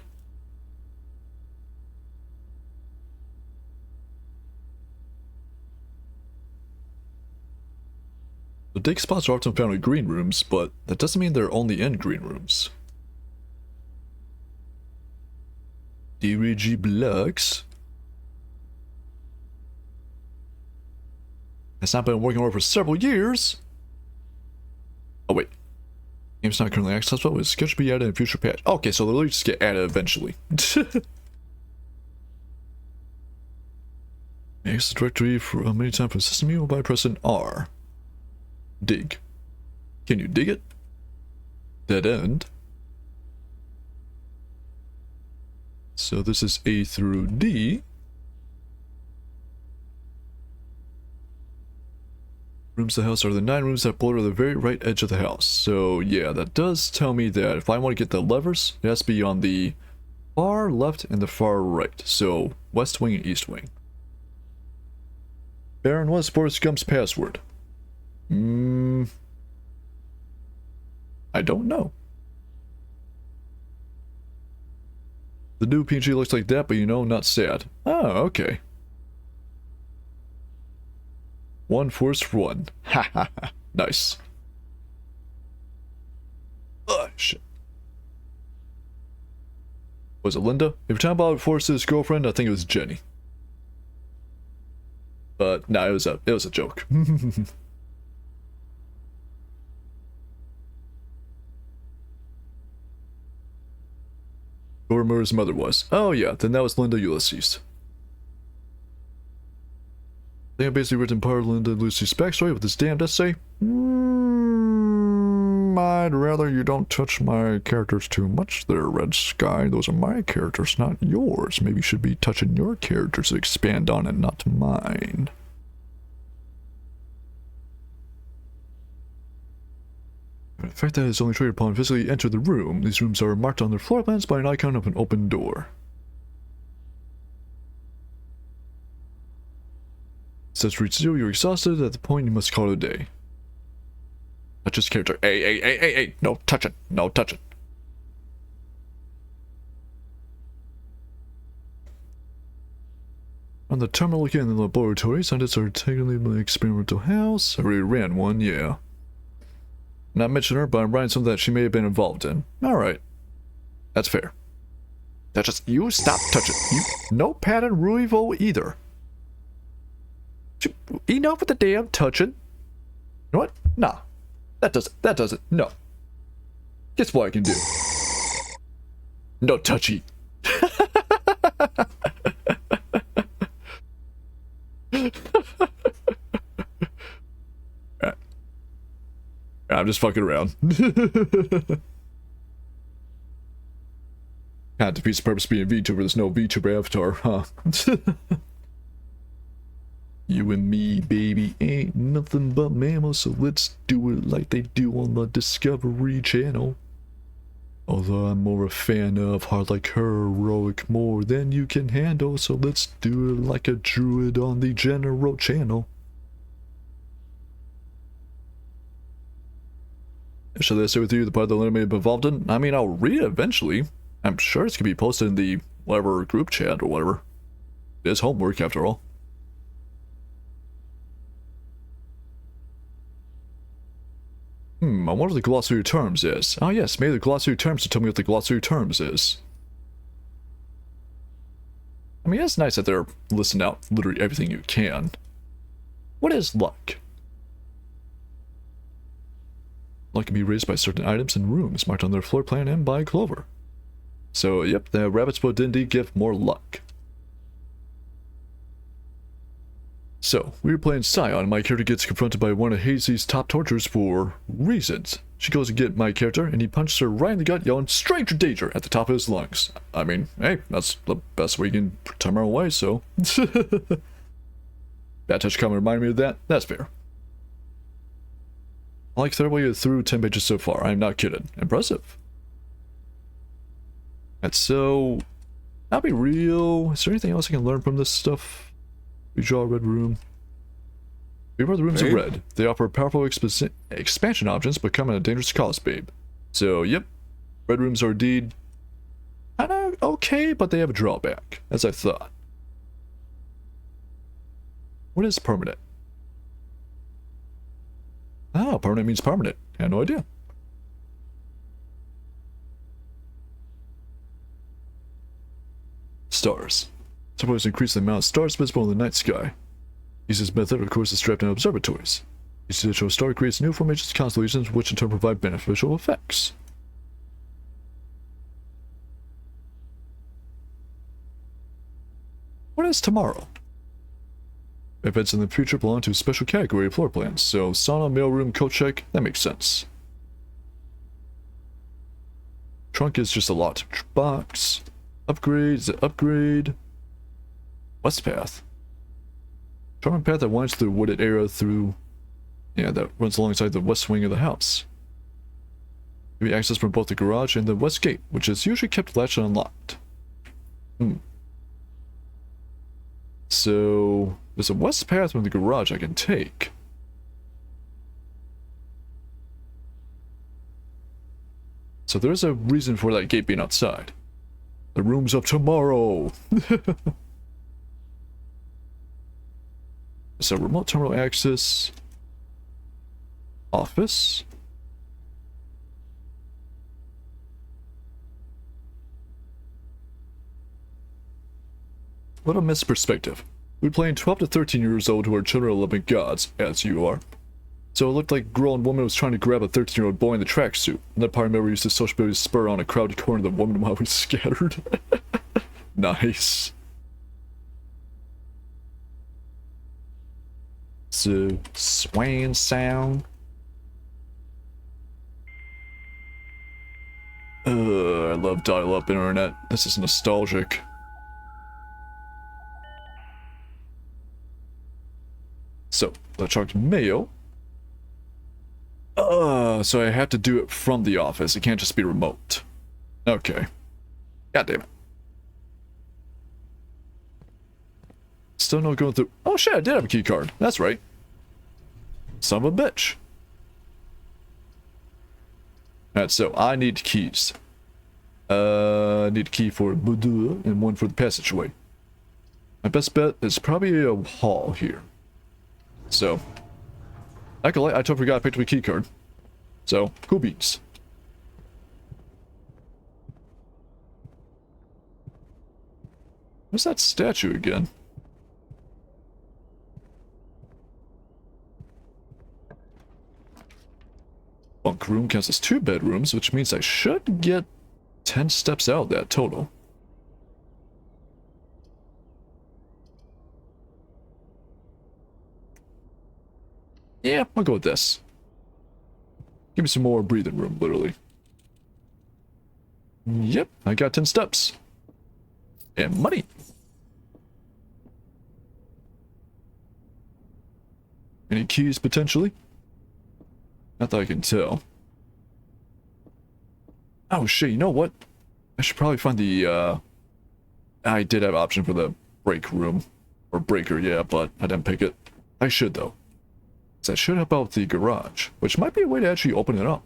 The dig spots are often found in green rooms, but that doesn't mean they're only in green rooms. DRG blocks. It's not been working on for several years. Oh wait. Game's not currently accessible, but it's scheduled to be added in a future patch. Okay, so they'll just get added eventually. Access the directory for many times for system menu by pressing R. Dig. Can you dig it? Dead end. So this is A through D. Rooms of the house are the 9 rooms that border the very right edge of the house. So yeah, that does tell me that if I want to get the levers, it has to be on the far left and the far right. So west wing and east wing. Baron, what's Forrest Gump's password? I don't know. The new PNG looks like that, but you know, not sad. Oh, okay. 1 force 1. Ha ha ha. Nice. Ugh, shit. Was it Linda? If you're talking about Forrest's girlfriend, I think it was Jenny. But no, it was a joke. Whoever his mother was. Oh yeah, then that was Linda Ulysses. I think I basically written part of Linda Ulysses' backstory with this damned essay. I'd rather you don't touch my characters too much there, Red Sky. Those are my characters, not yours. Maybe you should be touching your characters to expand on it, not mine. The fact that it's only triggered upon physically enter the room. These rooms are marked on their floor plans by an icon of an open door. It says reach 0, you're exhausted. At the point, you must call it a day. Touch his character. Hey. No, touch it. No, touch it. On the terminal again in the laboratory, scientists are technically the experimental house. I already ran one, yeah. Not mention her, but I'm writing something that she may have been involved in. Alright. That's fair. That's just you stop touching. You no Pat and Ruivo either. Enough with the damn touching. You know what? Nah. That does it. No. Guess what I can do? No touchy. I'm just fucking around. defeats the purpose of being a VTuber. There's no VTuber avatar, huh? You and me, baby, ain't nothing but mammals, so let's do it like they do on the Discovery Channel. Although I'm more a fan of hard like heroic more than you can handle, so let's do it like a druid on the General Channel. Shall I share with you the part that I may have involved in? I mean, I'll read it eventually. I'm sure it's gonna be posted in the whatever group chat or whatever. It is homework after all. I wonder what the glossary of terms is. Oh yes, maybe the glossary of terms to tell me what the glossary of terms is. I mean, it's nice that they're listing out literally everything you can. What is luck? Luck can be raised by certain items and rooms marked on their floor plan and by Clover. So, yep, the rabbits would indeed give more luck. So, we were playing Scion, and my character gets confronted by one of Hazy's top torturers for reasons. She goes to get my character, and he punches her right in the gut, yelling, "Stranger danger!" at the top of his lungs. I mean, hey, that's the best way you can turn her away, so. Bad touch comment reminded me of that. That's fair. I like third way through 10 pages so far. I'm not kidding. Impressive. And so, I'll be real. Is there anything else I can learn from this stuff? We draw a red room. Beware the rooms are red. They offer powerful expansion options, but come at a dangerous cost, babe. So, yep. Red rooms are indeed kinda okay, but they have a drawback, as I thought. What is permanent? Ah, permanent means permanent. I had no idea. Stars. Suppose increase the amount of stars visible in the night sky. Uses method, of course, is strapped in observatories. Each additional star creates new formations and constellations, which in turn provide beneficial effects. What is tomorrow? Events in the future belong to a special category of floor plans, so sauna, mailroom, coat check, that makes sense. Trunk is just a lot. Box. Upgrade, is it upgrade? West path. Charming path that winds through a wooded area through... Yeah, that runs alongside the west wing of the house. Give you access from both the garage and the west gate, which is usually kept latched and unlocked. So, there's a west path from the garage I can take. So there's a reason for that gate being outside. The rooms of tomorrow! So remote terminal access. Office. What a missed perspective. We're playing 12 to 13 years old who are children of living gods, as you are. So it looked like a grown woman was trying to grab a 13-year-old boy in the tracksuit, and that part member used his social ability to spur on a crowded corner the woman while we scattered. Nice. So, Swan Sound. I love dial-up internet. This is nostalgic. So, electronic mail. So I have to do it from the office. It can't just be remote. Okay. God damn it. Still no going through. Oh shit, I did have a key card. That's right. Son of a bitch. Alright, so I need keys. I need a key for Boudoir and one for the passageway. My best bet is probably a hall here. So, I totally forgot I picked up a key card. So, cool beans. Where's that statue again? Bunk room counts as 2 bedrooms, which means I should get 10 steps out of that total. Yeah, I'll go with this. Give me some more breathing room, literally. Yep, I got 10 steps. And money. Any keys, potentially? Not that I can tell. Oh shit, you know what? I should probably find the, I did have an option for the break room. Or breaker, yeah, but I didn't pick it. I should, though. So I should help out with the garage, which might be a way to actually open it up.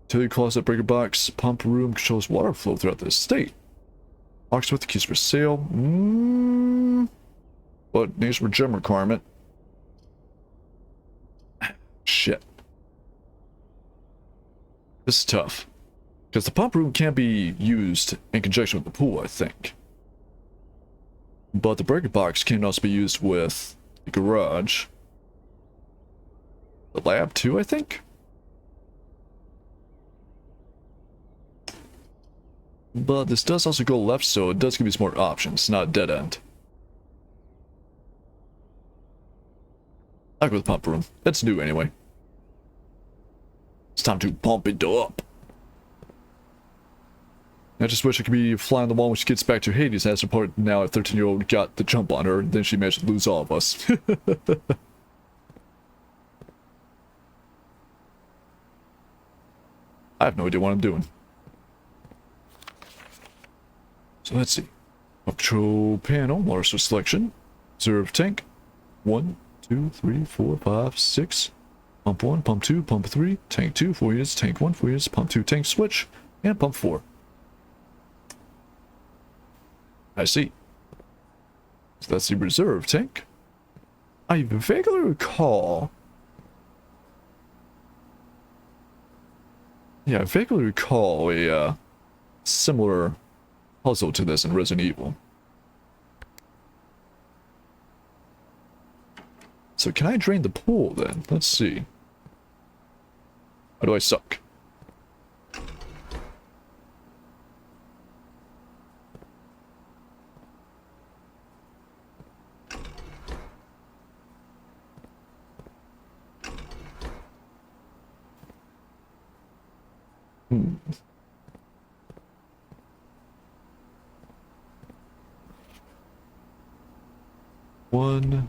Utility closet, breaker box, pump room controls water flow throughout the estate. Locksmith keys for sale. But needs for gem requirement. Shit. This is tough. Because the pump room can't be used in conjunction with the pool, I think. But the breaker box can also be used with the garage. The lab too, I think? But this does also go left, so it does give you some more options, not a dead end. I'll go with the pump room. It's new anyway. It's time to pump it up. I just wish I could be flying the wall when she gets back to Hades, as reported now a 13-year-old got the jump on her, and then she managed to lose all of us. I have no idea what I'm doing. So let's see. Control panel, water source selection. Reserve tank. 1, 2, 3, 4, 5, 6. Pump 1, pump 2, pump 3. Tank 2, 4 units. Tank 1, 4 units. Pump 2, tank switch. And pump 4. I see. So that's the reserve tank. I vaguely recall... Yeah, I vaguely recall a similar puzzle to this in Resident Evil. So can I drain the pool then? Let's see. How do I suck? One,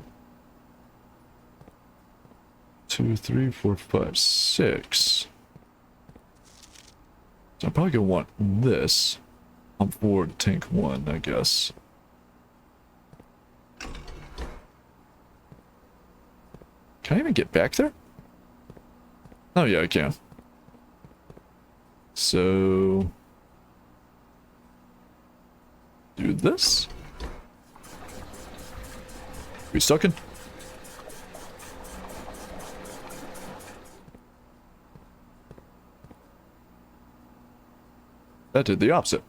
2, 3, 4, 5, 6. So I'm probably gonna want this. Pump forward tank 1, I guess. Can I even get back there? Oh yeah, I can. So do this. We sucking? That did the opposite.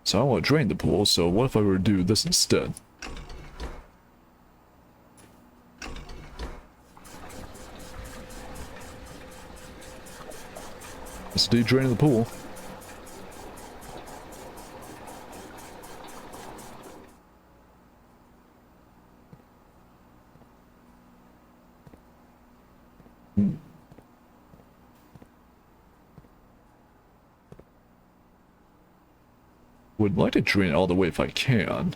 So I want to drain the pool, so what if I were to do this instead? Let's do draining the pool. Would like to drain it all the way if I can.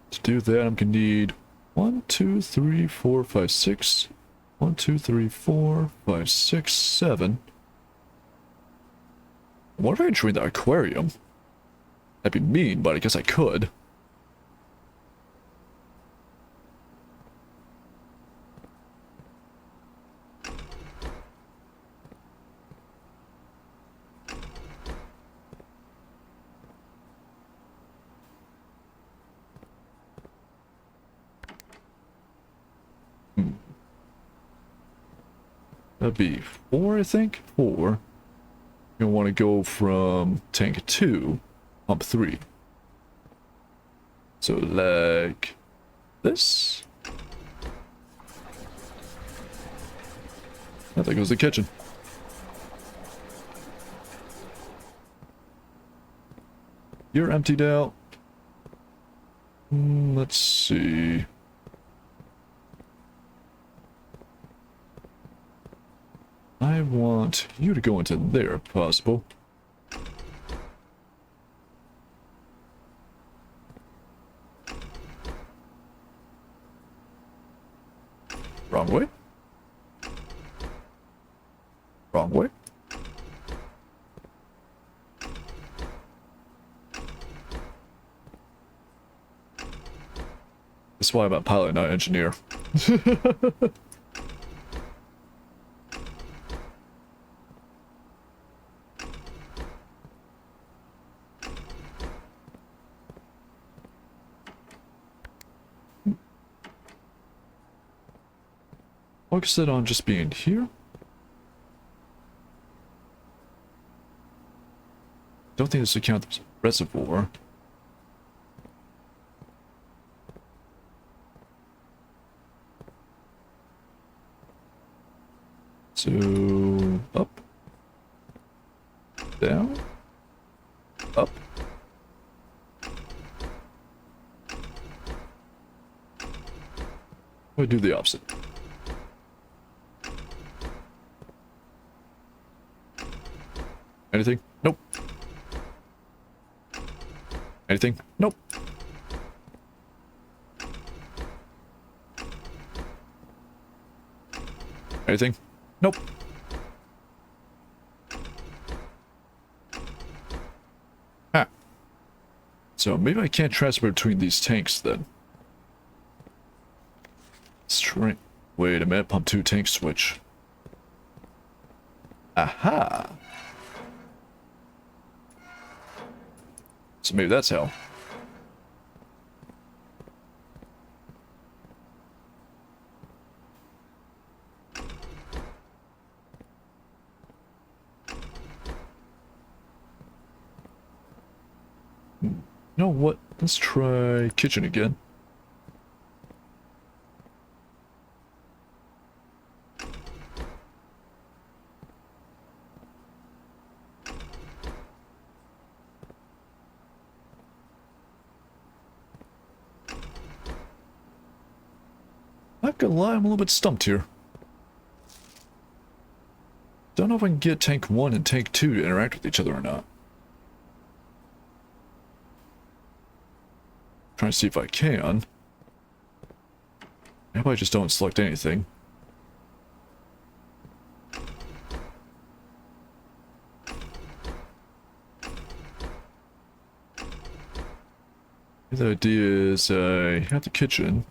To do that, I'm gonna need 1, 2, 3, 4, 5, 6. 1, 2, 3, 4, 5, 6, 7. What if I drain the aquarium? That'd be mean, but I guess I could. That'd be 4, I think? 4. You'll want to go from tank 2, pump 3. So like this. Oh, there goes the kitchen. You're emptied out. Let's see. I want you to go into there if possible. Wrong way. Wrong way. That's why I'm a pilot, not engineer. Focus it on just being here. Don't think this will count the reservoir. So, up, down, up. We'll do the opposite. Anything? Nope. Anything? Nope. Anything? Nope. Ah. So maybe I can't transfer between these tanks then. Let's try. Wait a minute, pump 2 tank switch. Aha! So maybe that's how. You know what? Let's try kitchen again. Not gonna lie, I'm a little bit stumped here. Don't know if I can get tank 1 and tank 2 to interact with each other or not. Trying to see if I can. Maybe I just don't select anything. The idea is I have the kitchen.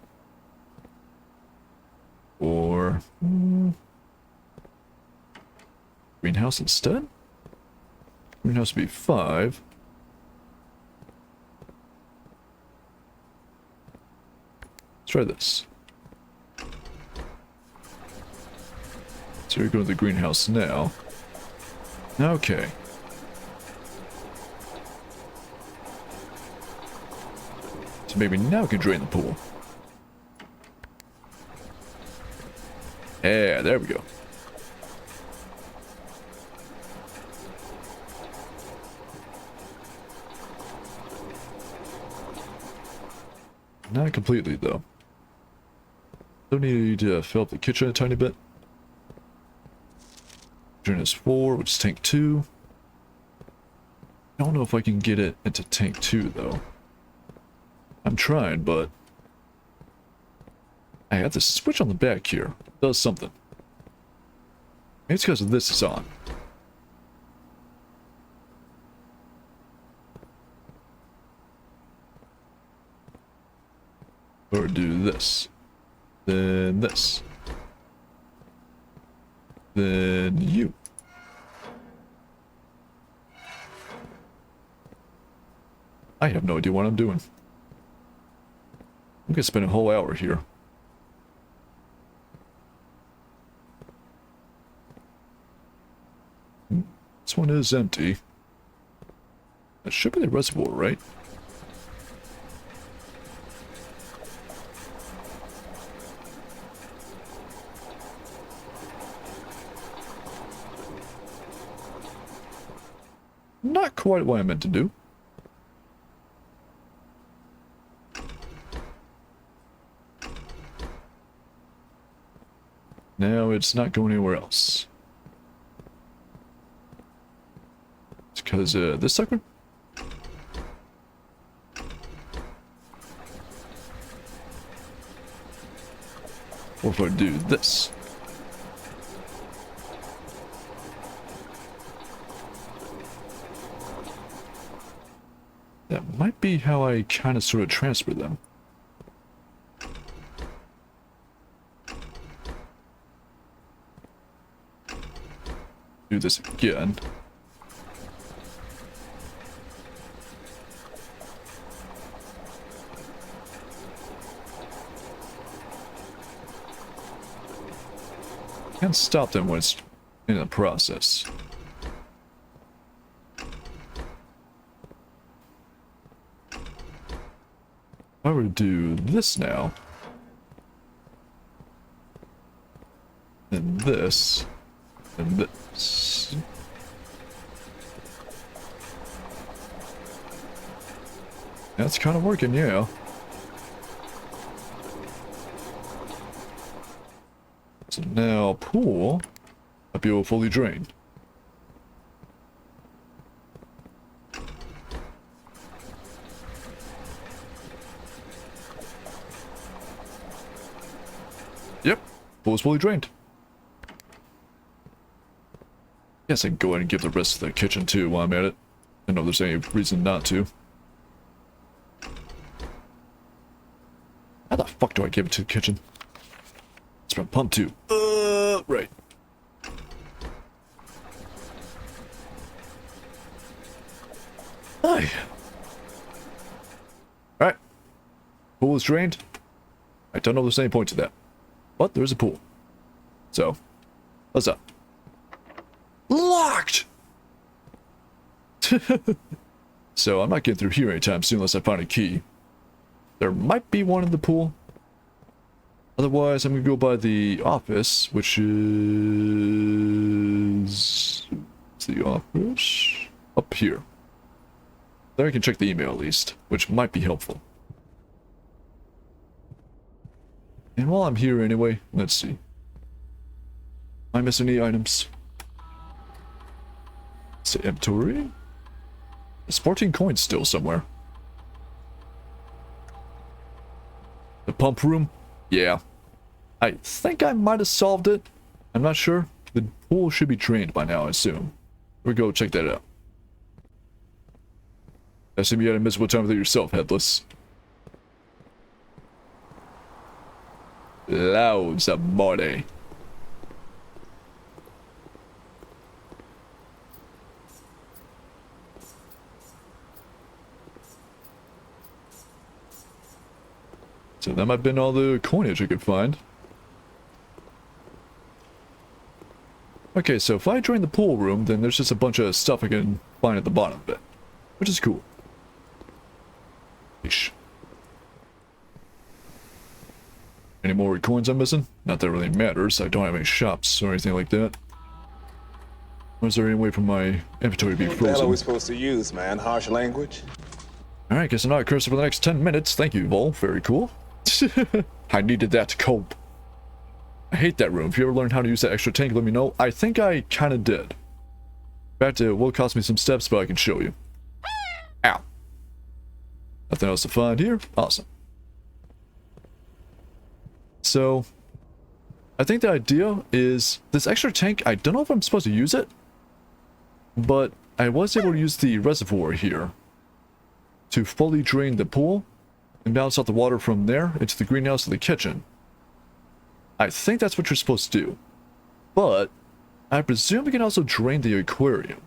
Or greenhouse instead? Greenhouse would be 5. Let's try this. So we go to the greenhouse now. Okay. So maybe now we can drain the pool. Yeah, there we go. Not completely, though. Still need to fill up the kitchen a tiny bit. Kitchen is 4, which is tank 2. I don't know if I can get it into tank 2, though. I'm trying, but I have this switch on the back here. It does something. Maybe it's because this is on. Or do this. Then this. Then you. I have no idea what I'm doing. I'm gonna spend a whole hour here. This one is empty. That should be the reservoir, right? Not quite what I meant to do. Now it's not going anywhere else. because this sucker. Or if I do this. That might be how I kind of sort of transfer them. Do this again. Can't stop them when it's in the process. If I were to do this now, and this, and this. That's kind of working, yeah. So now pool, I feel fully drained. Yep, pool is fully drained. Guess I can go ahead and give the rest of the kitchen too while I'm at it. I don't know if there's any reason not to. How the fuck do I give it to the kitchen? It's from pump 2. Right. Hi. Alright. Pool is drained. I don't know if there's any point to that. But there's a pool. So, what's up? Locked! So I'm not getting through here anytime soon unless I find a key. There might be one in the pool. Otherwise, I'm gonna go by the office, which is... What's the office? Up here. There I can check the email at least, which might be helpful. And while I'm here anyway, let's see. Am I missing any items? It's the inventory. There's 14 coins still somewhere. The pump room? Yeah. I think I might have solved it. I'm not sure. The pool should be drained by now, I assume. We'll go check that out. I assume you had a miserable time with it yourself, Headless. Loads of money. So that might have been all the coinage I could find. Okay, so if I drain the pool room, then there's just a bunch of stuff I can find at the bottom of it. Which is cool. Yeesh. Any more coins I'm missing? Not that it really matters. I don't have any shops or anything like that. Was there any way for my inventory to be What the hell are frozen? we supposed to use, man? Harsh language? Alright, guess I'm not cursed for the next 10 minutes. Thank you, Vol. Very cool. I needed that to cope. I hate that room. If you ever learn how to use that extra tank, let me know. I think I kind of did. In fact, it will cost me some steps, but I can show you. Ow. Nothing else to find here? Awesome. So, I think the idea is this extra tank, I don't know if I'm supposed to use it, but I was able to use the reservoir here to fully drain the pool and bounce out the water from there into the greenhouse of the kitchen. I think that's what you're supposed to do. But I presume you can also drain the aquarium,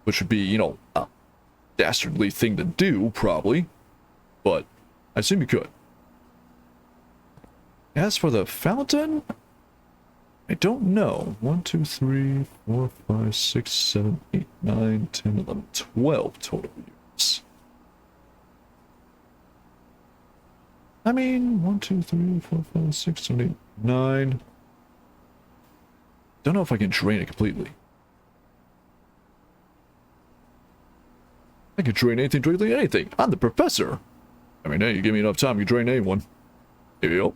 which would be, you know, a dastardly thing to do, probably. But I assume you could. As for the fountain, I don't know. 1, 2, 3, 4, 5, 6, 7, 8, 9, 10, 11, 12 total units. I mean, 1, 2, 3, 4, 5, 6, 7, 8, 9. Don't know if I can drain it completely. I can drain anything, directly anything. I'm the professor. I mean, hey, you give me enough time, you drain anyone. Here you go.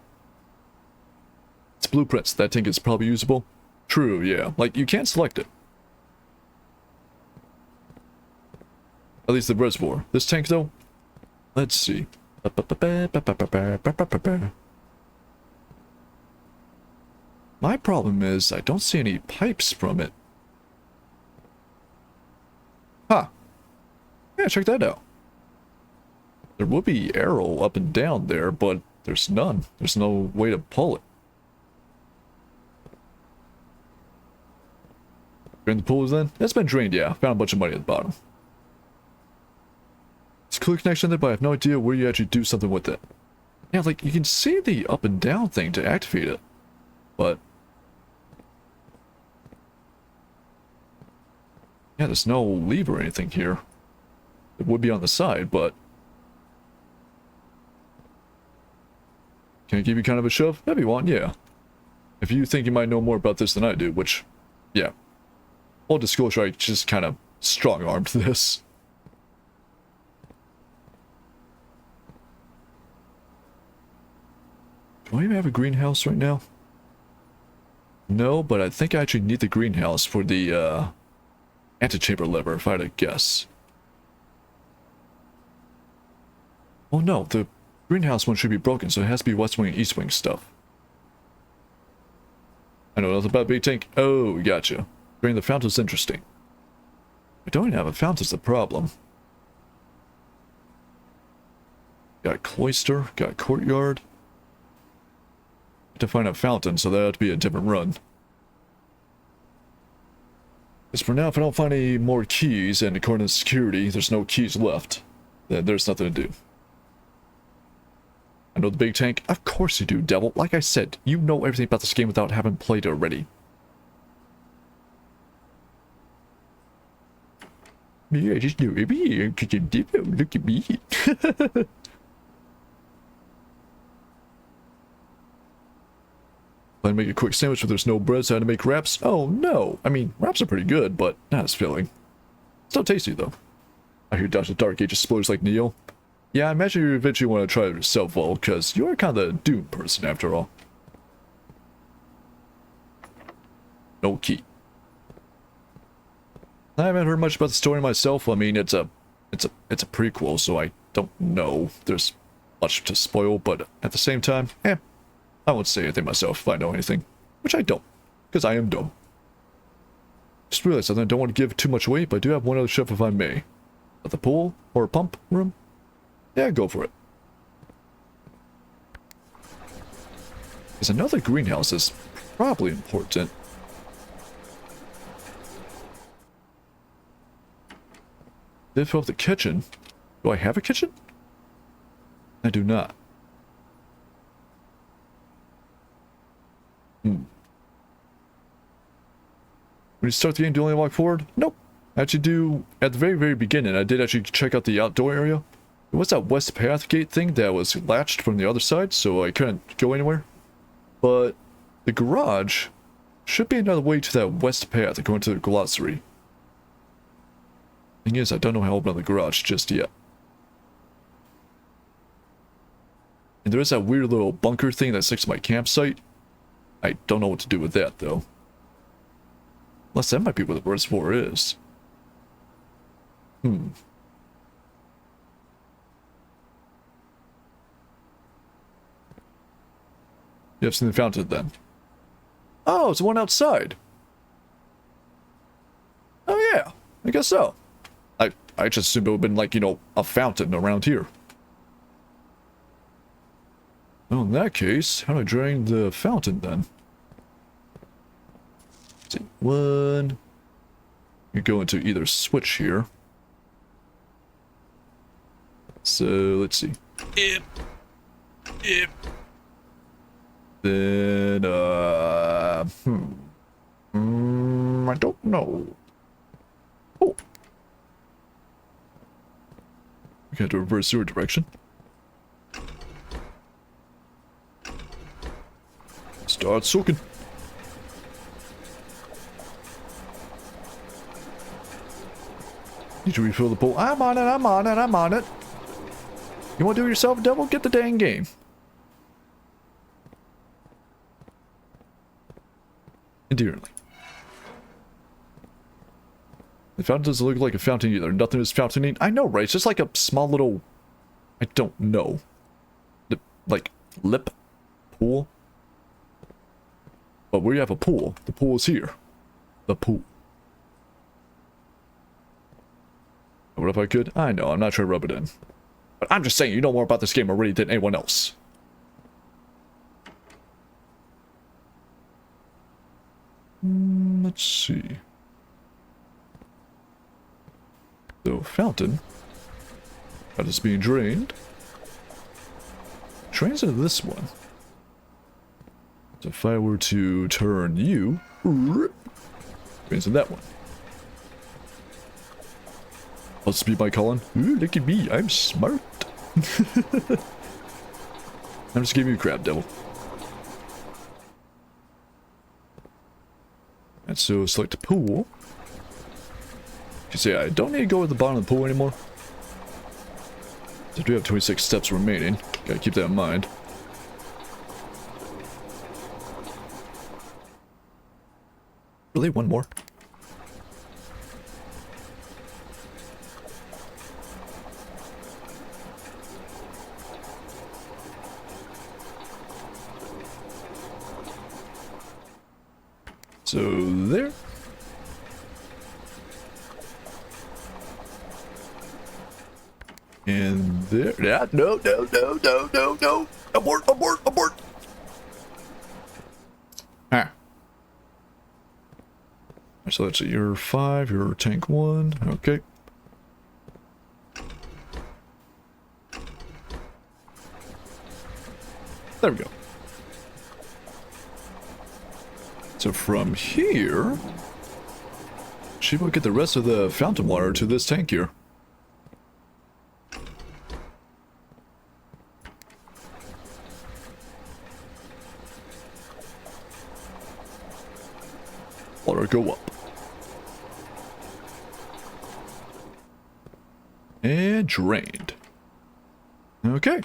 It's blueprints. That tank is probably usable. True, yeah. Like, you can't select it. At least the reservoir. This tank, though? Let's see. My problem is I don't see any pipes from it. Huh. Yeah, check that out. There would be arrow up and down there, but there's none. There's no way to pull it. Drain the pools then? It's been drained, yeah. Found a bunch of money at the bottom. It's a clear connection there, but I have no idea where you actually do something with it. Yeah, like, you can see the up and down thing to activate it. But... yeah, there's no lever or anything here. It would be on the side, but... can I give you kind of a shove? If you want, yeah. If you think you might know more about this than I do, which... yeah. Full disclosure, I just kind of strong-armed this. Do I even have a greenhouse right now? No, but I think I actually need the greenhouse for the, antechamber lever, if I had to guess. Oh no, the greenhouse one should be broken, so it has to be west wing and east wing stuff. I know nothing about big tank. Oh, gotcha. Drain the fountain's interesting. I don't even have a fountain's the problem. Got a cloister, got a courtyard. To find a fountain, so that'd be a different run. Because for now, if I don't find any more keys, and according to security, there's no keys left, then there's nothing to do. I know the big tank. Of course you do, devil. Like I said, you know everything about this game without having played it already. Yeah, I just know everything. Look at me. Plan to make a quick sandwich, but there's no bread, so I had to make wraps. Oh no! I mean, wraps are pretty good, but not as filling. Still tasty though. I hear Dr. Dark Age explodes like Neo. Yeah, I imagine you eventually want to try it yourself, Vol, because you're kind of the Doom person after all. No key. I haven't heard much about the story myself. I mean, it's a prequel, so I don't know. There's much to spoil, but at the same time, I won't say anything myself if I know anything, which I don't, because I am dumb. Just realized something. I don't want to give too much away, but I do have one other chef if I may. At the pool or pump room? Yeah, go for it. Because another greenhouse is probably important. Did fill up the kitchen. Do I have a kitchen? I do not. When you start the game, do you only walk forward? Nope. I actually do, at the very, very beginning, I did actually check out the outdoor area. There was that west path gate thing that was latched from the other side, so I couldn't go anywhere. But the garage should be another way to that west path going to the glossary. Thing is, I don't know how to open up the garage just yet. And there is that weird little bunker thing that's next to my campsite. I don't know what to do with that, though. Unless that might be where the reservoir is. You have seen the fountain, then. Oh, it's the one outside. Oh, yeah. I guess so. I just assumed it would have been like, you know, a fountain around here. Well, in that case, how do I drain the fountain, then? Let's see. One. You go into either switch here. So, let's see. Then, I don't know. Oh. We got to reverse your direction. Start soaking. Need to refill the pool. I'm on it, I'm on it, I'm on it. You want to do it yourself, devil? Get the dang game. Endearingly. The fountain doesn't look like a fountain either. Nothing is fountaining. I know, right? It's just like a small little... I don't know. Like, lip pool. But we have a pool. The pool is here. The pool. What if I could? I know, I'm not trying to rub it in. But I'm just saying, you know more about this game already than anyone else. Let's see. So, fountain. That is being drained. Drains into this one. So if I were to turn you, drains in that one. Let's be my Colin. Ooh, look at me, I'm smart. I'm just giving you crap, devil. And so select pool. You see, I don't need to go to the bottom of the pool anymore. So I do have 26 steps remaining. Gotta keep that in mind. Really? One more? So there. And there. Yeah, no. Abort. Ah. So that's your 5, your tank 1. Okay. There we go. So from here, she will get the rest of the fountain water to this tank here. Water go up. And drained. Okay.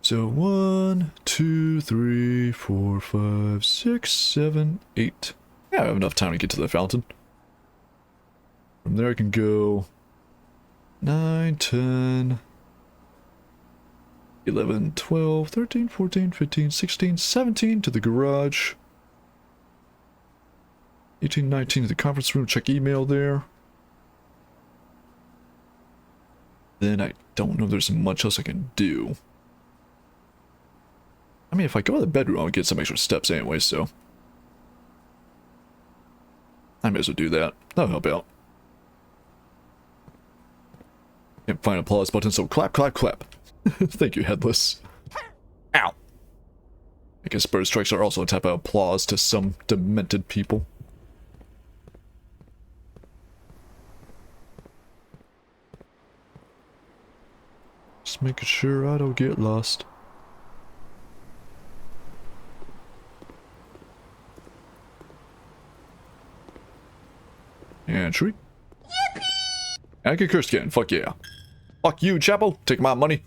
So 1, 2, 3, 4, 5, 6, 7, 8. Yeah, I have enough time to get to the fountain. From there I can go 9, 10, 11, 12, 13, 14, 15, 16, 17 to the garage. 18, 19 to the conference room, check email there. Then I don't know if there's much else I can do. I mean, if I go to the bedroom, I'll get some extra steps anyway, so... I may as well do that. That'll help out. Can't find applause button, so clap, clap, clap. Thank you, Headless. Ow! I guess bird strikes are also a type of applause to some demented people. Just making sure I don't get lost. Entry. Yippee! I can curse again, fuck yeah. Fuck you, chapel, take my money.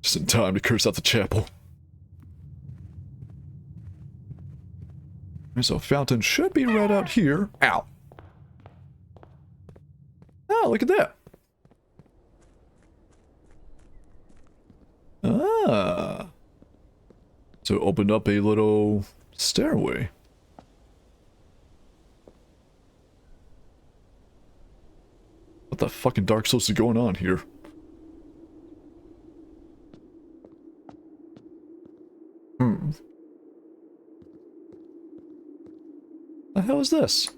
Just in time to curse out the chapel. So fountain should be right out here. Ow. Oh, look at that. Ah. So opened up a little stairway. What the fucking Dark Souls is going on here? The hell is this?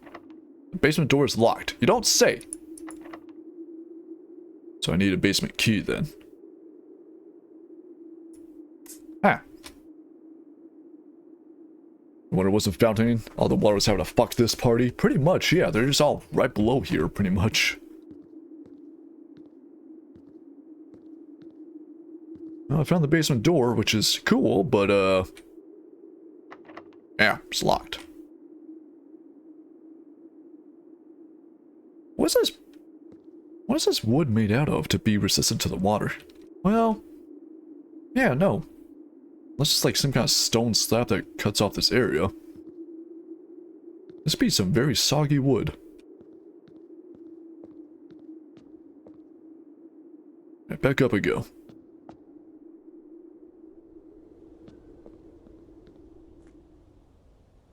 The basement door is locked. You don't say. So I need a basement key then. Ah. I wonder what's the fountain? All the water was having to fuck this party? Pretty much, yeah. They're just all right below here, pretty much. Well, I found the basement door, which is cool, but, yeah, it's locked. What is this wood made out of to be resistant to the water? Well, yeah, no. Let's just like some kind of stone slab that cuts off this area. This be some very soggy wood. Right, back up we go.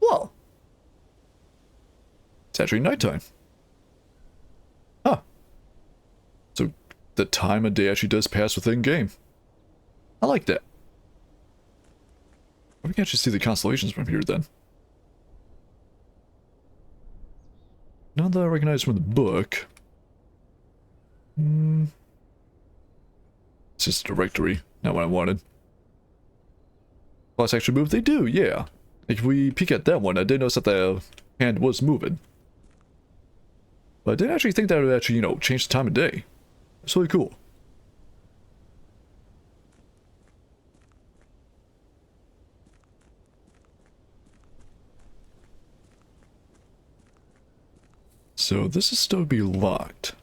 Whoa! It's actually nighttime. Huh. So the time of day actually does pass within game. I like that. We can actually see the constellations from here then. Not that I recognize from the book. It's just a directory, not what I wanted. Plus actually move, they do, yeah. Like if we peek at that one, I did notice that the hand was moving. But I didn't actually think that would actually, you know, change the time of day. It's really cool. So this is still be locked.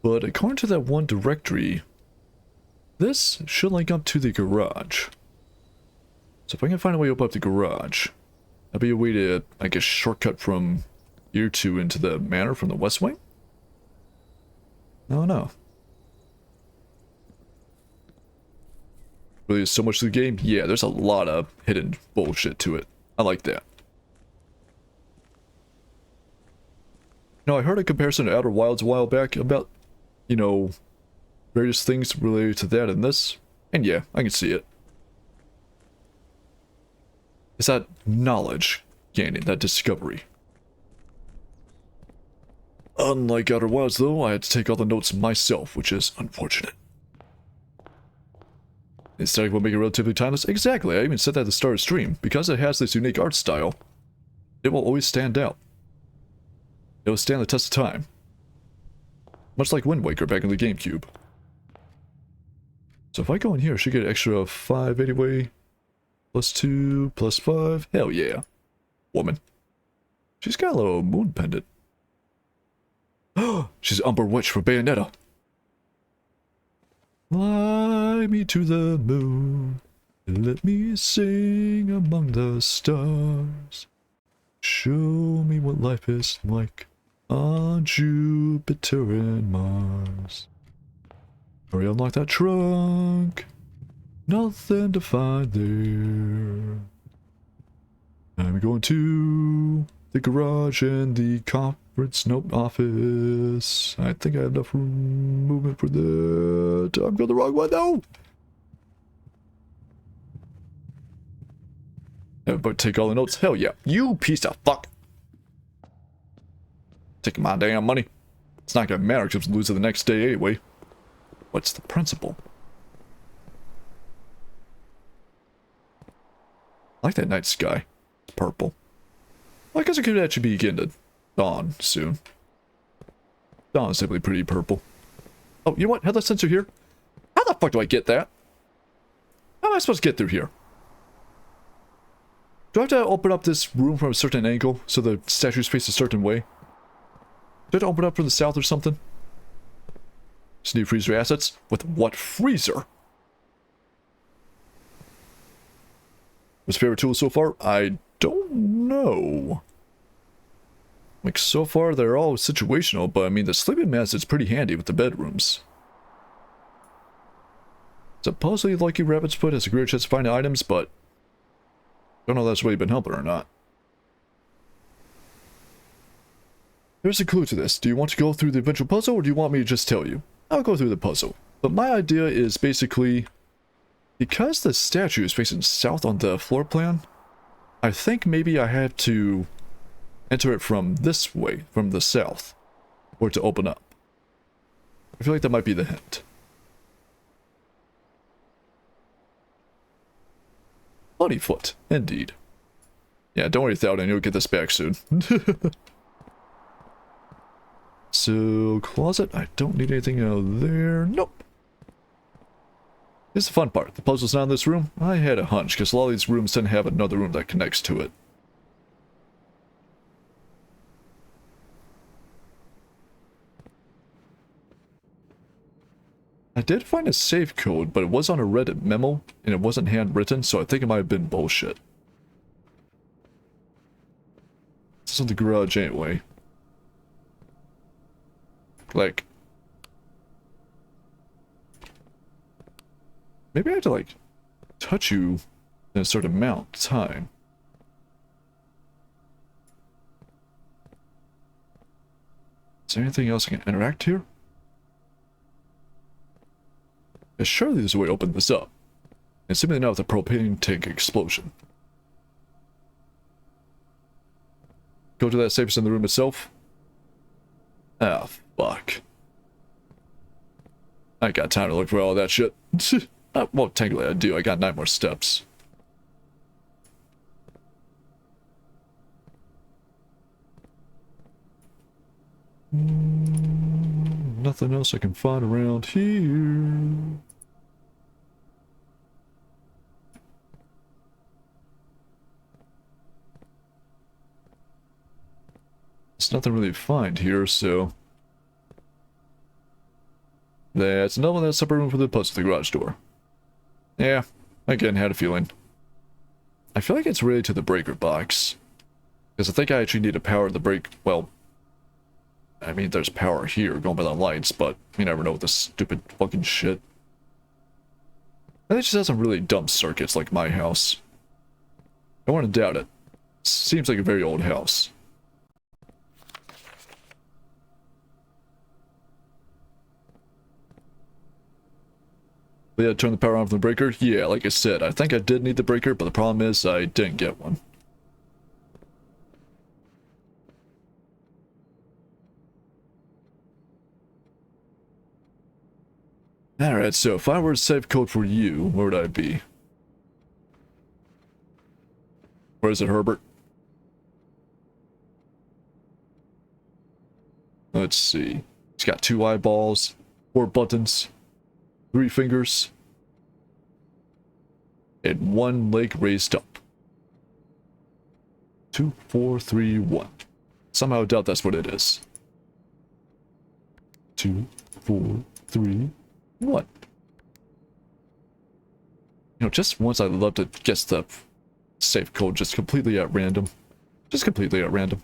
But according to that one directory, this should link up to the garage. So if I can find a way to open up the garage, that'd be a way to, I guess, shortcut from here to into the manor from the west wing? No, no. Really, there's so much to the game? Yeah, there's a lot of hidden bullshit to it. I like that. You know, I heard a comparison to Outer Wilds a while back about, you know, various things related to that and this. And yeah, I can see it. It's that knowledge gaining, that discovery. Unlike Outer Wilds, though, I had to take all the notes myself, which is unfortunate. Instead, will make it relatively timeless. Exactly, I even said that at the start of the stream. Because it has this unique art style, it will always stand out. It will stand the test of time. Much like Wind Waker back in the GameCube. So if I go in here, I should get an extra 5 anyway. Plus 2, plus 5. Hell yeah. Woman. She's got a little moon pendant. She's Umber Witch for Bayonetta. Fly me to the moon, and let me sing among the stars. Show me what life is like on Jupiter and Mars. Hurry, unlock that trunk. Nothing to find there. I'm going to the garage and the conference note office. I think I have enough room movement for that. I'm going the wrong one though. Everybody take all the notes. Hell yeah. You piece of fuck. Taking my damn money. It's not gonna matter because I'm lose it the next day anyway. What's the principle? I like that night sky. It's purple. Well, I guess it could actually be getting to dawn soon. Dawn is simply pretty purple. Oh, you know what? Headless sensor here. How the fuck do I get that? How am I supposed to get through here? Do I have to open up this room from a certain angle so the statues face a certain way? Do I have to open up from the south or something? Just need freezer assets? With what freezer? What's favorite tool so far? I don't know. Like, so far they're all situational, but I mean, the sleeping mask is pretty handy with the bedrooms. Supposedly, Lucky Rabbit's Foot has a greater chance of finding items, but don't know if that's really been helping or not. There's a clue to this. Do you want to go through the eventual puzzle, or do you want me to just tell you? I'll go through the puzzle. But my idea is basically, because the statue is facing south on the floor plan, I think maybe I have to enter it from this way, from the south, or to open up. I feel like that might be the hint. Bunnyfoot, indeed. Yeah, don't worry, Thoudin, you'll get this back soon. So, closet, I don't need anything out there. Nope. Here's the fun part. The puzzle's not in this room. I had a hunch, because a lot of these rooms tend to have another room that connects to it. I did find a save code, but it was on a Reddit memo, and it wasn't handwritten, so I think it might have been bullshit. This is in the garage anyway. Like, Maybe I have to, like, touch you in a certain amount of time. Is there anything else I can interact here? Surely there's a way to open this up. And simply not with a propane tank explosion. Go to that safest in the room itself. Ah, fuck. I ain't got time to look for all that shit. Well, technically I do. I got 9 more steps. Nothing else I can find around here. There's nothing really to find here, so... That's another one, that's separate room for the puzzle, the garage door. Yeah, again, had a feeling. I feel like it's related to the breaker box. Because I think I actually need to power the break... Well... I mean, there's power here going by the lights, but you never know with this stupid fucking shit. And it just has some really dumb circuits like my house. I want to doubt it. Seems like a very old house. But yeah, turn the power on from the breaker. Yeah, like I said, I think I did need the breaker, but the problem is I didn't get one. Alright, so if I were to save code for you, where would I be? Where is it, Herbert? Let's see. He's got 2 eyeballs, 4 buttons, 3 fingers, and 1 leg raised up. 2, 4, 3, 1. Somehow I doubt that's what it is. 2, 4, 3, 1. You know, just once I'd love to guess the safe code just completely at random. Just completely at random.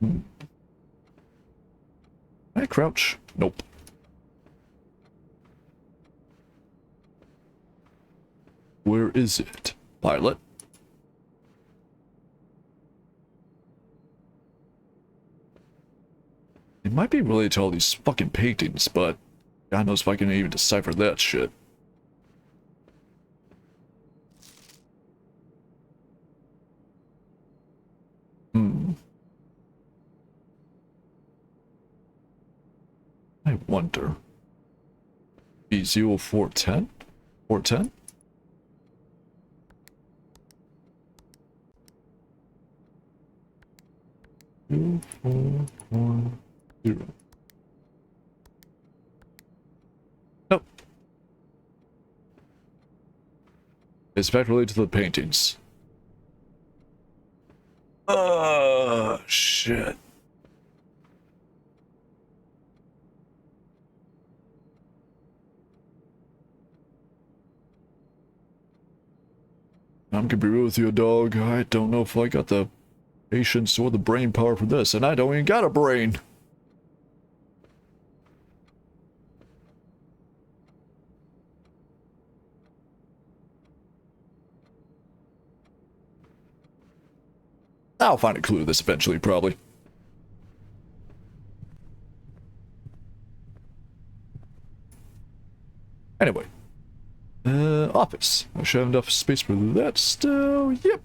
Can I crouch? Nope. Where is it, pilot? It might be related to all these fucking paintings, but God knows if I can even decipher that shit. I wonder. B0410? 410? Two, 4, 1, 0. Nope. It's in fact related to the paintings. Shit. I'm gonna be real with you, dog. I don't know if I got the patience or the brain power for this, and I don't even got a brain. I'll find a clue to this eventually, probably. Anyway. Office. I should have enough space for that still. Yep.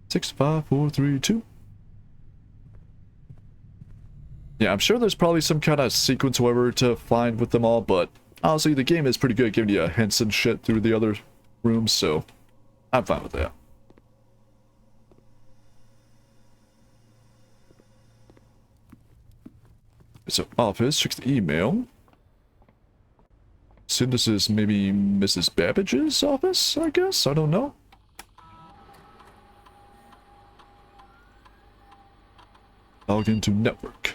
6, 5, 4, 3, 2. Yeah, I'm sure there's probably some kind of sequence, whatever, to find with them all, but honestly, the game is pretty good at giving you hints and shit through the other rooms, so I'm fine with that. So, office, check the email. So this is maybe Mrs. Babbage's office, I guess? I don't know. Log into network.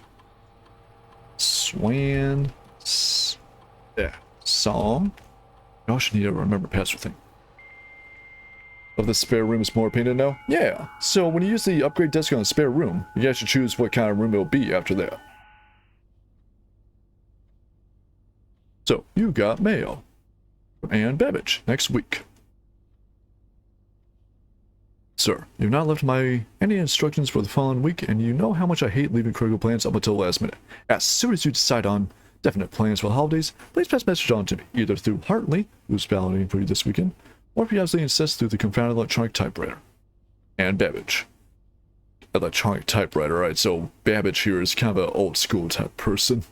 Swan. Yeah. Song. Gosh, I need to remember password thing. Of the spare room is more painted now? Yeah. So when you use the upgrade desk on the spare room, you guys should choose what kind of room it'll be after that. So, you got mail. And Babbage next week. Sir, you've not left any instructions for the following week, and you know how much I hate leaving critical plans up until the last minute. As soon as you decide on definite plans for the holidays, please pass message on to me, either through Hartley, who's validating for you this weekend, or if you absolutely insist, through the confounded electronic typewriter. And Babbage. Electronic typewriter, right, so Babbage here is kind of an old school type person.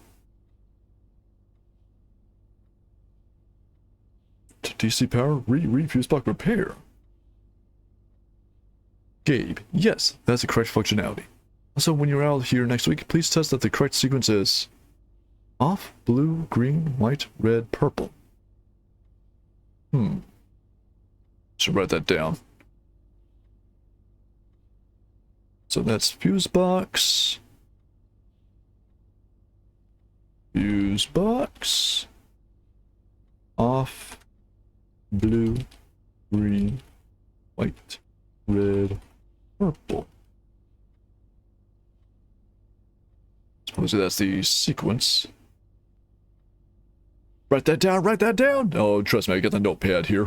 DC power, read fuse block repair. Gabe, yes, that's the correct functionality. Also, when you're out here next week, please test that the correct sequence is off, blue, green, white, red, purple. Should write that down. So that's fuse box. Fuse box. Off, blue, green, white, red, purple. Suppose that's the sequence. Write that down, write that down! Oh, trust me, I got the notepad here.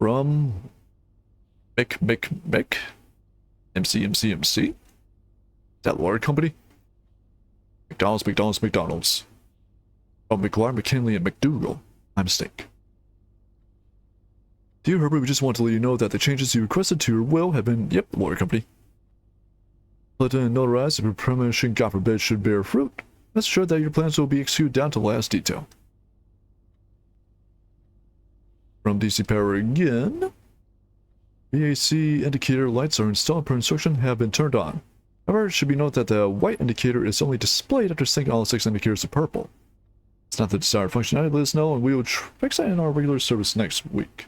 From Mick. MC. Is that Lord Company? McDonald's. Oh, McGuire, McKinley, and McDougal. My mistake. Dear Herbert, we just want to let you know that the changes you requested to your will have been, yep, Lord Company. Let and notarized if your premonition, God forbid, should bear fruit. Rest assured that your plans will be executed down to the last detail. From DC Power again. VAC indicator lights are installed per instruction have been turned on. However, it should be noted that the white indicator is only displayed after syncing all 6 indicators to purple. It's not the desired functionality, let us know, and we will fix that in our regular service next week.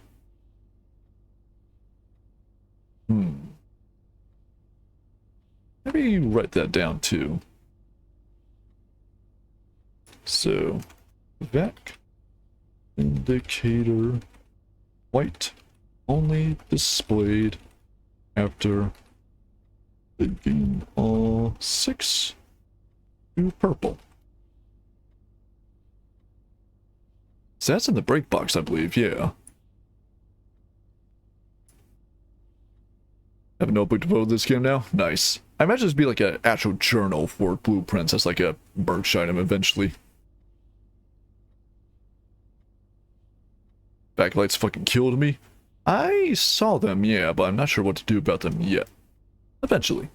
Maybe write that down too. So, VAC indicator white only displayed after clicking all 6 to purple. So that's in the break box, I believe, yeah. Have a notebook devoted to this game now? Nice. I imagine this would be like an actual journal for blueprints. That's like a merch item eventually. Backlights fucking killed me. I saw them, yeah, but I'm not sure what to do about them yet. Eventually.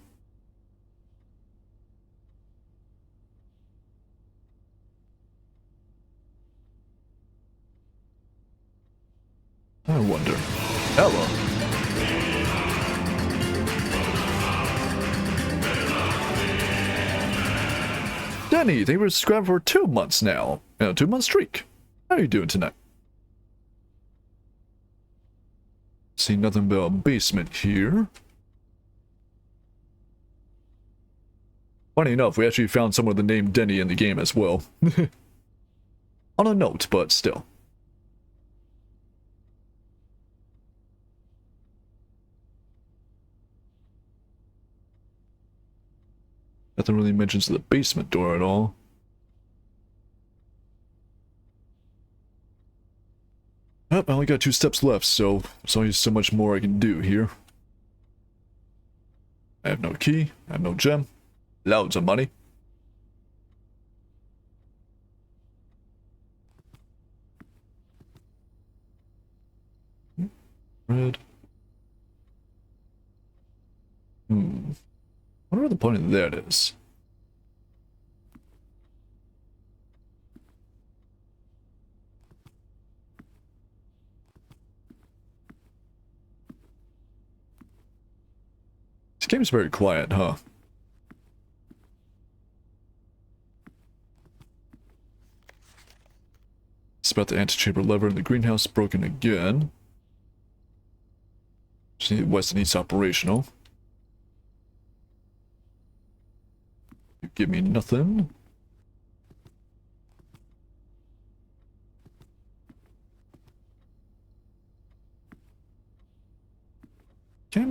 I wonder. Ella. Denny, they were subscribed for 2 months now. 2-month streak. How are you doing tonight? See nothing but a basement here. Funny enough, we actually found someone with the name Denny in the game as well. On a note, but still. Nothing really mentions the basement door at all. Oh, I only got 2 steps left, so there's only so much more I can do here. I have no key, I have no gem, loads of money. Red. I wonder what the point of that is. This game's very quiet, huh? It's about the antechamber lever in the greenhouse broken again. Just need Weston East operational. You give me nothing.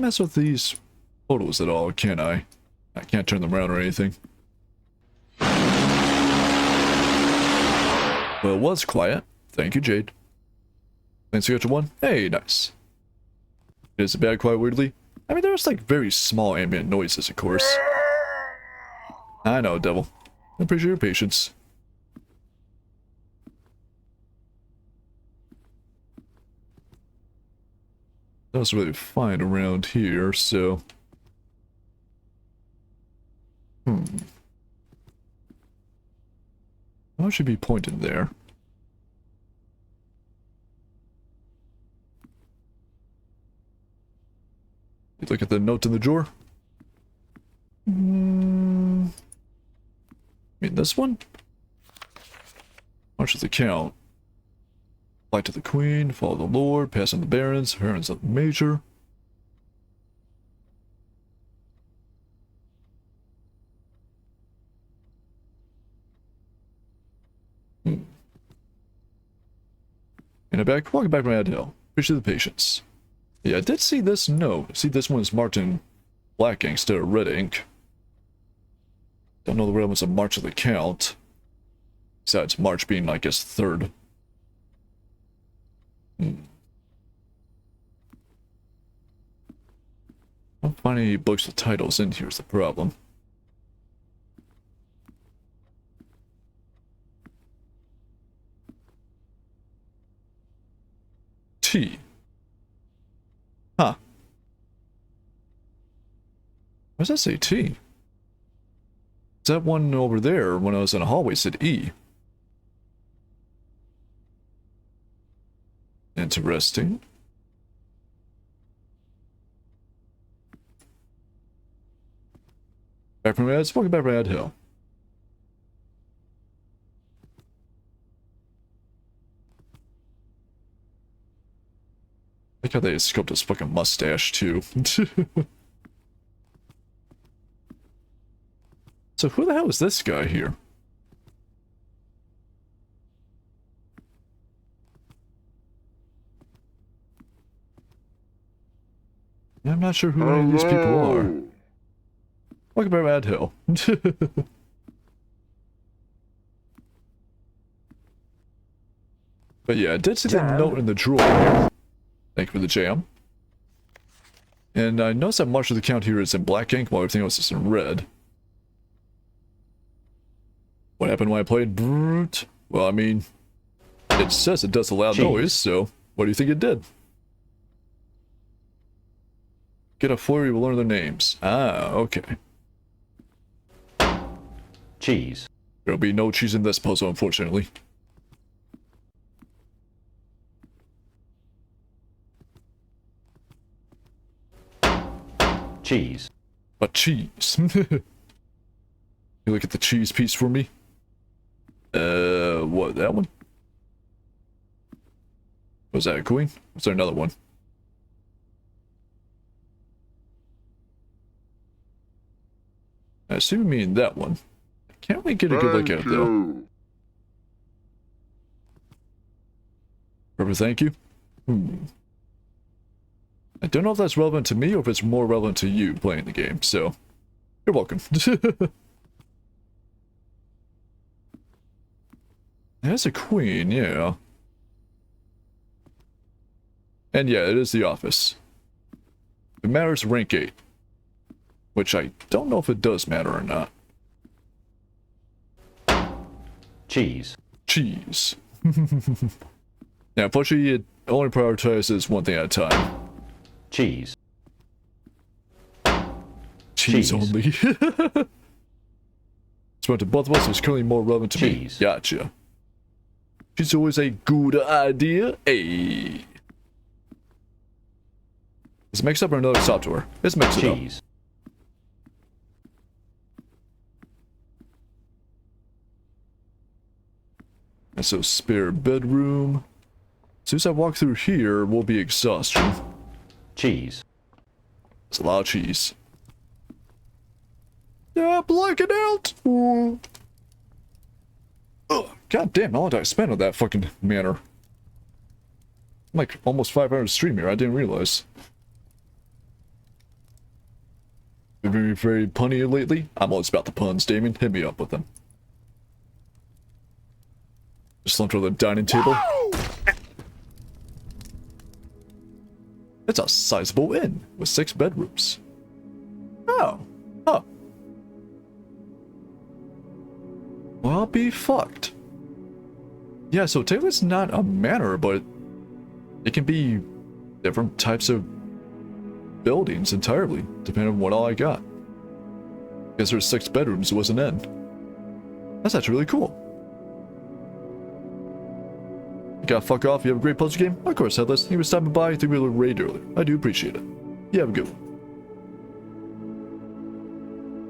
mess with these photos at all, can I? I can't turn them around or anything. Well, it was quiet. Thank you, Jade. Thanks, you got your one? Hey, nice. Is it bad quiet weirdly? I mean, there's like very small ambient noises, of course. I know, Devil. I appreciate your patience. Doesn't really find around here, so... I should be pointed there. You look at the note in the drawer. I mean, this one? March of the Count. Fly to the Queen, follow the Lord, pass on the Barons, Barons of the Major. Walking back from Ad Hill. Appreciate the patience. Yeah, I did see this note. See, this one is marked in black ink instead of red ink. Don't know the relevance of March of the Count. Besides March being, I guess, 3rd. I don't find any books with titles in here is the problem. T. Huh. Why does that say T? That one over there, when I was in a hallway, said E. Interesting. Back from Ad, walking back from Ad Hill. I like how they scoped his fucking mustache, too. So who the hell is this guy here? I'm not sure who any of these people are. Welcome back to Ad Hill. But yeah, I did see that note in the drawer here. Thank you for the jam. And I noticed that March of the Count here is in black ink while everything else is in red. What happened when I played Brute? Well, I mean, it says it does a loud noise, so what do you think it did? Get a flurry, we'll learn their names. Ah, okay. Cheese. There'll be no cheese in this puzzle, unfortunately. Cheese. But cheese. You look at the cheese piece for me? What, that one? Was that a queen? Was there another one? I assume you mean that one. I can't really get a good look at it, though. Rubber, thank you. I don't know if that's relevant to me or if it's more relevant to you playing the game, so you're welcome. That's a queen, yeah. And yeah, it is the office. It matters rank 8. Which I don't know if it does matter or not. Cheese. Cheese. Now, unfortunately, it only prioritizes one thing at a time. Cheese. Cheese only. So to both of us, it's currently more relevant to me. Gotcha. She's always a good idea. Hey. Is it mixed up or another software? Let's mix it up. And so spare bedroom. As soon as I walk through here, will be exhaustion. Cheese. It's a lot of cheese. Yeah, blacking out. Ugh, God damn, how long did I spend on that fucking manor? I'm like almost 5 hours stream here, I didn't realize. Been very punny lately. I'm always about the puns, Damien. Hit me up with them. Just slumped over the dining table. It's a sizable inn with 6 bedrooms. Oh. Huh. Well, I'll be fucked. Yeah, so technically it's not a manor, but it can be different types of buildings entirely, depending on what all I got. Guess there's 6 bedrooms, it was an inn. That's actually really cool. You gotta fuck off, you have a great puzzle game? Of course, Headless. You were stopping by, I think we were raid earlier. I do appreciate it. You have a good one.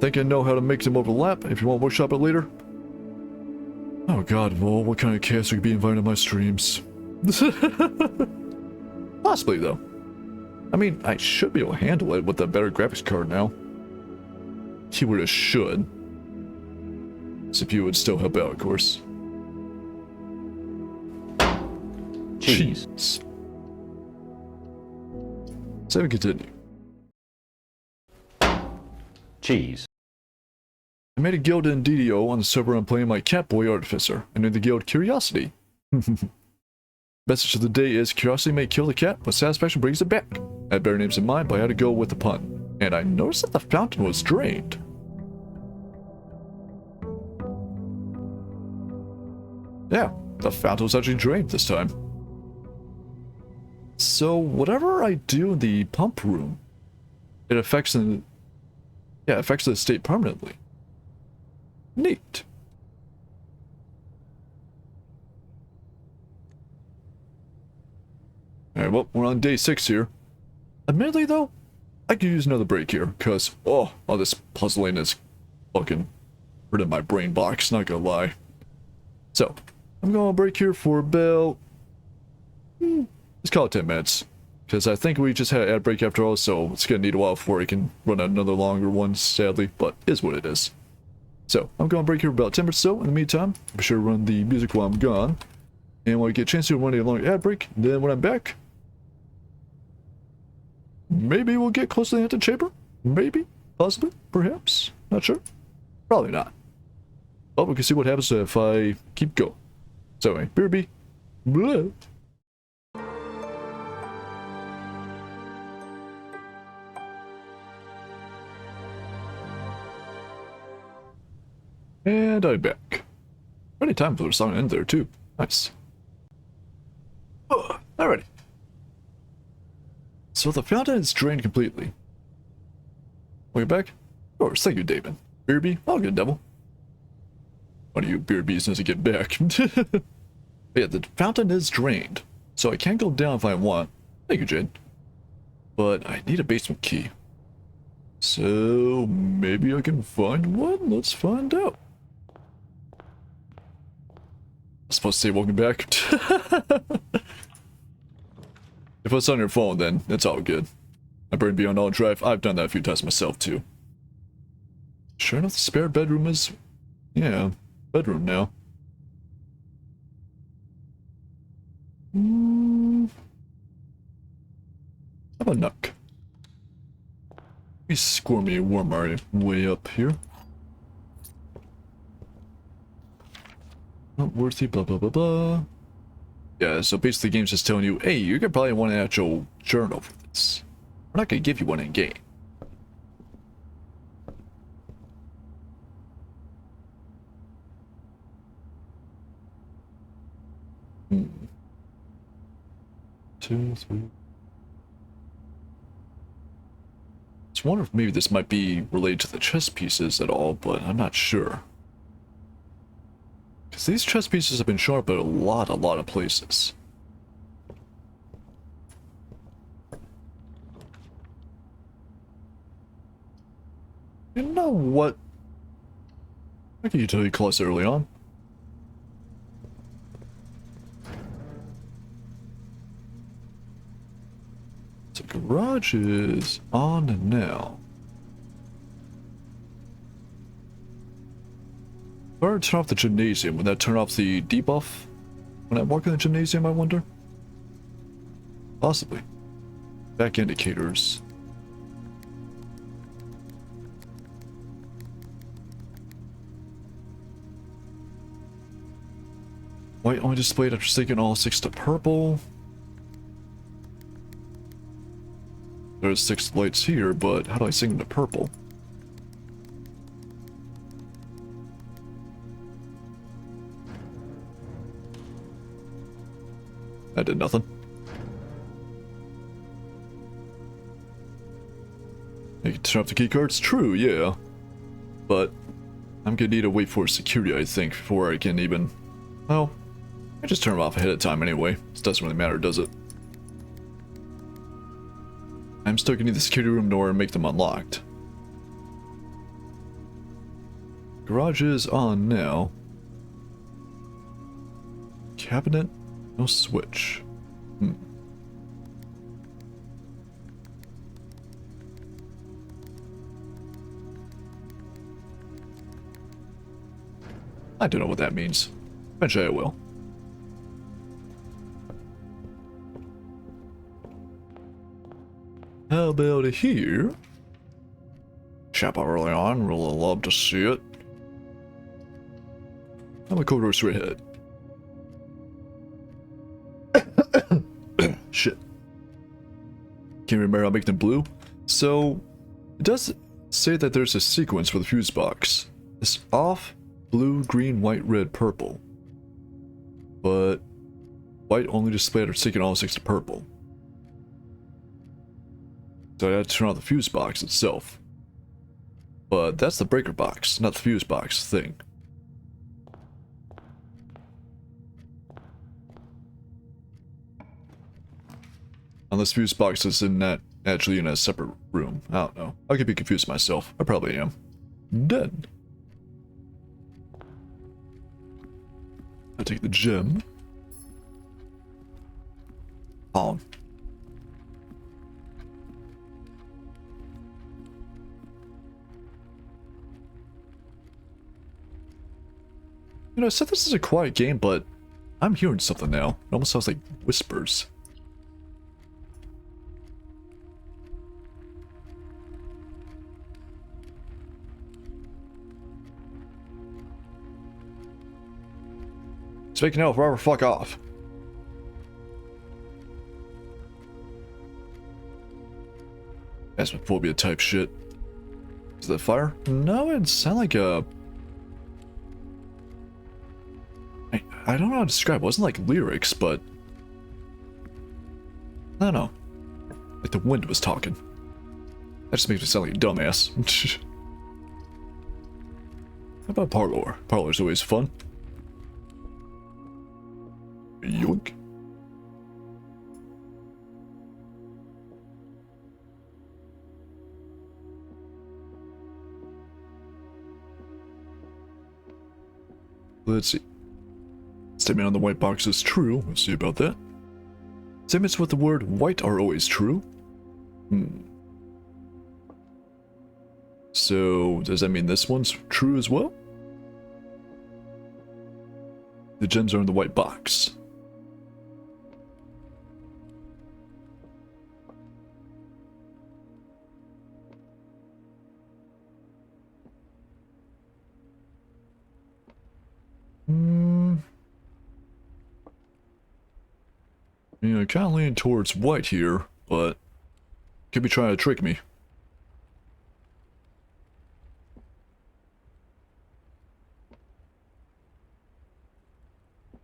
Think I know how to make them overlap if you want to workshop it later? Oh god, well, what kind of chaos could be invited to my streams? Possibly, though. I mean, I should be able to handle it with a better graphics card now. Keyword is should. CPU would still help out, of course. Cheese. So we continue. Cheese. I made a guild in DDO on the server I'm playing my Catboy Artificer, and in the guild Curiosity. Message of the day is Curiosity may kill the cat, but satisfaction brings it back. I had better names in mind, but I had to go with the pun. And I noticed that the fountain was drained. Yeah, the fountain was actually drained this time. So whatever I do in the pump room, it affects the state permanently. Neat. Alright, well, we're on day 6 here. Admittedly, though, I could use another break here, because, all this puzzling is fucking hurting my brain box, not gonna lie. So, I'm going to break here for about... let's call it 10 minutes. Because I think we just had an ad break after all, so it's gonna need a while before we can run another longer one, sadly, but is what it is. So, I'm going to break here for about 10 minutes or so. In the meantime, be sure to run the music while I'm gone. And when I get a chance to run a long ad break, then when I'm back, maybe we'll get close to the Haunted Chamber? Maybe? Possibly? Perhaps? Not sure? Probably not. But we can see what happens if I keep going. So anyway, BRB. Blah. And I'm back. Plenty of time for the song to end there too. Nice. Oh, alrighty. So the fountain is drained completely. Welcome back? Of course, thank you, David. Beerby, I'll get a devil. One of you Beerbies doesn't get back. But yeah, the fountain is drained, so I can go down if I want. Thank you, Jade. But I need a basement key. So maybe I can find one? Let's find out. I'm supposed to say welcome back. If it's on your phone, then it's all good. I burned beyond all drive. I've done that a few times myself, too. Sure enough, the spare bedroom is... yeah, bedroom now. How about Nuck? Let me score me a warm way up here. Not worthy, blah blah blah blah. Yeah, so basically the game's just telling you, hey, you could probably want an actual journal for this. We're not gonna give you one in game. Two, three. I wonder if maybe this might be related to the chess pieces at all, but I'm not sure. Because these chess pieces have been shown up at a lot of places. You know what? I can utility clause early on. So garage is on now. If I were to turn off the gymnasium, would that turn off the debuff when I walk in the gymnasium, I wonder? Possibly. Back indicators. White only displayed after syncing all 6 to purple. There's 6 lights here, but how do I sync them to purple? That did nothing. You can turn off the keycards? True, yeah. But I'm gonna need to wait for security, I think, before I can even... Well, I just turn them off ahead of time anyway. It doesn't really matter, does it? I'm still gonna need the security room door and make them unlocked. Garage is on now. Cabinet? No switch. I don't know what that means. Eventually I will. How about here? Chap out early on, really love to see it. I'm a corridor straight ahead. Shit. Can't remember how I make them blue. So, it does say that there's a sequence for the fuse box. It's off, blue, green, white, red, purple. But white only displayed after syncing all 6 to purple. So I had to turn on the fuse box itself. But that's the breaker box, not the fuse box thing. Unless fuse box is in that actually in a separate room. I don't know. I could be confused myself. I probably am. Dead. I take the gem. On. You know, I said this is a quiet game, but I'm hearing something now. It almost sounds like whispers. Speaking of, Robert, fuck off. Asthmaphobia type shit. Is that fire? No, it sounded like a... I don't know how to describe it. It wasn't like lyrics, but... I don't know. Like the wind was talking. That just makes me sound like a dumbass. How about Parlor? Parlor's always fun. Yoink. Let's see. Statement on the white box is true. We'll see about that. Statements with the word white are always true. So, does that mean this one's true as well? The gems are in the white box. Yeah, kind of leaning towards white here, but could be trying to trick me.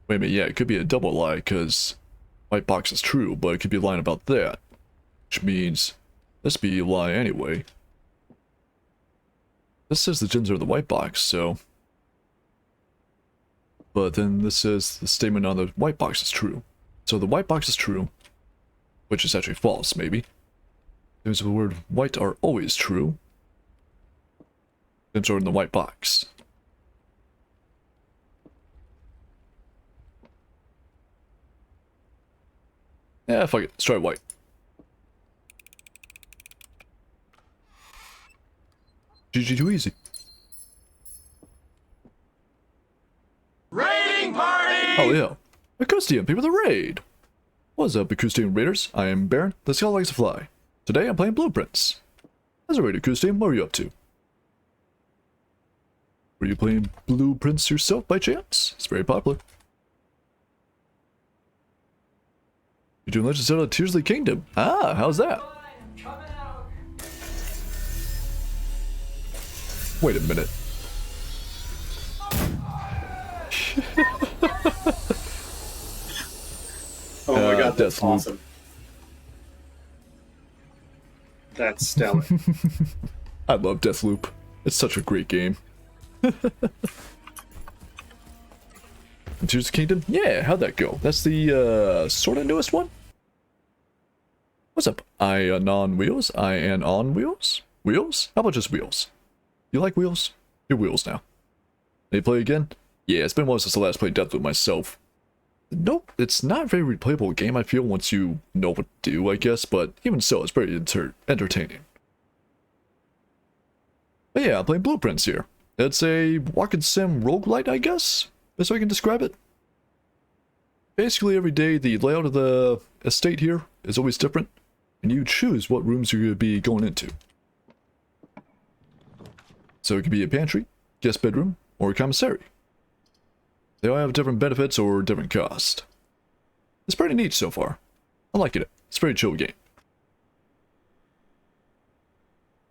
Wait a minute, yeah, it could be a double lie, because white box is true, but it could be lying about that. Which means this be a lie anyway. This says the gems are in the white box, so... But then this says the statement on the white box is true. So the white box is true, which is actually false, maybe. There's the word white are always true. Gems are in the white box. Yeah, fuck it. Let's try white. GG too easy. Raiding party! Oh yeah. Acoustic people the raid! What's up, Acoustic Raiders? I am Baron, the skull likes to fly. Today I'm playing Blueprints. As a raid Acoustic, what are you up to? Were you playing Blueprints yourself by chance? It's very popular. You're doing Legend of Zelda Tears of the Kingdom. Ah, how's that? Wait a minute. Oh my god, that's Deathloop. awesome. That's stellar. I love Deathloop. It's such a great game. And Tears of the Kingdom? Yeah, how'd that go? That's the sort of newest one? What's up? On wheels? On wheels? Wheels? How about just wheels? You like wheels? You're wheels now. They play again? Yeah, it's been a while since I last played Deathloop myself. Nope, it's not a very replayable game, I feel, once you know what to do, I guess, but even so, it's very entertaining. But yeah, I'm playing Blueprints here. It's a walk and sim roguelite, I guess? Best way I can describe it. Basically, every day, the layout of the estate here is always different, and you choose what rooms you're going to be going into. So it could be a pantry, guest bedroom, or a commissary. They all have different benefits or different cost. It's pretty neat so far. I like it. It's a very chill game.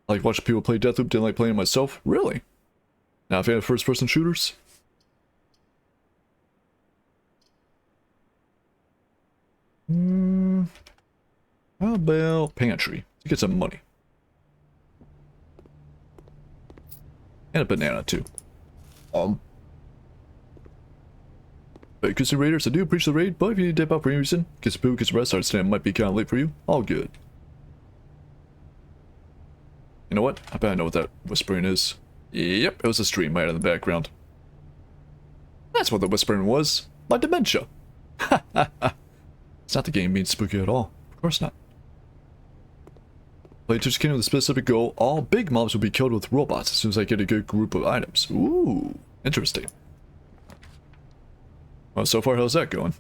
I like watching people play Deathloop, didn't like playing it myself. Really? Not a fan of first-person shooters? How about pantry? To get some money. And a banana, too. Hey, Kissy Raiders, I do appreciate the raid, but if you need to dip out for any reason, kiss a poo, kiss a rest, I understand it might be kind of late for you. All good. You know what? I bet I know what that whispering is. Yep, it was a stream right in the background. That's what the whispering was. My dementia. Ha ha ha. It's not the game being spooky at all. Of course not. Play Tears of the Kingdom with a specific goal. All big mobs will be killed with robots as soon as I get a good group of items. Ooh, interesting. Well, so far, how's that going?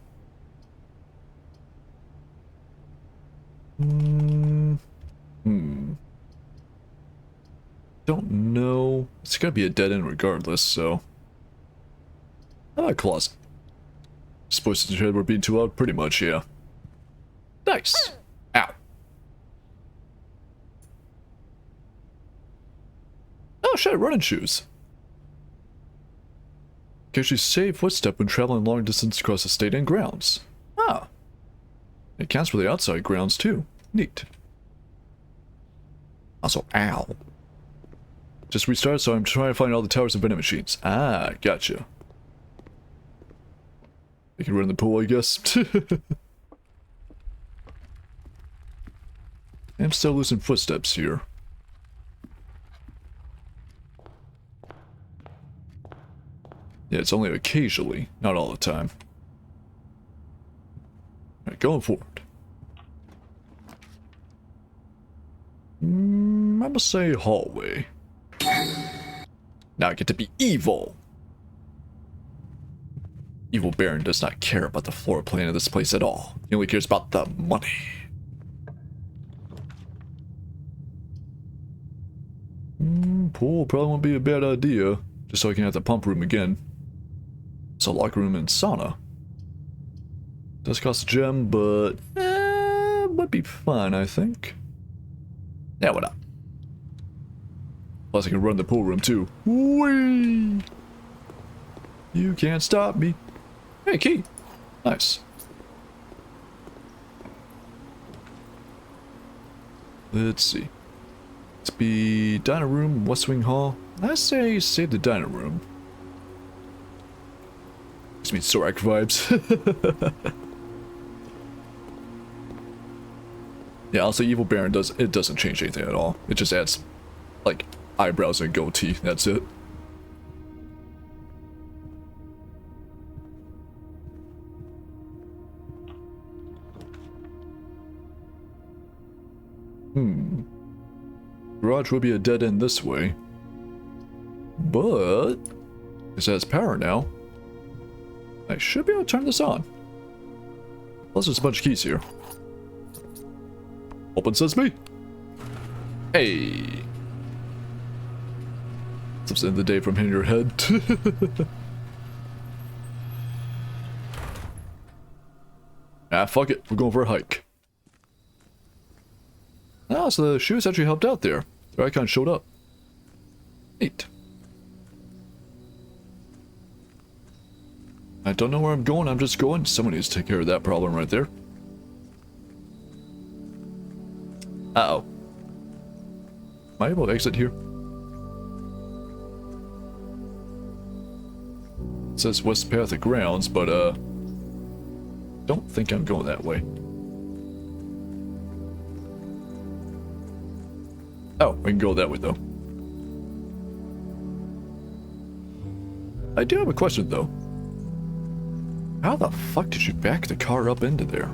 Don't know. It's gotta be a dead end regardless, so. How about a closet? Supposed to head we're being too loud? Pretty much, yeah. Nice! Ow. Oh shit, running shoes. Occasionally save footstep when traveling long distance across the state and grounds. Ah. It counts for the outside grounds too. Neat. Also, ow. Just restarted, so I'm trying to find all the towers and vending machines. Ah, gotcha. You can run in the pool, I guess. I'm still losing footsteps here. Yeah, it's only occasionally, not all the time. Alright, going forward. I'm gonna say hallway. Now I get to be evil. Evil Baron does not care about the floor plan of this place at all. He only cares about the money. Pool probably won't be a bad idea, just so I can have the pump room again. It's a locker room and sauna. Does cost a gem, but would be fine, I think. Yeah, why not? Plus I can run the pool room too. Whee! You can't stop me. Hey, key. Nice. Let's see. Let's be diner room, West Wing Hall. I say save the diner room. Gives me Zorak vibes. Yeah, I'll say Evil Baron doesn't change anything at all. It just adds, like, eyebrows and goatee. That's it. Garage will be a dead end this way. But this has power now. I should be able to turn this on. Plus there's a bunch of keys here. Open sesame. Hey. It's the end of the day from hitting your head. Ah, fuck it. We're going for a hike. Ah, so the shoes actually helped out there. Their icon showed up. Neat. I don't know where I'm going, I'm just going. Someone needs to take care of that problem right there. Uh-oh. Am I able to exit here? It says West Path of Grounds, but, don't think I'm going that way. Oh, we can go that way, though. I do have a question, though. How the fuck did you back the car up into there?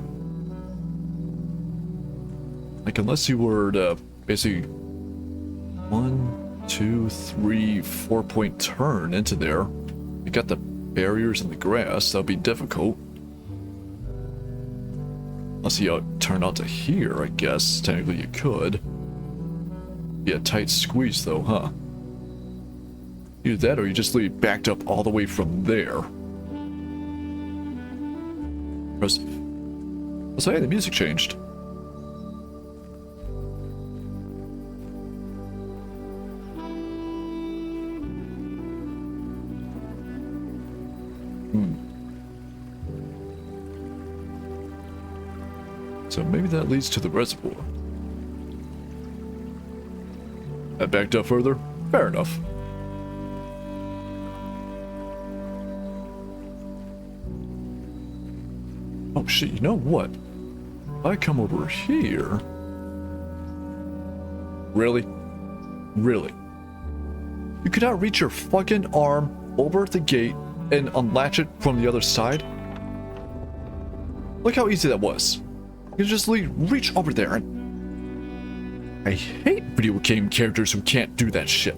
Like, unless you were to basically 1, 2, 3, 4-point turn into there. You got the barriers in the grass, that'll be difficult. Unless you turn out to here, I guess. Technically you could. Be a tight squeeze though, huh? Either that or you just leave backed up all the way from there. Impressive. So hey, the music changed. So maybe that leads to the reservoir. That backed up further? Fair enough. Oh shit, you know what? If I come over here... Really? Really? You could not reach your fucking arm over the gate and unlatch it from the other side? Look how easy that was. You can just reach over there and... I hate video game characters who can't do that shit.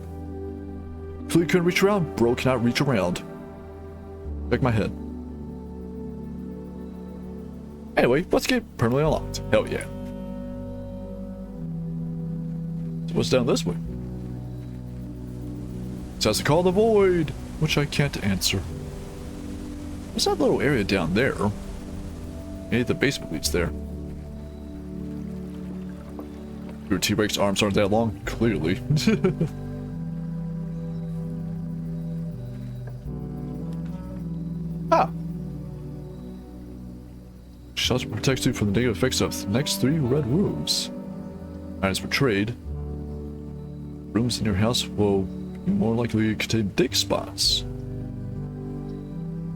Flea couldn't reach around, bro cannot reach around. Check my head. Anyway, let's get permanently unlocked. Hell yeah. So what's down this way? It has to call the void, which I can't answer. What's that little area down there? Maybe the basement leads there. Your T-Rex arms aren't that long, clearly. Ah! Shelter protects you from the negative effects of the next 3 red rooms. Items for trade. Rooms in your house will be more likely to contain dig spots.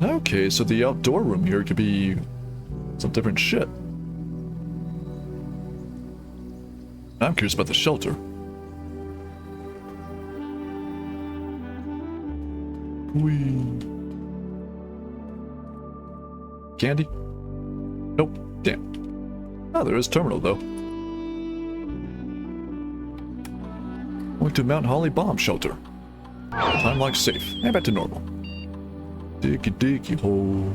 Okay, so the outdoor room here could be some different shit. I'm curious about the shelter. Whee. Candy? Nope. Damn. Oh, there is terminal though. Going to Mount Holly bomb shelter. Time lock safe. And back to normal. Diggy hole.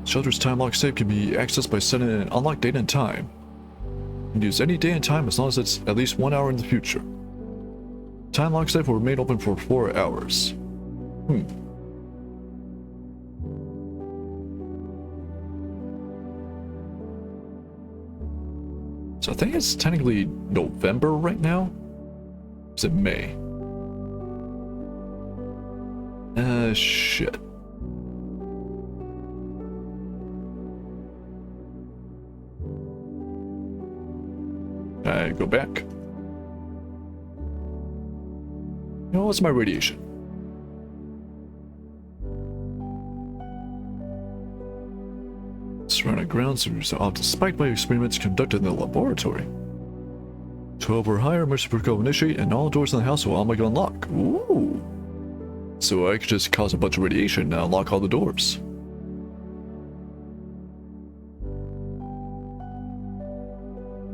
Shelter's time lock safe can be accessed by setting an unlocked date and time. You can use any day and time as long as it's at least 1 hour in the future. Time lock safe will remain open for 4 hours. So I think it's technically November right now? Or is it May? Shit. I go back. You know, what's my radiation? Surrounding grounds are often spiked by experiments conducted in the laboratory. 12 or higher, emergency protocol initiate, and all doors in the house will automatically unlock. Ooh. So I could just cause a bunch of radiation and unlock all the doors.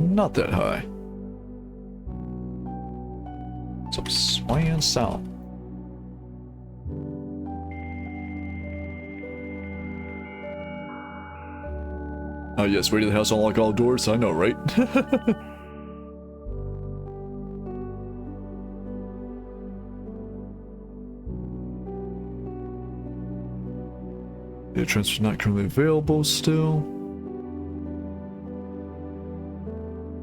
Not that high. Some swaying sound. Oh yes, ready to the house, unlock all doors. I know, right? The transfer's not currently available still.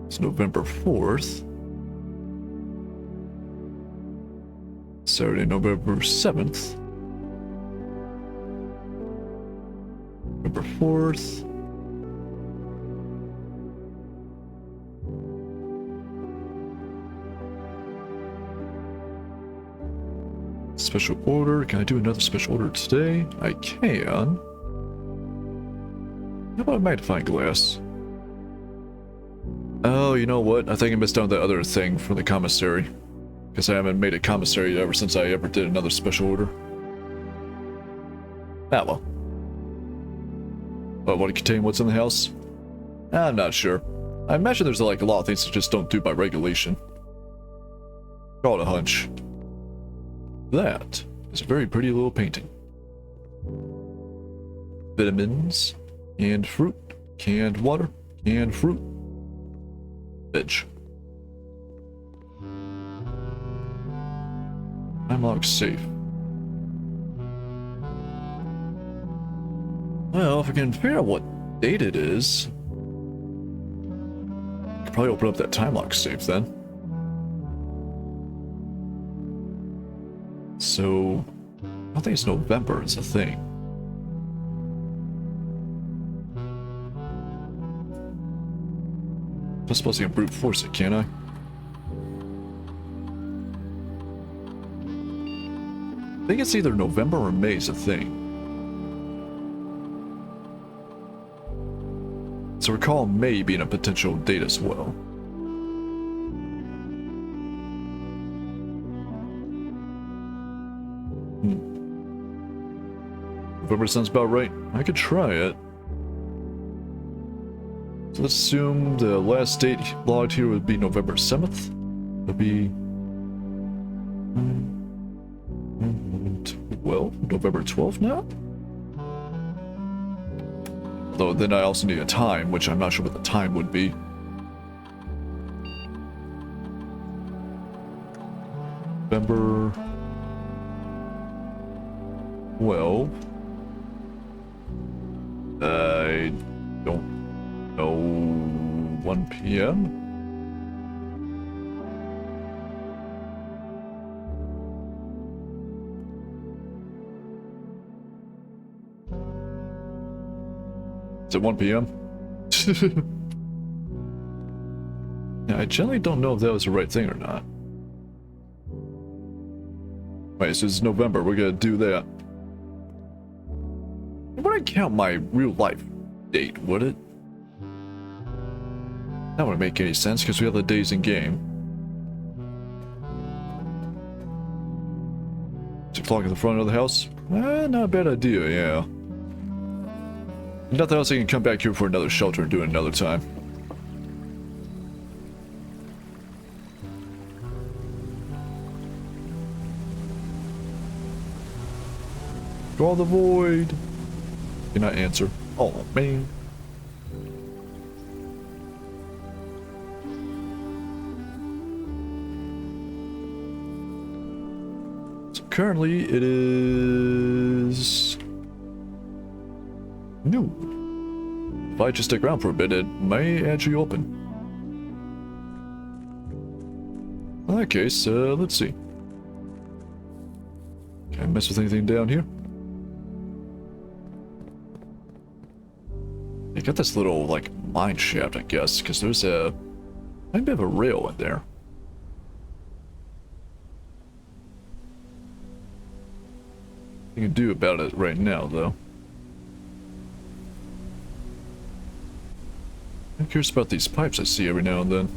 It's November 4th. Saturday, November 7th. November 4th. Special order. Can I do another special order today? I can. How about a magnifying glass? Oh, you know what? I think I missed out on the other thing from the commissary. Because I haven't made a commissary ever since I ever did another special order. Ah, well. But would it contain what's in the house? I'm not sure. I imagine there's like a lot of things that just don't do by regulation. Call it a hunch. That is a very pretty little painting. Vitamins, canned fruit, canned water, canned fruit, veg. Time lock safe. Well, if I can figure out what date it is, I could probably open up that time lock safe then. So, I don't think it's November, it's a thing. I'm supposed to brute force it, can't I? I think it's either November or May is a thing. So recall May being a potential date as well. November sounds about right. I could try it. So let's assume the last date logged here would be November 7th. That'd be... 12? November 12th now? Though then I also need a time, which I'm not sure what the time would be. November... 12. I don't know. 1 p.m.? Is it 1 p.m.? Yeah, I generally don't know if that was the right thing or not. Wait, so it's November, we're gonna do that. It wouldn't count my real life date, would it? That wouldn't make any sense because we have the days in game. 6 o'clock at the front of the house? Not a bad idea, yeah. Nothing else, I can come back here for another shelter and do it another time. Draw the void. Cannot answer. Oh, man. So currently it is noon. If I just stick around for a bit, it may actually open. In that case, let's see. Can I mess with anything down here? I got this little, like, mine shaft, I guess, because there's a bit of a rail in there. Nothing to do about it right now, though. I'm curious about these pipes I see every now and then.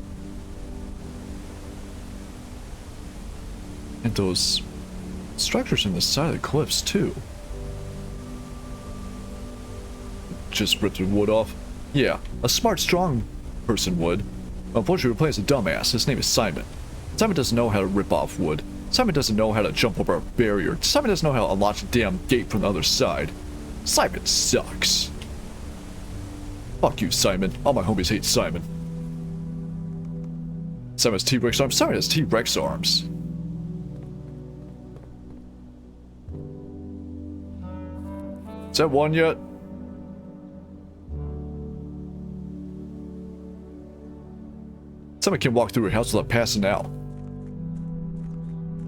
And those structures in the side of the cliffs, too. Just ripped the wood off? Yeah, a smart, strong person would. Unfortunately, we're playing as a dumbass. His name is Simon. Simon doesn't know how to rip off wood. Simon doesn't know how to jump over a barrier. Simon doesn't know how to unlock the damn gate from the other side. Simon sucks. Fuck you, Simon. All my homies hate Simon. Simon has T-Rex arms. Simon has T-Rex arms. Is that one yet? Somebody can walk through her house without passing out.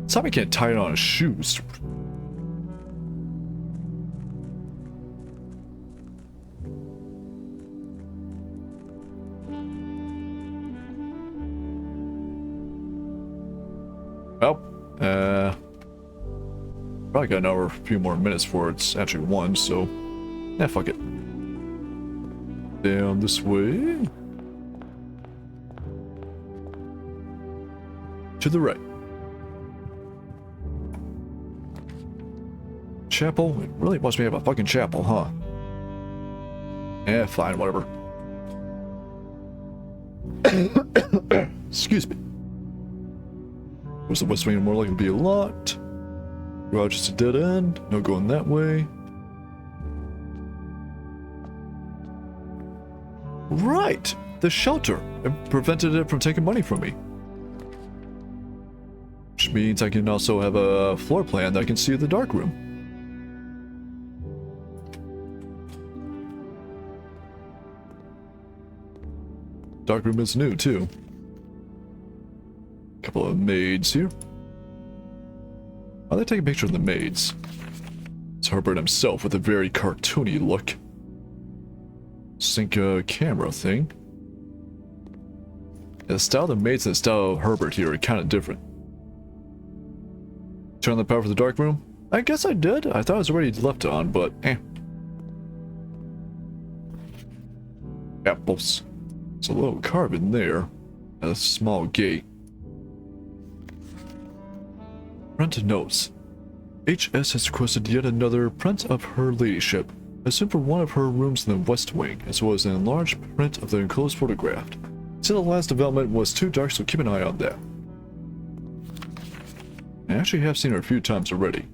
Somebody can't tie it on his shoes. Well, probably got another few more minutes before it's actually 1, so yeah, fuck it. Down this way. To the right. Chapel? It really wants me to have a fucking chapel, huh? Eh, fine, whatever. Excuse me. Was the west wing more likely to be locked? Garage is a dead end. No going that way. Right! The shelter. It prevented it from taking money from me. Which means I can also have a floor plan that I can see in the dark room. Dark room is new too. Couple of maids here. Why they take a picture of the maids? It's Herbert himself with a very cartoony look. Sync camera thing. Yeah, the style of the maids and the style of Herbert here are kind of different. Turn on the power for the dark room? I guess I did. I thought it was already left on, but eh. Apples. There's a little carving there. A small gate. Print notes. HS has requested yet another print of her ladyship, assumed for one of her rooms in the west wing, as well as an enlarged print of the enclosed photograph. See, the last development was too dark, so keep an eye on that. I actually have seen her a few times already.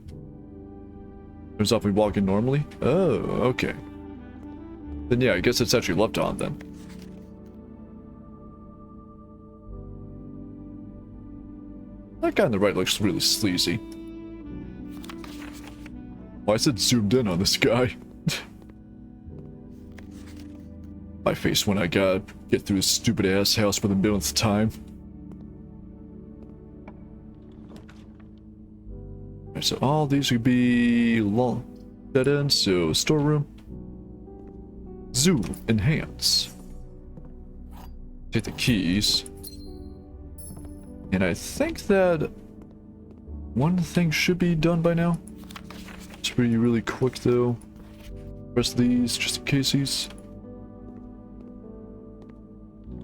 Turns off we walk in normally? Oh, okay. Then yeah, I guess it's actually left on then. That guy on the right looks really sleazy. Why is it zoomed in on this guy? My face when I gotta get through this stupid ass house for the millionth time. Alright, so all these would be long dead end, so storeroom. Zoom, enhance. Take the keys. And I think that one thing should be done by now. It's really quick though. Press these just in case.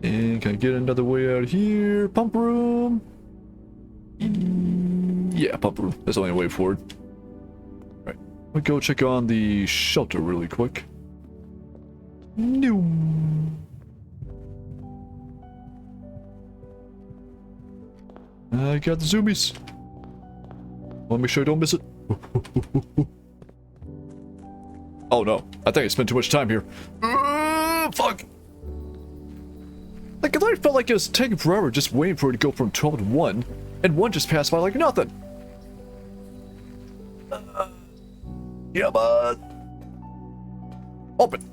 And can I get another way out here? Pump room. Yeah, pump room. That's the only way forward. Right. We'll go check on the shelter really quick. No. I got the zoomies. Want to make sure I don't miss it. Oh no, I think I spent too much time here. Fuck. Like, it literally felt like it was taking forever just waiting for it to go from 12 to 1, and 1 just passed by like nothing. Yeah, bud. Open.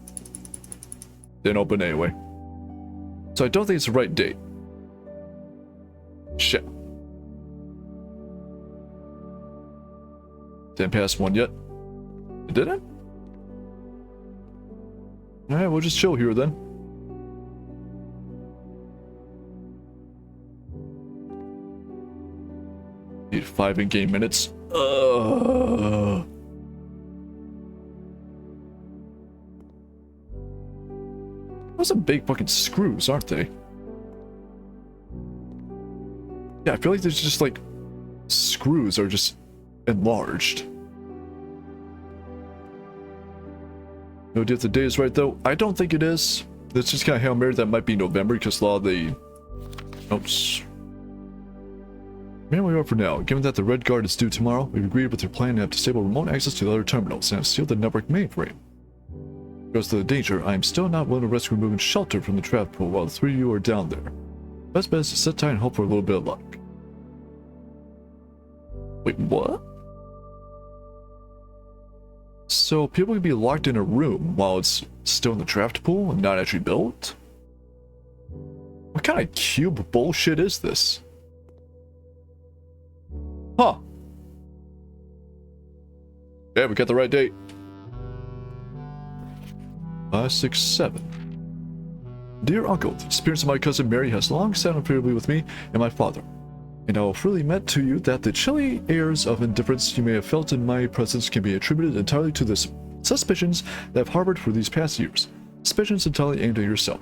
Didn't open anyway. So I don't think it's the right date. Shit. Didn't pass 1 yet. It didn't? Alright, we'll just chill here then. Need 5 in-game minutes. Those are big fucking screws, aren't they? Yeah, I feel like there's just like screws are just enlarged. No idea if the day is right though. I don't think it is. That's just kind of Hail Mary that might be November because a lot of the... Oops. Man, we are for now. Given that the Red Guard is due tomorrow, we've agreed with their plan to have disabled remote access to the other terminals and have sealed the network mainframe. Because to the danger, I am still not willing to risk removing shelter from the trap pool while the 3 of you are down there. Best bet is to sit tight and hope for a little bit of luck. Wait, what? So people can be locked in a room while it's still in the draft pool and not actually built? What kind of cube bullshit is this? Huh. Yeah, we got the right date. 567. Dear Uncle, the experience of my cousin Mary has long sat unfavorably with me and my father, and I will freely admit to you that the chilly airs of indifference you may have felt in my presence can be attributed entirely to the suspicions that I've harbored for these past years. Suspicions entirely aimed at yourself.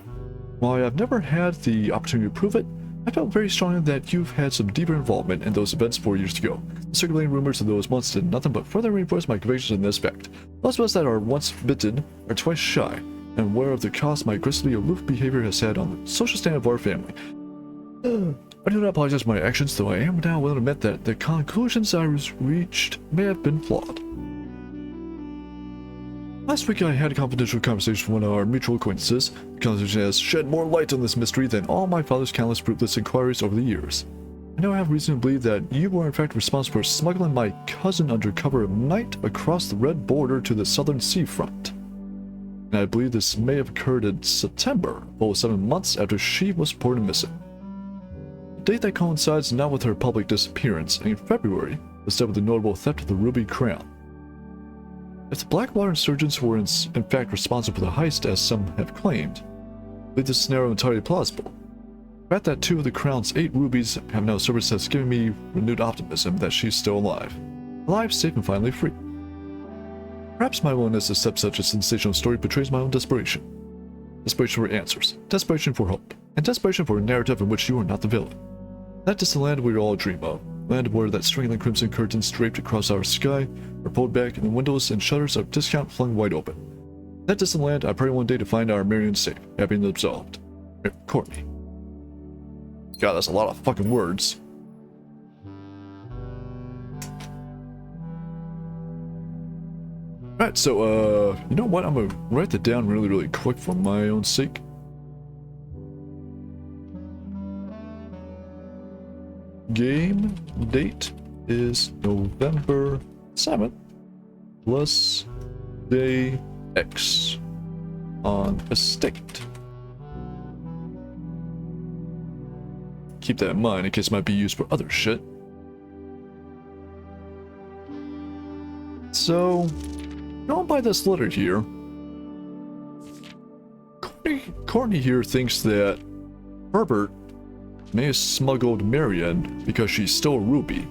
While I have never had the opportunity to prove it, I felt very strongly that you've had some deeper involvement in those events 4 years ago. The circulating rumors of those months did nothing but further reinforce my convictions in this fact. Those of us that are once bitten are twice shy, and aware of the cost my aggressively aloof behavior has had on the social standing of our family. I do not apologize for my actions, though I am now willing to admit that the conclusions I reached may have been flawed. Last week I had a confidential conversation with one of our mutual acquaintances. The conversation has shed more light on this mystery than all my father's countless fruitless inquiries over the years. I now have reason to believe that you were in fact responsible for smuggling my cousin under cover of night across the red border to the southern seafront. And I believe this may have occurred in September, over 7 months after she was reported missing. A date that coincides not with her public disappearance, and in February, instead with the notable theft of the Ruby Crown. If the Blackwater insurgents were in fact responsible for the heist, as some have claimed, I believe this scenario entirely plausible. The fact that 2 of the Crown's 8 rubies have now surfaced has given me renewed optimism that she's still alive. Alive, safe, and finally free. Perhaps my willingness to accept such a sensational story betrays my own desperation. Desperation for answers, desperation for hope, and desperation for a narrative in which you are not the villain. That is the land we all dream of. Land where that strangling crimson curtains draped across our sky are pulled back and the windows and shutters of discount flung wide open. That distant land, I pray one day to find our Marion safe, happy and absolved. Courtney. God, that's a lot of fucking words. Alright, so, you know what? I'm gonna write that down really quick for my own sake. Game date is November 7th plus day X on estate. Keep that in mind in case it might be used for other shit. So, going by this letter here, Courtney here thinks that Herbert may have smuggled Marion because she's still a ruby.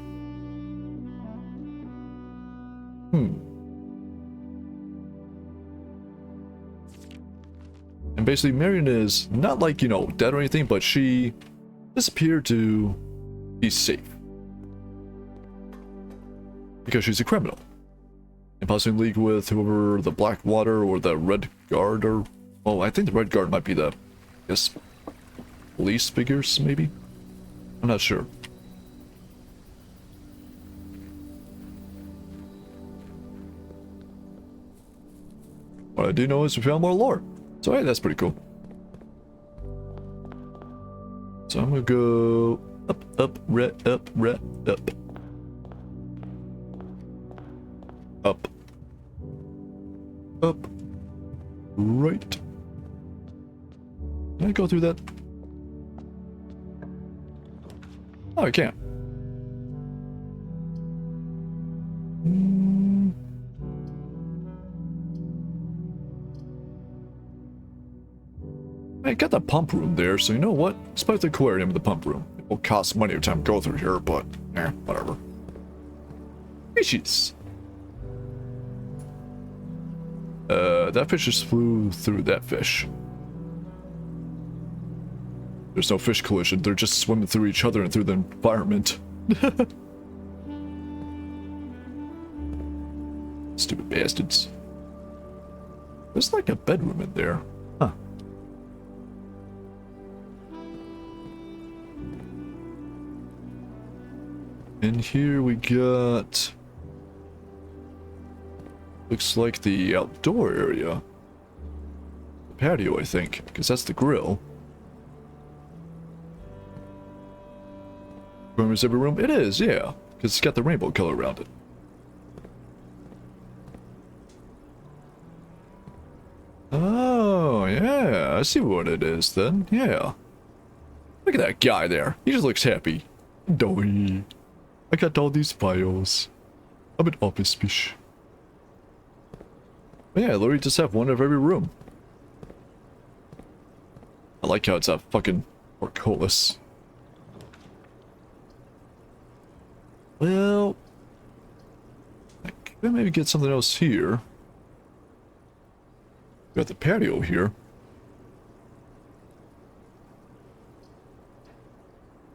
And basically Marion is not like, you know, dead or anything, but she disappeared to be safe. Because she's a criminal. And possibly in league with whoever the Blackwater or the Red Guard or... well, I think the Red Guard might be the... I guess... police figures, maybe? I'm not sure. What I do know is we found more lore. So hey, that's pretty cool. So I'm gonna go up, up, red, up, red, up. Up. Up. Right. Can I go through that? Oh, I can't. I got the pump room there, so you know what? Despite the aquarium and the pump room. It will cost money every time I go through here, but whatever. Fishes. That fish just flew through that fish. There's no fish collision, they're just swimming through each other and through the environment. Stupid bastards. There's like a bedroom in there. Huh. And here we got... looks like the outdoor area. The patio, I think, because that's the grill. Is every room? It is, yeah. Because it's got the rainbow color around it. Yeah, I see what it is then. Yeah. Look at that guy there. He just looks happy. Doy. I got all these files. I'm an office fish. But yeah, I literally just have one of every room. I like how it's a fucking portcullis. Well, I could maybe get something else here. Got the patio here.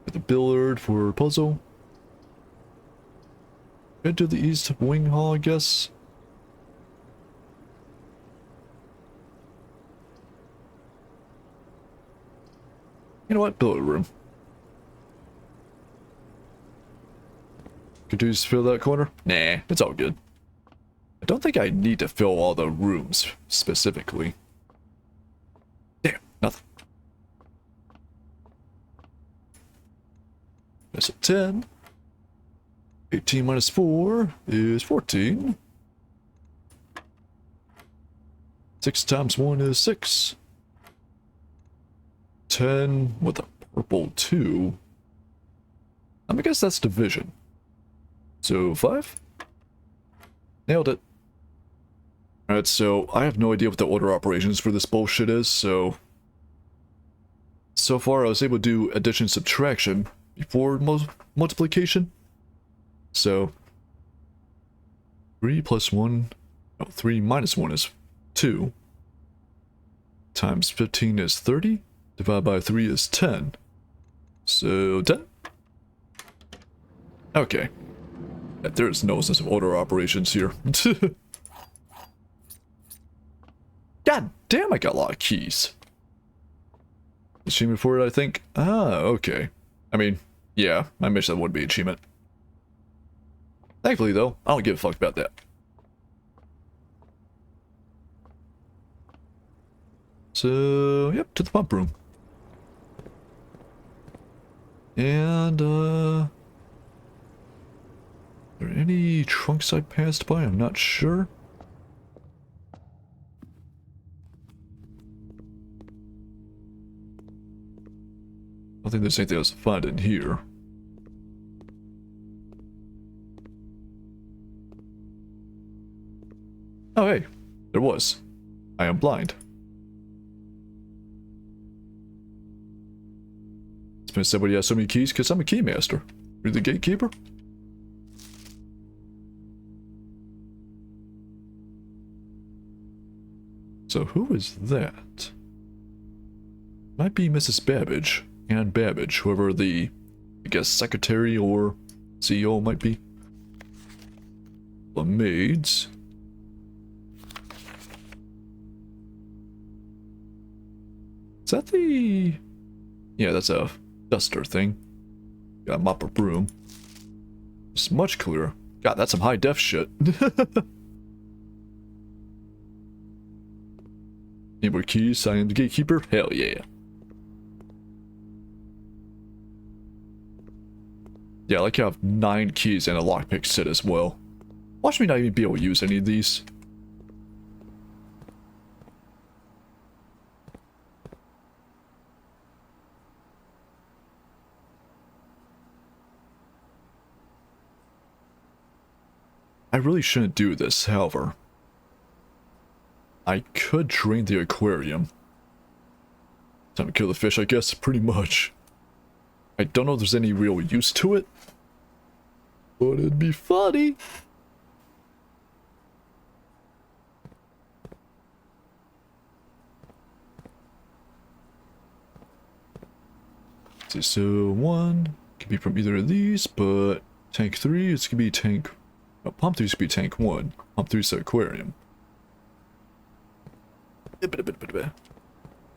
Got the billard for puzzle. Head to the east wing hall, I guess. You know what? Billiard room. Could you just fill that corner? Nah, it's all good. I don't think I need to fill all the rooms specifically. Damn, nothing. That's a 10. 18 minus 4 is 14. 6 times 1 is 6. 10 with a purple 2. I guess that's division. So 5? Nailed it. Alright, so I have no idea what the order operations for this bullshit is, so far I was able to do addition subtraction before multiplication. So 3 plus 1, no, 3 minus 1 is 2. Times 15 is 30. Divided by 3 is 10. So 10? Okay. Yeah, there's no sense of order operations here. God damn, I got a lot of keys. Achievement for it, I think. Ah, okay. I mean, yeah, I wish that would be achievement. Thankfully, though, I don't give a fuck about that. So, yep, to the pump room. And, are there any trunks I passed by? I'm not sure. I don't think there's anything else to find in here. Oh, hey, there was. I am blind. It's been somebody has so many keys because I'm a keymaster. You're the gatekeeper? So who is that? Might be Mrs. Babbage, Ann Babbage, whoever the, I guess, secretary or CEO might be. The maids. Is that the... Yeah, that's a duster thing. Got a mop or broom. It's much clearer. God, that's some high def shit. Need more keys? I am the gatekeeper? Hell yeah. Yeah, I like how I have 9 keys and a lockpick set as well. Watch me not even be able to use any of these. I really shouldn't do this, however. I could drain the aquarium. Time to kill the fish, I guess, pretty much. I don't know if there's any real use to it, but it'd be funny. So 1 can be from either of these, but tank 3, it's gonna be tank... No, pump 3 should be tank 1. Pump 3 is the aquarium.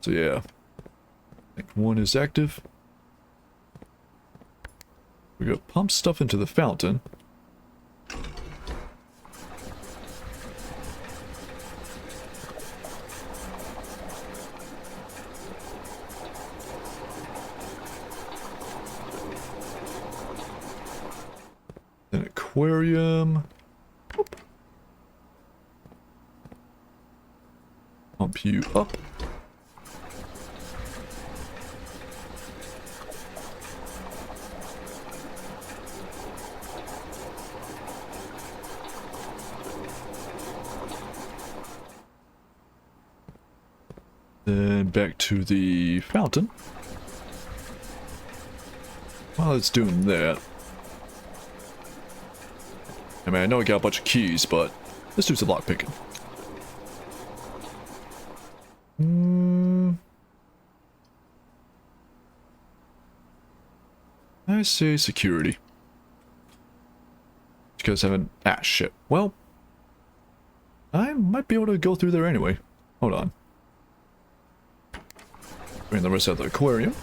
So yeah. Tank 1 is active. We go pump stuff into the fountain. Then aquarium. Whoop. Pump you up. Then back to the fountain. While it's doing that. I mean, I know I got a bunch of keys, but let's do some lockpicking. I say security. Because I haven't... Ah, shit. Well, I might be able to go through there anyway. Hold on. Bring the rest of the aquarium.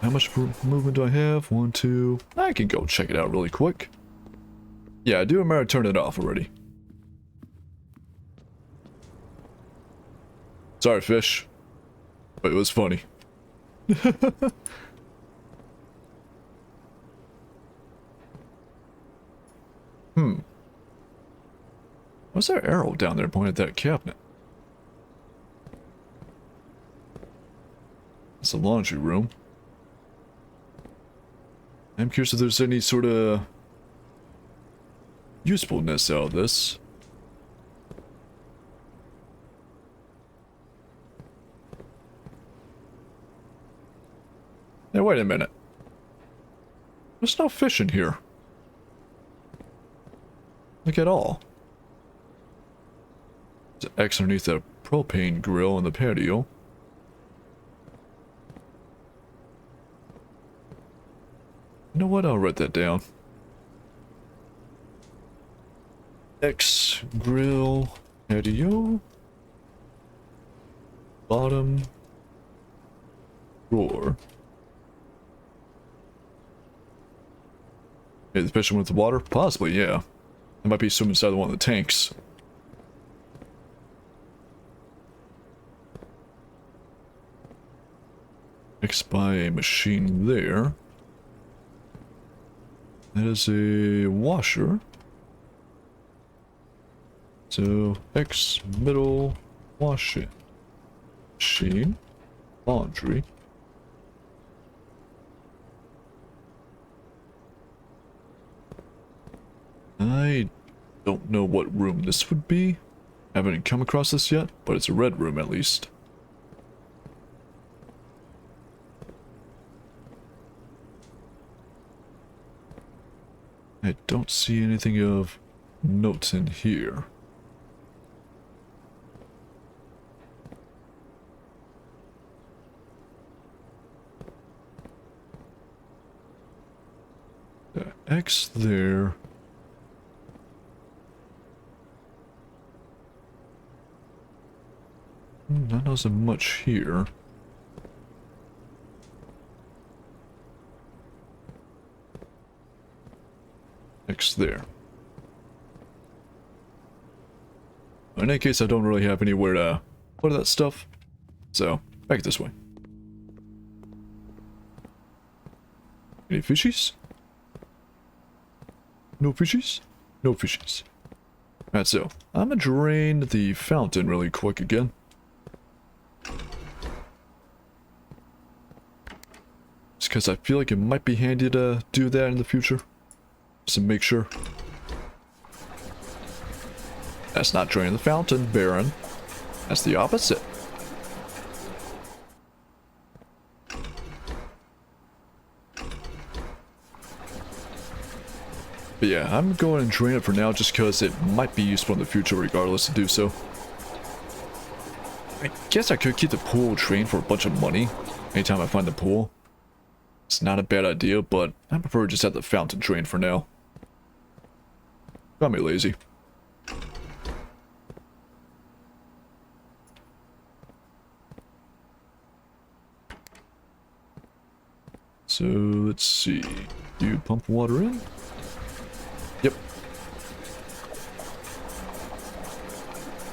How much movement do I have? 1, 2... I can go check it out really quick. Yeah, I do remember I turned it off already. Sorry, fish. But it was funny. What's that arrow down there pointing at that cabinet? It's a laundry room. I'm curious if there's any sort of usefulness out of this. Hey, wait a minute. There's no fish in here. Look at all. There's X underneath the propane grill on the patio. You know what? I'll write that down. X grill patio. Bottom drawer. Hey, the fish with the water? Possibly, yeah. It might be swimming inside one of the tanks. X by a machine there. That is a washer. So, X middle washing machine. Laundry. I don't know what room this would be. I haven't come across this yet, but it's a red room at least. I don't see anything of notes in here. The X there. Not as much here. X there. In any case, I don't really have anywhere to put that stuff. So, back this way. Any fishies? No fishies? No fishies. Alright, so, I'm gonna drain the fountain really quick again. Just because I feel like it might be handy to do that in the future. Just to make sure. That's not draining the fountain, Baron. That's the opposite. But yeah, I'm going to drain it for now just because it might be useful in the future regardless to do so. I guess I could keep the pool drained for a bunch of money anytime I find the pool. It's not a bad idea, but I prefer just have the fountain drained for now. Got me lazy. So, let's see. You pump water in? Yep.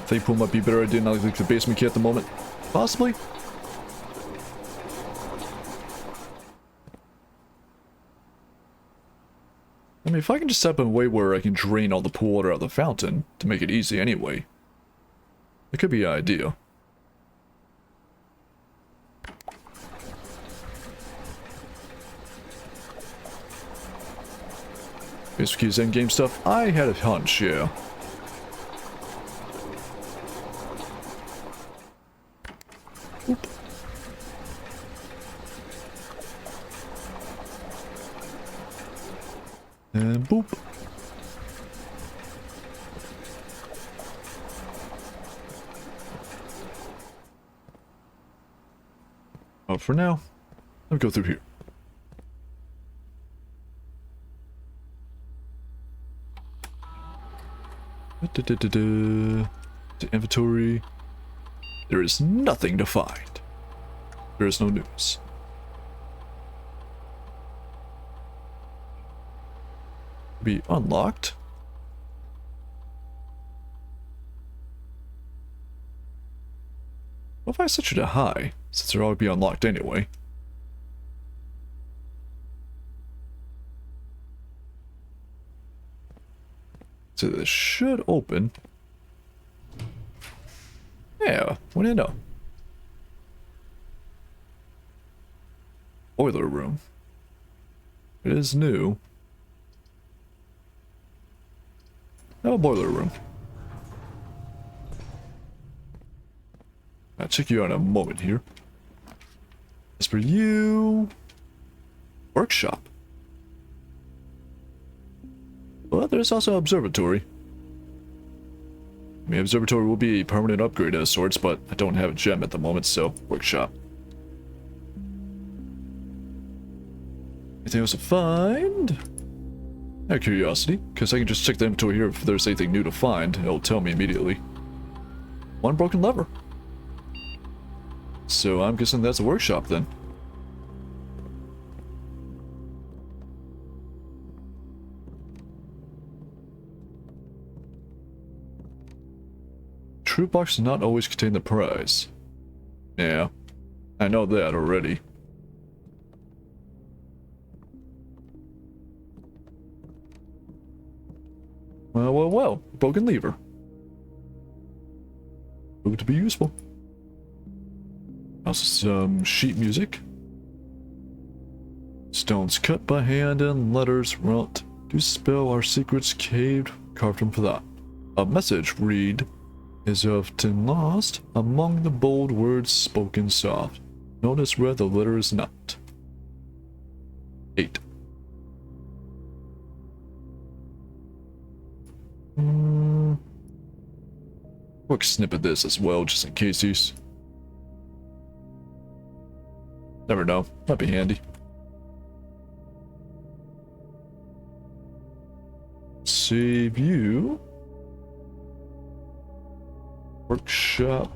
I think pool might be a better idea than like the basement key at the moment. Possibly? I mean, if I can just set up in a way where I can drain all the pool water out of the fountain to make it easy anyway, it could be an idea. Basically, his endgame stuff, I had a hunch, yeah. And boop. Oh, for now, let me go through here. The inventory. There is nothing to find. There is no news. Be unlocked. What if I set you to high, since they'll always be unlocked anyway? So this should open. Yeah, what do you know? Boiler room. It is new. No boiler room. I'll check you out in a moment here. As for you, workshop. But there's also observatory. I mean, observatory will be a permanent upgrade of sorts, but I don't have a gem at the moment, so workshop. Anything else to find? Out of curiosity, because I can just check the inventory here if there's anything new to find. It'll tell me immediately. One broken lever. So I'm guessing that's a workshop then. True box does not always contain the prize. Yeah, I know that already. Well, broken lever. Proved to be useful. Also some sheet music. Stones cut by hand and letters wrought to spell our secrets caved, carved from for that. A message read is often lost among the bold words spoken soft. Notice where the letter is not. 8. Quick snip of this as well, just in case he's... Never know, might be handy. Save you. Workshop.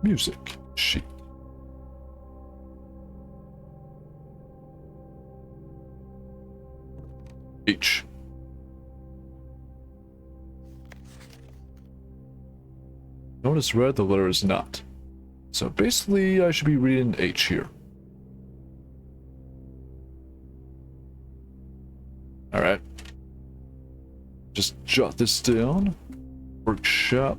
Music sheet. H. Notice where the letter is not. So basically, I should be reading H here. Alright. Just jot this down. Workshop.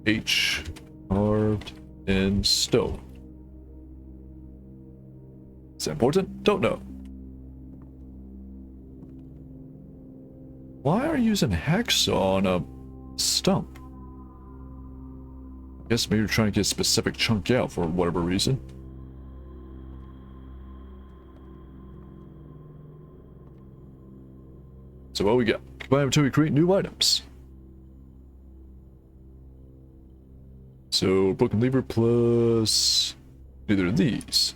H. Carved in stone. Is that important? Don't know. Why are you using hacksaw on a stump? Guess maybe you're trying to get a specific chunk out for whatever reason. So what we got? Combine until we create new items. So broken lever plus either of these.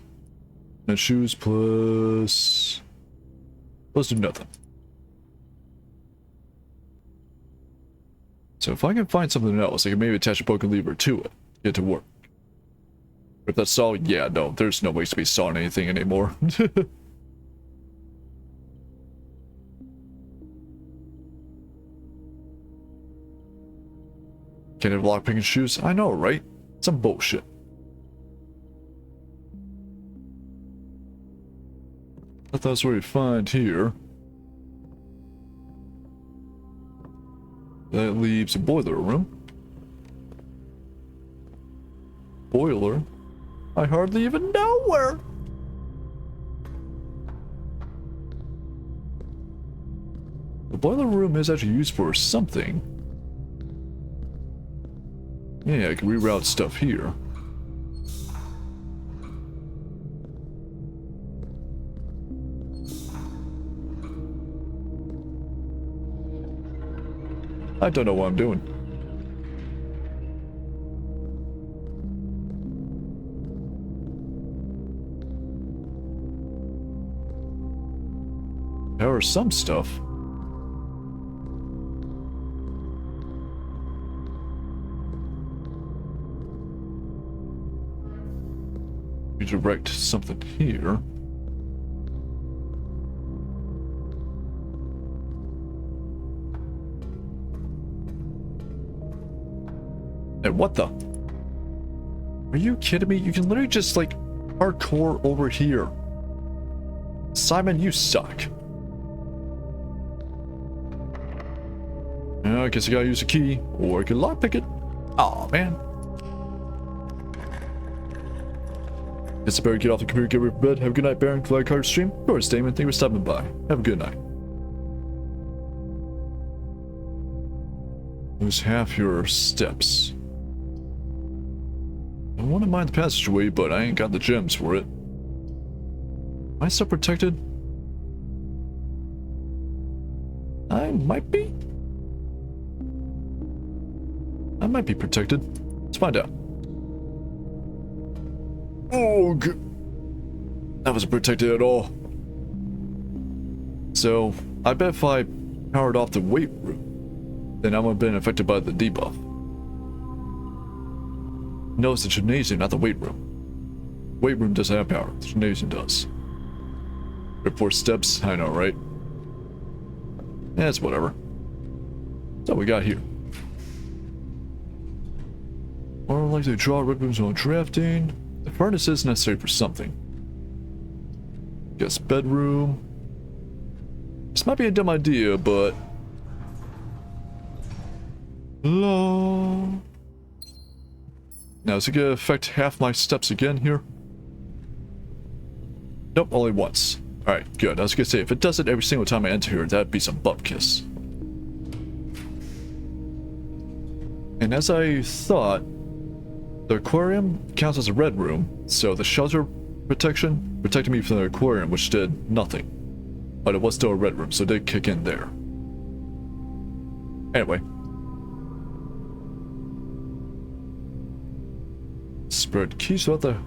And shoes plus... Let's do nothing. So if I can find something else, I can maybe attach a broken lever to it. Get it to work. But if that's all, yeah, no, there's no ways to be sawing anything anymore. Can't have lockpicking shoes? I know, right? Some bullshit. I thought that's what we find here. That leaves a boiler room. Boiler? I hardly even know where. The boiler room is actually used for something. Yeah, I can reroute stuff here. I don't know what I'm doing. There are some stuff. Redirect something here. Hey, what the? Are you kidding me? You can literally just like hardcore over here. Simon, you suck. I guess I gotta use a key, or I can lockpick it. Aw, man. Guess I better get off the computer, get ready for bed. Have a good night, Baron. Glad card stream. Yours, Damon. Thank you for stopping by. Have a good night. Lose half your steps. I wouldn't mind the passageway, but I ain't got the gems for it. Am I still protected? I might be. I might be protected. Let's find out. Oh, that wasn't protected at all. So, I bet if I powered off the weight room, then I would have been affected by the debuff. No, it's the gymnasium, not the weight room. Weight room doesn't have power. The gymnasium does. 4 steps, I know, right? Yeah, it's whatever. So we got here. Or like to draw red rooms on drafting. The furnace is necessary for something. Guess bedroom. This might be a dumb idea, but... Hello. Now, is it gonna affect half my steps again here? Nope, only once. Alright, good. I was gonna say, if it does it every single time I enter here, that'd be some butt kiss. And as I thought, the aquarium counts as a red room, so the shelter protection protected me from the aquarium, which did nothing. But it was still a red room, so it did kick in there. Anyway. Spread keys out there.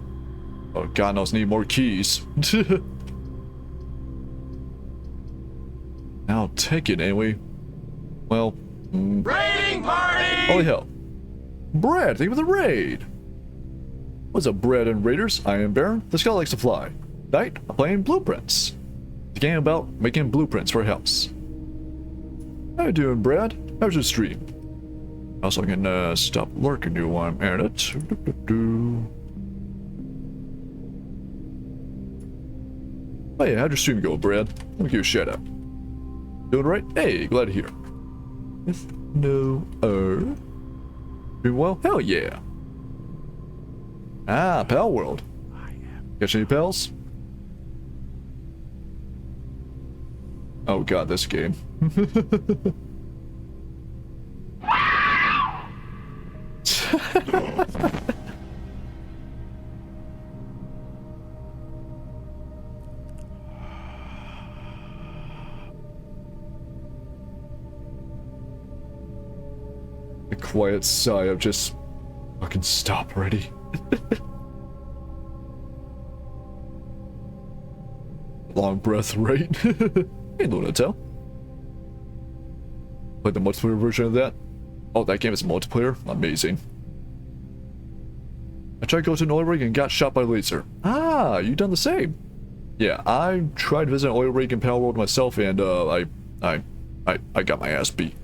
Oh, God knows, need more keys. I'll take it anyway. Well, raiding party! Holy hell. Brad, thank you for the raid. What's up, Brad and Raiders? I am Baron. This guy likes to fly. Tonight, I'm playing Blueprints. The game about making blueprints for a house. How you doing, Brad? How's your stream? Also, I can stop lurking you while I'm at it. Oh yeah, how'd your stream go, Brad? Let me give you a shout out. Doing right? Hey, glad to hear. Yes, no, doing well? Hell yeah. Ah, Pal World. Catch any pals? Oh god, this game. A quiet sigh of just fucking stop already. Long breath, right? Hey, Lunatel. Played the multiplayer version of that? Oh, that game is multiplayer? Amazing. I tried to go to an oil rig and got shot by a laser. Ah, you done the same. Yeah, I tried to visit an oil rig in Pal World myself, and I got my ass beat.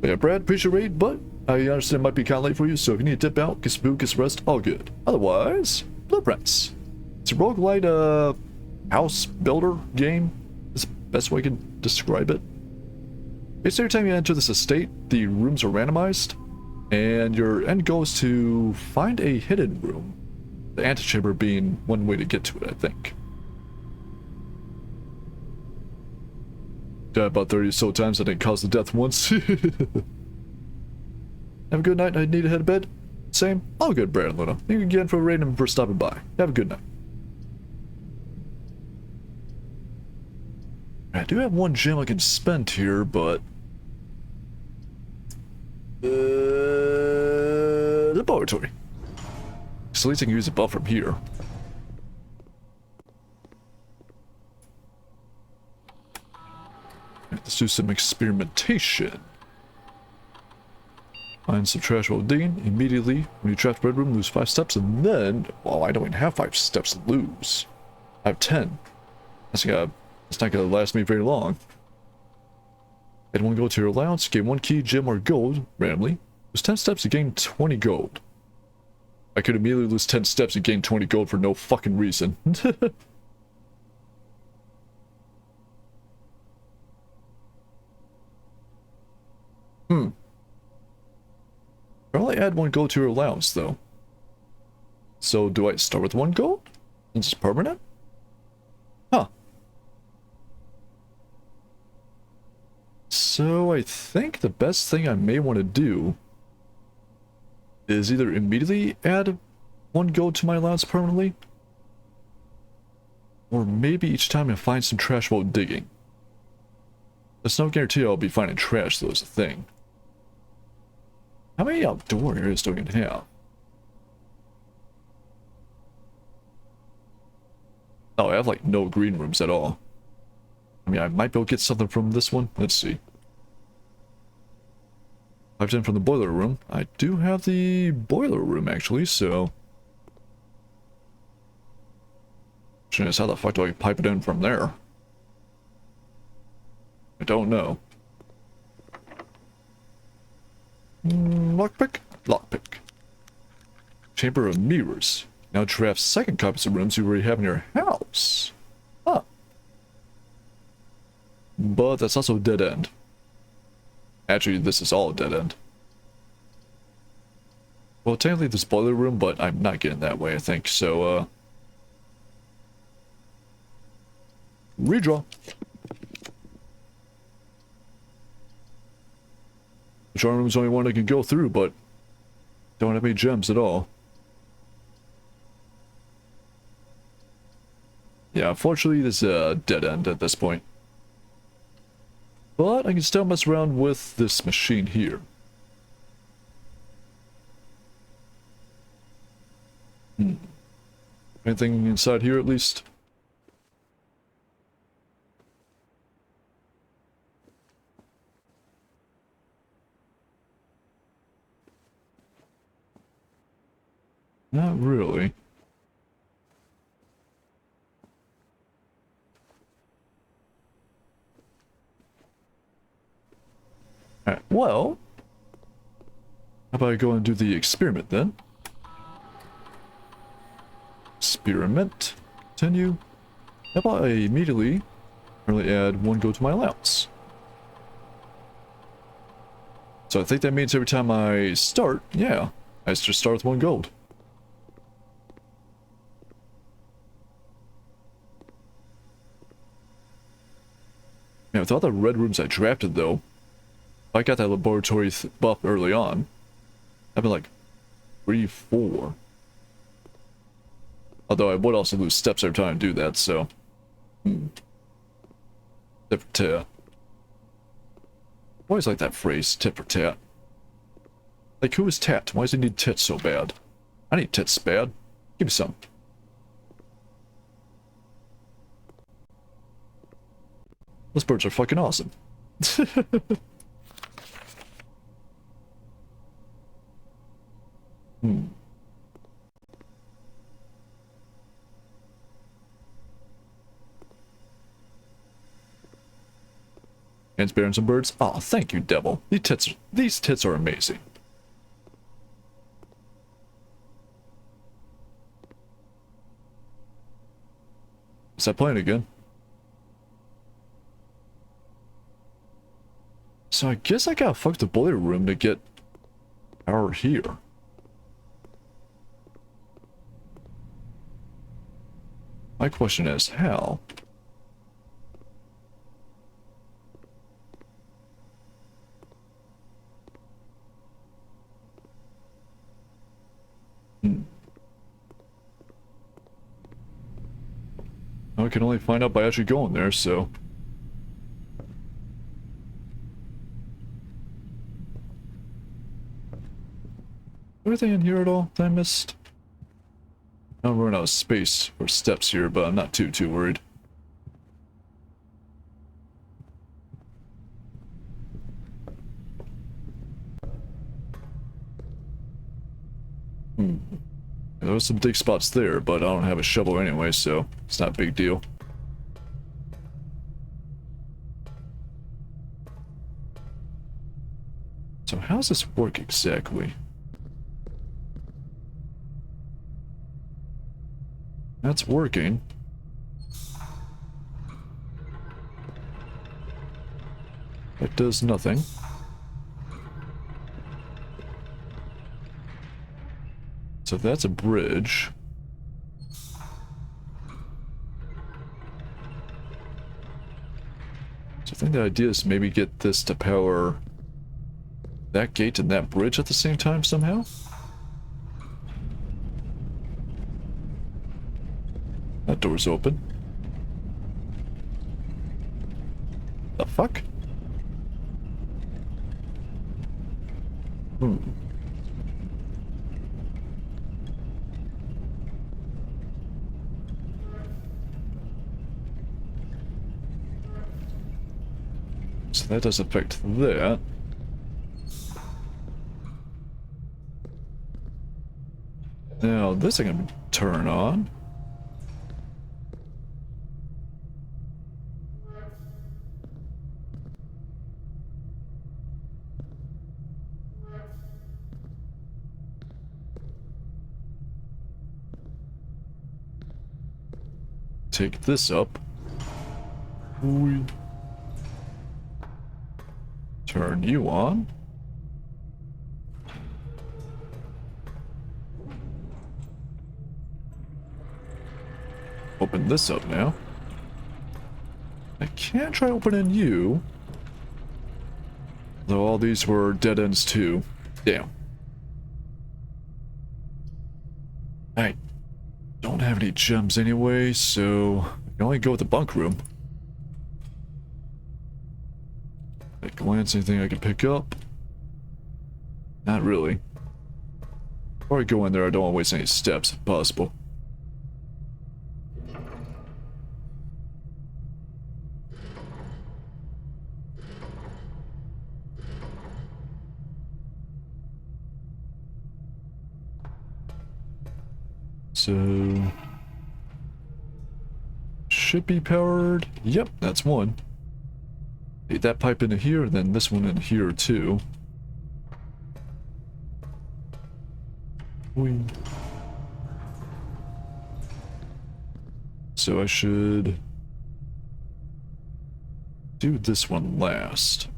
Yeah, Brad, appreciate your raid, but I understand it might be kind of late for you, so if you need to dip out, get some food, get some rest, all good. Otherwise, Blueprints. It's a roguelite, house builder game. Is the best way I can describe it. Basically, every time you enter this estate, the rooms are randomized, and your end goal is to find a hidden room. The antechamber being one way to get to it, I think. Died about 30 or so times, I didn't cause the death once. Have a good night, I need to head to bed. Same, all good, Brad and Luna. Thank you again for raiding and for stopping by. Have a good night. I do have one gem I can spend here, but laboratory. So at least I can use a buff from here. Let's do some experimentation. Find some trash while digging. Immediately, when you trap the red room, lose 5 steps, and then... Well, I don't even have 5 steps to lose. I have 10. That's not gonna last me very long. Add 1 gold to your allowance, gain 1 key, gem, or gold, randomly. Lose 10 steps to gain 20 gold. I could immediately lose 10 steps and gain 20 gold for no fucking reason. I only add 1 gold to your allowance, though. So, do I start with 1 gold? Since it's permanent? Huh. So, I think the best thing I may want to do is either immediately add 1 gold to my allowance permanently, or maybe each time I find some trash while digging. There's no guarantee I'll be finding trash, though, is the thing. How many outdoor areas do I even have? Oh, I have like no green rooms at all. I mean, I might be able to get something from this one. Let's see. 510 from the boiler room. I do have the boiler room actually, so... Question is, how the fuck do I pipe it in from there? I don't know. Lockpick? Lockpick. Chamber of Mirrors. Now draft second copies of rooms you already have in your house. Huh. But that's also a dead end. Actually, this is all a dead end. Well, technically this boiler room, but I'm not getting that way, I think. So, redraw. The charm room is the only one I can go through, but don't have any gems at all. Yeah, unfortunately, this is a dead end at this point. But I can still mess around with this machine here. Anything inside here at least? Not really. Alright, well... How about I go and do the experiment then? Experiment. Continue. How about I immediately really add 1 gold to my allowance? So I think that means every time I start, yeah, I just start with 1 gold. Now, with all the red rooms I drafted, though, if I got that laboratory buff early on, I'd be like 3, 4. Although I would also lose steps every time I do that, so... Tit for tat. Always like that phrase, tit for tat. Like, who is tat? Why does he need tits so bad? I need tits bad. Give me some. Those birds are fucking awesome. And sparing some birds. Aw, thank you, devil. These tits are amazing. Is that playing again? So I guess I gotta fuck the boiler room to get power here. My question is, how? I can only find out by actually going there, so... Anything in here at all that I missed? I'm running out of space for steps here, but I'm not too worried. There was some dig spots there, but I don't have a shovel anyway, so it's not a big deal. So how does this work exactly? That's working. That does nothing. So that's a bridge. So I think the idea is maybe get this to power that gate and that bridge at the same time somehow? That door's open. The fuck? So that does affect that. Now this I can turn on. Take this up. Turn you on. Open this up now. I can't try opening you. Though all these were dead ends too. Damn. I don't have any gems anyway, so I can only go with the bunk room. At a glance, anything I can pick up? Not really. Before I go in there, I don't want to waste any steps if possible. So should be powered. Yep, that's one. Feed that pipe into here, then this one in here too. So I should do this one last.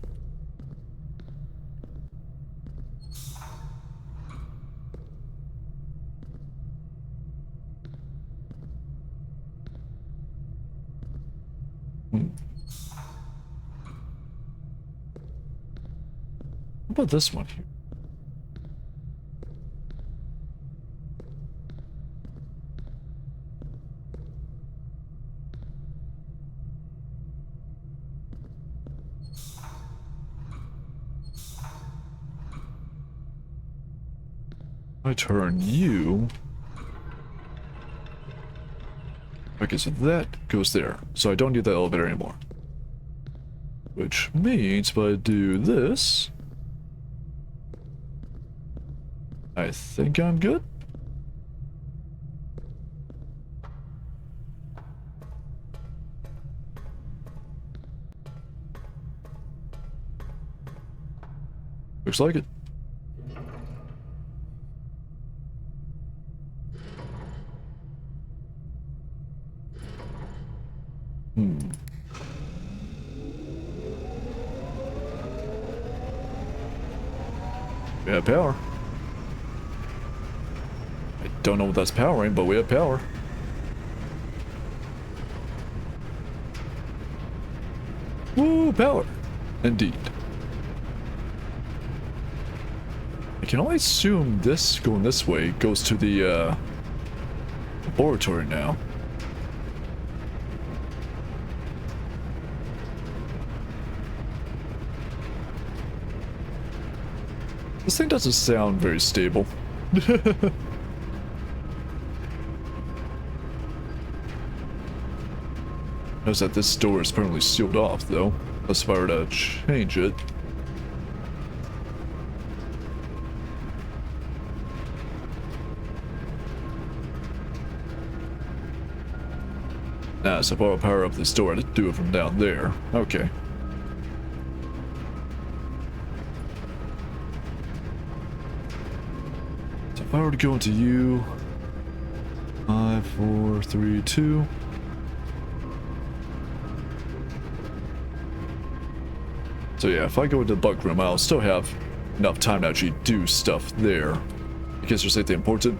How about this one here? I turn you. Okay, so that goes there. So I don't need the elevator anymore. Which means if I do this, I think I'm good. Looks like it. We have power. I don't know what that's powering, but we have power. Woo, power. Indeed. I can only assume this going this way goes to the laboratory now. This thing doesn't sound very stable. Notice that this door is permanently sealed off, though. Unless if I were to change it. Nah, so if I were to power up this door, I'd do it from down there. Okay. So if I were to go into you... 5, 4, 3, 2... So yeah, if I go into the bug room, I'll still have enough time to actually do stuff there. In case there's anything important.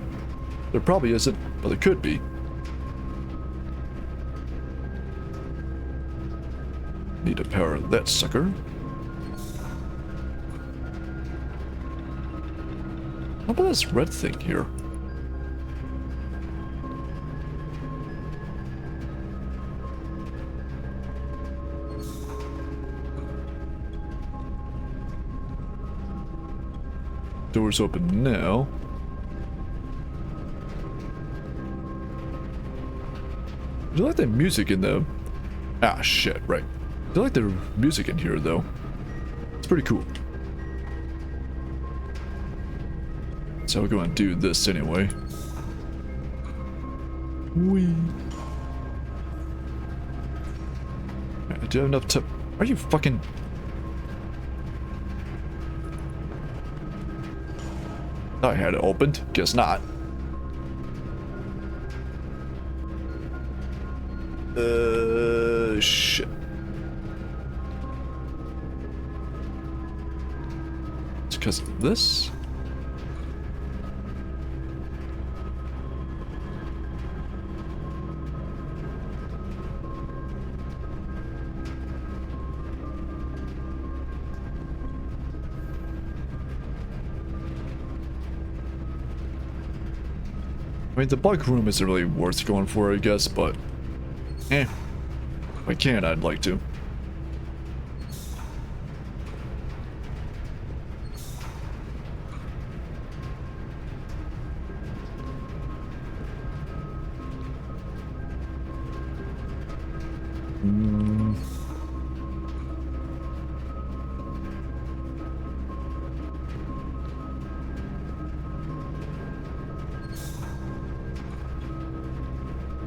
There probably isn't, but there could be. Need to power that sucker. How about this red thing here? Doors open now. Do you like the music in the... Ah, shit, right. Do you like the music in here, though? It's pretty cool. So we're going to do this anyway. Whee! Right, do you have enough to... Are you fucking... I had it opened. Guess not. Shit. It's because of this? I mean, the bug room isn't really worth going for, I guess, but... If I can, I'd like to.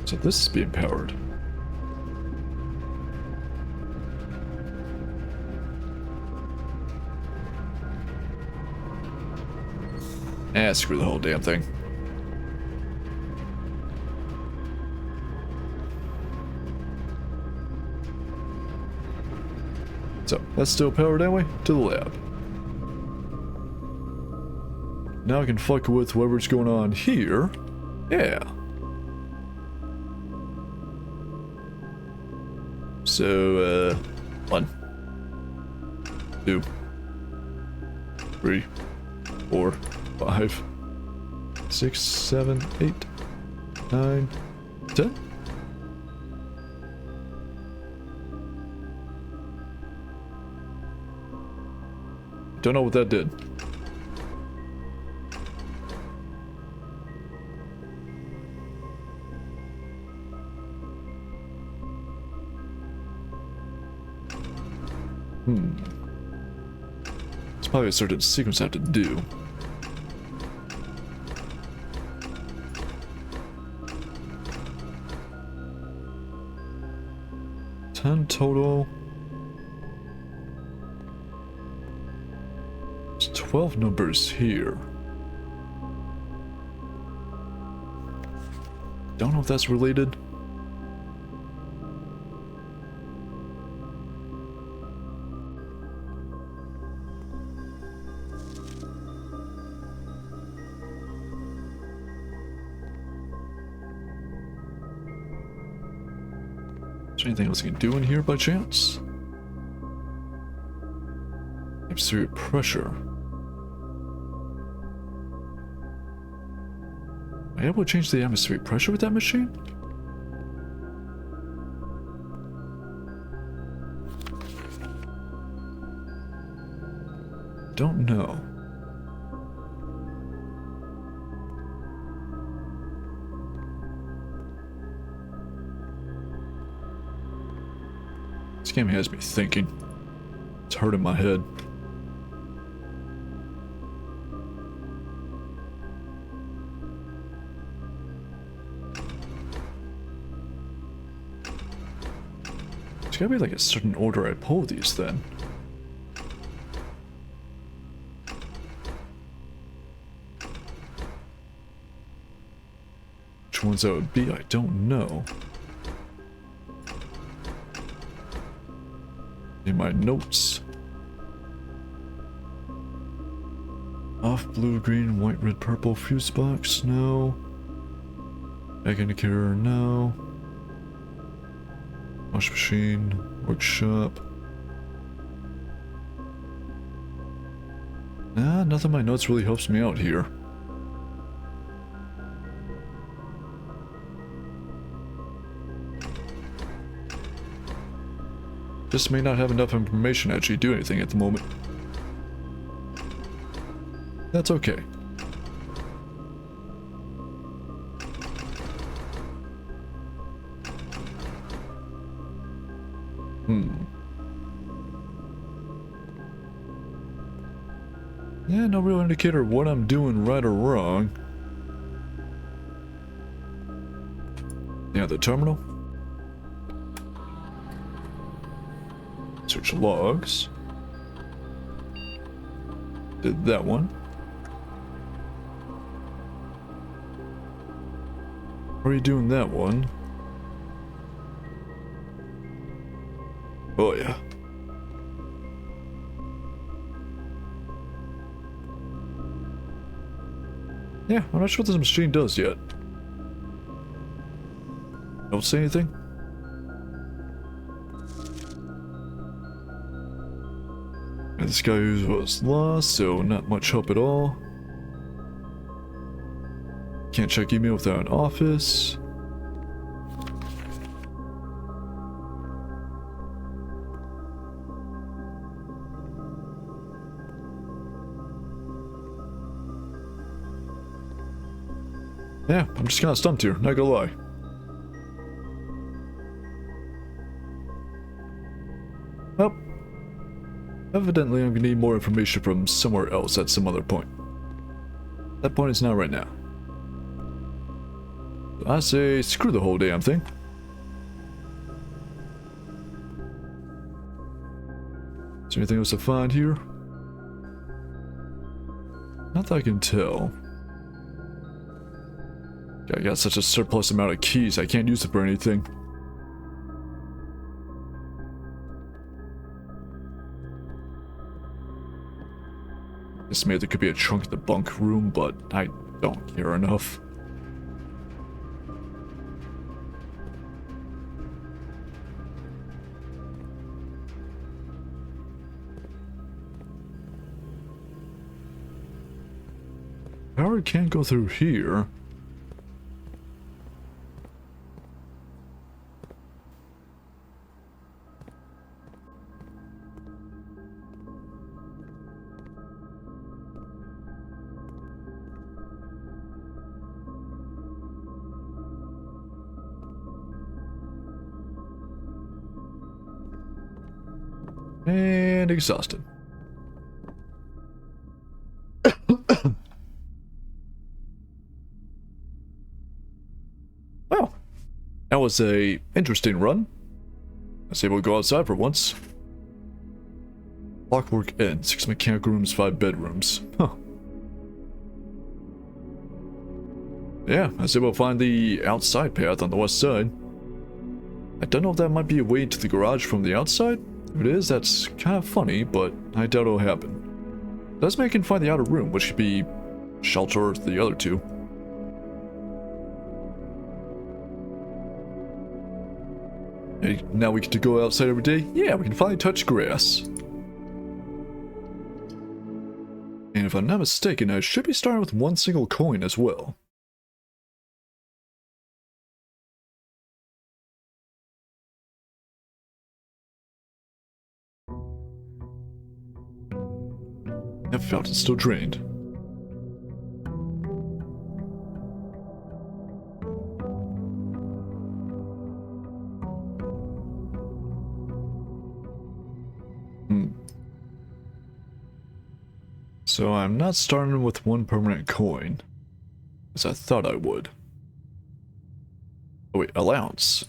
So this is being powered. Screw the whole damn thing. So, that's still powered anyway, to the lab. Now I can fuck with whatever's going on here. Yeah. So, 1, 2, 3, 4, 5, 6, 7, 8, 9, 10. Don't know what that did. It's probably a certain sequence I have to do. Total. There's 12 numbers here. Don't know if that's related. Is there anything else I can do in here by chance? Atmospheric pressure. Am I able to change the atmospheric pressure with that machine? Don't know. This game has me thinking. It's hurting my head. There's gotta be like a certain order I pull these then. Which ones that would be, I don't know. In my notes. Off, blue, green, white, red, purple, fuse box, no. Egg indicator, no. Wash machine, workshop. Nah, nothing in my notes really helps me out here. Just may not have enough information to actually do anything at the moment. That's okay. Yeah, no real indicator of what I'm doing right or wrong. Yeah, the terminal. Search logs. Did that one. Are you doing that one? Oh yeah. Yeah, I'm not sure what this machine does yet. Don't say anything? And this guy was lost, so not much help at all. Can't check email without an office. Yeah, I'm just kinda stumped here, not gonna lie. Well, evidently I'm gonna need more information from somewhere else at some other point. That point is not right now. I say screw the whole damn thing. Is there anything else to find here? Not that I can tell. I got such a surplus amount of keys, I can't use it for anything. This maybe there could be a trunk in the bunk room, but I don't care enough. Power can't go through here. And exhausted. Well, that was a interesting run. I was able to go outside for once. Clockwork Inn, 6 mechanical rooms, 5 bedrooms. Huh. Yeah, I was able to find the outside path on the west side. I don't know if that might be a way to the garage from the outside. If it is, that's kind of funny, but I doubt it'll happen. Does mean I can find the outer room, which should be shelter to the other two. Hey, now we get to go outside every day? Yeah, we can finally touch grass. And if I'm not mistaken, I should be starting with 1 single coin as well. That fountain's still drained. So I'm not starting with one permanent coin, as I thought I would. Oh wait, allowance.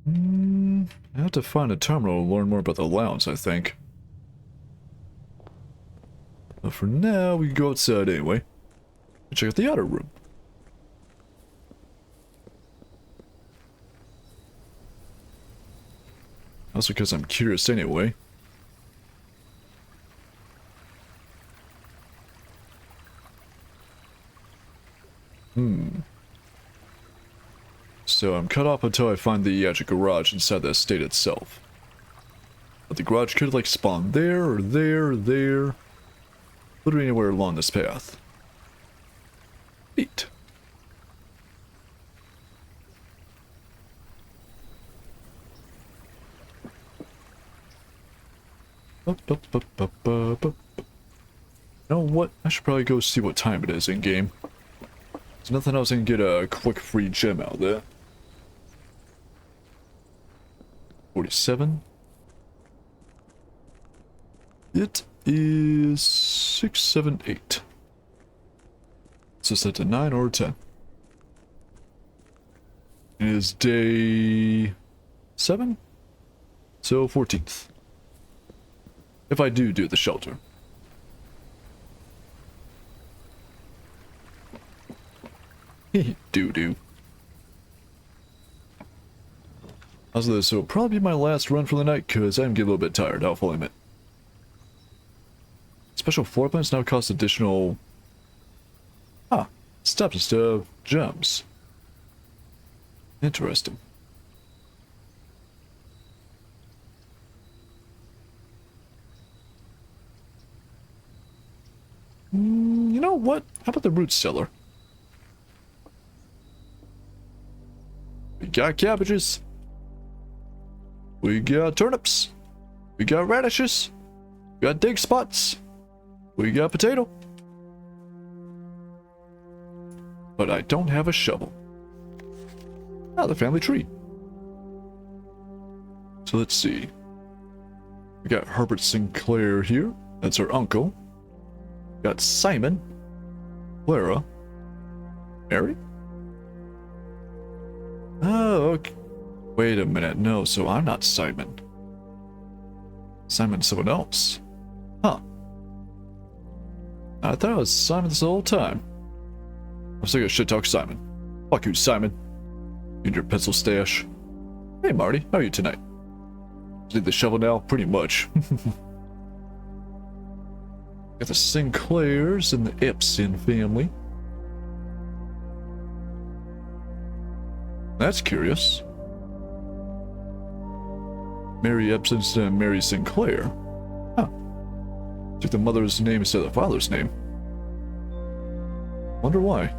I have to find a terminal to learn more about the allowance, I think. But for now, we can go outside anyway. Check out the outer room. Also because I'm curious anyway. So I'm cut off until I find the actual garage inside the estate itself. But the garage could like spawn there or there or there. Literally anywhere along this path. Neat. You know what? I should probably go see what time it is in game. There's nothing else I can get a quick free gem out there. 47. It is 6, 7, 8. So set to 9 or 10. It is day 7, so 14th. If I do the shelter. Doo-doo. How's this? So it'll probably be my last run for the night, because I'm getting a little bit tired, I'll fully admit. Special floor plans now cost additional... steps instead of gems. Interesting. You know what? How about the root cellar? We got cabbages. We got turnips. We got radishes. We got dig spots. We got potato. But I don't have a shovel. The family tree. So let's see. We got Herbert Sinclair here. That's our uncle. We got Simon. Clara. Mary? Oh, okay. Wait a minute. No, so I'm not Simon. Simon's someone else. Huh. I thought I was Simon this whole time. I'm sick of shit talk Simon. Fuck you, Simon. You and your pencil stash. Hey, Marty. How are you tonight? Need the shovel now? Pretty much. Got the Sinclairs and the Epson family. That's curious. Mary Epson instead of Mary Sinclair. Huh. Took the mother's name instead of the father's name. Wonder why.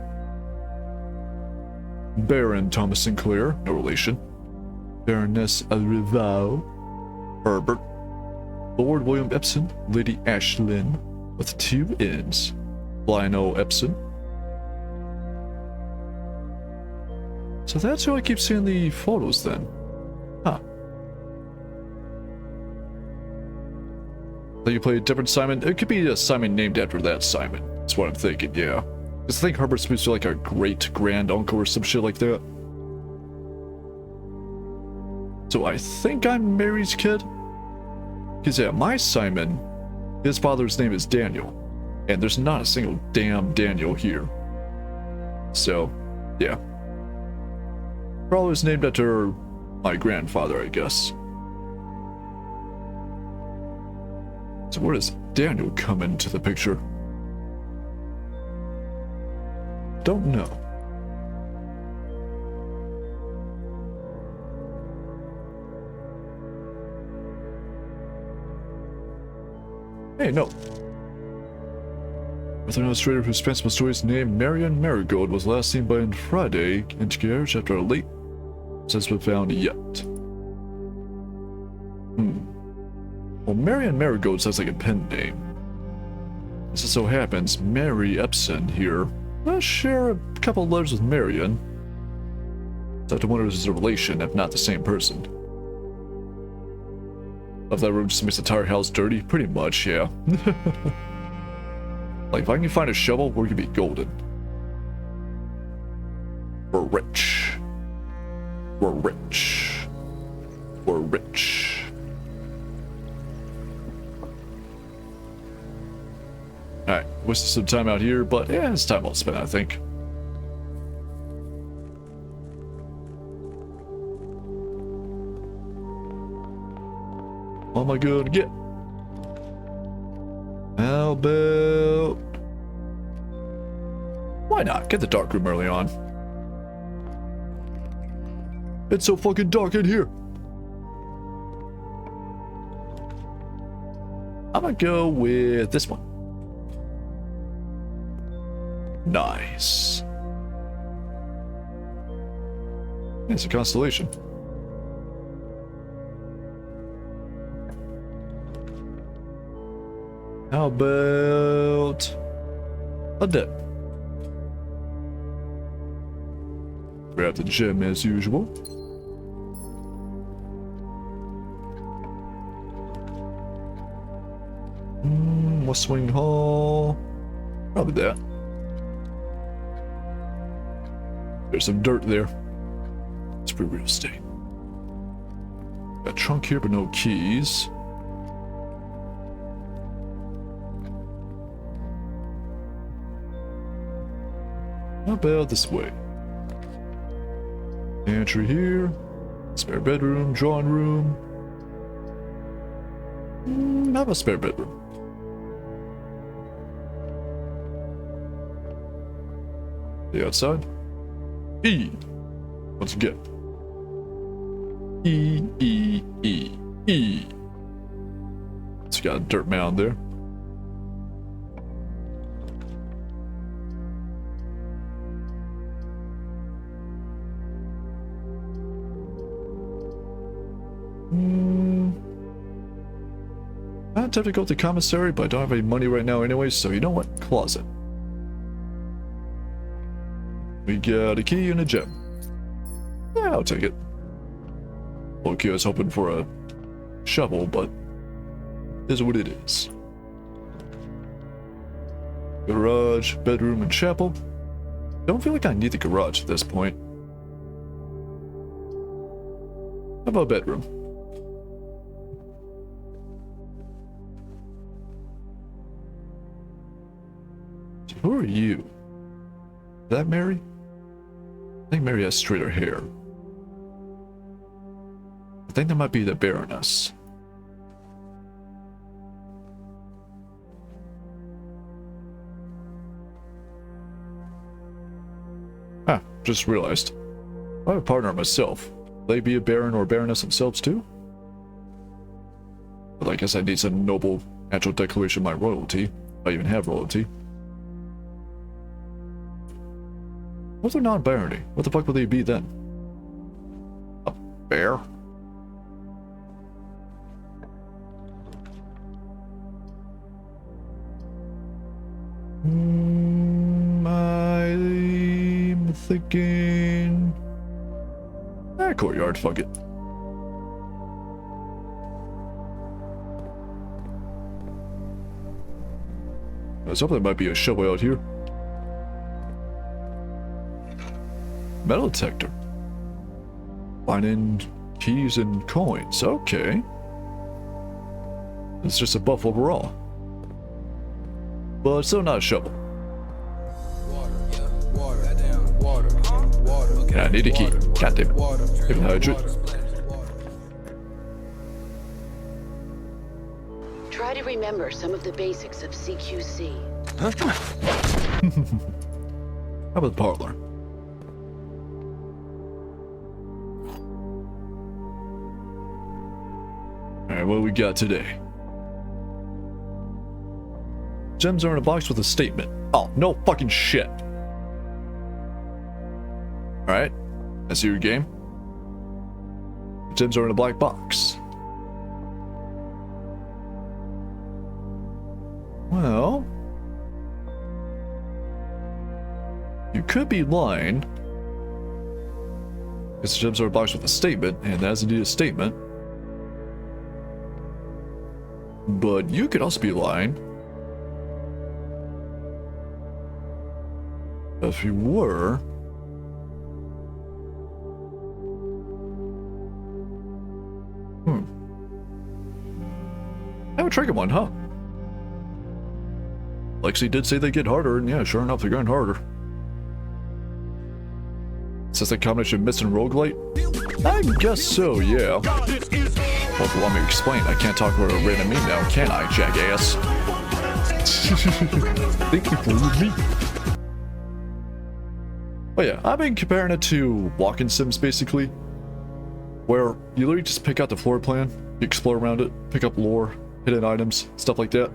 Baron Thomas Sinclair, no relation. Baroness Riveau. Herbert. Lord William Epson. Lady Ashlyn. With 2 N's. Lionel Epson. So that's who I keep seeing the photos then. Huh. That you play a different Simon? It could be a Simon named after that Simon. That's what I'm thinking, yeah. Because I think Herbert's supposed to be like a great-grand uncle or some shit like that. So I think I'm Mary's kid? Because yeah, my Simon, his father's name is Daniel. And there's not a single damn Daniel here. So, yeah. Probably was named after my grandfather, I guess. So where does Daniel come into the picture? Don't know. Hey, no. With an illustrator whose fanciful stories named Marion Marigold was last seen by Friday in carriage after a late has been found yet. Well, Marion Marigold sounds like a pen name. As it so happens, Mary Epson here does share a couple letters with Marion. So I have to wonder if this is a relation, if not the same person. If that room just makes the entire house dirty? Pretty much, yeah. Like, if I can find a shovel, we're gonna be golden. We're rich. We're rich. We're rich. Alright, wasted some time out here, but yeah, it's time well spent, I think. What am I gonna get? How about... Why not? Get the dark room early on. It's so fucking dark in here. I'm gonna go with this one. Nice. It's a constellation. How about a den? Grab the gem as usual. West Wing Hall. Probably that. There's some dirt there. It's free real estate. Got a trunk here, but no keys. How about this way? Entry here. Spare bedroom, drawing room. How about spare bedroom? The outside. E. Once again. E, E, E, E. It's got a dirt mound there. I'm tempted to go to the commissary, but I don't have any money right now anyway, so you know what? Closet. We got a key and a gem. Yeah, I'll take it. Okay, I was hoping for a shovel, but this is what it is. Garage, bedroom, and chapel. Don't feel like I need the garage at this point. How about bedroom? Who are you? Is that Mary? I think Mary has straighter hair. I think that might be the Baroness. Ah, just realized. I have a partner myself. Will they be a Baron or Baroness themselves too? But I guess I need some noble natural declaration of my royalty. If I even have royalty. What's their non-barony? What the fuck would they be then? A bear? I'm thinking... courtyard, fuck it. I was hoping there might be a shovel out here. Metal detector. Finding keys and coins. Okay. It's just a buff overall. But still not a shovel. I need a key. God damn it. Hidden hydrant. Try to remember some of the basics of CQC. How about the parlor? Alright, what do we got today? Gems are in a box with a statement. Oh, no fucking shit. Alright, I see your game. Gems are in a black box. Well, you could be lying. Because the gems are a box with a statement, and that is indeed a statement. But you could also be lying. If you were... I have a trigger one, huh? Lexi did say they get harder, and yeah, sure enough, they're getting harder. Says that combination Myst and roguelite? I guess so, yeah. Well, if you want me to explain, I can't talk about a random meme now, can I, jackass? Thank you for your meat. But yeah, I've been comparing it to walking sims, basically. Where you literally just pick out the floor plan, you explore around it, pick up lore, hidden items, stuff like that.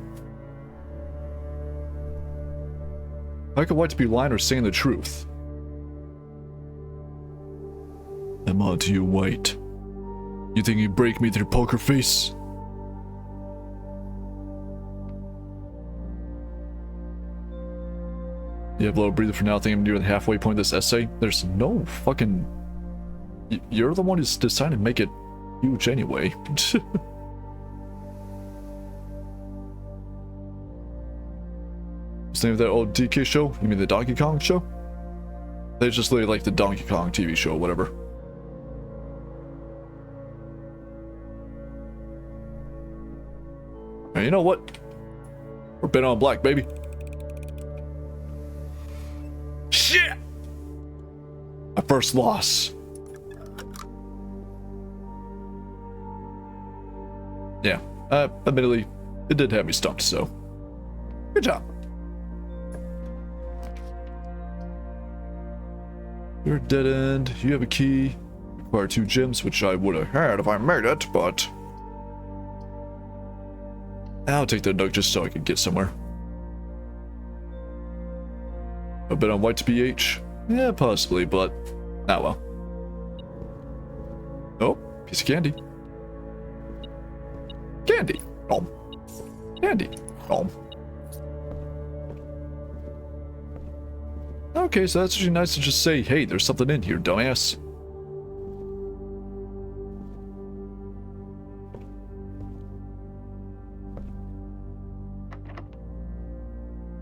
I could want to be lying or saying the truth. I'm on to you, White. You think you break me through poker face? You have a little breather for now. I think I'm near the halfway point of this essay. There's no fucking... You're the one who's decided to make it huge anyway. What's the name of that old DK show? You mean the Donkey Kong show? They just literally like the Donkey Kong TV show, whatever. And you know what? We're betting on black, baby. Shit! My first loss. Yeah, admittedly, it did have me stumped, so good job. You're a dead end. You have a key. Require 2 gems, which I would have had if I made it, but I'll take the nug just so I can get somewhere. A bit on white to BH? Yeah, possibly, but not well. Oh, piece of candy. Candy. Candy. Okay, so that's actually nice to just say, hey, there's something in here, dumbass.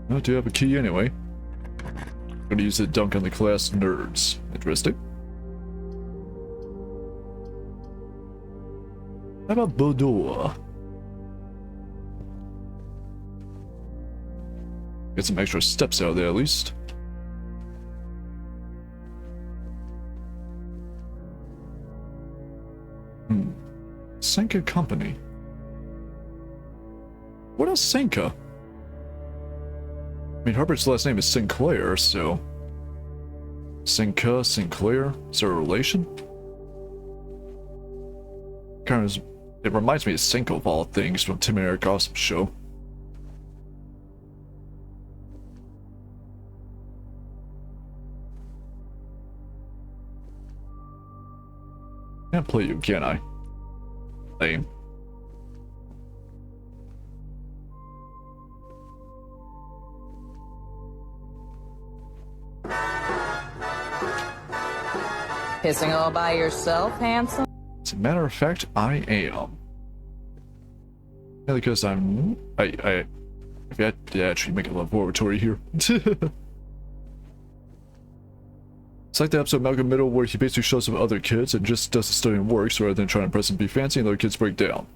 I do have a key anyway. I'm gonna use it to dunk on the class nerds. Interesting. How about Bodor? Get some extra steps out of there at least. Senka Company. What is Senka? I mean, Herbert's last name is Sinclair, so... Senka, Sinclair? Is there a relation? Kind of, it reminds me of Cinco of all things from Tim and Eric Awesome Show. Can't play you, can I? Lame. Pissing all by yourself, handsome? As a matter of fact, I am. Yeah, because I'm... I have to actually make a laboratory here. It's like the episode of Malcolm Middle where he basically shows up other kids and just does the study and works rather than trying to impress and be fancy and other kids break down.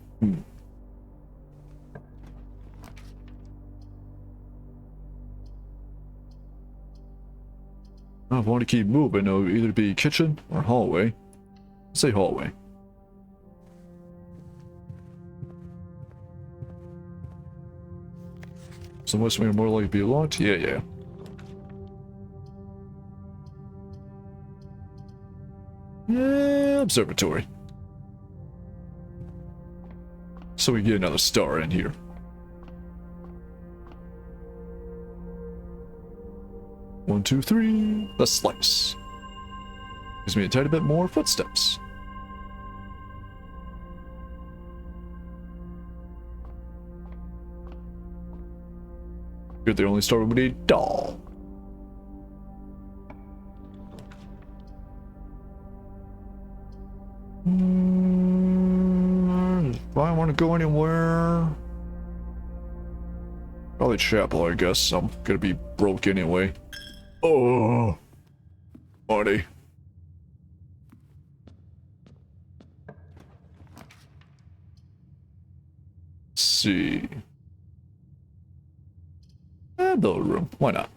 If I want to keep moving, it'll either be kitchen or hallway. Let's say hallway. So must be more likely to be locked? Yeah. Yeah, observatory. So we get another star in here. One, two, three. The slice. Gives me a tiny bit more footsteps. You're the only star we need. Doll. go anywhere. Probably chapel, I guess. I'm gonna be broke anyway. Oh, money. Let's see. Build a room. Why not?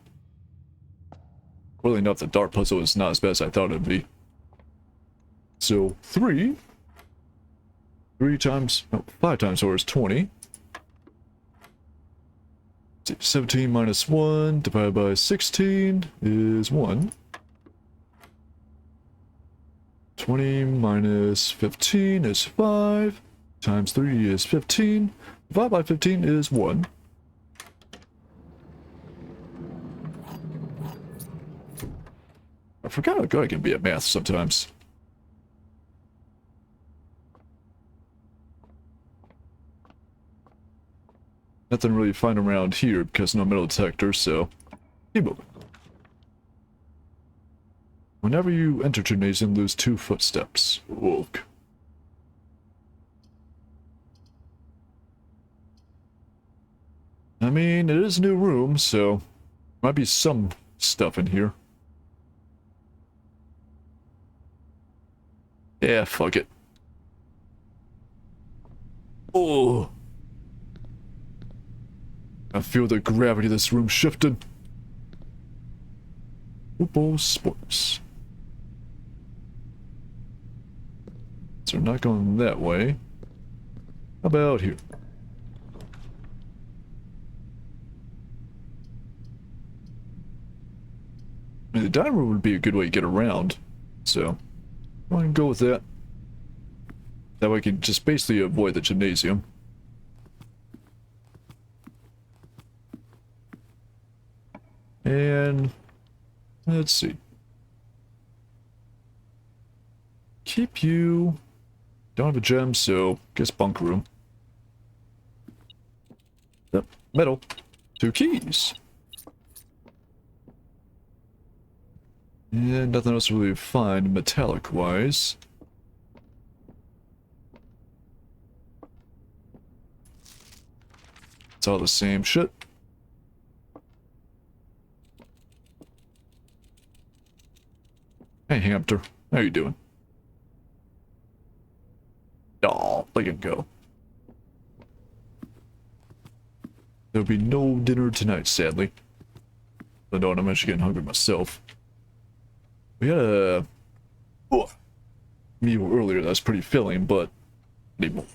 Really enough, the dart puzzle is not as bad as I thought it'd be. So 3 times, no, 5 times 4 is 20. 17 minus 1 divided by 16 is 1. 20 minus 15 is 5. Times 3 is 15. Divided by 15 is 1. I forgot how good I can be at math sometimes. Nothing really to find around here because no metal detector, so keep moving. Whenever you enter gymnasium, lose 2 footsteps. Woke. I mean, it is a new room, so might be some stuff in here. Yeah, fuck it. Oh. I feel the gravity of this room shifting. Football sports. So we're not going that way. How about here? I mean, the dining room would be a good way to get around. So, I'm going to go with that. That way I can just basically avoid the gymnasium. And let's see. Keep you. Don't have a gem, so guess bunk room. Yep. Metal. 2 keys. And nothing else to really find metallic wise. It's all the same shit. Hey, hamster. How you doing? Aw, let it go. There'll be no dinner tonight, sadly. Although I'm actually getting hungry myself. We had a meal earlier that was pretty filling, but I need more.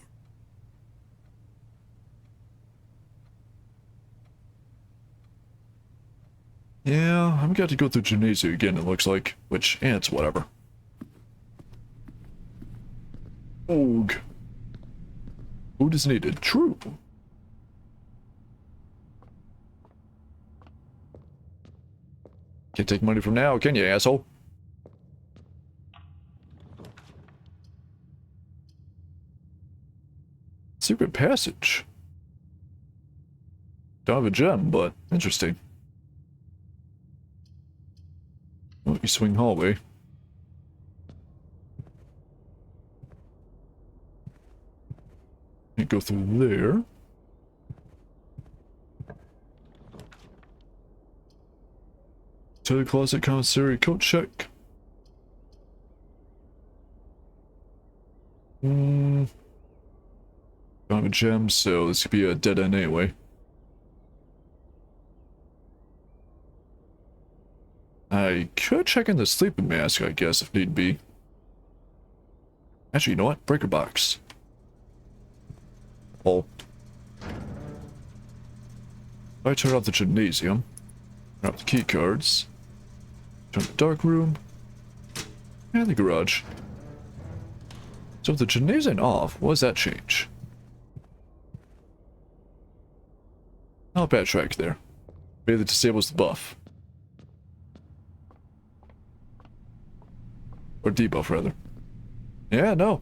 Yeah, I've got to go through gymnasium again, it looks like. Which, it's whatever. Oog. Food is needed. True. Can't take money from now, can you, asshole? Secret passage. Don't have a gem, but interesting. Oh, you swing hallway. Can't go through there. To the closet commissary coat check. Don't have a gem, so this could be a dead end anyway. I could check in the sleeping mask, I guess, if need be. Actually, you know what? Breaker box. Oh. I turn off the gymnasium. Turn off the key cards. Turn off the dark room. And the garage. So if the gymnasium off, what does that change? I'll backtrack there. Maybe that disables the buff. Or debuff, rather. Yeah, no.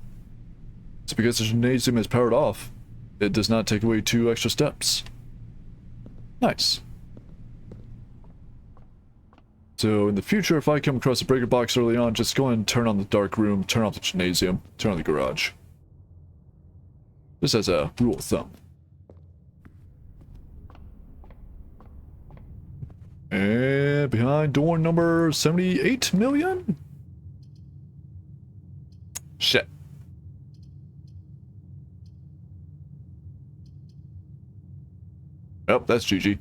It's because the gymnasium is powered off. It does not take away 2 extra steps. Nice. So in the future, if I come across a breaker box early on, just go and turn on the dark room, turn off the gymnasium, turn on the garage. Just as a rule of thumb. And behind door number 78 million? Shit. Oh, that's GG.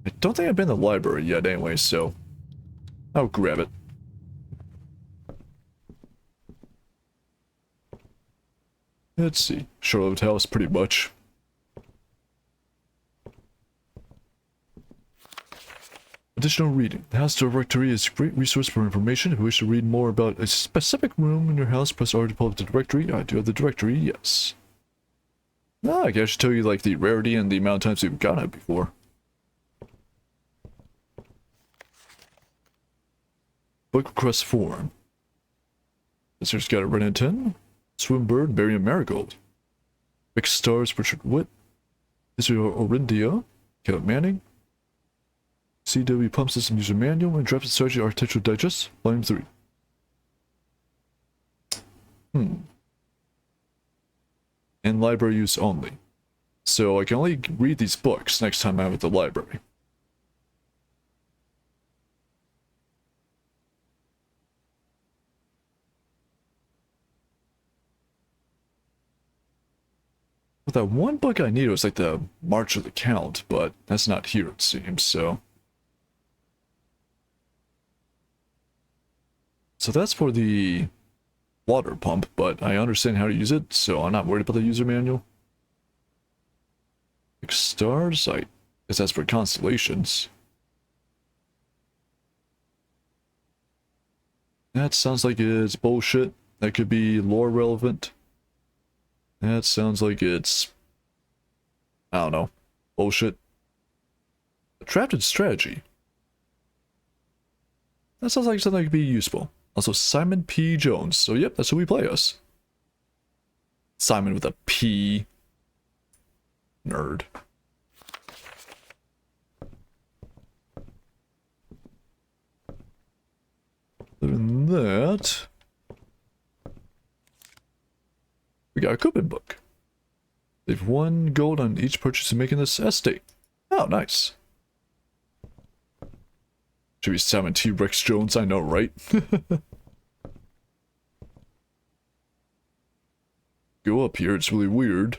I don't think I've been in the library yet anyway, so I'll grab it. Let's see. Charlotte House, pretty much. Additional reading. The house directory is a great resource for information. If you wish to read more about a specific room in your house, press R to pull up the directory. I do have the directory, yes. Ah, I should tell you like the rarity and the amount of times you've gotten it before. Book request form. Visitor's got a Renatin, Swimbird, Miriam Marigold. Big Stars, Richard Witt. Israel Orindia, Caleb Manning. CW Pump System User Manual and Drafted Strategy Architectural Digest, Volume 3. And library use only. So I can only read these books next time I'm at the library. But that one book I needed was like the March of the Count, but that's not here it seems, so... So that's for the water pump, but I understand how to use it, so I'm not worried about the user manual. Like stars, I guess that's for constellations. That sounds like it's bullshit. That could be lore relevant. That sounds like it's... I don't know. Bullshit. Drafted strategy. That sounds like something that could be useful. Also, Simon P. Jones. So, yep, that's who we play as. Simon with a P. Nerd. Other than that, we got a coupon book. They've 1 gold on each purchase in making this estate. Oh, nice. Should be Simon T. Rex Jones, I know, right? Go up here, it's really weird.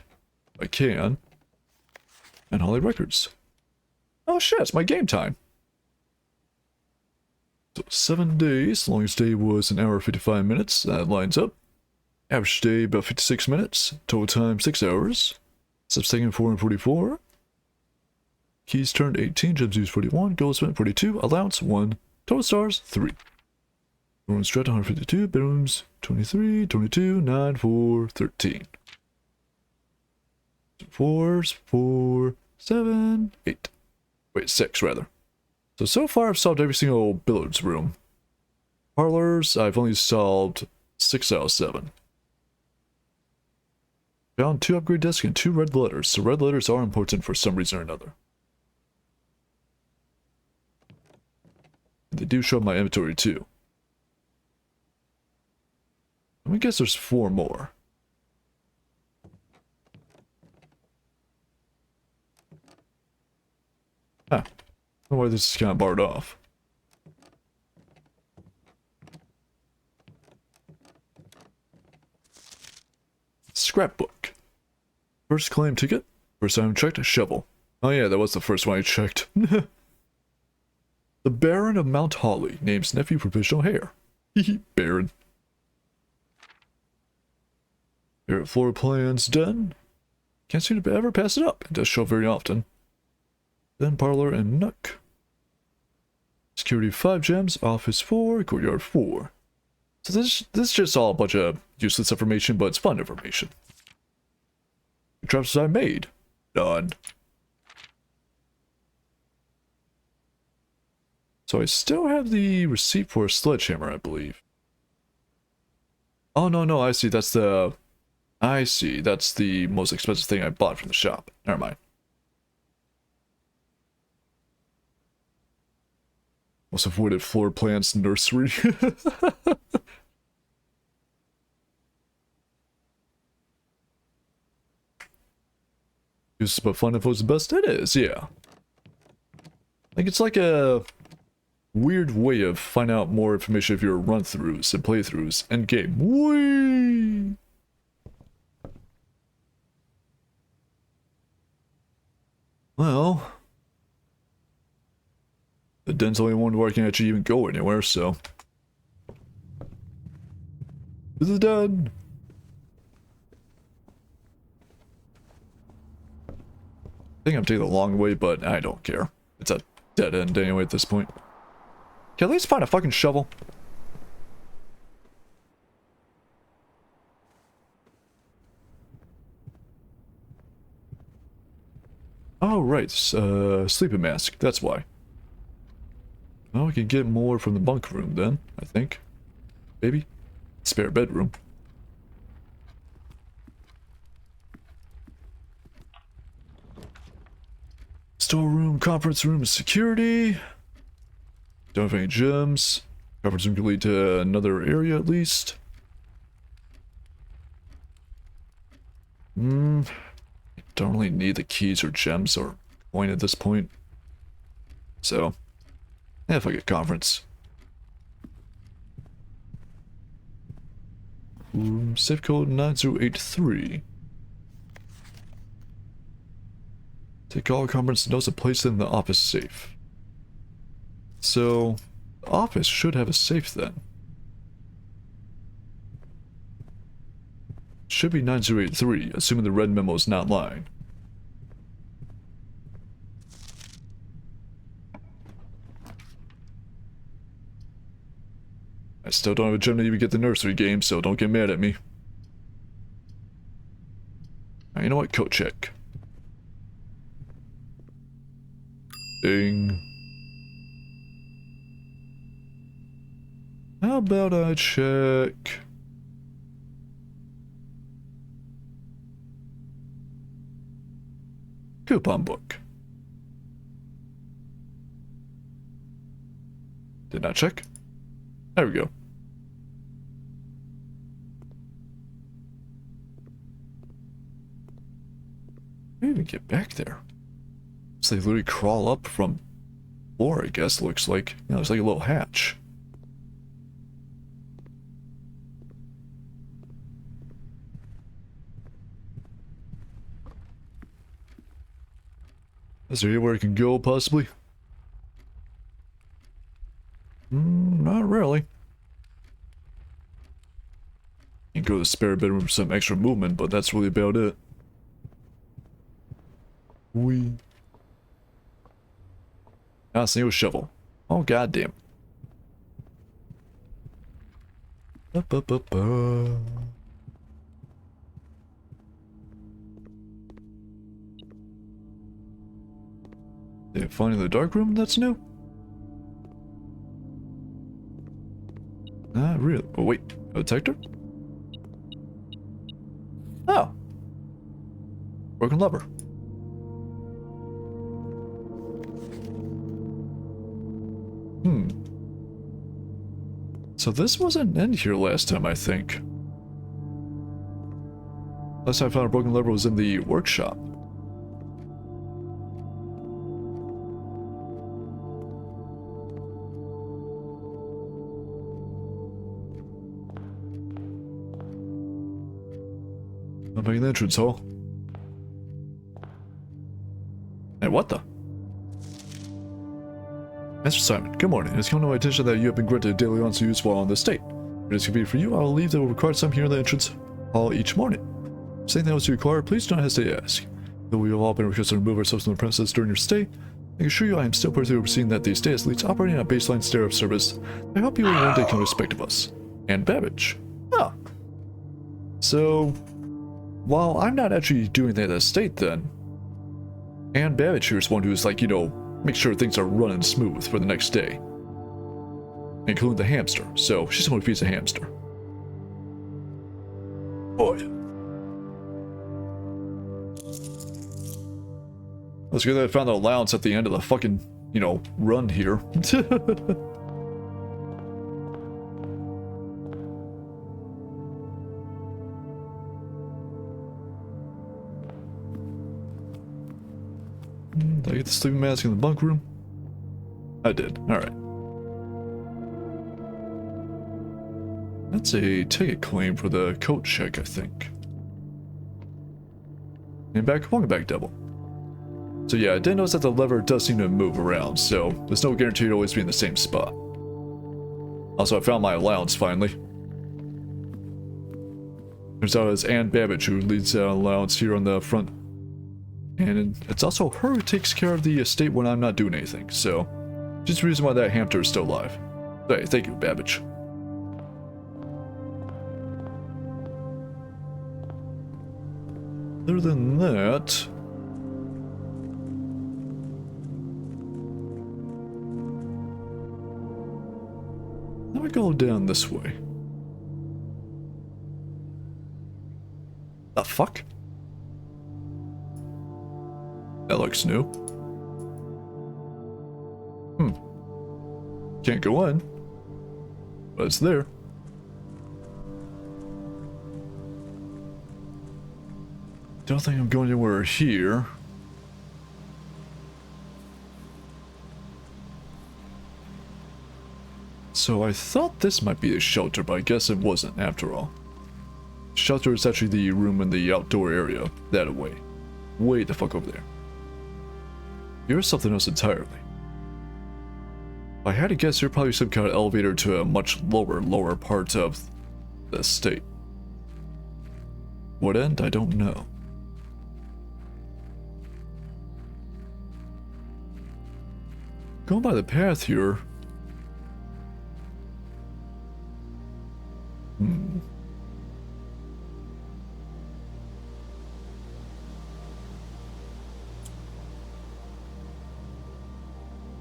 I can. And Holly Records. Oh shit, it's my game time. So 7 days, longest day was 1 hour 55 minutes, that lines up. Average day about 56 minutes, total time 6 hours. Subs taken 4 and 44. Keys turned 18, gems used 41, gold spent 42, allowance 1, total stars 3. Rooms stretch 152, bedrooms 23, 22, 9, 4, 13. 4, 4, 7, 8. Wait, 6 rather. So far I've solved every single billiards room. Parlors, I've only solved 6 out of 7. Found 2 upgrade desks and 2 red letters, so red letters are important for some reason or another. They do show up my inventory too. Let me guess there's 4 more. Ah, I don't know why this is kind of barred off. Scrapbook. First claim ticket. First time checked, a shovel. Oh yeah, that was the first one I checked. The Baron of Mount Holly names nephew provisional heir. Hehe, Baron. Favorite floor plans done. Can't seem to ever pass it up. It does show very often. Then parlor and nook. Security 5 gems, office 4, courtyard 4. So this is just all a bunch of useless information, but it's fun information. Traps I made. Done. So I still have the receipt for a sledgehammer, I believe. Oh, no, I see. That's the most expensive thing I bought from the shop. Never mind. Most avoided floor plans nursery. Useless but fun if it was the best. It is, yeah. Like, it's like a weird way of finding out more information if you're run-throughs and playthroughs. Endgame. Whee! Well, the den's only one where I can actually even go anywhere, so. This is done. I think I'm taking the long way, but I don't care. It's a dead end anyway at this point. Can I at least find a fucking shovel? Oh, right. Sleeping mask. That's why. Well, we can get more from the bunk room then, I think. Maybe? Spare bedroom. Storeroom, conference room, security. Don't have any gems. Conference room can lead to another area at least. Don't really need the keys or gems or coin at this point. So, yeah, if I get conference. Safe code 9083. Take all conference notes and place them in the office safe. So, the office should have a safe then. Should be 9083, assuming the red memo is not lying. I still don't have a gem to even get the nursery game, so don't get mad at me. You know what? Coat check. Ding. How about I check... coupon book. Did not check. There we go. How do you even get back there? So they literally crawl up from floor, I guess, looks like. You know, there's like a little hatch. Is there anywhere I can go, possibly? Not really. You can go to the spare bedroom for some extra movement, but that's really about it. Ah, single shovel. Oh, goddamn. Did I find in the dark room that's new? Not really. Oh, wait. A detector? Oh. Broken lever. So this wasn't in here last time, I think. Last time I found a broken lever was in the workshop. I'm making the entrance hall. Hey, what the? Master Simon, good morning. It has come to my attention that you have been granted daily on-site use while on this state. If it is convenient for you, I will leave that will require some here in the entrance hall each morning. If something else you require, please don't hesitate to ask. Though we have all been requested to remove ourselves from the premises during your stay, I can assure you I am still personally overseeing that the estate leads operating a baseline stair-up service. I hope you will one day come to respect of us. And Babbage. Ah. So, while I'm not actually doing that estate then, and Babbage here is one who's like, you know, make sure things are running smooth for the next day. Including the hamster, so she's someone who feeds a hamster. Oh yeah. Let's get that I found the allowance at the end of the fucking, you know, run here. Did I get the sleeping mask in the bunk room? I did. Alright. That's a ticket claim for the coat check, I think. And welcome back, Devil. So yeah, I did notice that the lever does seem to move around, so there's no guarantee it'll always be in the same spot. Also, I found my allowance finally. Turns out it's Ann Babbage who leads the allowance here on the front. And it's also her who takes care of the estate when I'm not doing anything, so just the reason why that hamster is still alive. Hey, thank you, Babbage. Other than that... Now we go down this way. The fuck? That looks new. Can't go in. But it's there. Don't think I'm going anywhere here. So I thought this might be the shelter, but I guess it wasn't after all. Shelter is actually the room in the outdoor area. That away. Way the fuck over there. Here's something else entirely. If I had to guess, you're probably some kind of elevator to a much lower part of the estate. What end? I don't know. Going by the path here.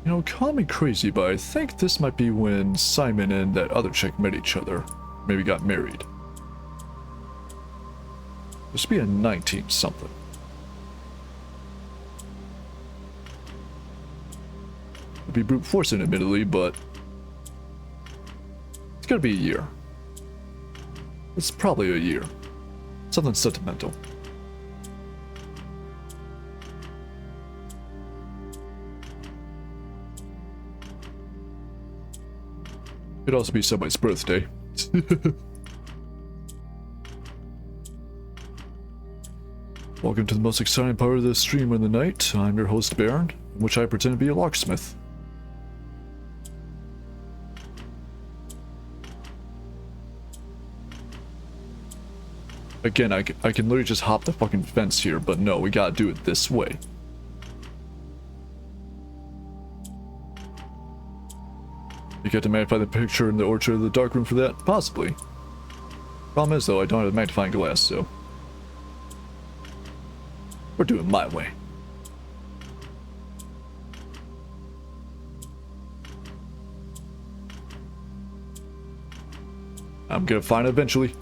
You know, call me crazy, but I think this might be when Simon and that other chick met each other. Maybe got married. This would be a 19-something. It'd be brute forcing, admittedly, but it's gotta be a year. It's probably a year. Something sentimental. Could also be somebody's birthday. Welcome to the most exciting part of the stream of the night. I'm your host, Baron, in which I pretend to be a locksmith. Again, I can literally just hop the fucking fence here, but no, we gotta do it this way. You get to magnify the picture in the orchard of the dark room for that? Possibly. Problem is, though, I don't have a magnifying glass, so... we're doing my way. I'm gonna find it eventually.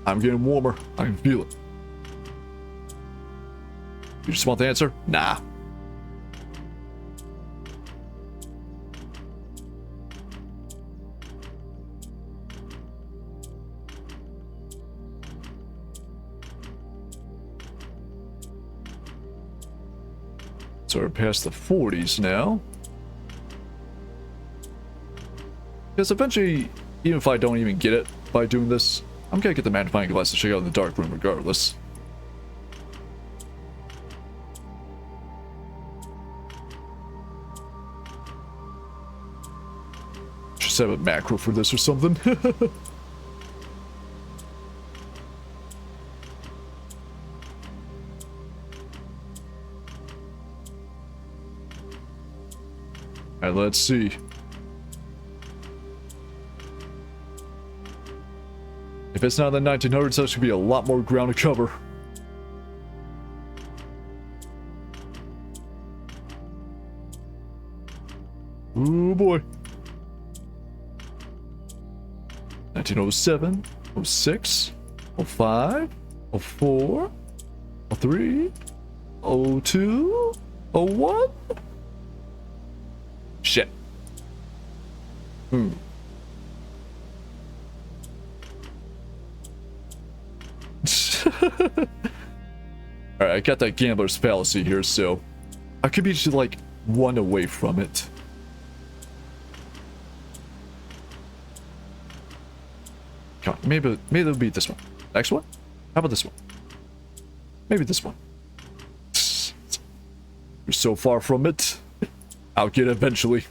I'm getting warmer. I can feel it. You just want the answer? Nah. So we're past the 40s now. Because eventually, even if I don't even get it by doing this, I'm gonna get the magnifying glass to check out in the dark room regardless. Just have a macro for this or something. Alright, let's see. If it's not in the 1900s, that should be a lot more ground to cover. Ooh boy. 1907, 06, 05, 04, 03, 02, 01. Shit. Alright, I got that gambler's fallacy here, so I could be just like 1 away from it. Come on, maybe it'll be this one. Next one? How about this one? Maybe this one. We're so far from it. I'll get it eventually.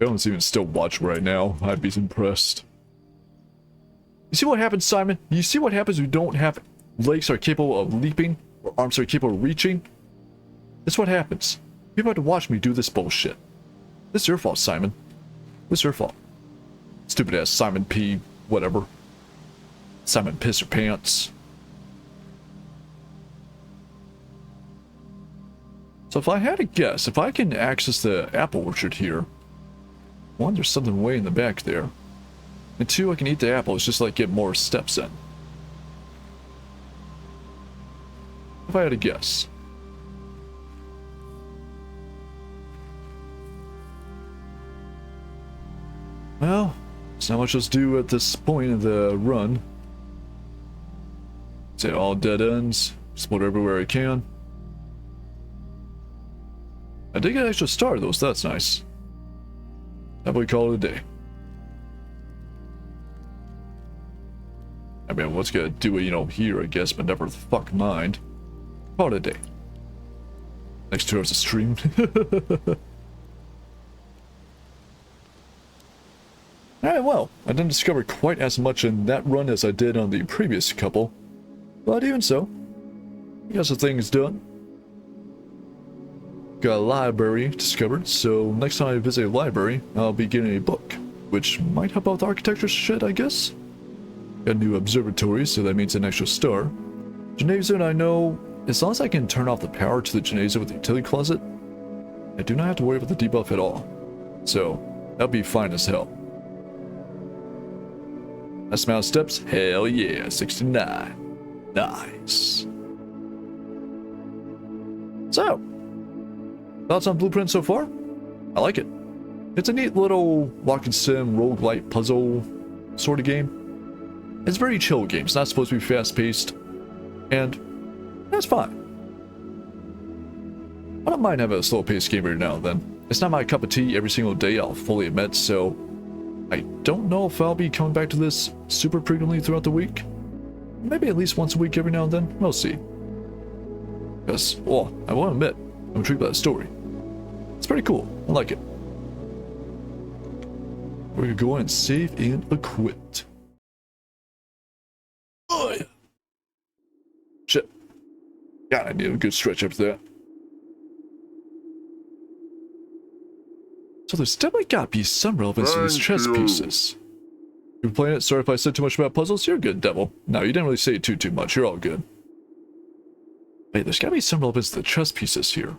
I don't even still watch right now. I'd be impressed. You see what happens, Simon? You see what happens when you don't have legs that are capable of leaping or arms that are capable of reaching? That's what happens. People have to watch me do this bullshit. This is your fault, Simon. This is your fault. Stupid ass Simon P. whatever. Simon Piss Her Pants. So if I had to guess, if I can access the apple orchard here, 1, there's something way in the back there. And 2, I can eat the apple. It's just like get more steps in. If I had to guess. Well, there's not much else to do at this point of the run. Say all dead ends. Explore everywhere I can. I did get an extra star though, so that's nice. How about we call it a day? I mean, what's gonna do it, you know, here, I guess, but never the fuck mind. Call it a day. Next 2 hours of stream. Alright, well, I didn't discover quite as much in that run as I did on the previous couple. But even so, I got some things done. Got a library discovered, so next time I visit a library, I'll be getting a book, which might help out with architecture shit, I guess. Got a new observatory, so that means an extra star. Gymnasium, I know, as long as I can turn off the power to the gymnasium with the utility closet, I do not have to worry about the debuff at all. So, that'll be fine as hell. That's amount of steps? Hell yeah, 69. Nice. So, thoughts on Blueprint so far? I like it. It's a neat little walk and sim, roguelite puzzle sort of game. It's a very chill game. It's not supposed to be fast paced. And that's fine. I don't mind having a slow paced game every now and then. It's not my cup of tea every single day, I'll fully admit, so I don't know if I'll be coming back to this super frequently throughout the week. Maybe at least once a week every now and then. We'll see. Because, well, I won't admit, I'm intrigued by the story. It's pretty cool. I like it. We're gonna go in and save and equip. Oh yeah. Shit. God, I need a good stretch after that. So there's definitely gotta be some relevance to these chess pieces. You playing it? Sorry if I said too much about puzzles. You're good, Devil. No, you didn't really say too much. You're all good. Wait, there's gotta be some relevance to the chess pieces here.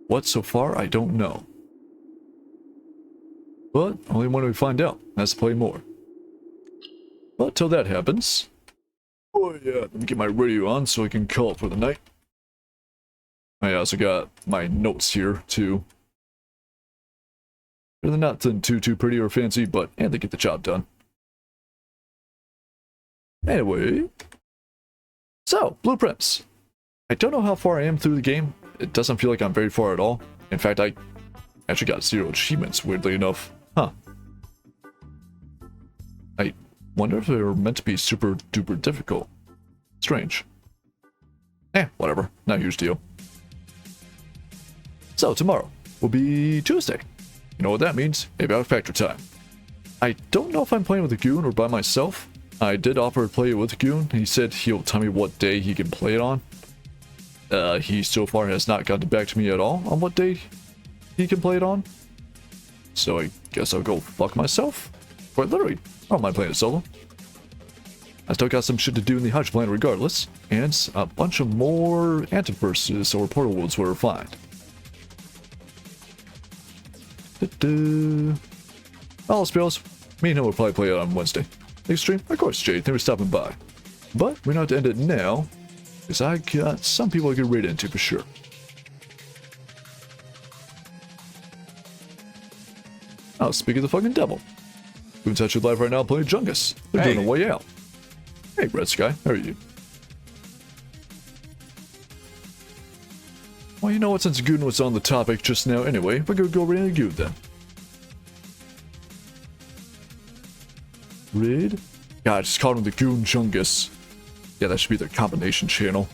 What so far? I don't know. But only when we find out. Let's play more. But till that happens. Oh yeah, let me get my radio on so I can call it for the night. I also got my notes here too. They're not too pretty or fancy, but and they get the job done. Anyway, so blueprints. I don't know how far I am through the game. It doesn't feel like I'm very far at all. In fact, I actually got 0 achievements, weirdly enough. Huh. I wonder if they're meant to be super duper difficult. Strange. Whatever. Not a huge deal. So, tomorrow will be Tuesday. You know what that means? Maybe out factor time. I don't know if I'm playing with a goon or by myself. I did offer to play it with a goon. He said he'll tell me what day he can play it on. He so far has not gotten back to me at all on what day he can play it on. So I guess I'll go fuck myself. Quite literally. I don't mind playing it solo. I still got some shit to do in the Hydro Planet regardless. And a bunch of more Antiverses or Portal Worlds were refined. All spills. Me and him will probably play it on Wednesday. Next stream, of course, Jay. Thanks for stopping by. But we're not to end it now, because I got some people I could read into for sure. Oh, speak of the fucking devil. Goon's actually live right now playing Jungus. They're doing a way out. Hey, Red Sky, how are you? Well, you know what, since Goon was on the topic just now anyway, we're gonna go right into Goon then. Red? God, I just called him the Goon Jungus. Yeah, that should be their combination channel.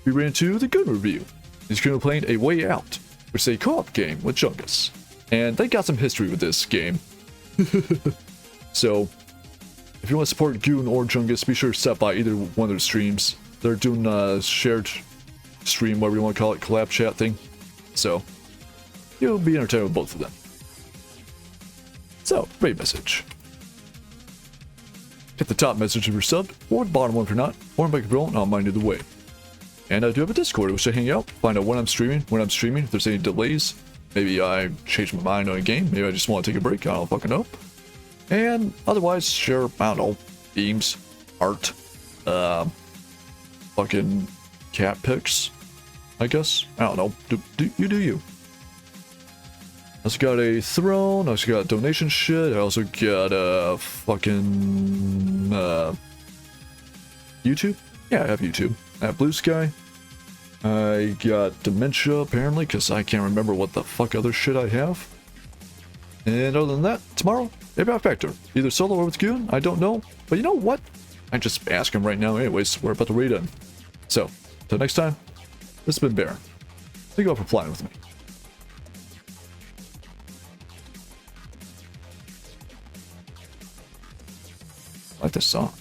We ran into the Goon review. He's currently playing A Way Out, which is a co-op game with Jungus. And they got some history with this game. So, if you want to support Goon or Jungus, be sure to stop by either one of their streams. They're doing a shared stream, whatever you want to call it, collab chat thing. So, you'll be entertained with both of them. So, great message. Hit the top message if you're subbed, or the bottom one if you're not, or make a bill, and I'll mind either way. And I do have a Discord, which I hang out, find out when I'm streaming, if there's any delays. Maybe I change my mind on a game, maybe I just want to take a break, I don't fucking know. And otherwise, share, I don't know, memes, art, fucking cat pics, I guess. I don't know, do you. I also got a throne, I also got donation shit, I also got a fucking YouTube? Yeah, I have YouTube. I have Blue Sky. I got Dementia, apparently, because I can't remember what the fuck other shit I have. And other than that, tomorrow, Impact Factor. Either solo or with Goon, I don't know. But you know what? I just ask him right now anyways, we're about to raid in. So, till next time, this has been Baron. Thank you all for flying with me. I like this song.